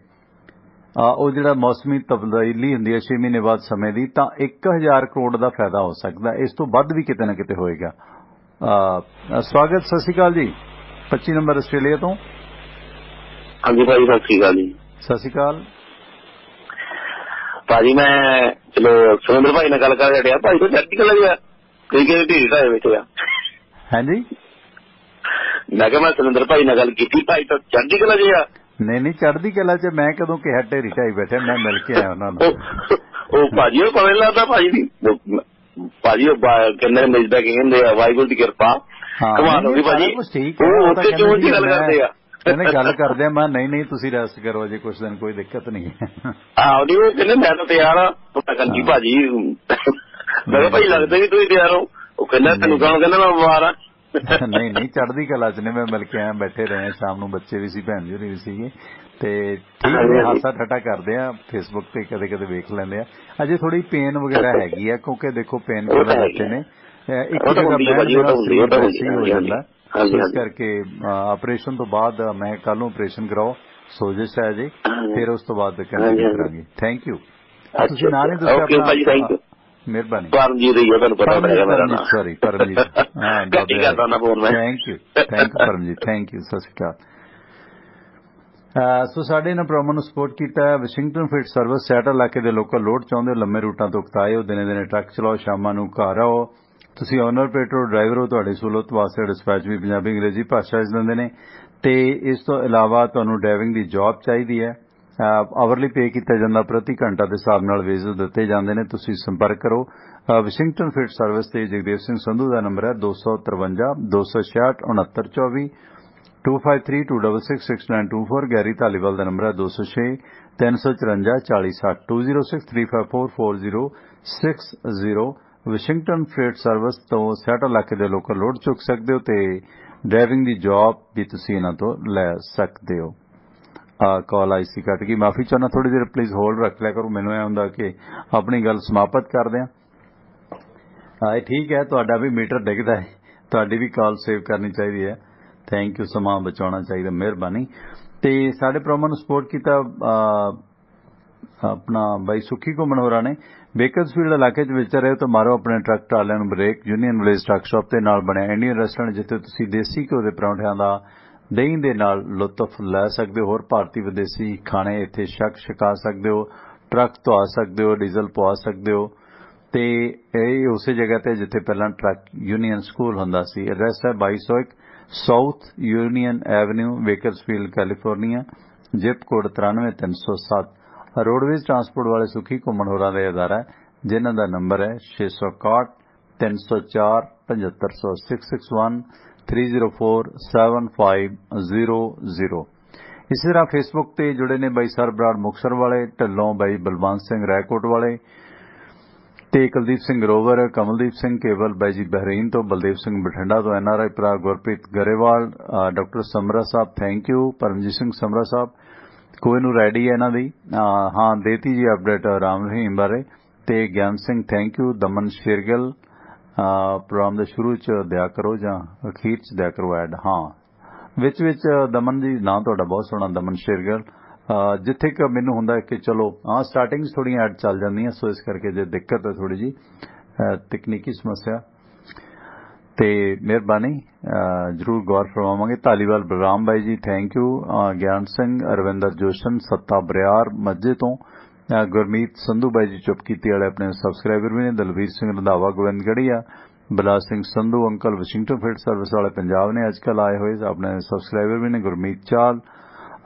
ਉਹ ਜਿਹੜਾ ਮੌਸਮੀ ਤਬਦੀਲੀ ਹੁੰਦੀ ਹੈ 6 ਮਹੀਨੇ ਬਾਅਦ ਸਮੇਂ ਦੀ, ਤਾਂ 1000 ਕਰੋੜ ਦਾ ਫਾਇਦਾ ਹੋ ਸਕਦਾ। ਇਸ ਤੋਂ ਵੱਧ ਵੀ ਕਿਤੇ ਨਾ ਕਿਤੇ ਹੋਏਗਾ। ਸਵਾਗਤ, ਸਤਿ ਸ਼੍ਰੀ ਅਕਾਲ ਜੀ। 25 ਨੰਬਰ ਆਸਟ੍ਰੇਲੀਆ ਤੋਂ। ਹਾਂਜੀ ਭਾਈ ਸਤਿ ਸ਼੍ਰੀ ਅਕਾਲ ਜੀ। ਸਤਿ ਸ਼੍ਰੀ ਅਕਾਲ ਭਾਜੀ। ਮੈਂ ਚਲੋ ਸੁਰਿੰਦਰ ਭਾਈ ਨਾਲ ਗੱਲ ਕਰ ਰਿਹਾ। ਭਾਈ ਤੋਂ ਚੜ੍ਹਦੀ ਕਲਾ ਜੀ ਕਈ ਕਈ ਢੀਲ ਢਾਏ ਬੈਠੇ ਆ। ਹਾਂਜੀ ਮੈਂ ਕਿਹਾ ਮੈਂ ਸੁਰਿੰਦਰ ਭਾਈ ਨਾਲ ਗੱਲ ਕੀਤੀ, ਭਾਈ ਤੋਂ ਚੜ੍ਹਦੀ ਕਲਾ ਜੀ ਆ। ਨਹੀਂ ਚੜ੍ਹਦੀ ਕਲਾ 'ਚ ਮੈਂ ਕਦੋਂ ਕਿਹਾ ਢੇਰੀ ਢਾਈ ਬੈਠੇ, ਮੈਂ ਮਿਲ ਕੇ ਆਇਆ ਉਹਨਾਂ ਨੂੰ। ਉਹ ਭਾਜੀ ਉਹ ਪਤਾ ਨੀ ਲੱਗਦਾ ਭਾਜੀ ਦੀ ਭਾਜੀ ਉਹ ਕਹਿੰਦੇ ਮਿਲਦਾ ਕੀ ਕਹਿੰਦੇ ਆ, ਵਾਹਿਗੁਰੂ ਦੀ ਕਿਰਪਾ ਕਮਾਲ ਹੋ ਗਈ ਭਾਜੀ। ਉਹ ਉੱਥੇ ਕਿਉਂ ਦੀ ਗੱਲ ਕਰਦੇ ਆ, ਕਹਿੰਦੇ ਗੱਲ ਕਰਦੇ ਆ। ਮੈਂ ਨਹੀਂ ਤੁਸੀਂ ਰੈਸਟ ਕਰੋ ਅਜੇ ਕੁਛ ਦਿਨ, ਕੋਈ ਦਿੱਕਤ ਨਹੀਂ ਹੈ। ਆਹੋ ਨਹੀਂ ਉਹ ਕਹਿੰਦੇ ਮੈਂ ਤਾਂ ਤਿਆਰ ਆ ਕੰਜੀ ਭਾਜੀ। ਮੈਂ ਕਿਹਾ ਭਾਈ ਲੱਗਦਾ ਵੀ ਤੁਸੀਂ ਤਿਆਰ ਹੋ। ਉਹ ਕਹਿੰਦਾ ਤੈਨੂੰ ਕੌਣ ਕਹਿੰਦਾ ਮੈਂ ਬਿਮਾਰ ਆ। ਨਹੀਂ ਚੜ੍ਹਦੀ ਕਲਾ 'ਚ ਨੇ, ਮੈਂ ਮਿਲ ਕੇ ਆਇਆ, ਬੈਠੇ ਰਹੇ ਸ਼ਾਮ ਨੂੰ, ਬੱਚੇ ਵੀ ਸੀ, ਭੈਣ ਜੀ ਵੀ ਸੀਗੇ। ਤੇ ਠੀਕ ਹੈ, ਹਾਸਾ ਠੱਟਾ ਕਰਦੇ ਆ, ਫੇਸਬੁੱਕ ਤੇ ਕਦੇ ਕਦੇ ਵੇਖ ਲੈਂਦੇ ਆ। ਅਜੇ ਥੋੜੀ ਪੇਨ ਵਗੈਰਾ ਹੈਗੀ ਆ, ਕਿਉਂਕਿ ਦੇਖੋ ਪੇਨ ਕਿਲਰ ਬੱਚੇ ਨੇ, ਇੱਕ ਜਗ੍ਹਾ ਬੈਠ ਹੋ ਜਾਂਦਾ। ਇਸ ਕਰਕੇ ਆਪਰੇਸ਼ਨ ਤੋਂ ਬਾਅਦ ਮੈਂ ਕੱਲ ਨੂੰ ਆਪਰੇਸ਼ਨ ਕਰਾਓ, ਸੋਜਿਸ਼ ਹੈ ਜੀ, ਫਿਰ ਉਸ ਤੋਂ ਬਾਅਦ ਕੰਟੀਨਿਊ ਕਰਾਂਗੇ। Thank you. ਤੁਸੀਂ ਨਾਂ ਨਹੀਂ ਦੱਸਿਆ ਆਪਣਾ, ਮਿਹਰਬਾਨੀ। ਪਰਮਜੀਤ ਹੀ ਤੁਹਾਨੂੰ ਪਤਾ ਹੋਵੇਗਾ ਮੇਰਾ ਨਾਮ। Sorry Paramjit. Thank you Paramjit, thank you. ਸਤਿ ਸ਼੍ਰੀ ਅਕਾਲ। ਸੋ ਸਾਡੇ ਇਹਨਾਂ ਪ੍ਰੋਗਰਾਮਾਂ ਨੂੰ ਸਪੋਰਟ ਕੀਤਾ ਹੈ ਵਾਸ਼ਿੰਗਟਨ ਫੀਡ ਸਰਵਿਸ। ਸੈਟਲ ਇਲਾਕੇ ਦੇ ਲੋਕਲ ਲੋਡ ਚਾਹੁੰਦੇ ਹੋ, ਲੰਮੇ ਰੂਟਾਂ ਤੋਂ ਉਕਤਾਏ ਹੋ, ਦਿਨੇ ਟਰੱਕ ਚਲਾਓ, ਸ਼ਾਮਾਂ ਨੂੰ ਘਰ ਆਓ। ਤੁਸੀਂ ਓਨਰ ਆਪਰੇਟਰ ਡਰਾਈਵਰ ਹੋ, ਤੁਹਾਡੀ ਸਹੂਲਤ ਵਾਸਤੇ ਡਿਸਪੈਚ ਵੀ ਪੰਜਾਬੀ ਅੰਗਰੇਜ਼ੀ ਭਾਸ਼ਾ 'ਚ ਦਿੰਦੇ ਨੇ। ਤੇ ਇਸ ਤੋਂ ਇਲਾਵਾ ਤੁਹਾਨੂੰ ਡਰਾਈਵਿੰਗ ਦੀ ਜੌਬ ਚਾਹੀਦੀ ਹੈ, ਆਵਰਲੀ ਪੇ ਕੀਤਾ ਜਾਂਦਾ, ਪ੍ਰਤੀ ਘੰਟਾ ਦੇ ਹਿਸਾਬ ਨਾਲ ਵੇਜਸ ਦਿੱਤੇ ਜਾਂਦੇ ਨੇ। ਤੁਸੀਂ ਸੰਪਰਕ ਕਰੋ ਵਾਸ਼ਿੰਗਟਨ ਫੀਡ ਸਰਵਿਸ ਤੇ। ਜਗਦੇਵ ਸਿੰਘ ਸੰਧੂ ਦਾ ਨੰਬਰ ਹੈ 253 266 6924, 2532666924। ਗੈਰੀ ਧਾਲੀਵਾਲ ਦਾ ਨੰਬਰ ਹੈ 206 354 4060, 2063544060 ਵਾਸ਼ਿੰਗਟਨ ਫਰੇਟ ਸਰਵਿਸ ਤੋਂ ਸਿਆਟਲ ਇਲਾਕੇ ਦੇ ਲੋਕਲ ਲੋਡ ਚੁੱਕ ਸਕਦੇ ਹੋ ਤੇ ਡਰਾਈਵਿੰਗ ਦੀ ਜੌਬ ਵੀ ਤੁਸੀਂ ਇਹਨਾਂ ਤੋਂ ਲੈ ਸਕਦੇ ਹੋ। ਕਾਲ ਆਈ ਸੀ ਕੱਟ ਗਈ, ਮਾਫੀ ਚਾਹੁੰਦਾ, ਥੋੜੀ ਦੇਰ ਪਲੀਜ਼ ਹੋਲਡ ਰੱਖ ਲਿਆ ਕਰੋ। ਮੈਨੂੰ ਇਹ ਹੁੰਦਾ ਕਿ ਆਪਣੀ ਗੱਲ ਸਮਾਪਤ ਕਰਦੇ ਹਾਂ। ਠੀਕ ਹੈ, ਤੁਹਾਡਾ ਵੀ ਮੀਟਰ ਡਿੱਗਦਾ ਹੈ, ਤੁਹਾਡੀ ਵੀ ਕਾਲ ਸੇਵ ਕਰਨੀ ਚਾਹੀਦੀ ਹੈ। ਥੈਂਕ ਯੂ, ਸਮਾਂ ਬਚਾਉਣਾ ਚਾਹੀਦਾ, ਮਿਹਰਬਾਨੀ। ਤੇ ਸਾਡੇ ਪ੍ਰੋਗਰਾਮ ਨੂੰ ਸਪੋਰਟ ਕੀਤਾ ਆਪਣਾ ਬਾਈ ਸੁੱਖੀ ਘੁੰਮਣ ਹੋਰਾਂ ਨੇ। ਬੇਕਰਸਫੀਲਡ ਇਲਾਕੇ 'ਚ ਵਿਚਰ ਰਹੇ ਤਾਂ ਮਾਰੋ ਆਪਣੇ ਟਰੱਕ ਟਰਾਲਿਆਂ ਨੂੰ brake. Union village truck shop ਦੇ ਨਾਲ ਬਣਿਆ ਇੰਡੀਅਨ ਰੈਸਟੋਰੈਂਟ, ਜਿੱਥੇ ਤੁਸੀਂ ਦੇਸੀ ਘਿਓ ਦੇ ਪਰੌਂਠਿਆਂ ਦਾ ਦਹੀਂ ਦੇ ਨਾਲ ਲੁਤਫ ਲੈ ਸਕਦੇ ਹੋ। ਹੋਰ ਭਾਰਤੀ ਵਿਦੇਸ਼ੀ ਖਾਣੇ ਇੱਥੇ ਛਕਾ ਸਕਦੇ ਹੋ, ਟਰੱਕ ਧੁਆ ਸਕਦੇ ਹੋ, ਡੀਜ਼ਲ ਪਵਾ ਸਕਦੇ ਹੋ। ਤੇ ਇਹ ਉਸੇ ਜਗ੍ਹਾ ਤੇ ਜਿੱਥੇ ਪਹਿਲਾਂ ਟਰੱਕ ਯੂਨੀਅਨ ਸਕੂਲ ਹੁੰਦਾ ਸੀ। ਐਡਰੈਸ ਹੈ 2201 south union avenue, Bakersfield, California, zip code 93307। Roadways transport ਵਾਲੇ ਸੁਖੀ ਘੁੰਮਣ ਹੋਰਾਂ ਦਾ ਅਦਾਰਾ ਹੈ, ਜਿਨ੍ਹਾਂ ਦਾ ਨੰਬਰ ਹੈ 661 304 7500 661 304 7500। ਇਸੇ ਤਰ੍ਹਾਂ ਫੇਸਬੁੱਕ ਤੇ ਜੁੜੇ ਨੇ ਬਾਈ ਸਰਬਰਾੜ ਮੁਕਤਸਰ ਵਾਲੇ, ਢਿੱਲੋਂ ਬਾਈ ਬਲਵੰਤ ਸਿੰਘ ਰਾਏਕੋਟ ਵਾਲੇ ਤੇ ਕੁਲਦੀਪ ਸਿੰਘ ਗਰੋਵਰ, ਕਮਲਦੀਪ ਸਿੰਘ ਕੇਵਲ, ਬਾਈ ਜੀ ਬਹਿਰੀਨ ਤੋਂ, ਬਲਦੇਵ ਸਿੰਘ ਬਠਿੰਡਾ ਤੋਂ, NRI ਭਰਾ Gurpreet Grewal, doctor Samra Sahib thank you, Paramjit Singh ਸਮਰਾ ਸਾਹਿਬ ਕੋਈ ਨੂੰ ਰੈਡੀ ਹੈ ਇਹਨਾਂ ਦੀ। ਹਾਂ ਦੇਤੀ ਜੀ ਅਪਡੇਟ ਰਾਮ ਰਹੀਮ ਬਾਰੇ। ਤੇ Gyan Singh thank you. Daman Shergill programme ਦੇ ਸ਼ੁਰੂ 'ਚ ਦਿਆ ਕਰੋ ਜਾਂ ਅਖੀਰ 'ਚ ਦਿਆ ਕਰੋ ਐਡ। ਹਾਂ ਵਿੱਚ ਦਮਨ ਜੀ, ਨਾਂ ਤੁਹਾਡਾ ਬਹੁਤ ਸੋਹਣਾ ਦਮਨ ਸ਼ੇਰਗਿੱਲ। ਜਿੱਥੇ ਕਿ ਮੈਨੂੰ ਹੁੰਦਾ ਕਿ ਚਲੋ ਸਟਾਰਟਿੰਗ 'ਚ ਥੋੜ੍ਹੀਆਂ ਐਡ ਚੱਲ ਜਾਂਦੀਆਂ, ਸੋ ਇਸ ਕਰਕੇ ਜੇ ਦਿੱਕਤ ਹੈ ਥੋੜ੍ਹੀ ਜੀ ਤਕਨੀਕੀ ਸਮੱਸਿਆ ਤੇ ਮਿਹਰਬਾਨੀ ਜ਼ਰੂਰ ਗੌਰ ਫਰਮਾਵਾਂਗੇ। ਧਾਲੀਵਾਲ ਬਲਰਾਮ ਬਾਈ ਜੀ ਥੈਂਕ ਯੂ। ਗਿਆਨ ਸਿੰਘ, ਅਰਵਿੰਦਰ ਜੋਸ਼ਨ, ਸੱਤਾ ਬਰਿਆਰ ਮੱਝੇ ਤੋਂ, ਗੁਰਮੀਤ ਸੰਧੂ ਬਾਈ ਜੀ ਚੁੱਪ ਕੀਤੀ ਵਾਲੇ ਆਪਣੇ ਸਬਸਕ੍ਰਾਈਬਰ ਵੀ ਨੇ, ਦਲਵੀਰ ਸਿੰਘ ਰੰਧਾਵਾ ਗੋਬਿੰਦਗੜ੍ਹੀਆ, ਬਲਾ Singh Sandhu uncle Washington field service ਵਾਲੇ ਪੰਜਾਬ ਨੇ ਅੱਜ ਕੱਲ੍ਹ ਆਏ ਹੋਏ ਆਪਣੇ ਸਬਸਕ੍ਰਾਈਬਰ ਵੀ ਨੇ, ਗੁਰਮੀਤ ਚਾਲ,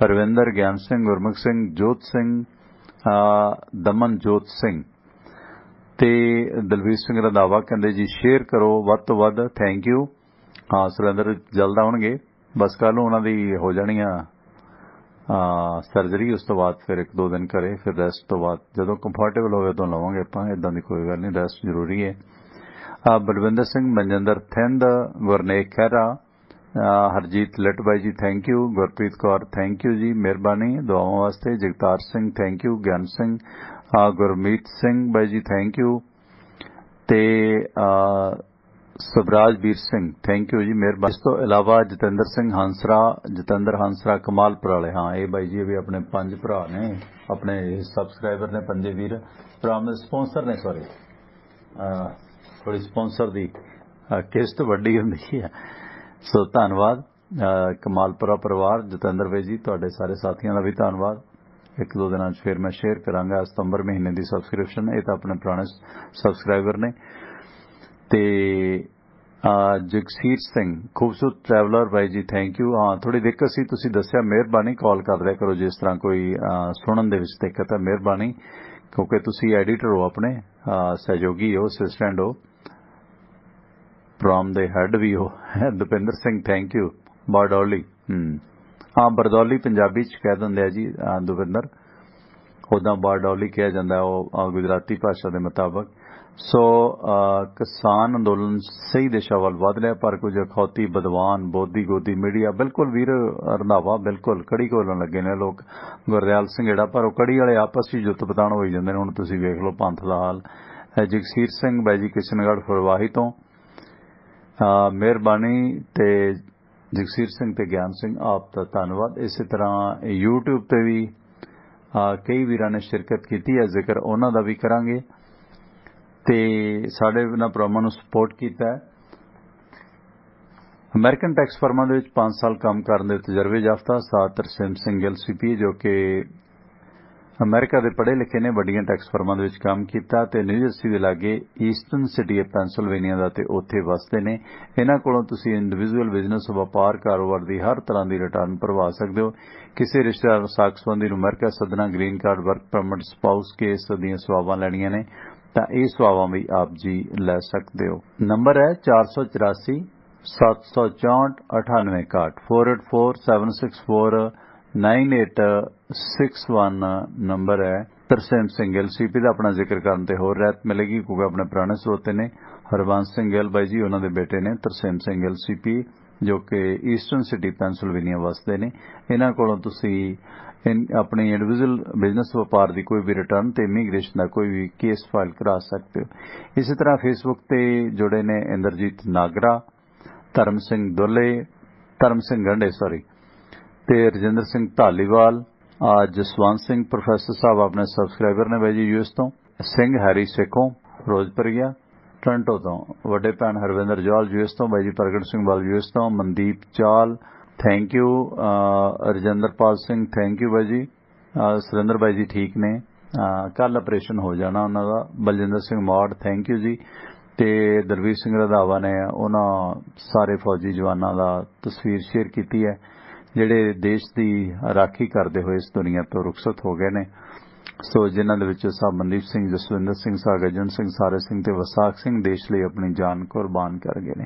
ਅਰਵਿੰਦਰ, ਗਿਆਨ ਸਿੰਘ, ਗੁਰਮੁਖ ਸਿੰਘ, ਜੋਤ ਸਿੰਘ, ਦਮਨ ਜੋਤ ਸਿੰਘ ਤੇ ਦਲਵੀਰ ਸਿੰਘ ਰੰਧਾਵਾ ਕਹਿੰਦੇ ਜੀ ਸ਼ੇਅਰ ਕਰੋ ਵੱਧ ਤੋਂ ਵੱਧ। Thank you. ਸਿਲੰਡਰ ਜਲਦ ਆਉਣਗੇ, ਬਸ ਕੱਲ੍ਹ ਨੂੰ ਉਹਨਾਂ ਦੀ ਹੋ ਜਾਣੀ ਆ ਸਰਜਰੀ, ਉਸ ਤੋਂ ਬਾਅਦ ਫਿਰ 1-2 ਦਿਨ ਘਰੇ, ਫਿਰ ਰੈਸਟ ਤੋਂ ਬਾਅਦ ਜਦੋਂ ਕੰਫਰਟੇਬਲ ਹੋਵੇ ਉਦੋਂ ਲਵਾਂਗੇ ਆਪਾਂ। ਇੱਦਾਂ ਦੀ ਕੋਈ ਗੱਲ ਨਹੀਂ, ਰੈਸਟ ਜ਼ਰੂਰੀ ਹੈ। ਬਲਵਿੰਦਰ ਸਿੰਘ, ਮਨਜਿੰਦਰ ਥਿੰਦ, ਗੁਰਨੇਕ ਖਹਿਰਾ, ਹਰਜੀਤ ਲਿਟ ਬਾਈ ਜੀ thank you, Gurpreet Kaur thank you ਜੀ, ਮਿਹਰਬਾਨੀ ਦੁਆਵਾਂ ਵਾਸਤੇ। ਜਗਤਾਰ ਸਿੰਘ ਥੈਂਕ ਯੂ, ਗਿਆਨ ਸਿੰਘ, ਗੁਰਮੀਤ ਸਿੰਘ ਬਾਈ ਜੀ ਥੈਂਕ ਯੂ ਤੇ ਸਵਰਾਜ ਵੀਰ ਸਿੰਘ ਥੈਂਕ ਯੂ ਜੀ, ਮਿਹਰਬਾਨੀ। ਇਸ ਤੋਂ ਇਲਾਵਾ ਜਤਿੰਦਰ ਸਿੰਘ ਹੰਸਰਾ, ਜਤਿੰਦਰ ਹੰਸਰਾ ਕਮਾਲਪੁਰ ਵਾਲੇ। ਹਾਂ ਇਹ ਬਾਈ ਜੀ ਵੀ ਆਪਣੇ 5 ਭਰਾ ਨੇ, ਆਪਣੇ ਸਬਸਕ੍ਰਾਈਬਰ ਨੇ, 5 ਵੀਰ ਭਰਾ ਨੇ, ਸਪਾਂਸਰ ਨੇ, ਸੌਰੀ ਥੋੜੀ ਸਪਾਂਸਰ ਦੀ ਕਿਸ਼ਤ ਵੱਡੀ ਹੁੰਦੀ ਹੈ। ਸੋ ਧੰਨਵਾਦ ਕਮਾਲਪੁਰਾ ਪਰਿਵਾਰ, ਜਤਿੰਦਰ ਬਾਈ ਜੀ, ਤੁਹਾਡੇ ਸਾਰੇ ਸਾਥੀਆਂ ਦਾ ਵੀ ਧੰਨਵਾਦ। 1-2 ਦਿਨਾਂ 'ਚ ਫਿਰ ਮੈਂ ਸ਼ੇਅਰ ਕਰਾਂਗਾ ਸਤੰਬਰ ਮਹੀਨੇ ਦੀ ਸਬਸਕ੍ਰਿਪਸ਼ਨ। ਇਹ ਤਾਂ ਆਪਣੇ ਪੁਰਾਣੇ ਸਬਸਕ੍ਰਾਈਬਰ ਨੇ। ਤੇ ਜਗਸੀਰ ਸਿੰਘ, ਖੂਬਸੂਰਤ ਟਰੈਵਲਰ ਬਾਈ ਜੀ ਥੈਂਕ ਯੂ। ਹਾਂ ਥੋੜੀ ਦਿੱਕਤ ਸੀ, ਤੁਸੀਂ ਦੱਸਿਆ, ਮਿਹਰਬਾਨੀ ਕਾਲ ਕਰ ਦਿਆ ਕਰੋ ਜਿਸ ਤਰ੍ਹਾਂ ਕੋਈ ਸੁਣਨ ਦੇ ਵਿੱਚ ਦਿੱਕਤ ਹੈ, ਮਿਹਰਬਾਨੀ, ਕਿਉਂਕਿ ਤੁਸੀਂ ਐਡੀਟਰ ਹੋ ਆਪਣੇ, ਸਹਿਯੋਗੀ ਹੋ, ਅਸਿਸਟੈਂਟ ਹੋ, ਪ੍ਰੋਗਰਾਮ ਦੇ ਹੈਡ ਵੀ ਹੋ। Dapinder Singh thank you. ਬਾਰਡੌਲੀ, ਹਾਂ ਬਰਦੌਲੀ ਪੰਜਾਬੀ 'ਚ ਕਹਿ ਦਿੰਦੇ ਆ ਜੀ ਦਵਿੰਦਰ, ਉੱਦਾਂ ਬਾਰਡੌਲੀ ਕਿਹਾ ਜਾਂਦਾ ਉਹ ਗੁਜਰਾਤੀ ਭਾਸ਼ਾ ਦੇ ਮੁਤਾਬਕ। ਸੋ ਕਿਸਾਨ ਅੰਦੋਲਨ ਸਹੀ ਦਿਸ਼ਾ ਵੱਲ ਵਧ ਰਿਹਾ, ਪਰ ਕੁਝ ਅਖੌਤੀ ਵਿਦਵਾਨ ਬੋਧੀ ਗੋਦੀ ਮੀਡੀਆ, ਬਿਲਕੁਲ ਵੀਰ ਰੰਧਾਵਾ, ਬਿਲਕੁਲ ਕੜੀ ਘੋਲਣ ਲੱਗੇ ਨੇ ਲੋਕ। ਗੁਰਦਿਆਲ ਸਿੰਘ ਜਿਹੜਾ, ਪਰ ਉਹ ਕੜੀ ਵਾਲੇ ਆਪਸ 'ਚ ਜੁੱਤ ਪਤਾਣ ਹੋਈ ਜਾਂਦੇ ਨੇ। ਹੁਣ ਤੁਸੀਂ ਵੇਖ ਲਓ ਪੰਥ ਦਾ ਹਾਲ। ਜਗਸੀਰ ਸਿੰਘ ਬਾਈ ਜੀ ਕਿਸ਼ਨਗੜ੍ਹ ਫਰਵਾਹੀ ਤੋਂ, ਮਿਹਰਬਾਨੀ। ਤੇ ਜਗਸੀਰ ਸਿੰਘ ਤੇ ਗਿਆਨ ਸਿੰਘ ਆਪ ਦਾ ਧੰਨਵਾਦ। ਇਸੇ ਤਰ੍ਹਾਂ YouTube ਤੇ ਵੀ ਕਈ ਵੀਰਾਂ ਨੇ ਸ਼ਿਰਕਤ ਕੀਤੀ ਹੈ, ਜ਼ਿਕਰ ਉਹਨਾਂ ਦਾ ਵੀ ਕਰਾਂਗੇ। ਤੇ ਸਾਡੇ ਇਹਨਾਂ ਪ੍ਰੋਗਰਾਮਾਂ ਨੂੰ ਸਪੋਰਟ ਕੀਤਾ ਹੈ ਅਮਰੀਕਨ ਟੈਕਸ ਫਰਮਾਂ ਦੇ ਵਿੱਚ 5 ਸਾਲ ਕੰਮ ਕਰਨ ਦੇ ਤਜਰਬੇ ਯਾਫਤਾ ਸਾਦ ਤਰਸੇਮ ਸਿੰਘ LCP, ਜੋ ਕਿ ਅਮਰੀਕਾ ਦੇ ਪੜ੍ਹੇ ਲਿਖੇ ਨੇ, ਵੱਡੀਆਂ ਟੈਕਸ ਫਰਮਾਂ ਦੇ ਵਿੱਚ ਕੰਮ ਕੀਤਾ ਤੇ ਨਿਊਜਰਸੀ ਦੇ ਲਾਗੇ ਈਸਟਰਨ ਸਿਟੀ ਹੈ ਪੈਂਸਿਲਵੇਨੀਆ ਦਾ, ਤੇ ਉੱਥੇ ਵਸਦੇ ਨੇ। ਇਹਨਾਂ ਕੋਲੋਂ ਤੁਸੀਂ ਇੰਡੀਵਿਜੂਅਲ ਬਿਜ਼ਨਸ, ਵਪਾਰ, ਕਾਰੋਬਾਰ ਦੀ ਹਰ ਤਰ੍ਹਾਂ ਦੀ ਰਿਟਰਨ ਭਰਵਾ ਸਕਦੇ ਹੋ। ਕਿਸੇ ਰਿਸ਼ਤੇਦਾਰ ਸਾਕ ਸੰਬੰਧੀ ਨੂੰ ਅਮਰੀਕਾ ਸੱਦਣਾ, green card, work permit, spouse case ਦੀਆਂ ਸੇਵਾਵਾਂ ਲੈਣੀਆਂ ਨੇ ਤਾਂ ਇਹ ਸੇਵਾਵਾਂ ਵੀ ਆਪ ਜੀ ਲੈ ਸਕਦੇ ਹੋ। ਨੰਬਰ ਹੈ 484 764 9861, 484 764 9861 ਨੰਬਰ ਹੈ। ਤਰਸੇਮ ਸਿੰਘ ਗਿੱਲ ਸੀਪੀ ਦਾ ਆਪਣਾ ਜ਼ਿਕਰ ਕਰਨ ਤੇ ਹੋਰ ਰਹਿਤ ਮਿਲੇਗੀ ਕਿਉਂਕਿ ਆਪਣੇ ਪੁਰਾਣੇ ਸਰੋਤੇ ਨੇ ਹਰਬੰਸ ਸਿੰਘ ਗਿੱਲ ਬਾਈ ਜੀ, ਉਹਨਾਂ ਦੇ ਬੇਟੇ ਨੇ ਤਰਸੇਮ ਸਿੰਘ ਗਿੱਲ ਸੀਪੀ, ਜੋ ਕਿ ਈਸਟਰਨ ਸਿਟੀ ਪੈਨਸਿਲਵੇਨੀਆ ਵਸਦੇ ਨੇ। ਇਹਨਾਂ ਕੋਲੋਂ ਤੁਸੀਂ ਆਪਣੀ ਇੰਡੀਵਿਜੂਅਲ ਬਿਜ਼ਨਸ ਵਪਾਰ ਦੀ ਕੋਈ ਵੀ ਰਿਟਰਨ ਤੇ ਇਮੀਗ੍ਰੇਸ਼ਨ ਦਾ ਕੋਈ ਵੀ ਕੇਸ ਫਾਈਲ ਕਰਾ ਸਕਦੇ ਹੋ। ਇਸੇ ਤਰ੍ਹਾਂ ਫੇਸਬੁੱਕ ਤੇ ਜੁੜੇ ਨੇ ਇੰਦਰਜੀਤ ਨਾਗਰਾ, ਧਰਮ ਸਿੰਘ ਗੰਢੇ ਤੇ ਰਜਿੰਦਰ ਸਿੰਘ ਢਾਲੀਵਾਲ, ਜਸਵੰਤ ਸਿੰਘ ਪ੍ਰੋਫੈਸਰ ਸਾਹਿਬ ਆਪਣੇ ਸਬਸਕ੍ਰਾਈਬਰ ਨੇ ਬਾਈ ਜੀ ਯੂਐਸ ਤੋਂ, ਸਿੰਘ ਹੈਰੀ ਸੇਖੋਂ ਫਿਰੋਜ਼ਪੁਰੀਆ ਟੋਰਾਂਟੋ ਤੋਂ, ਵੱਡੇ ਭੈਣ ਹਰਵਿੰਦਰ ਜਵਾਲ ਯੂਐਸ ਤੋਂ, ਬਾਈ ਜੀ ਪ੍ਰਗਟ ਸਿੰਘ ਵਾਲ ਯੂਐਸ ਤੋਂ, Mandeep Chahal thank you, Rajinderpal Singh thank you ਬਾਈ ਜੀ, ਸੁਰਿੰਦਰ ਬਾਈ ਜੀ ਠੀਕ ਨੇ, ਕੱਲ ਆਪਰੇਸ਼ਨ ਹੋ ਜਾਣਾ ਉਹਨਾਂ ਦਾ, ਬਲਜਿੰਦਰ ਸਿੰਘ ਮੌੜ ਥੈਂਕ ਯੂ ਜੀ, ਤੇ ਦਲਵੀਰ ਸਿੰਘ ਰੰਧਾਵਾ ਨੇ ਉਹਨਾਂ ਸਾਰੇ ਫੌਜੀ ਜਵਾਨਾਂ ਦਾ ਤਸਵੀਰ ਸ਼ੇਅਰ ਕੀਤੀ ਹੈ ਜਿਹੜੇ ਦੇਸ਼ ਦੀ ਰਾਖੀ ਕਰਦੇ ਹੋਏ ਇਸ ਦੁਨੀਆ ਤੋਂ ਰੁਖਸਤ ਹੋ ਗਏ ਨੇ। ਸੋ ਜਿਨ੍ਹਾਂ ਦੇ ਵਿੱਚ ਸਾਹਿਬ ਮਨਦੀਪ ਸਿੰਘ, ਜਸਵਿੰਦਰ ਸਿੰਘ, ਗਜਨ ਸਿੰਘ, ਸਾਰੇ ਸਿੰਘ ਤੇ ਵਸਾਖ ਸਿੰਘ ਦੇਸ਼ ਲਈ ਆਪਣੀ ਜਾਨ ਕੁਰਬਾਨ ਕਰ ਗਏ ਨੇ।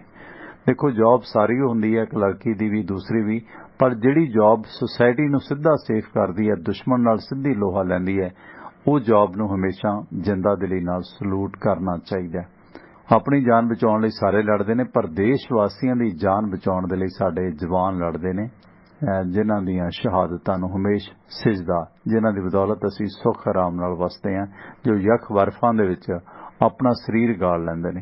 ਦੇਖੋ ਜੌਬ ਸਾਰੀ ਹੁੰਦੀ ਹੈ, ਇੱਕ ਲੜਕੀ ਦੀ ਵੀ ਦੂਸਰੀ ਵੀ, ਪਰ ਜਿਹੜੀ ਜੌਬ ਸੁਸਾਇਟੀ ਨੂੰ ਸਿੱਧਾ ਸੇਫ ਕਰਦੀ ਹੈ, ਦੁਸ਼ਮਣ ਨਾਲ ਸਿੱਧੀ ਲੋਹਾ ਲੈਂਦੀ ਹੈ, ਉਹ ਜੌਬ ਨੂੰ ਹਮੇਸ਼ਾ ਜਿੰਦਾ ਦਿਲੀ ਨਾਲ ਸਲੂਟ ਕਰਨਾ ਚਾਹੀਦਾ। ਆਪਣੀ ਜਾਨ ਬਚਾਉਣ ਲਈ ਸਾਰੇ ਲੜਦੇ ਨੇ, ਪਰ ਦੇਸ਼ ਵਾਸੀਆਂ ਦੀ ਜਾਨ ਬਚਾਉਣ ਦੇ ਲਈ ਸਾਡੇ ਜਵਾਨ ਲੜਦੇ ਨੇ, ਜਿਨ੍ਹਾਂ ਦੀਆਂ ਸ਼ਹਾਦਤਾਂ ਨੂੰ ਹਮੇਸ਼ ਸਿਜਦਾ, ਜਿਨ੍ਹਾਂ ਦੀ ਬਦੌਲਤ ਅਸੀਂ ਸੁੱਖ ਆਰਾਮ ਨਾਲ ਵਸਦੇ ਹਾਂ, ਜੋ ਯਖ ਬਰਫਾਂ ਦੇ ਵਿੱਚ ਆਪਣਾ ਸਰੀਰ ਗਾਲ ਲੈਂਦੇ ਨੇ,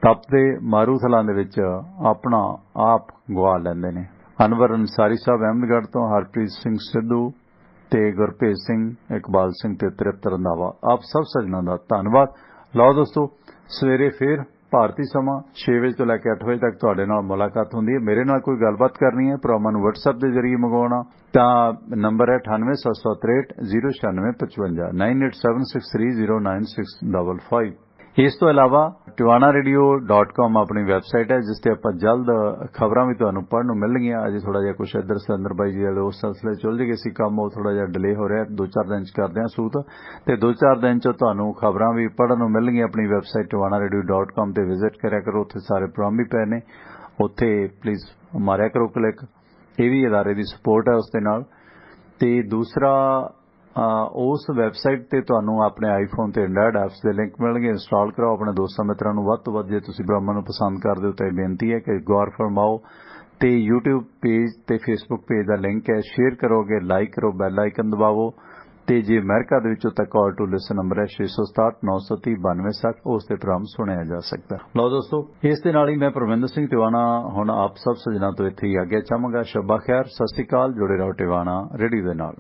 ਤਪਦੇ ਮਾਰੂਥਲਾਂ ਦੇ ਵਿੱਚ ਆਪਣਾ ਆਪ ਗਵਾ ਲੈਂਦੇ ਨੇ। ਅਨਵਰ ਅੰਸਾਰੀ ਸਾਹਿਬ ਅਹਿਮਦਗੜ੍ਹ ਤੋਂ, ਹਰਪ੍ਰੀਤ ਸਿੰਘ ਸਿੱਧੂ ਤੇ ਗੁਰਭੇਜ ਸਿੰਘ, ਇਕਬਾਲ ਸਿੰਘ ਤੇ ਤ੍ਰਿਪਤ ਰੰਧਾਵਾ, ਆਪ ਸਭ ਸੱਜਣਾਂ ਦਾ ਧੰਨਵਾਦ। ਲਓ ਦੋਸਤੋ, ਸਵੇਰੇ ਫੇਰ ਭਾਰਤੀ ਸਮਾਂ 6 ਵਜੇ ਤੋਂ ਲੈ ਕੇ 8 ਵਜੇ ਤੱਕ ਤੁਹਾਡੇ ਨਾਲ ਮੁਲਾਕਾਤ ਹੁੰਦੀ ਹੈ। ਮੇਰੇ ਨਾਲ ਕੋਈ ਗੱਲਬਾਤ ਕਰਨੀ ਹੈ, ਪ੍ਰੋਗਰਾਮਾਂ ਨੂੰ WhatsApp ਦੇ ਜ਼ਰੀਏ ਮੰਗਵਾਉਣਾ ਤਾਂ ਨੰਬਰ ਹੈ 9876309655 9876309655। ਇਸ ਤੋਂ ਇਲਾਵਾ tiwanaradio.com ਆਪਣੀ ਵੈਬਸਾਈਟ ਹੈ, ਜਿਸ ਤੇ ਆਪਾਂ ਜਲਦ ਖਬਰਾਂ ਵੀ ਤੁਹਾਨੂੰ ਪੜ੍ਹਨ ਨੂੰ ਮਿਲਣਗੀਆਂ। ਅਜੇ ਥੋੜਾ ਜਿਹਾ ਕੁਛ ਇੱਧਰ ਸਿੰਦਰ ਬਾਈ ਜੀ ਵਾਲੇ ਉਸ ਸਿਲਸਿਲੇ ਚ ਉਲਝ ਗਏ ਸੀ ਕੰਮ, ਉਹ ਥੋੜਾ ਜਿਹਾ ਡਿਲੇ ਹੋ ਰਿਹਾ, 2-4 ਦਿਨ ਚ ਕਰਦੇ ਹਾਂ ਸੂਤ, ਤੇ 2-4 ਦਿਨ ਚ ਤੁਹਾਨੂੰ ਖਬਰਾਂ ਵੀ ਪੜ੍ਹਨ ਨੂੰ ਮਿਲਣਗੀਆਂ। ਆਪਣੀ ਵੈਬਸਾਈਟ tiwanaradio.com ਤੇ ਵਿਜ਼ਿਟ ਕਰਿਆ ਕਰੋ, ਉੱਥੇ ਸਾਰੇ ਪ੍ਰੋਗਰਾਮ ਵੀ ਪਏ ਨੇ, ਉੱਥੇ ਪਲੀਜ਼ ਮਾਰਿਆ ਕਰੋ ਕਲਿੱਕ। ਇਹ ਵੀ ਅਦਾਰੇ ਦੀ ਸਪੋਰਟ ਹੈ ਉਸ ਦੇ ਨਾਲ। ਤੇ ਦੂਸਰਾ, ਉਸ ਵੈਬਸਾਈਟ ਤੇ ਤੁਹਾਨੂੰ ਆਪਣੇ ਆਈਫੋਨ ਤੇ ਐਂਡਰਾਇਡ ਐਪਸ ਦੇ ਲਿੰਕ ਮਿਲਣਗੇ, ਇੰਸਟਾਲ ਕਰਾਓ। ਆਪਣੇ ਦੋਸਤਾਂ ਮਿੱਤਰਾਂ ਨੂੰ ਵੱਧ ਤੋਂ ਵੱਧ, ਜੇ ਤੁਸੀਂ ਬ੍ਰਹਮਾ ਨੂੰ ਪਸੰਦ ਕਰਦੇ ਹੋ ਤਾਂ ਇਹ ਬੇਨਤੀ ਹੈ ਕਿ ਗੌਰ ਫਰਮਾਓ। ਤੇ YouTube ਪੇਜ ਤੇ Facebook ਪੇਜ ਦਾ ਲਿੰਕ ਹੈ, ਸ਼ੇਅਰ ਕਰੋਗੇ, ਲਾਈਕ ਕਰੋ, ਬੈਲ ਆਈਕਨ ਦਬਾਵੋ। ਤੇ ਜੇ ਅਮਰੀਕਾ ਦੇ ਵਿੱਚੋਂ ਤਾਂ ਕਾਲ ਟੂ ਲਿਸਨ ਨੰਬਰ ਹੈ 667-930-9260, ਉਸ ਤੇ ਪ੍ਰੋਗਰਾਮ ਸੁਣਿਆ ਜਾ ਸਕਦਾ। ਲਓ ਦੋਸਤੋ, ਇਸ ਦੇ ਨਾਲ ਹੀ ਮੈਂ ਪਰਮਿੰਦਰ ਸਿੰਘ ਟਿਵਾਣਾ ਹੁਣ ਆਪ ਸਭ ਸੱਜਣਾਂ ਤੋਂ ਇੱਥੇ ਹੀ ਆਗਿਆ ਚਾਹਾਂਗਾ। ਸ਼ਬਾ ਖੈਰ, ਸਤਿ ਸ੍ਰੀ ਅਕਾਲ, ਜੁੜੇ ਰਹੋ ਟਿਵਾਣਾ ਰੇਡੀਓ ਦੇ ਨਾਲ।